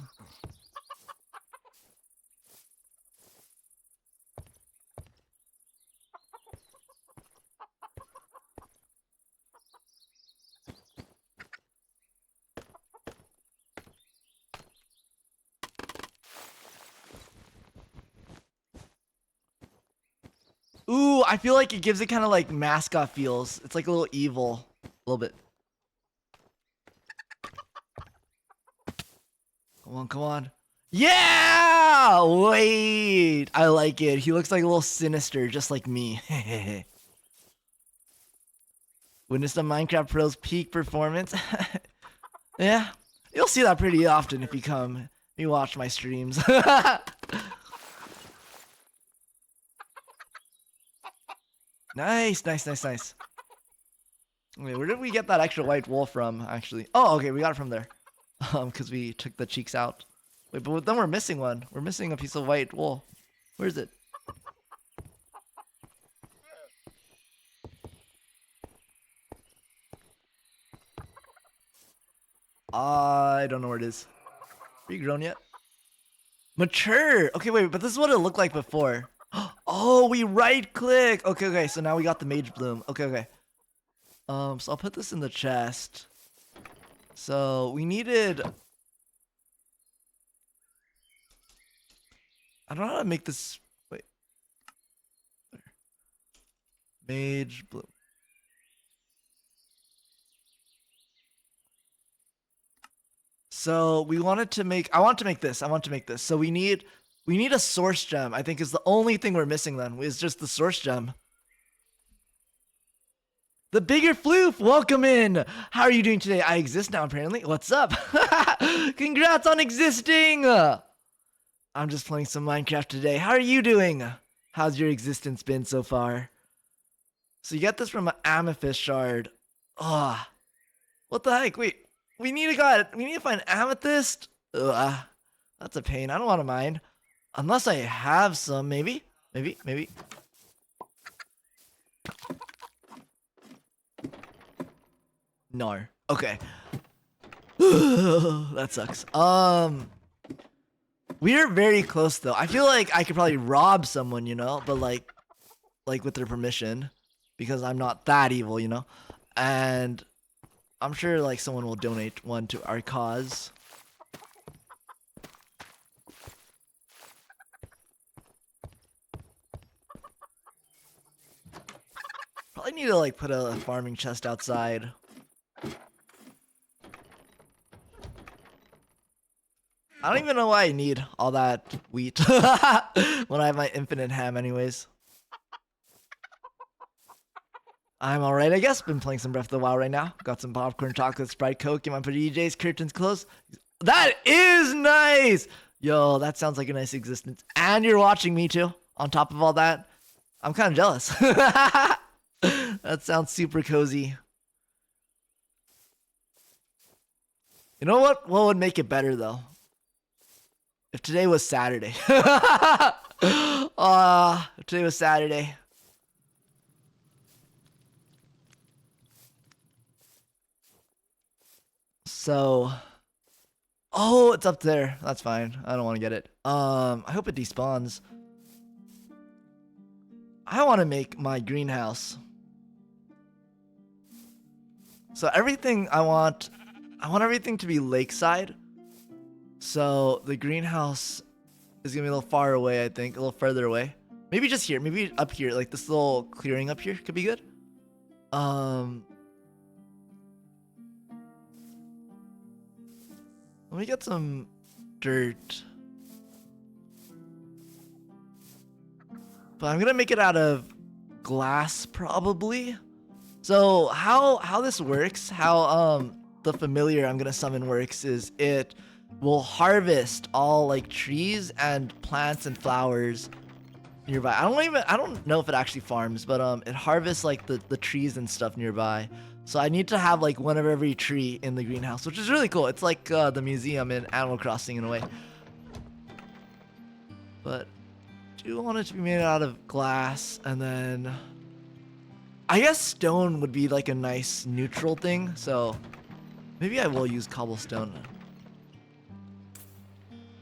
Ooh, I feel like it gives it kind of like mascot feels. It's like a little evil. A little bit. Come on, come on. Yeah! Wait. I like it. He looks like a little sinister, just like me. Witness the Minecraft Pro's peak performance. Yeah. You'll see that pretty often if you come. If you watch my streams. Nice, nice, nice, nice. Wait, where did we get that extra white wool from, actually? Oh, okay, we got it from there. Because we took the cheeks out. Wait, but then we're missing one. We're missing a piece of white wool. Where is it? I don't know where it is. Are you grown yet? Mature! Okay, wait, but this is what it looked like before. Oh, we right click. Okay, okay. So now we got the mage bloom. Okay, okay. So I'll put this in the chest. So we needed. I don't know how to make this. Wait. Mage bloom. So we wanted to make. I want to make this. I want to make this. So we need a source gem. I think is the only thing we're missing then. Is just the source gem. The bigger floof, welcome in. How are you doing today? I exist now, apparently. What's up? Congrats on existing. I'm just playing some Minecraft today. How are you doing? How's your existence been so far? So you get this from an amethyst shard. Ah, what the heck? Wait, we need to find amethyst. Ugh, that's a pain. I don't want to mine, unless I have some. Maybe. No. Okay. That sucks. We're very close though. I feel like I could probably rob someone, you know, but like with their permission, because I'm not that evil, you know. And I'm sure like someone will donate one to our cause. Probably need to like put a farming chest outside. I don't even know why I need all that wheat when I have my infinite ham anyways. I'm alright, I guess. Been playing some Breath of the Wild right now. Got some popcorn, chocolate, Sprite, Coke, get my PJs, curtains closed. That is nice! Yo, that sounds like a nice existence. And you're watching me too, on top of all that. I'm kind of jealous. That sounds super cozy. You know what? What would make it better though? If today was Saturday. If today was Saturday. So, oh, it's up there. That's fine. I don't want to get it. I hope it despawns. I want to make my greenhouse. So everything I want everything to be lakeside. So the greenhouse is gonna be a little far away, I think, a little further away. Maybe just here, maybe up here, like this little clearing up here could be good. Let me get some dirt. But I'm gonna make it out of glass probably. So how this works, how the familiar I'm gonna summon works is it will harvest all like trees and plants and flowers nearby. I don't know if it actually farms, but it harvests like the trees and stuff nearby. So I need to have like one of every tree in the greenhouse, which is really cool. It's like the museum in Animal Crossing in a way. But I do want it to be made out of glass, and then I guess stone would be like a nice neutral thing. So maybe I will use cobblestone.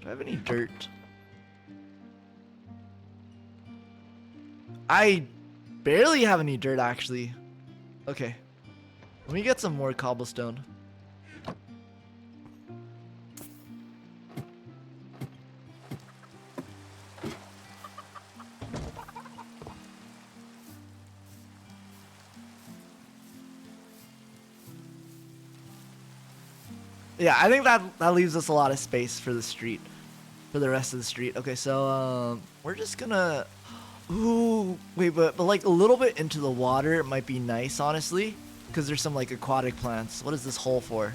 Do I have any dirt? I barely have any dirt actually. Okay. Let me get some more cobblestone. Yeah, I think that leaves us a lot of space for the street, for the rest of the street. Okay, so we're just gonna. Ooh, wait, but like a little bit into the water might be nice, honestly, because there's some like aquatic plants. What is this hole for?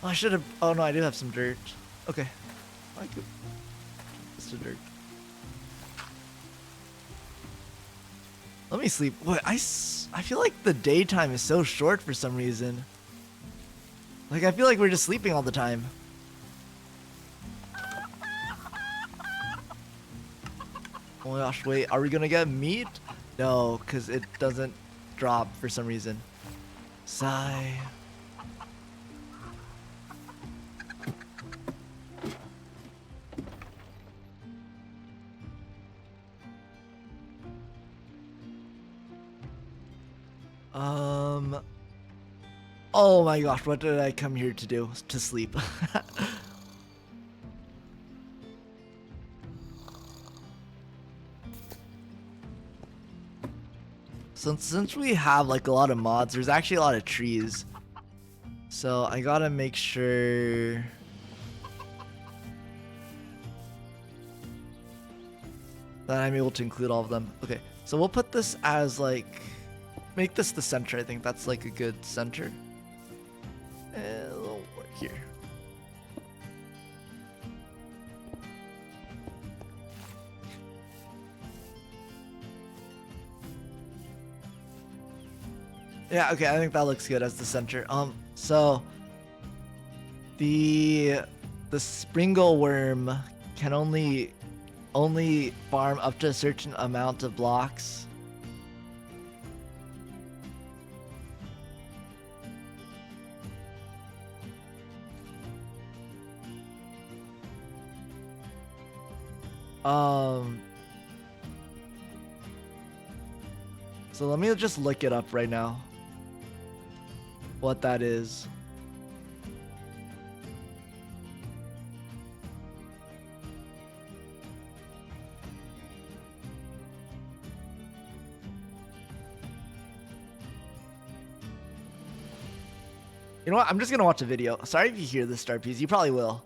Oh, I should have. Oh no, I do have some dirt. Okay, I could. Just a dirt. Let me sleep. What I feel like the daytime is so short for some reason. Like I feel like we're just sleeping all the time. Oh my gosh, wait, are we gonna get meat? No, because it doesn't drop for some reason. Sigh. Oh my gosh, what did I come here to do? To sleep. Since we have like a lot of mods, there's actually a lot of trees. So I gotta make sure that I'm able to include all of them. Okay, so we'll put this as like, make this the center. I think that's like a good center. And a little more here. Yeah, okay, I think that looks good as the center. So the springle worm can only farm up to a certain amount of blocks. So let me just look it up right now. What that is. You know what? I'm just gonna watch a video. Sorry if you hear this star piece. You probably will.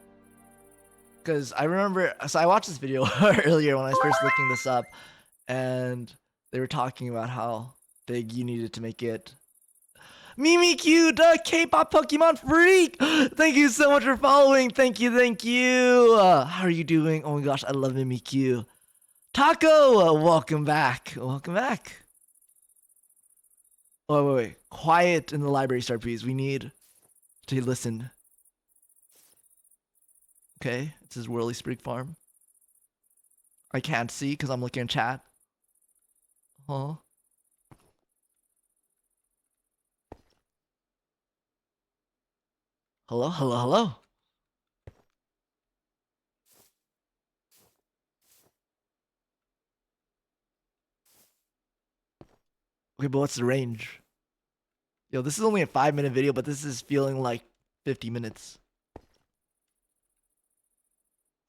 Because I remember, so I watched this video earlier when I was first looking this up, and they were talking about how big you needed to make it. Mimikyu, the K-pop Pokemon freak! Thank you so much for following. Thank you, thank you. How are you doing? Oh my gosh, I love Mimikyu. Taco, welcome back. Welcome back. Oh, wait. Quiet in the library, Star Please. We need to listen. Okay, it says Whirly Sprig Farm. I can't see because I'm looking in chat. Huh? Hello, hello, hello. Okay, but what's the range? Yo, this is only a 5-minute video, but this is feeling like 50 minutes.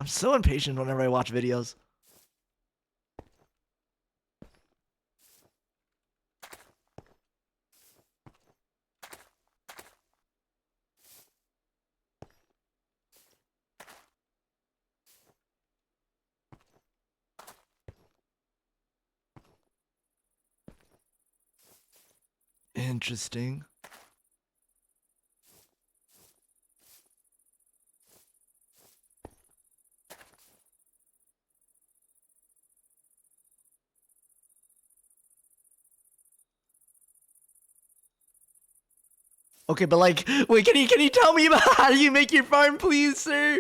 I'm so impatient whenever I watch videos. Interesting. Okay, but like, wait, can you tell me about how do you make your farm, please, sir?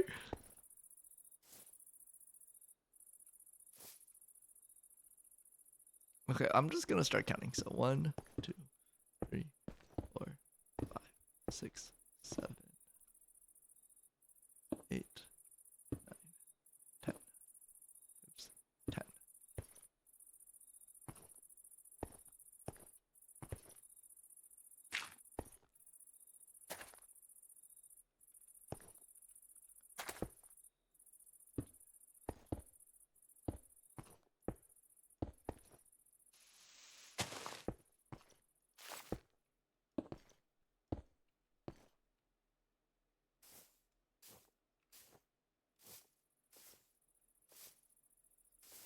Okay, I'm just gonna start counting. So 1, 2, 3, 4, 5, 6, 7, 8, 9, 10. Oops, 10.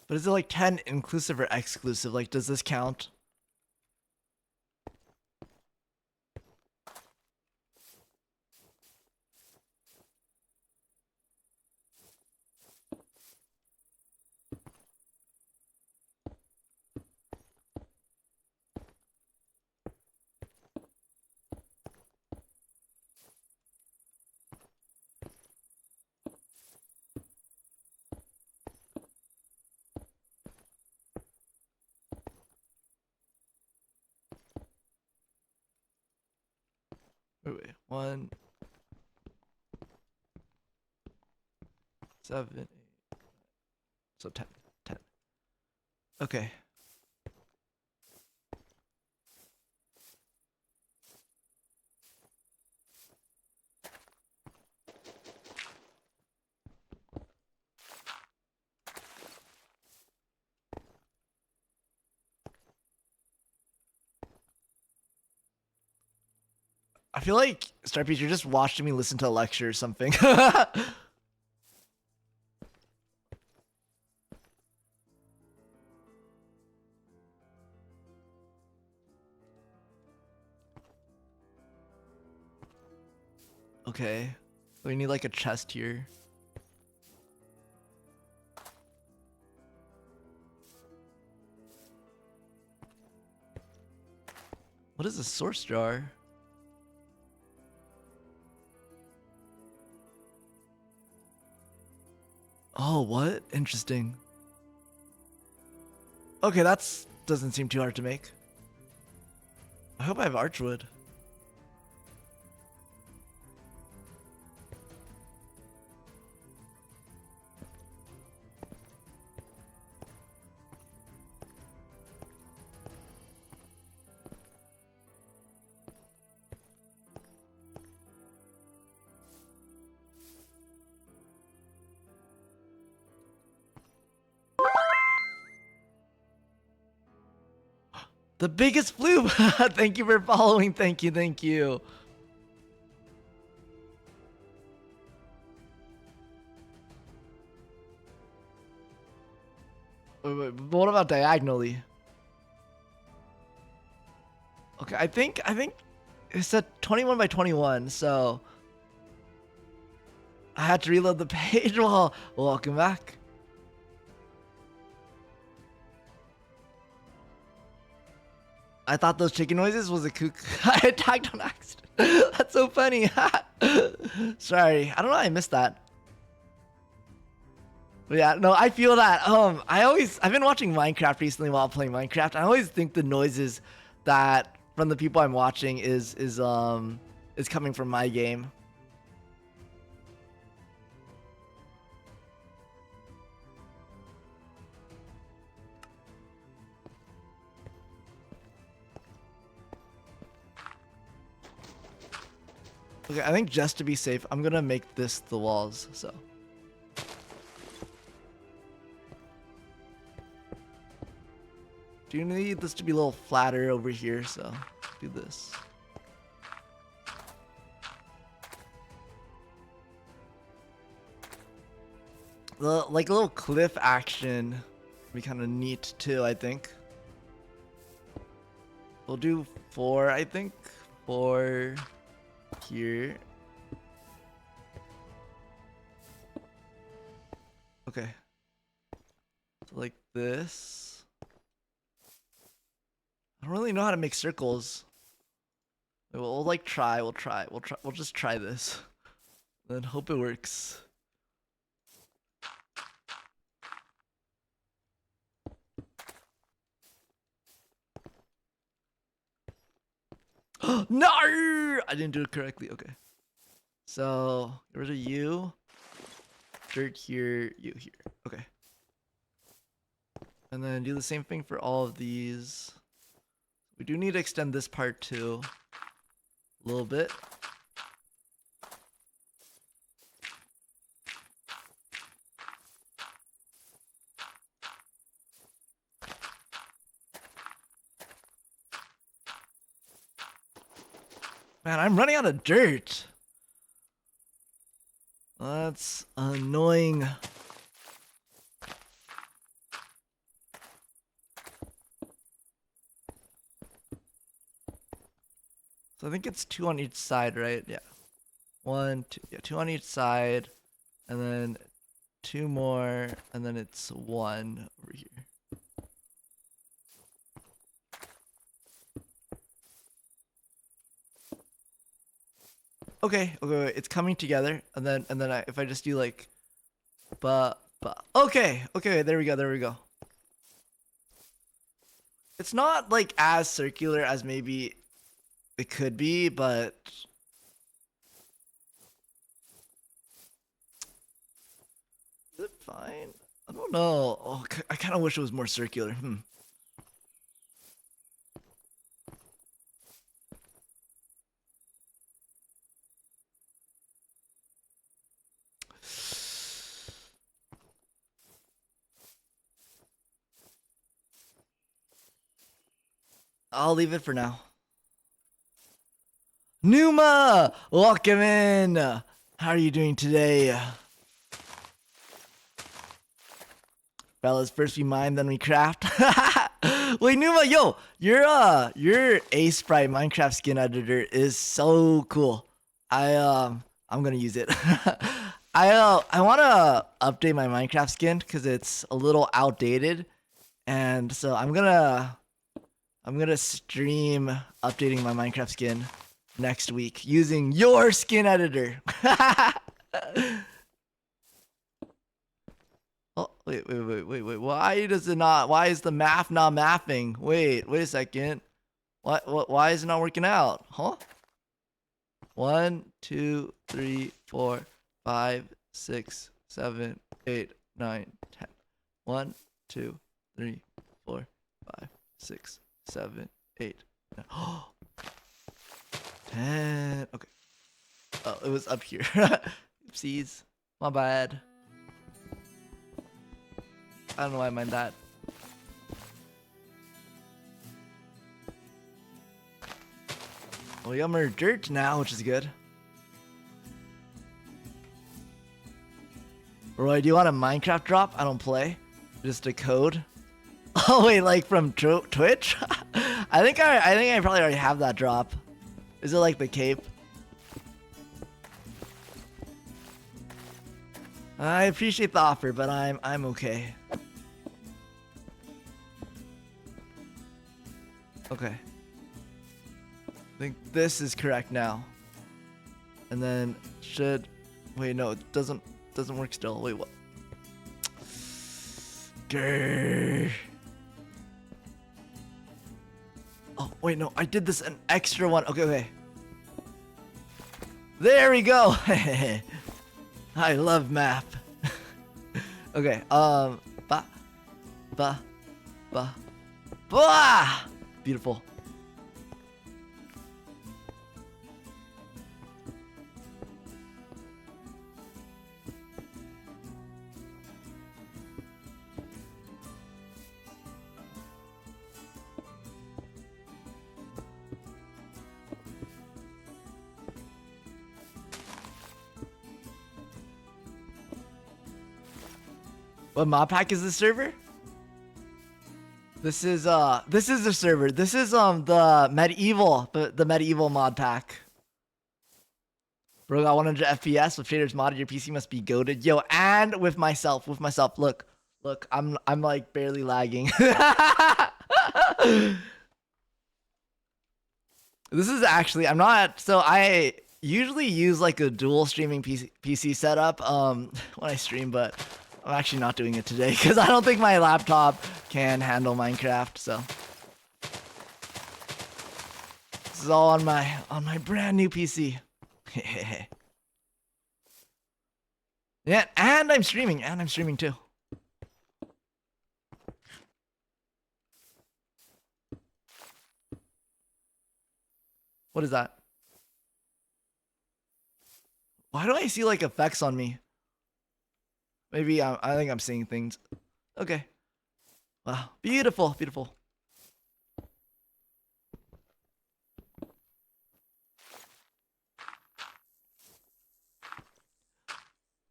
But is it like 10 inclusive or exclusive? Like, does this count? Wait, 1, 7, 8. So 10. 10. Okay. I feel like Starpiece, you're just watching me listen to a lecture or something. Okay. We need like a chest here. What is a source jar? Oh, what? Interesting. Okay, that's doesn't seem too hard to make. I hope I have archwood. The biggest floob! Thank you for following. Thank you, thank you. Wait, but what about diagonally? Okay, I think it's a 21 by 21, so I had to reload the page. Well, welcome back. I thought those chicken noises was a kook. I attacked on accident. That's so funny. Sorry, I don't know. I missed that. But yeah, no, I feel that. I've been watching Minecraft recently while playing Minecraft. I always think the noises that from the people I'm watching is coming from my game. Okay, I think just to be safe, I'm gonna make this the walls, so. Do you need this to be a little flatter over here, so do this. Like a little cliff action would be kind of neat too, I think. We'll do 4, I think. 4 here. Okay. So like this. I don't really know how to make circles. We'll like try. We'll try. We'll just try this. Then hope it works. No! I didn't do it correctly. Okay. So, get rid of you. Dirt here, you here. Okay. And then do the same thing for all of these. We do need to extend this part too. A little bit. Man, I'm running out of dirt. That's annoying. So I think it's 2 on each side, right? Yeah. 1, 2, yeah, 2 on each side. And then 2 more, and then it's 1 over here. Okay, it's coming together, and then if I just do like, okay, there we go. It's not like as circular as maybe it could be, but is it fine? I don't know. Oh, I kind of wish it was more circular. I'll leave it for now. Numa, welcome in. How are you doing today? Fellas, first we mine, then we craft. Wait, Numa, yo, your Ace Sprite Minecraft skin editor is so cool. I'm gonna use it. I wanna update my Minecraft skin because it's a little outdated, and so I'm gonna stream updating my Minecraft skin next week using your skin editor. Oh, wait. Why is the math not mapping? Wait a second. Why is it not working out? Huh? 1, 2, 3, 4, 5, 6, 7, 8, 9, 10. 1, 2, 3, 4, 5, 6, 7, 8, 9. 10. Okay. Oh, it was up here. Oopsies. My bad. I don't know why I meant that. Well, we got more dirt now, which is good. Roy, do you want a Minecraft drop? I don't play. Just a code. Oh wait, like from Twitch? I think I probably already have that drop. Is it like the cape? I appreciate the offer, but I'm okay. Okay. I think this is correct now. And then wait, no, it doesn't work still. Wait, what? Grrr. Oh, wait, no, I did this an extra one. Okay. There we go. I love map. Okay, beautiful. What mod pack is this server? This is the server. This is the medieval mod pack. Bro got 100 FPS with shaders modded. Your PC must be goated. Yo, and with myself. Look, I'm like barely lagging. This is actually, I'm not, so I usually use like a dual streaming PC setup when I stream, but I'm actually not doing it today because I don't think my laptop can handle Minecraft, so. This is all on my brand new PC. Yeah, and I'm streaming too. What is that? Why do I see like effects on me? Maybe I think I'm seeing things. Okay. Wow, beautiful, beautiful.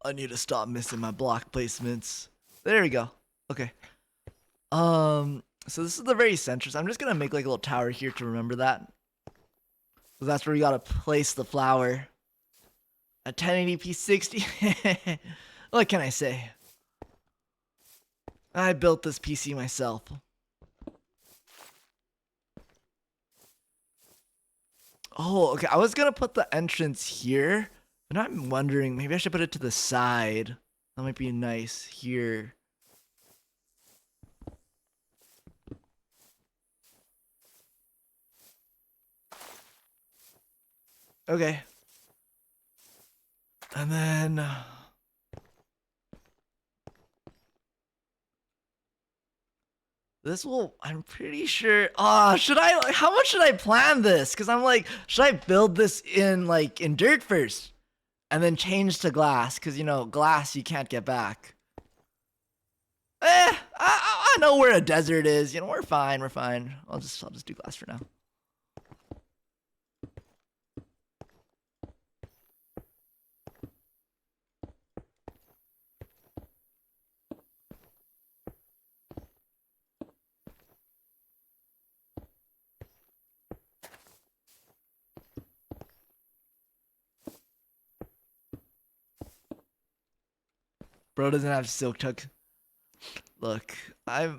I need to stop missing my block placements. There we go. Okay. So this is the very center. So I'm just gonna make like a little tower here to remember that. So that's where we gotta place the flower. A 1080p 60. What can I say? I built this PC myself. Oh, okay. I was gonna put the entrance here, but I'm wondering maybe I should put it to the side. That might be nice here. Okay. And then this will, I'm pretty sure. Should I, like, how much should I plan this? Because I'm like, should I build this in like in dirt first and then change to glass? Because, you know, glass you can't get back. I know where a desert is. You know, we're fine. We're fine. I'll just do glass for now. Bro doesn't have silk tuck. Look, I've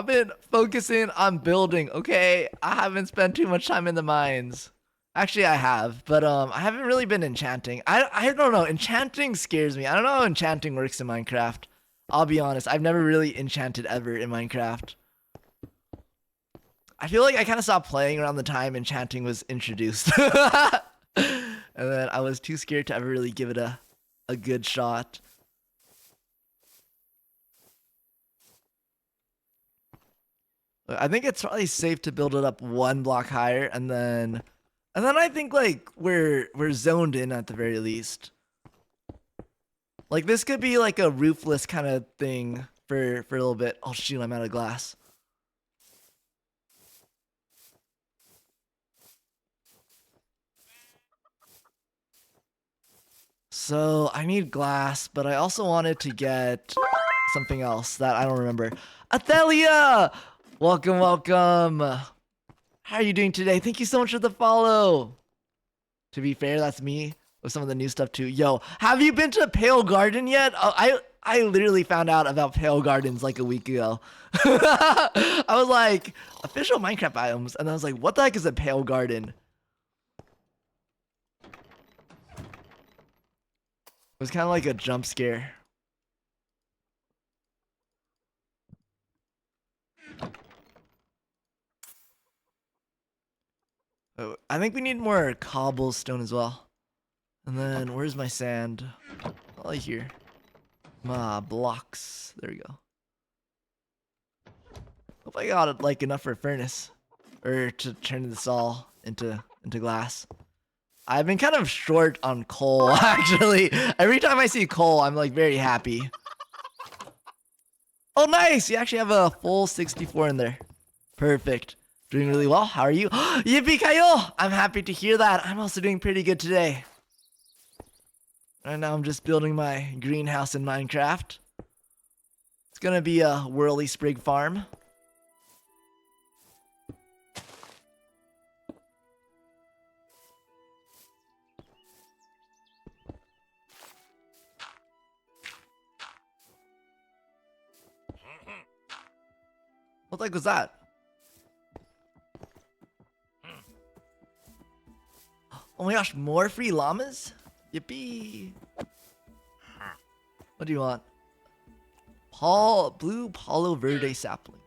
been focusing on building, okay? I haven't spent too much time in the mines. Actually, I have, but I haven't really been enchanting. I don't know, enchanting scares me. I don't know how enchanting works in Minecraft. I'll be honest, I've never really enchanted ever in Minecraft. I feel like I kind of stopped playing around the time enchanting was introduced. And then I was too scared to ever really give it a good shot. I think it's probably safe to build it up one block higher, and then I think like we're zoned in at the very least. Like this could be like a roofless kind of thing for a little bit. Oh shoot, I'm out of glass. So I need glass, but I also wanted to get something else that I don't remember. Athelia! Welcome, welcome. How are you doing today? Thank you so much for the follow. To be fair, that's me with some of the new stuff too. Yo, have you been to Pale Garden yet? I literally found out about Pale Gardens like a week ago. I was like, official Minecraft items, and I was like, what the heck is a Pale Garden? It was kind of like a jump scare. Oh, I think we need more cobblestone as well. And then, where's my sand? All here. Blocks. There we go. Hope I got like enough for a furnace, or to turn this all into glass. I've been kind of short on coal actually. Every time I see coal, I'm like very happy. Oh, nice! You actually have a full 64 in there. Perfect. Doing really well. How are you? Yippee kayo! I'm happy to hear that. I'm also doing pretty good today. Right now I'm just building my greenhouse in Minecraft. It's gonna be a whirly sprig farm. What the heck was that? Oh my gosh, more free llamas? Yippee. What do you want? Blue Palo Verde sapling.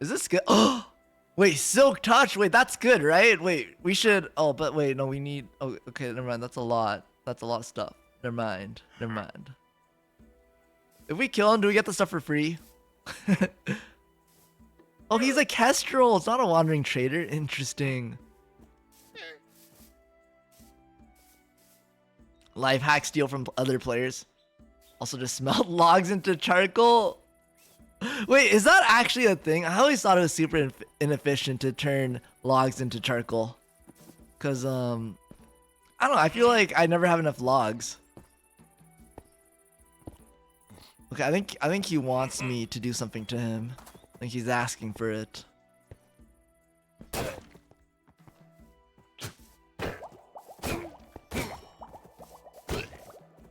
Is this good? Oh, wait, Silk Touch. Wait, that's good, right? Wait, we should. Oh, but wait, no, we need. Oh, okay, never mind. That's a lot. That's a lot of stuff. Never mind. Never mind. If we kill him, do we get the stuff for free? Oh, he's a kestrel. It's not a wandering trader. Interesting. Life hack steal from other players. Also just smelt logs into charcoal. Wait, is that actually a thing? I always thought it was super inefficient to turn logs into charcoal. Cause I don't know, I feel like I never have enough logs. Okay, I think he wants me to do something to him. I think he's asking for it.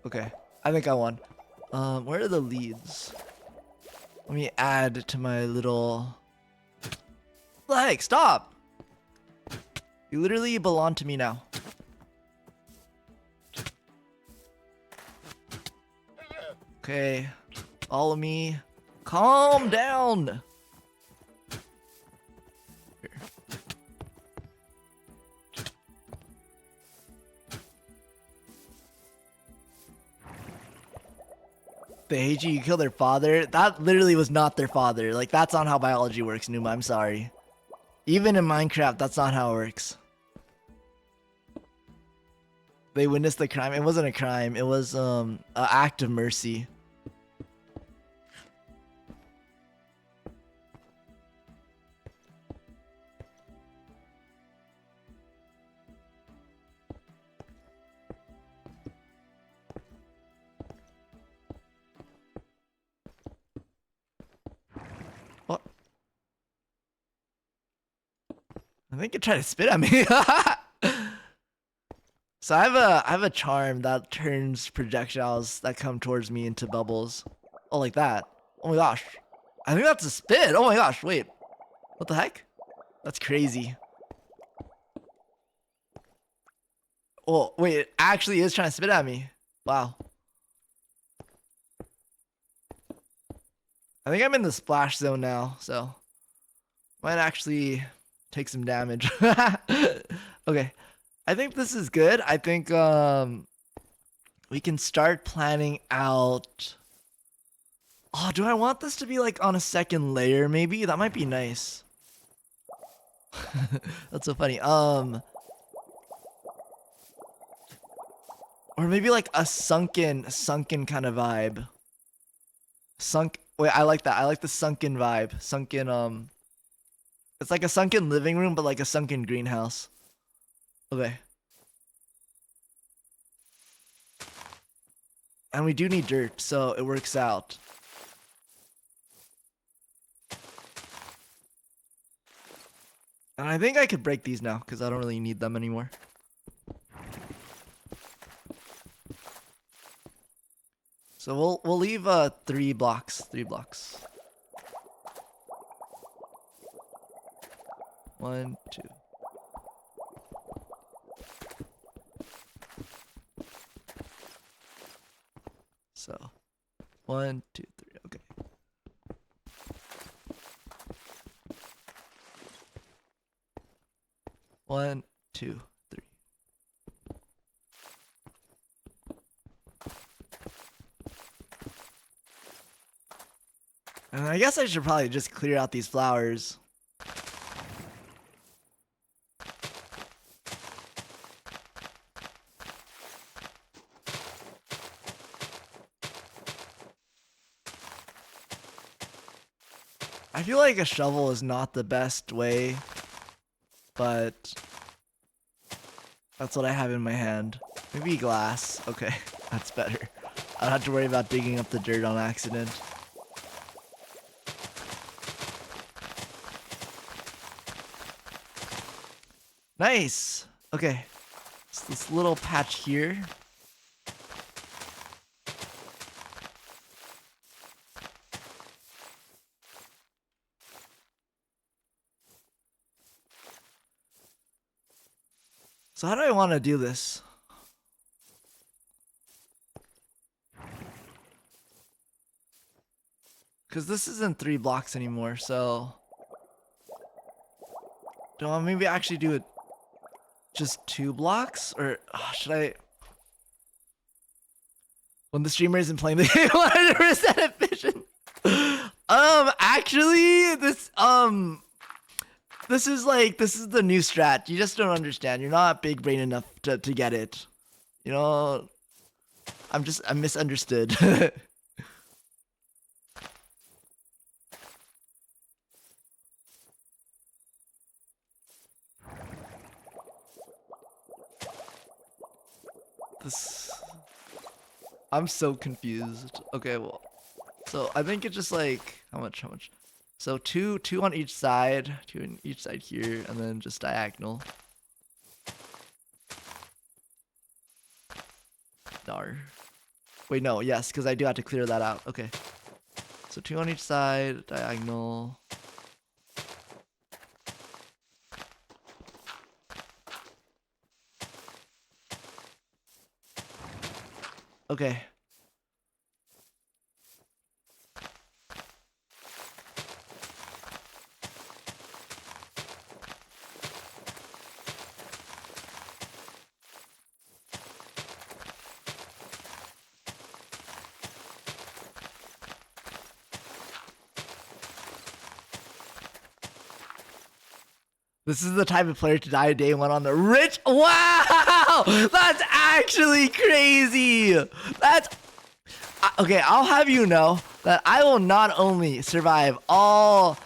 Okay, I think I won. Where are the leads? Let me add to my little... Like, stop! You literally belong to me now. Okay, follow me. Calm down! Here. They hate you, you kill their father? That literally was not their father. Like, that's not how biology works, Numa. I'm sorry. Even in Minecraft, that's not how it works. They witnessed the crime. It wasn't a crime. It was an act of mercy. What? I think it tried to spit at me. So I have a charm that turns projectiles that come towards me into bubbles. Oh, like that. Oh my gosh. I think that's a spit. Oh my gosh, wait. What the heck? That's crazy. Oh, wait, it actually is trying to spit at me. Wow. I think I'm in the splash zone now, so might actually take some damage. Okay. I think this is good. I think we can start planning out. Oh, do I want this to be like on a second layer maybe? That might be nice. That's so funny. Or maybe like a sunken kind of vibe. Wait, I like that. I like the sunken vibe. Sunken it's like a sunken living room but like a sunken greenhouse. Okay. And we do need dirt, so it works out. And I think I could break these now because I don't really need them anymore. So we'll leave 3 blocks. 3 blocks. 1, 2. So 1, 2, 3. Okay. One, 2, 3. And I guess I should probably just clear out these flowers. I feel like a shovel is not the best way, but that's what I have in my hand. Maybe glass. Okay, that's better. I don't have to worry about digging up the dirt on accident. Nice. Okay, it's this little patch here. So how do I want to do this? Because this isn't 3 blocks anymore, so... Do I maybe actually do it just 2 blocks? Or should I... When the streamer isn't playing the game 100% efficient? Actually, this is the new strat. You just don't understand. You're not big brain enough to get it. You know, I'm misunderstood. I'm so confused. Okay, well, so I think it's just like how much? So two on each side, 2 on each side here, and then just diagonal. Dar. Wait, no, yes, because I do have to clear that out. Okay. So 2 on each side, diagonal. Okay. This is the type of player to die day 1 on the rich. Wow! That's actually crazy. That's... Okay, I'll have you know that I will not only survive all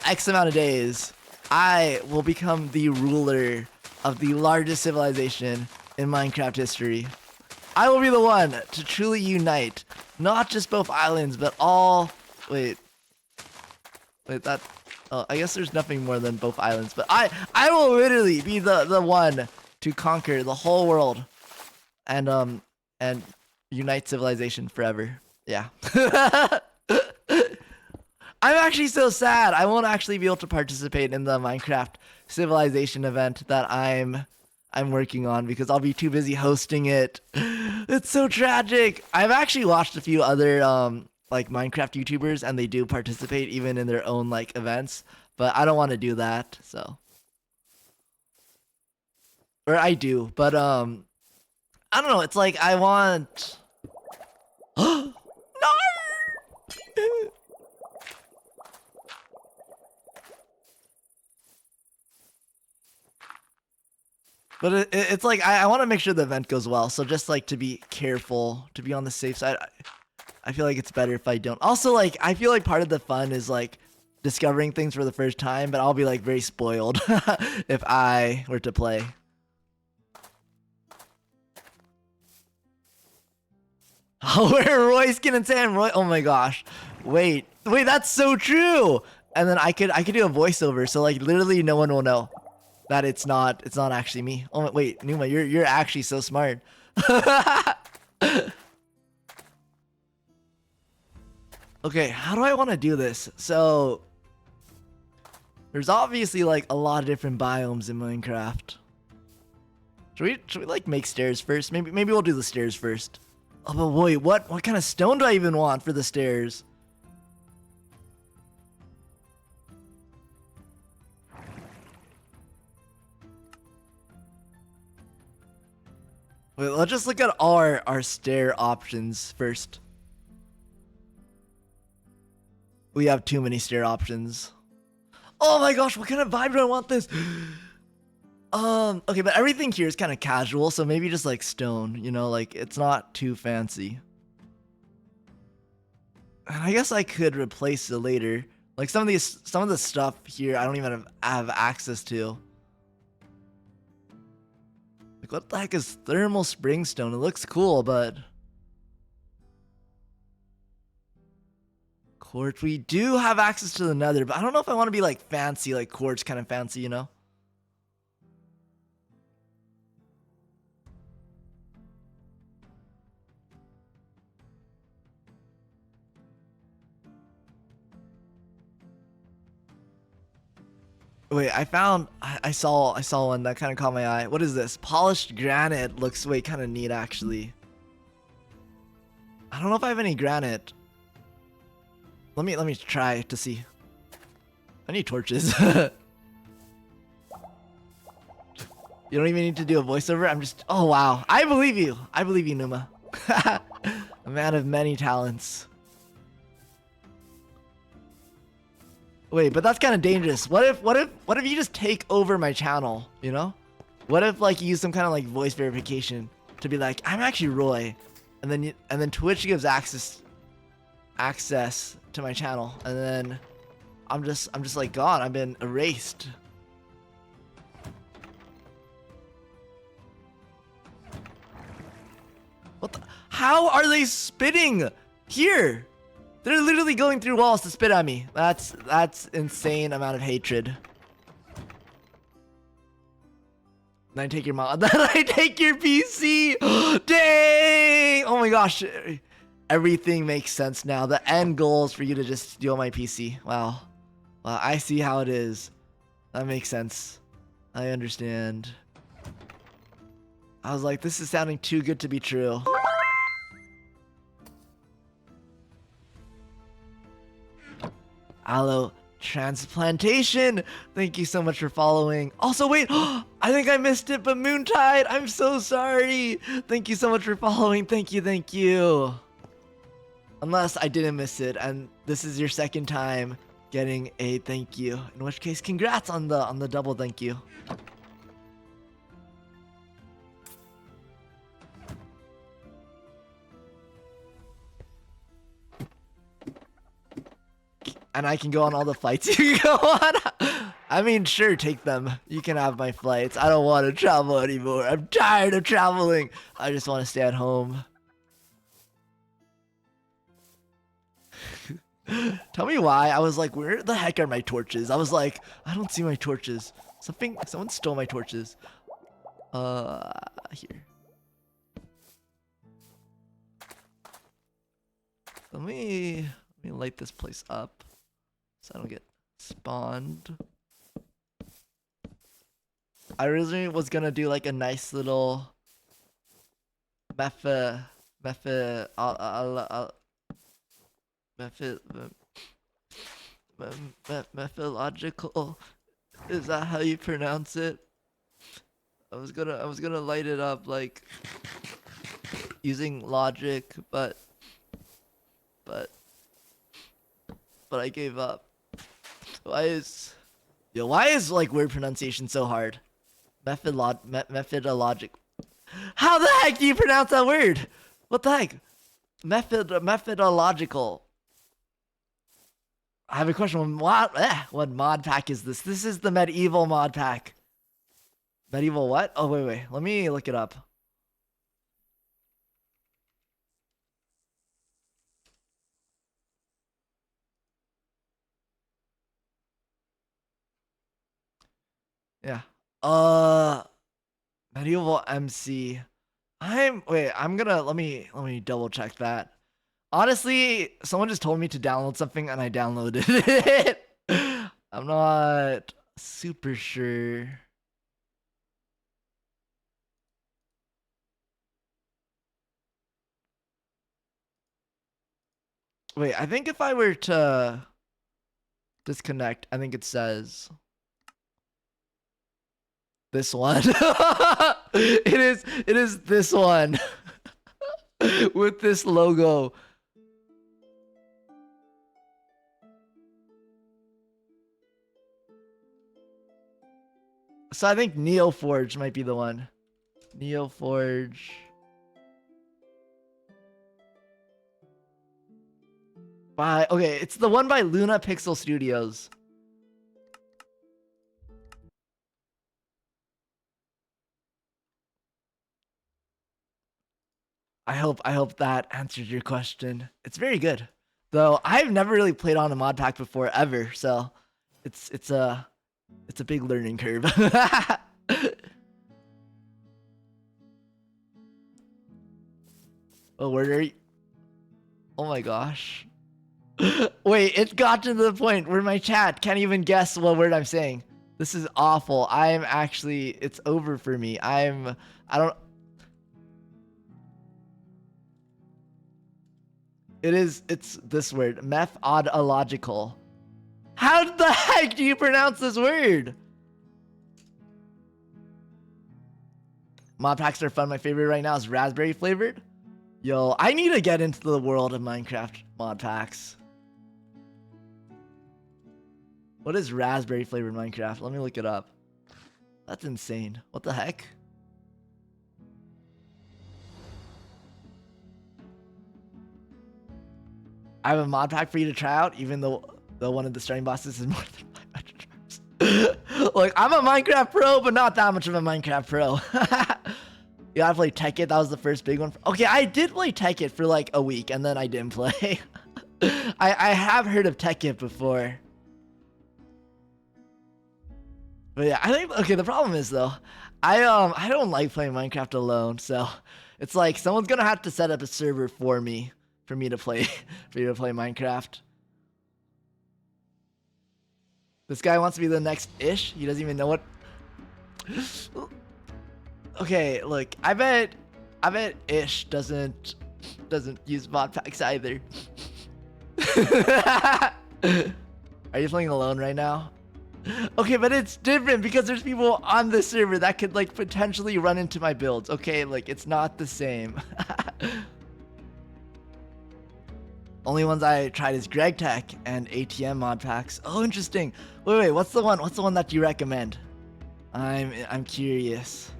X amount of days, I will become the ruler of the largest civilization in Minecraft history. I will be the one to truly unite not just both islands, but all... Wait, that... Oh, I guess there's nothing more than both islands, but I will literally be the one to conquer the whole world and unite civilization forever. Yeah. I'm actually so sad. I won't actually be able to participate in the Minecraft civilization event that I'm working on because I'll be too busy hosting it. It's so tragic. I've actually watched a few other like Minecraft YouTubers and they do participate even in their own like events, but I don't want to do that, so. Or I do, but I don't know, it's like I want... No! But it's like I want to make sure the event goes well, so just like to be careful, to be on the safe side. I feel like it's better if I don't. Also, like, I feel like part of the fun is, like, discovering things for the first time, but I'll be, like, very spoiled if I were to play. I'll wear Roy skin and Sam Roy. Oh my gosh. Wait, that's so true. And then I could do a voiceover, so, like, literally no one will know that it's not actually me. Oh, wait, Numa, you're actually so smart. Okay, how do I want to do this? So, there's obviously like a lot of different biomes in Minecraft. Should we like make stairs first? Maybe we'll do the stairs first. Oh, but wait, what kind of stone do I even want for the stairs? Wait, let's just look at all our stair options first. We have too many stair options. Oh my gosh, what kind of vibe do I want this? Okay, but everything here is kind of casual, so maybe just like stone, you know, like it's not too fancy. And I guess I could replace it later. Like some of the stuff here I don't even have access to. Like what the heck is thermal springstone? It looks cool, but quartz. We do have access to the nether, but I don't know if I want to be like fancy, like quartz kind of fancy, you know? Wait, I saw one that kind of caught my eye. What is this? Polished granite looks kind of neat actually. I don't know if I have any granite. Let me try to see. I need torches. You don't even need to do a voiceover. I'm just. Oh wow! I believe you. I believe you, Numa. A man of many talents. Wait, but that's kind of dangerous. What if you just take over my channel? You know? What if like you use some kind of like voice verification to be like, I'm actually Roy, and then Twitch gives access to my channel, and then I'm just like gone. I've been erased. What the? How are they spitting here? They're literally going through walls to spit at me. That's insane amount of hatred. Then I take your mom. Then I take your PC. Dang! Oh my gosh. Everything makes sense now. The end goal is for you to just steal my PC. Wow. Wow, I see how it is. That makes sense. I understand. I was like, this is sounding too good to be true. Aloe transplantation. Thank you so much for following. Also, wait, I think I missed it, but Moontide, I'm so sorry. Thank you so much for following. Thank you. Unless I didn't miss it, and this is your second time getting a thank you. In which case, congrats on the double thank you. And I can go on all the flights you can go on. I mean, sure, take them. You can have my flights. I don't want to travel anymore. I'm tired of traveling. I just want to stay at home. Tell me why. I was like, where the heck are my torches? I was like, I don't see my torches. Someone stole my torches. Here. Let me light this place up so I don't get spawned. I originally was gonna do like a nice little methodological. Is that how you pronounce it? I was gonna light it up like using logic, but I gave up. Why is like word pronunciation so hard? Methodologic. How the heck do you pronounce that word? What the heck? Methodological. I have a question. What mod pack is this? This is the medieval mod pack. Medieval what? Oh wait. Let me look it up. Yeah. Medieval MC. I'm gonna let me double check that. Honestly, someone just told me to download something and I downloaded it. I'm not super sure. Wait, I think if I were to disconnect, I think it says this one. It is this one with this logo. So I think Neoforge might be the one. Neoforge. Okay, it's the one by Luna Pixel Studios. I hope that answers your question. It's very good. Though I've never really played on a mod pack before ever, so it's a big learning curve. Oh, where are you? Oh my gosh. Wait, it got to the point where my chat can't even guess what word I'm saying. This is awful. I'm actually, it's over for me. I don't. It's this word, methodological. How the heck do you pronounce this word? Mod packs are fun. My favorite right now is raspberry flavored. Yo, I need to get into the world of Minecraft mod packs. What is raspberry flavored Minecraft? Let me look it up. That's insane. What the heck? I have a mod pack for you to try out, even though one of the starting bosses is more than 500 times. Like, I'm a Minecraft pro, but not that much of a Minecraft pro. You gotta play Tekkit. That was the first big one. Okay, I did play Tekkit for like a week, and then I didn't play. I have heard of Tekkit before. But yeah, I think, okay, the problem is though, I don't like playing Minecraft alone, so it's like someone's gonna have to set up a server for me to play Minecraft. This guy wants to be the next Ish. He doesn't even know what. Okay, look, I bet Ish doesn't use mod packs either. Are you playing alone right now? Okay, but it's different because there's people on the server that could like potentially run into my builds. Okay, like it's not the same. Only ones I tried is Greg Tech and ATM mod packs. Oh, interesting. Wait, what's the one that you recommend? I'm curious.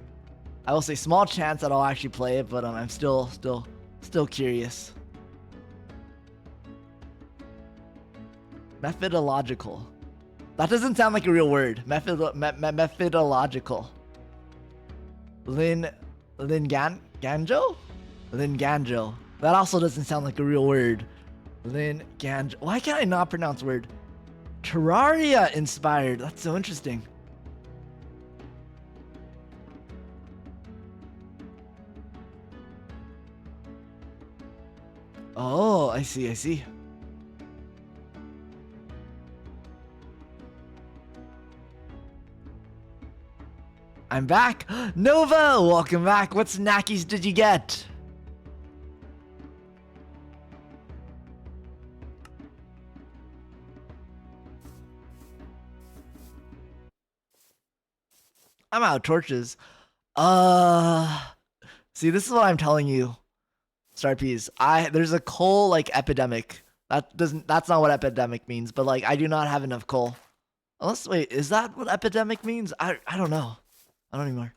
I will say small chance that I'll actually play it, but I'm still curious. Methodological. That doesn't sound like a real word. Methodological. Linganjo? Linganjo. That also doesn't sound like a real word. Linganjo. Why can't I not pronounce word? Terraria inspired. That's so interesting. Oh, I see. I'm back. Nova, welcome back. What snackies did you get? I'm out of torches. See, this is what I'm telling you, Starpeas. There's a coal like epidemic. That's not what epidemic means, but like I do not have enough coal. Unless, wait, is that what epidemic means? I don't know. I don't anymore.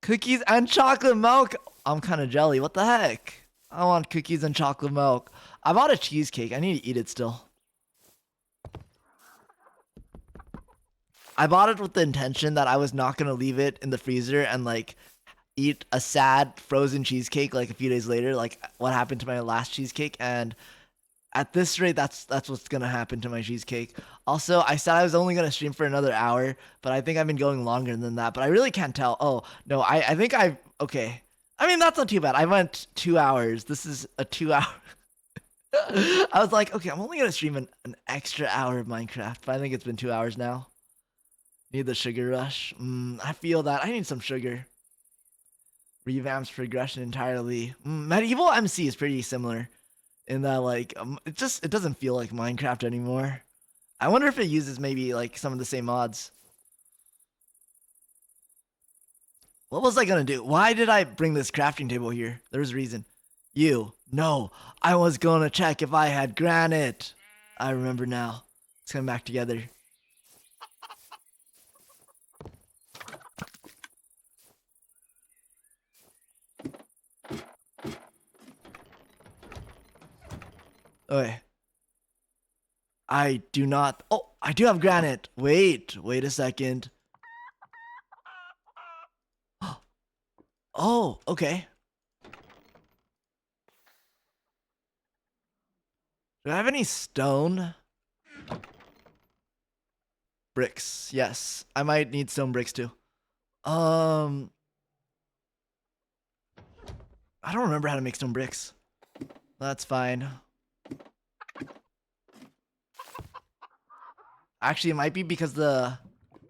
Cookies and chocolate milk. I'm kind of jelly. What the heck? I want cookies and chocolate milk. I bought a cheesecake. I need to eat it still. I bought it with the intention that I was not going to leave it in the freezer and like eat a sad frozen cheesecake like a few days later, like what happened to my last cheesecake. And at this rate, that's what's gonna happen to my cheesecake. Also, I said I was only gonna stream for another hour, but I think I've been going longer than that. But I really can't tell. Oh no, I think okay. I mean, that's not too bad. I went 2 hours. This is a 2 hour. I was like, okay, I'm only gonna stream an extra hour of Minecraft, but I think it's been 2 hours now. Need the sugar rush. I feel that. I need some sugar. Revamps progression entirely. Medieval MC is pretty similar. In that, like, it doesn't feel like Minecraft anymore. I wonder if it uses maybe like some of the same mods. What was I gonna do? Why did I bring this crafting table here? There's a reason. No, I was gonna check if I had granite. I remember now. Let's come back together. Okay. I do not. Oh, I do have granite. Wait a second. Oh, okay. Do I have any stone? Bricks. Yes. I might need stone bricks too. I don't remember how to make stone bricks. That's fine. Actually, it might be because the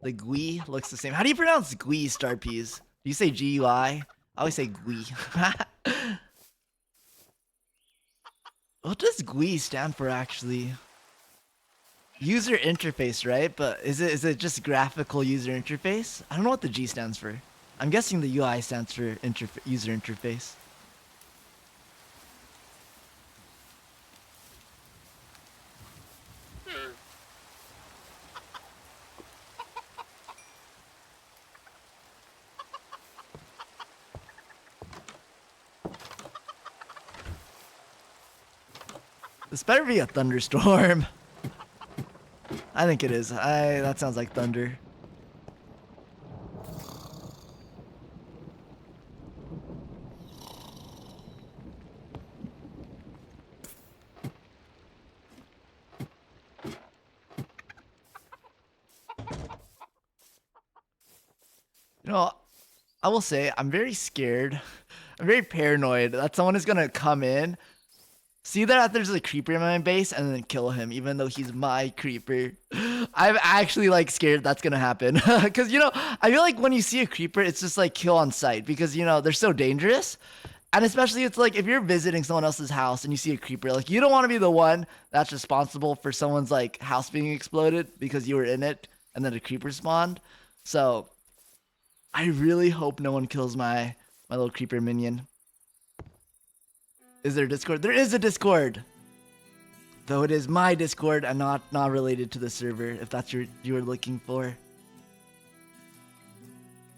GUI looks the same. How do you pronounce GUI, Star Peas? Do you say GUI? I always say GUI. What does GUI stand for actually? User interface, right? But is it just graphical user interface? I don't know what the G stands for. I'm guessing the UI stands for user interface. This better be a thunderstorm. I think it is. That sounds like thunder. You know, I will say I'm very scared. I'm very paranoid that someone is gonna come in, see that there's a creeper in my base, and then kill him, even though he's my creeper. I'm actually like scared that's gonna happen. Cause you know, I feel like when you see a creeper, it's just like kill on sight because you know they're so dangerous. And especially it's like if you're visiting someone else's house and you see a creeper, like you don't want to be the one that's responsible for someone's like house being exploded because you were in it and then a creeper spawned. So I really hope no one kills my little creeper minion. Is there a Discord? There is a Discord. Though it is my Discord and not related to the server, if that's what you were looking for.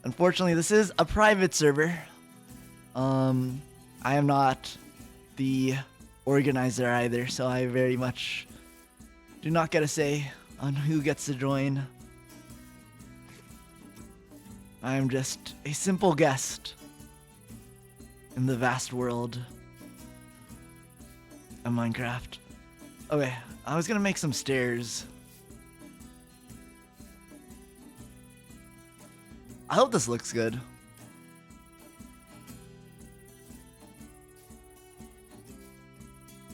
Unfortunately, this is a private server. I am not the organizer either, so I very much do not get a say on who gets to join. I am just a simple guest in the vast world of Minecraft. Okay, I was gonna make some stairs. I hope this looks good.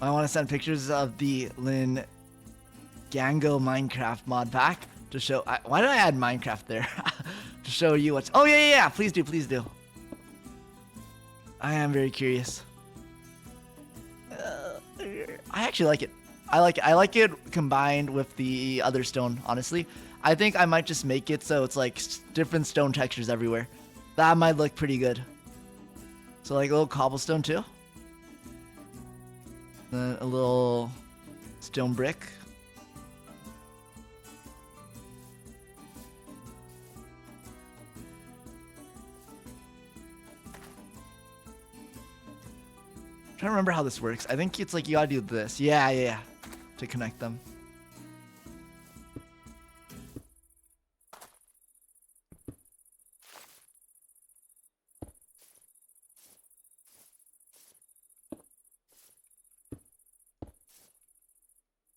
I want to send pictures of the Lin Gango Minecraft mod pack to show. Why did I add Minecraft there? To show you what's. Oh yeah. Please do, please do. I am very curious. I actually like it. I like it combined with the other stone. Honestly, I think I might just make it so it's like different stone textures everywhere. That might look pretty good. So like a little cobblestone too. Then a little stone brick. I'm trying to remember how this works. I think it's like you gotta do this. Yeah. To connect them.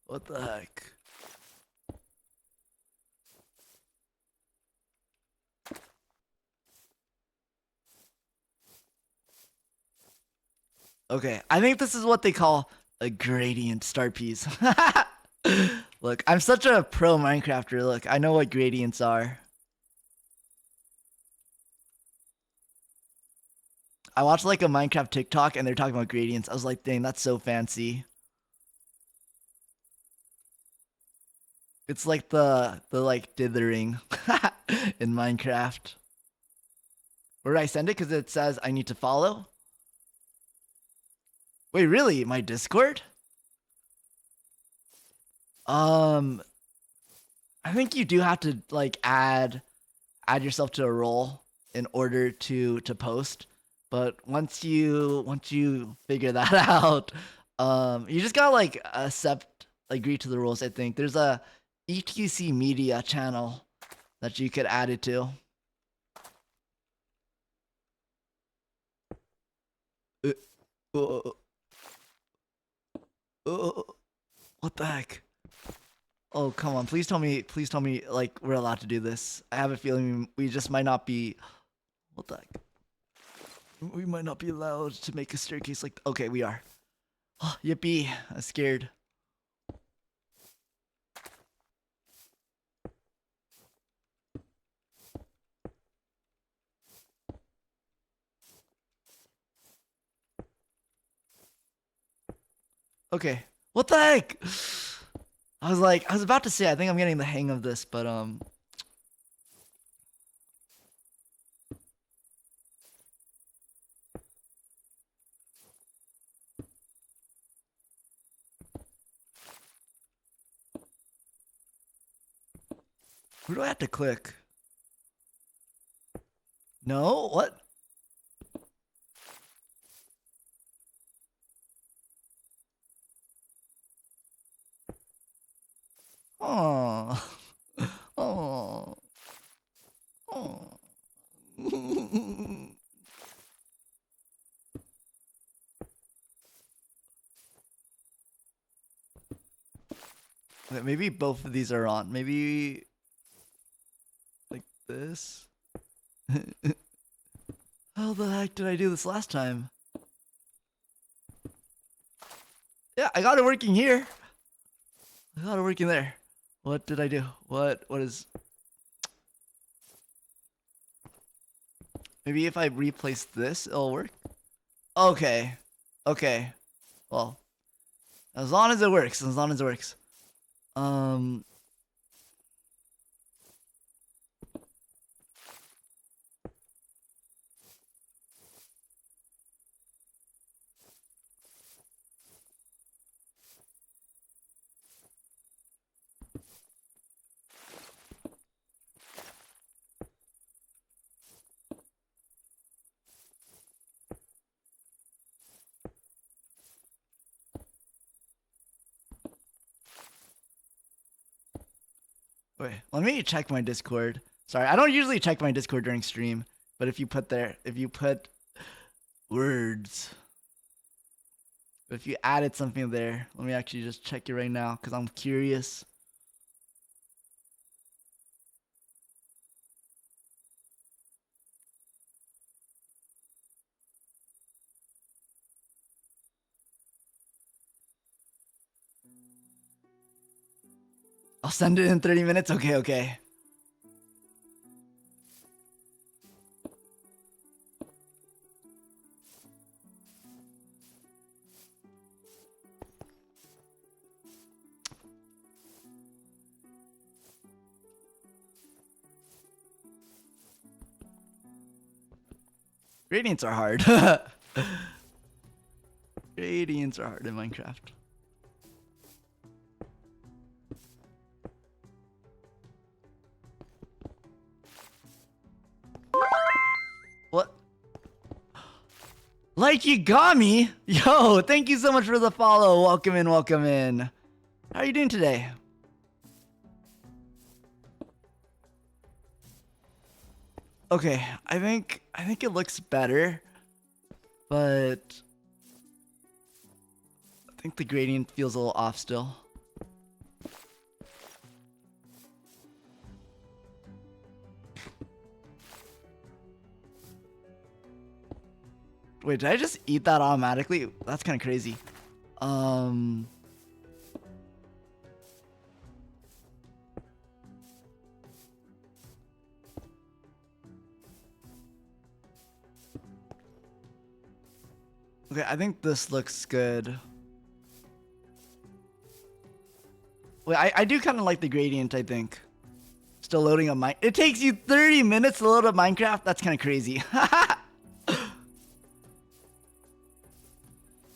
What the heck? Okay, I think this is what they call a gradient, Star Peas. Look, I'm such a pro Minecrafter. Look, I know what gradients are. I watched like a Minecraft TikTok and they're talking about gradients. I was like, dang, that's so fancy. It's like the like dithering in Minecraft. Where did I send it? Because it says I need to follow. Wait, really? My Discord? I think you do have to like add yourself to a role in order to post. But once you figure that out, you just gotta like agree to the rules. I think there's a ETC Media channel that you could add it to. What the heck? Oh, come on. Please tell me like we're allowed to do this. I have a feeling we just might not be. What the heck? We might not be allowed to make a staircase like. Okay, we are. Oh, yippee. I'm scared. Okay. What the heck? I was about to say, I think I'm getting the hang of this, but who do I have to click? No? What? Oh. Oh. Oh. Maybe both of these are on. Maybe like this. How the heck did I do this last time? Yeah, I got it working here. I got it working there. What did I do? What is... Maybe if I replace this, it'll work? Okay. Okay. Well, as long as it works, as long as it works. Wait, let me check my Discord. Sorry, I don't usually check my Discord during stream, but if you put words, if you added something there, let me actually just check it right now because I'm curious. I'll send it in 30 minutes. Okay, okay. Gradients are hard. Gradients are hard in Minecraft. What? Like you got me? Yo, thank you so much for the follow. Welcome in, welcome in. How are you doing today? Okay, I think it looks better, but I think the gradient feels a little off still. Wait, did I just eat that automatically? That's kind of crazy. Okay, I think this looks good. Wait, I do kind of like the gradient, I think. Still loading up it takes you 30 minutes to load up Minecraft? That's kind of crazy.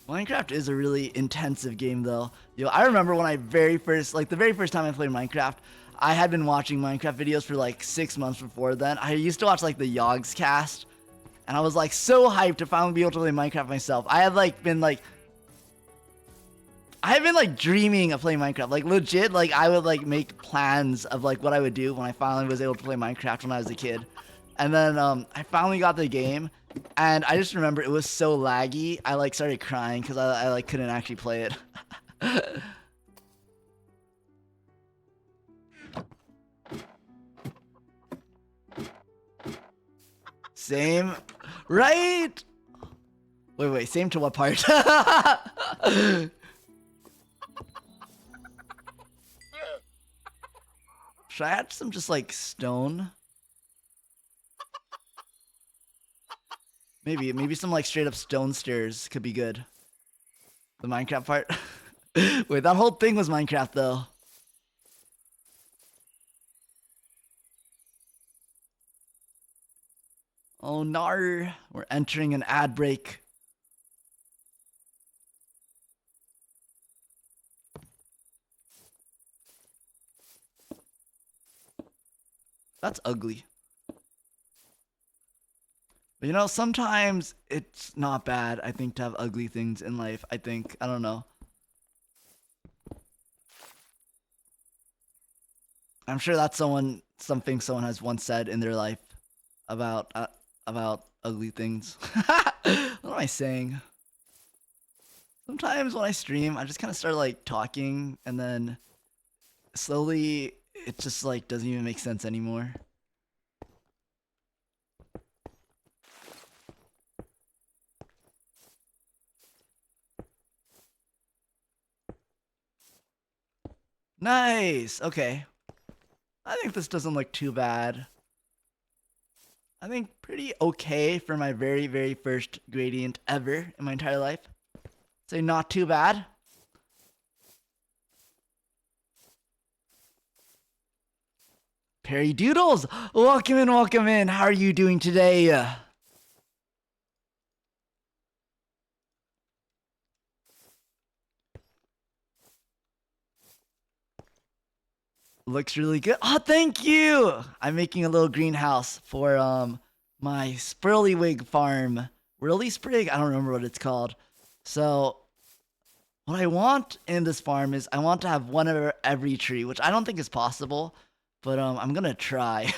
Minecraft is a really intensive game though. Yo, I remember when the very first time I played Minecraft, I had been watching Minecraft videos for like 6 months before then. I used to watch like the Yogs cast, and I was like so hyped to finally be able to play Minecraft myself. I had been dreaming of playing Minecraft. Like legit, like I would like make plans of like what I would do when I finally was able to play Minecraft when I was a kid. And then I finally got the game, and I just remember it was so laggy. I like started crying because I like couldn't actually play it. Same, right? Wait, same to what part? Should I add some just like stone? Maybe some like straight up stone stairs could be good. The Minecraft part. Wait, that whole thing was Minecraft though. Oh no, we're entering an ad break. That's ugly. But you know, sometimes it's not bad, I think, to have ugly things in life. I think. I don't know. I'm sure that's something someone has once said in their life about ugly things. What am I saying? Sometimes when I stream, I just kind of start like talking, and then slowly it just like doesn't even make sense anymore. Nice. Okay. I think this doesn't look too bad. I think pretty okay for my very, very first gradient ever in my entire life. Say not too bad. Perry Doodles, welcome in, welcome in. How are you doing today? Looks really good. Oh, thank you. I'm making a little greenhouse for my Spurlywig farm. Whirly Sprig? I don't remember what it's called. So what I want in this farm is I want to have one of every tree, which I don't think is possible, but I'm gonna try.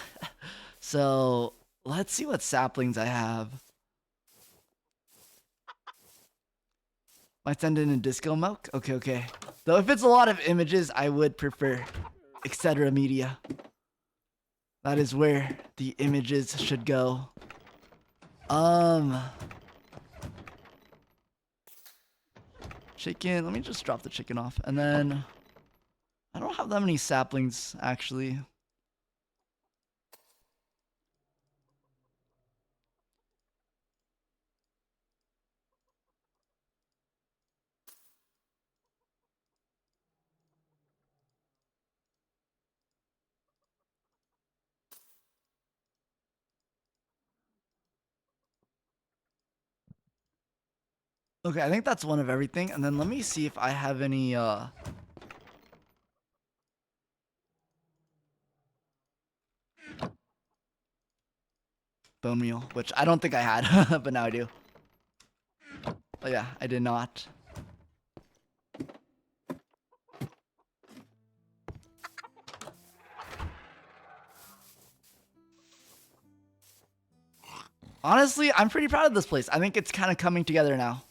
So let's see what saplings I have. Might send in disco milk? Okay, okay. Though if it's a lot of images, I would prefer etc. media. That is where the images should go. Chicken, let me just drop the chicken off. And then I don't have that many saplings actually. Okay, I think that's one of everything. And then let me see if I have any bone meal, which I don't think I had, but now I do. Oh yeah, I did not. Honestly, I'm pretty proud of this place. I think it's kind of coming together now.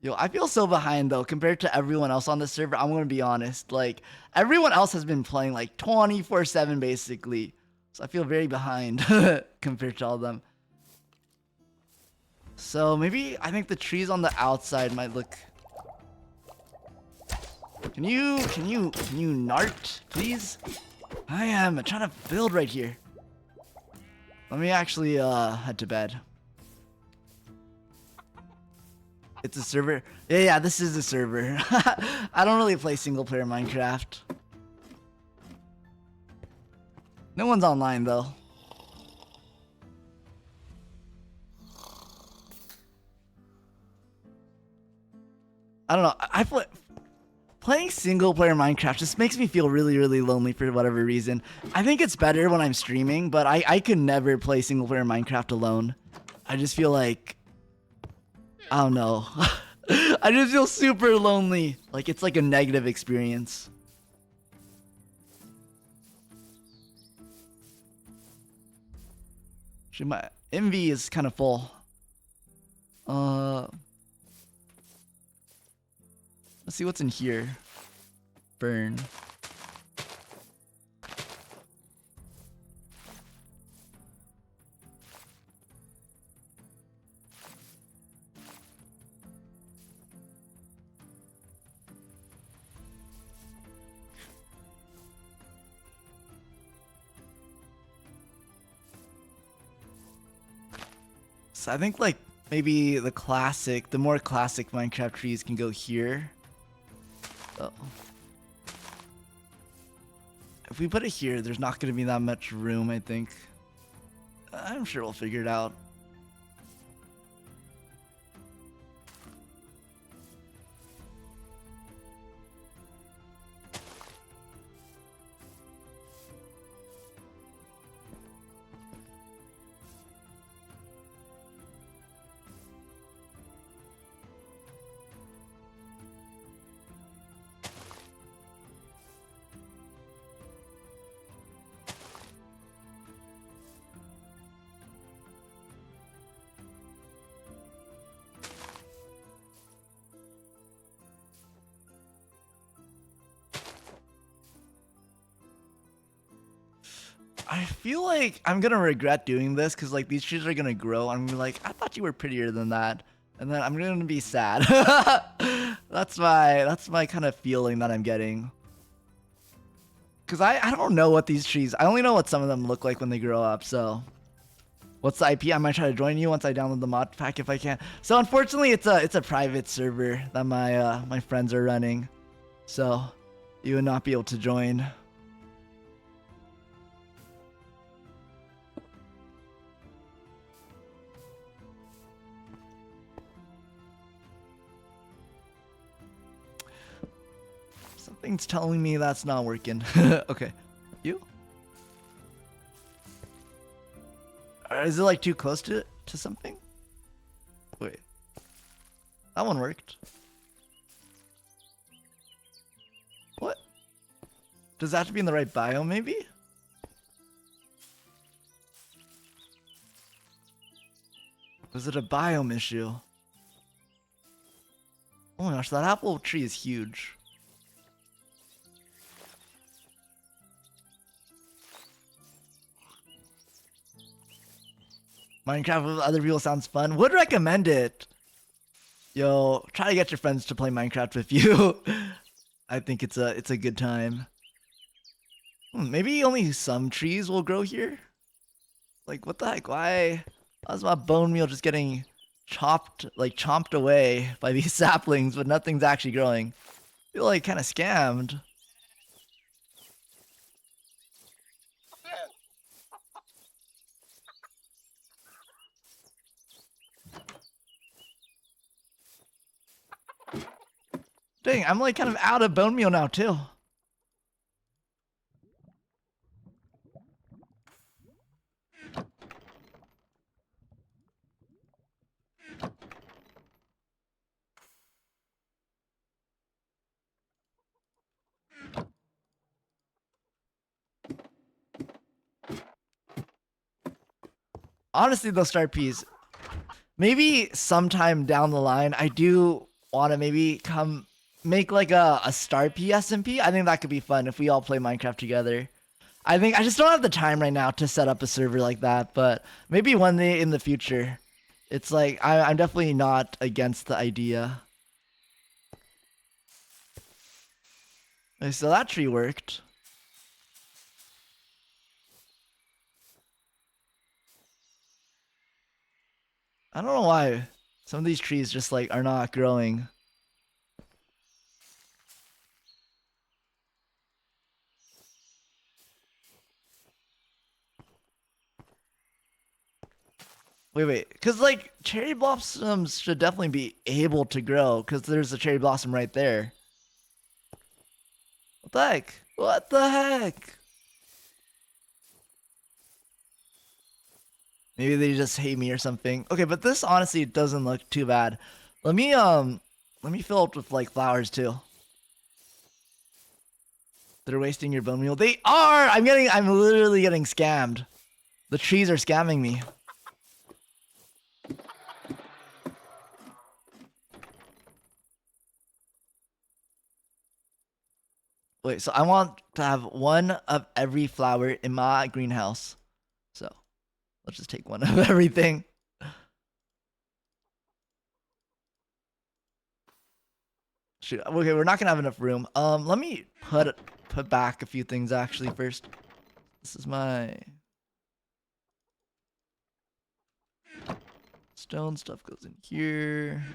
Yo, I feel so behind though compared to everyone else on the server. I'm gonna be honest. Like everyone else has been playing like 24/7 basically, so I feel very behind compared to all of them. So maybe I think the trees on the outside might look. Can you nart, please? I am trying to build right here. Let me actually head to bed. It's a server. Yeah, this is a server. I don't really play single player Minecraft. No one's online though. I don't know. Playing single player Minecraft just makes me feel really, really lonely for whatever reason. I think it's better when I'm streaming, but I could never play single player Minecraft alone. I just feel like, I don't know. I just feel super lonely. Like it's like a negative experience. Actually, my envy is kind of full. Let's see what's in here. Burn. So I think like maybe the more classic Minecraft trees can go here. Oh. If we put it here, there's not going to be that much room, I think. I'm sure we'll figure it out. I feel like I'm gonna regret doing this because like these trees are gonna grow. I'm gonna be like, I thought you were prettier than that, and then I'm gonna be sad. That's my kind of feeling that I'm getting. Cause I don't know what these trees. I only know what some of them look like when they grow up. So, what's the IP? I might try to join you once I download the mod pack if I can. So unfortunately, it's a private server that my friends are running, so you would not be able to join. Something's telling me that's not working. Okay. You? Is it like too close to something? Wait. That one worked. What? Does that have to be in the right biome maybe? Was it a biome issue? Oh my gosh, that apple tree is huge. Minecraft with other people sounds fun. Would recommend it. Yo, try to get your friends to play Minecraft with you. I think it's a good time. Maybe only some trees will grow here. Like what the heck? Why? How's my bone meal just getting chomped away by these saplings, but nothing's actually growing? I feel like kind of scammed. Dang, I'm like kind of out of bone meal now too. Honestly, those star peas. Maybe sometime down the line, I do want to maybe come make like a star P SMP. I think that could be fun if we all play Minecraft together. I think I just don't have the time right now to set up a server like that, but maybe one day in the future. It's like I'm definitely not against the idea. Okay, so that tree worked. I don't know why some of these trees just like are not growing. Wait, because like cherry blossoms should definitely be able to grow because there's a cherry blossom right there. What the heck? What the heck? Maybe they just hate me or something. Okay, but this honestly doesn't look too bad. Let me fill it with like flowers too. They're wasting your bone meal. They are! I'm literally getting scammed. The trees are scamming me. Wait, so I want to have one of every flower in my greenhouse. So let's just take one of everything. Shoot, okay, we're not gonna have enough room. Let me put back a few things actually first. This is my Stone stuff goes in here.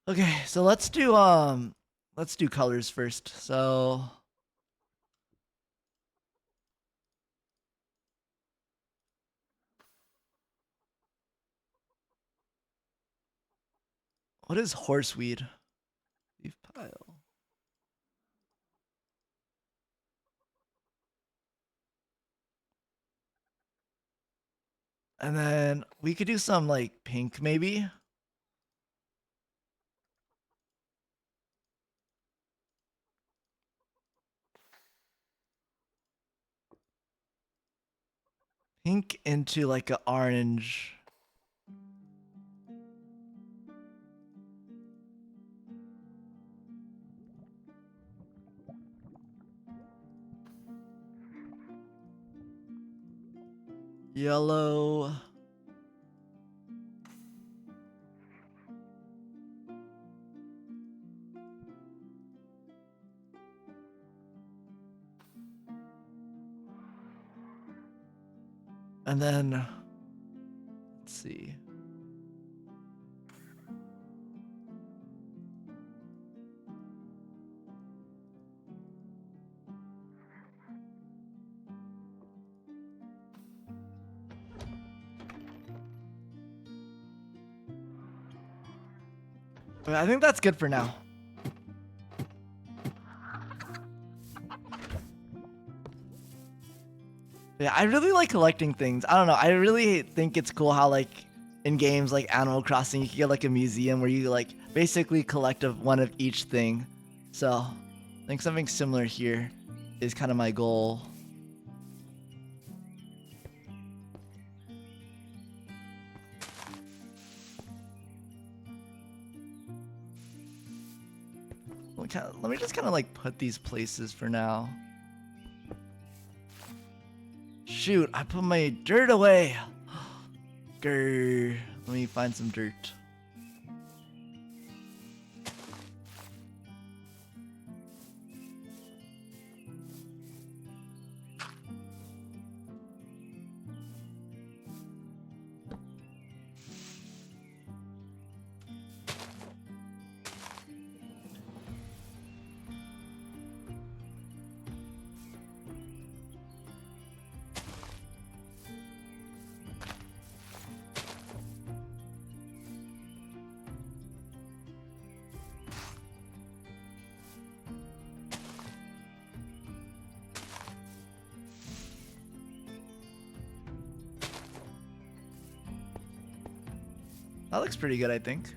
Okay, so let's do colors first. So what is horseweed? Leaf pile. And then we could do some like pink maybe. Pink into like an orange. Yellow. And then let's see. I think that's good for now. Yeah, I really like collecting things. I don't know. I really think it's cool how like in games like Animal Crossing, you can get like a museum where you like basically collect one of each thing. So I think something similar here is kind of my goal. Let me just kind of like put these places for now. Shoot, I put my dirt away. Grr. Let me find some dirt. That looks pretty good, I think.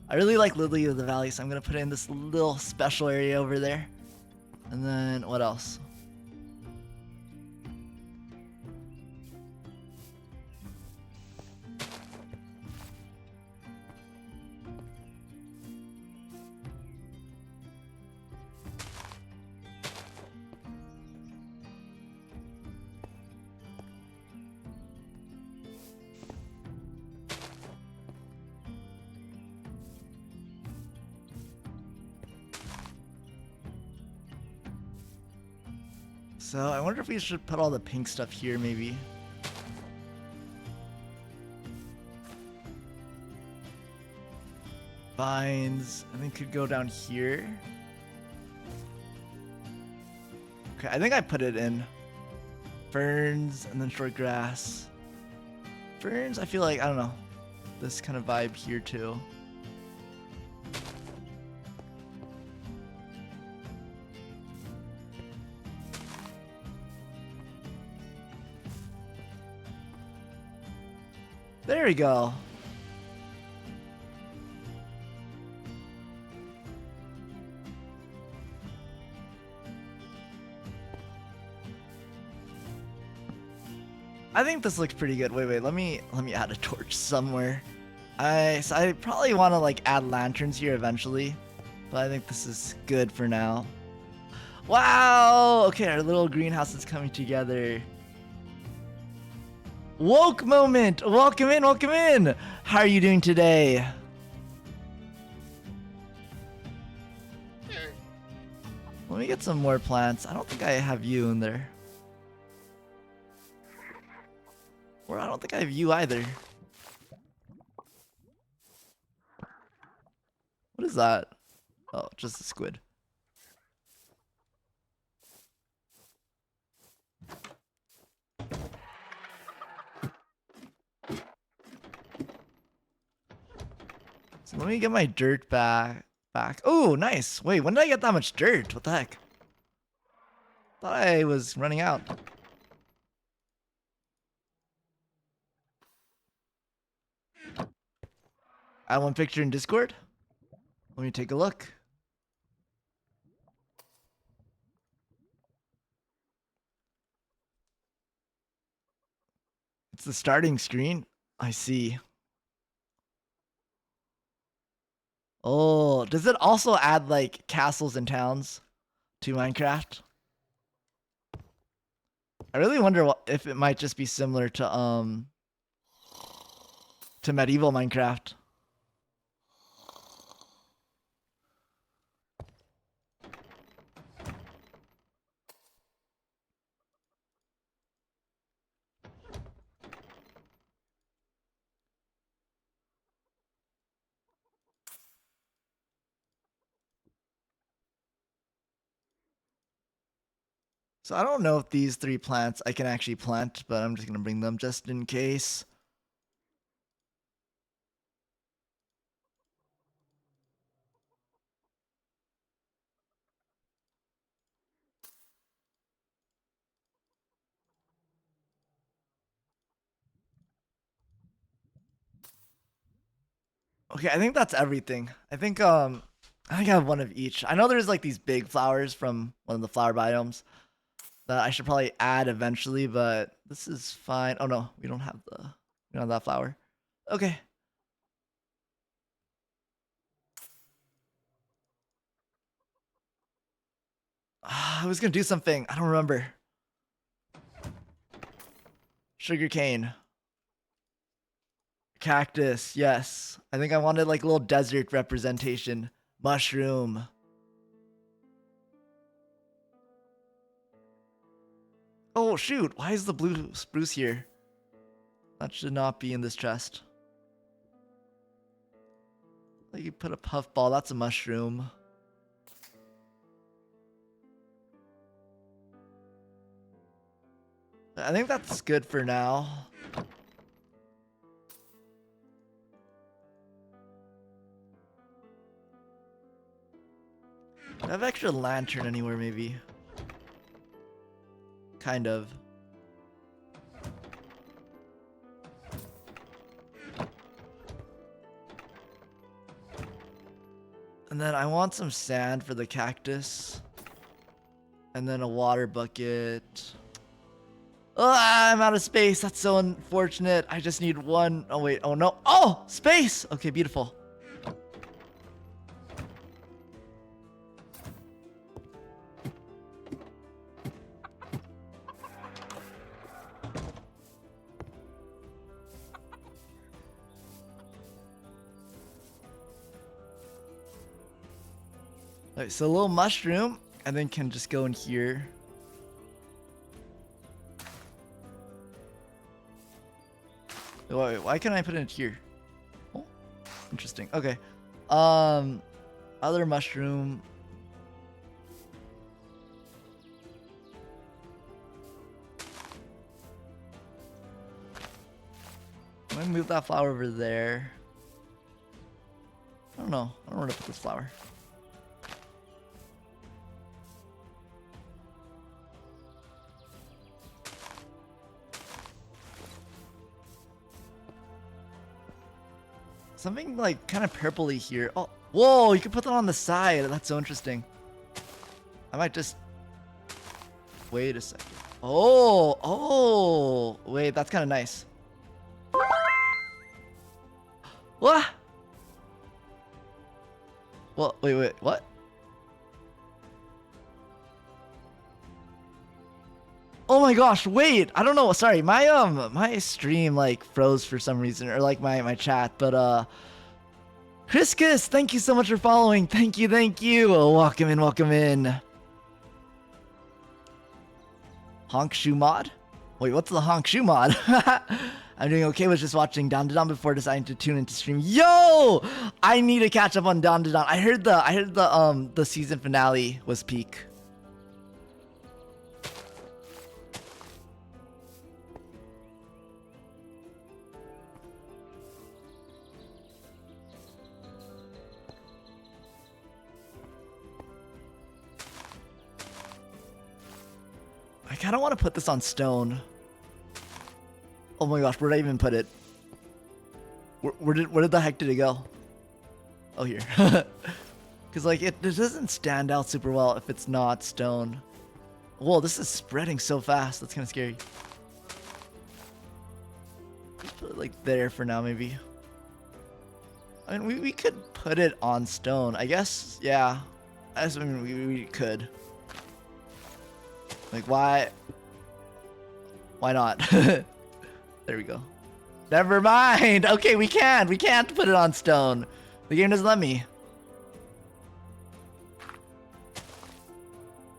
I really like Lily of the Valley, so I'm gonna put it in this little special area over there. And then what else? So I wonder if we should put all the pink stuff here, maybe. Vines, I think could go down here. Okay, I think I put it in. Ferns and then short grass. Ferns, I feel like, I don't know, this kind of vibe here too. There we go. I think this looks pretty good. Wait, let me add a torch somewhere. So I probably want to like add lanterns here eventually, but I think this is good for now. Wow! Okay, our little greenhouse is coming together. Woke moment! Welcome in, welcome in! How are you doing today? me get some more plants. I don't think I have you in there. Or I don't think I have you either. What is that? Oh, just a squid. So let me get my dirt back. Oh, nice. Wait, when did I get that much dirt? What the heck? Thought I was running out. I have one picture in Discord. Let me take a look. It's the starting screen. I see. Oh, does it also add like castles and towns to Minecraft? I really wonder if it might just be similar to medieval Minecraft. So I don't know if these 3 plants I can actually plant, but I'm just gonna bring them just in case. Okay, I think that's everything. I think I have one of each. I know there's like these big flowers from one of the flower biomes that I should probably add eventually, but this is fine. Oh no, we don't have that flower. Okay. I was gonna do something. I don't remember. Sugarcane. Cactus, yes. I think I wanted like a little desert representation. Mushroom. Oh shoot, why is the blue spruce here? That should not be in this chest. Like you put a puffball, that's a mushroom. I think that's good for now. Do I have extra lantern anywhere maybe? Kind of. And then I want some sand for the cactus. And then a water bucket. Ah, I'm out of space. That's so unfortunate. I just need one. Oh, wait. Oh, no. Oh, space. Okay, beautiful. All right, so a little mushroom, and then can just go in here. Wait, why can't I put it in here? Oh, interesting. Okay. Other mushroom. I'm gonna move that flower over there. I don't know. I don't know where to put this flower. Something like kind of purpley here. Oh, whoa, you can put that on the side. That's so interesting. I might just... Wait a second. Oh, wait, that's kind of nice. What? Well, wait, what? Oh my gosh, wait, I don't know, sorry, my stream like froze for some reason, or like my chat, but Chriskus, thank you so much for following. Thank you. Welcome in. Honk shoe mod? Wait, what's the honk shoe mod? I'm doing okay with just watching Dawn to Dawn before deciding to tune into stream. Yo! I need to catch up on Dawn to Dawn. I heard the season finale was peak. I kind of want to put this on stone. Oh my gosh, where did I even put it? Where did the heck did it go? Oh, here. Because like it doesn't stand out super well if it's not stone. Whoa, this is spreading so fast. That's kind of scary. Just put it like there for now, maybe. I mean, we could put it on stone. I guess, yeah. I mean, we could. Like, why? Why not? There we go. Never mind. Okay, we can't. We can't put it on stone. The game doesn't let me.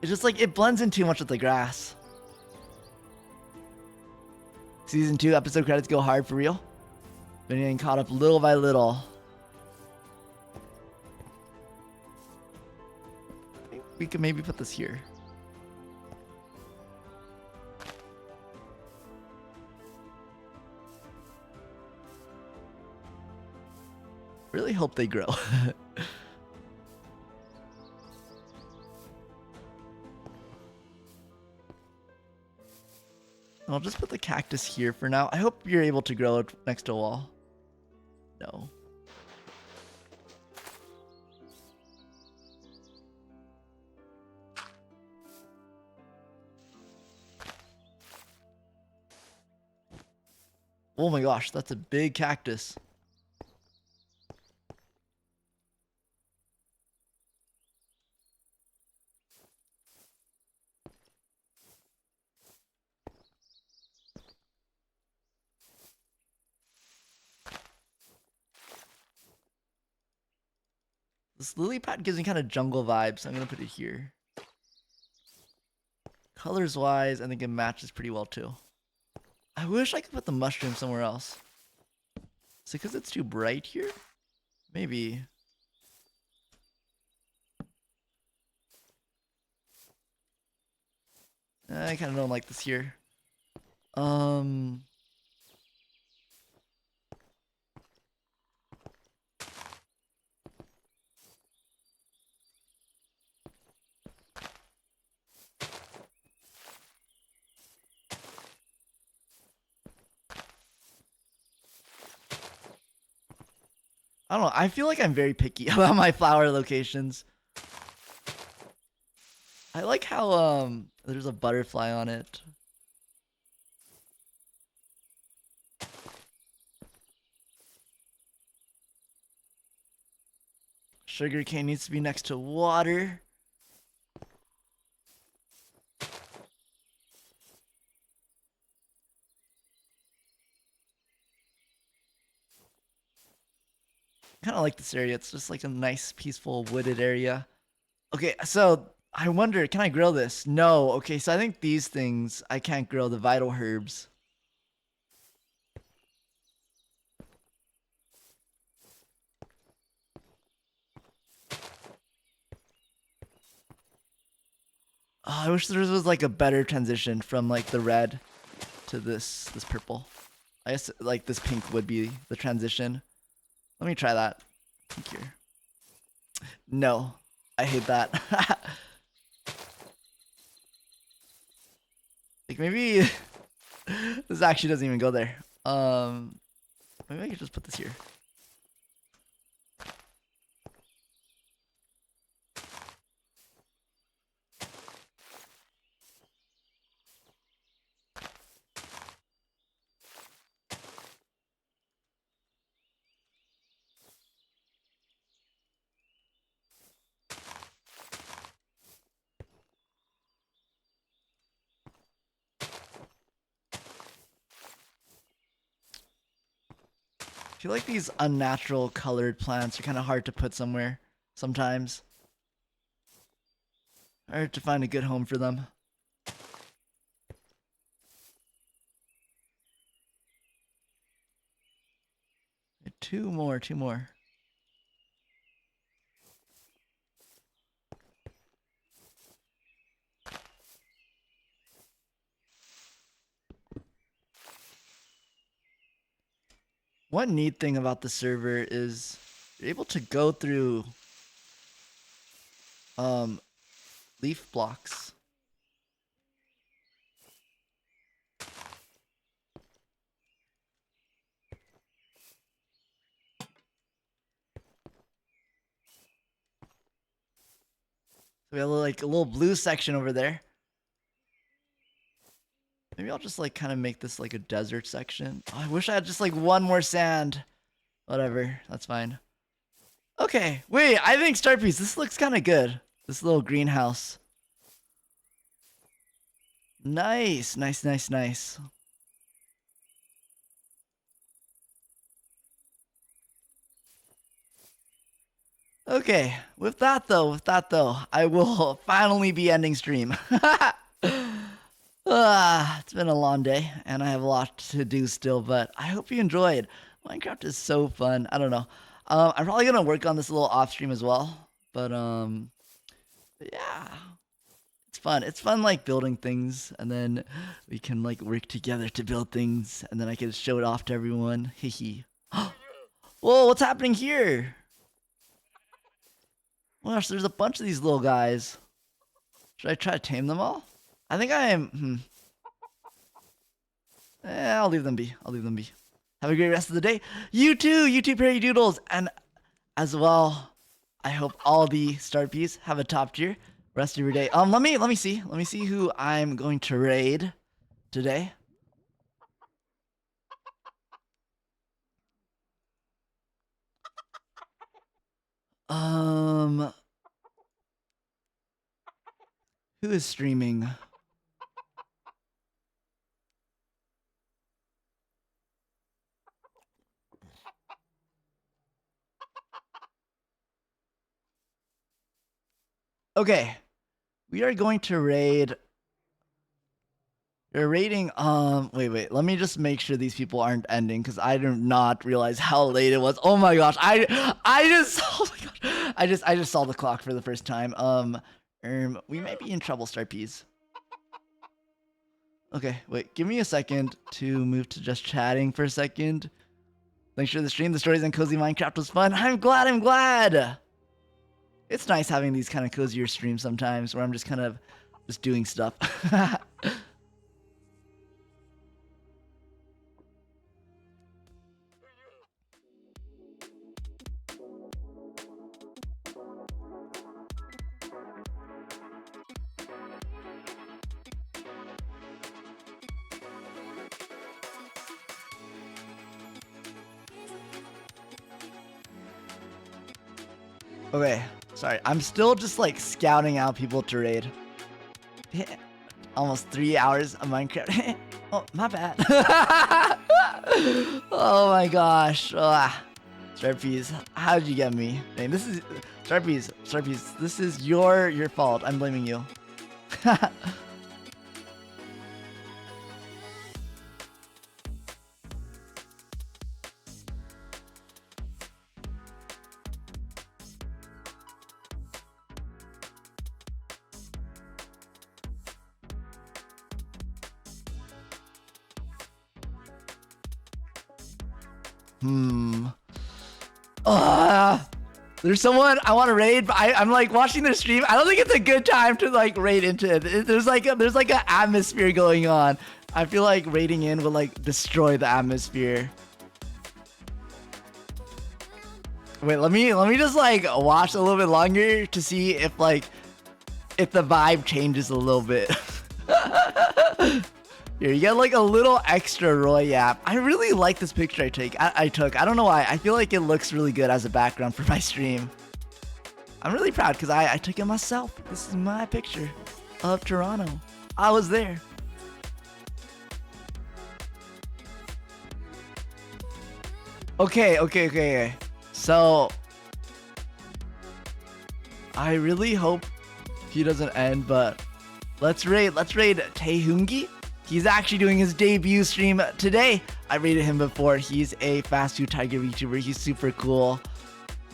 It's just like it blends in too much with the grass. Season 2 episode credits go hard for real. Been getting caught up little by little. I think we could maybe put this here. Really hope they grow. I'll just put the cactus here for now. I hope you're able to grow it next to a wall. No. Oh my gosh, that's a big cactus. This lily pad gives me kind of jungle vibes, so I'm going to put it here. Colors wise, I think it matches pretty well too. I wish I could put the mushroom somewhere else. Is it because it's too bright here? Maybe. I kind of don't like this here. I don't know. I feel like I'm very picky about my flower locations. I like how there's a butterfly on it. Sugarcane needs to be next to water. Kind of like this area. It's just like a nice, peaceful, wooded area. Okay, so I wonder, can I grill this? No. Okay, so I think these things, I can't grill the vital herbs. Oh, I wish there was like a better transition from like the red to this purple. I guess like this pink would be the transition. Let me try that. Pink here. No, I hate that. Like maybe this actually doesn't even go there. Maybe I could just put this here. I feel like these unnatural colored plants are kind of hard to put somewhere sometimes. Hard to find a good home for them. Two more. One neat thing about the server is you're able to go through leaf blocks. So we have like a little blue section over there. Maybe I'll just like kind of make this like a desert section. Oh, I wish I had just like one more sand. Whatever, that's fine. Okay, wait, I think start piece. This looks kind of good. This little greenhouse. Nice. Okay, with that though, I will finally be ending stream. It's been a long day, and I have a lot to do still, but I hope you enjoyed. Minecraft is so fun. I don't know. I'm probably gonna work on this a little off stream as well, but yeah, it's fun. It's fun like building things, and then we can like work together to build things, and then I can show it off to everyone. Hehe. Whoa, what's happening here? Gosh, there's a bunch of these little guys. Should I try to tame them all? I think I am. I'll leave them be. Have a great rest of the day. You too, Perry Doodles. And as well, I hope all the start piece have a top tier rest of your day. Let me see who I'm going to raid today. Who is streaming? Okay, we are going to raid. You're raiding. Wait. Let me just make sure these people aren't ending, because I did not realize how late it was. Oh my gosh, I just oh my gosh, I just saw the clock for the first time. We might be in trouble, Star Peas. Okay, wait, give me a second to move to just chatting for a second. Thanks for the stream. The stories on Cozy Minecraft was fun. I'm glad. It's nice having these kind of cozier streams sometimes where I'm just kind of just doing stuff. Okay, sorry. I'm still just like scouting out people to raid. Almost 3 hours of Minecraft. Oh, my bad. Oh my gosh. Sharpies, how did you get me? Dang, this is Sharpies. This is your fault. I'm blaming you. There's someone I want to raid, but I'm like watching their stream. I don't think it's a good time to like raid into it. There's like an atmosphere going on. I feel like raiding in will like destroy the atmosphere. Wait, let me just like watch a little bit longer to see if the vibe changes a little bit. Here, you get like a little extra Roy Yap. I really like this picture I took. I don't know why. I feel like it looks really good as a background for my stream. I'm really proud because I took it myself. This is my picture of Toronto. I was there. Okay. So I really hope he doesn't end, but let's raid Taehungi. He's actually doing his debut stream today. I rated him before. He's a fast food tiger YouTuber. He's super cool.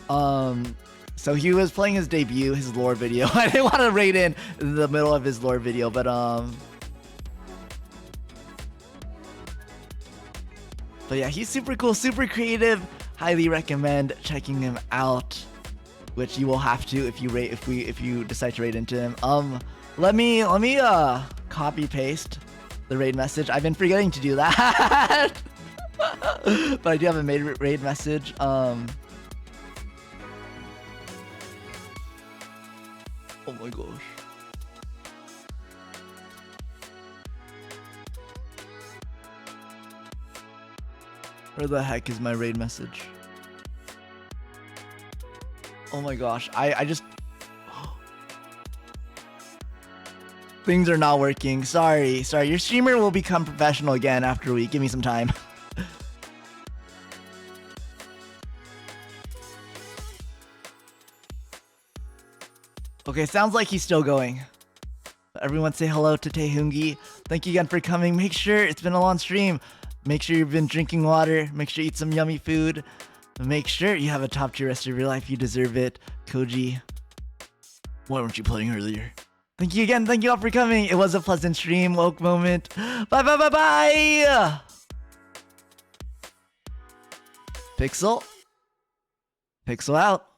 So he was playing his debut, his lore video. I didn't want to rate in the middle of his lore video, but yeah, he's super cool, super creative. Highly recommend checking him out, which you will have to if you decide to raid into him. Let me copy paste the raid message. I've been forgetting to do that. But I do have a raid message. Oh my gosh. Where the heck is my raid message? Oh my gosh. I just... Things are not working. Sorry. Your streamer will become professional again after a week. Give me some time. Okay, sounds like he's still going. Everyone say hello to Taehungi. Thank you again for coming. Make sure it's been a long stream. Make sure you've been drinking water. Make sure you eat some yummy food. Make sure you have a top tier rest of your life. You deserve it. Koji, why weren't you playing earlier? Thank you again. Thank you all for coming. It was a pleasant stream. Woke moment. Bye. Pixel out.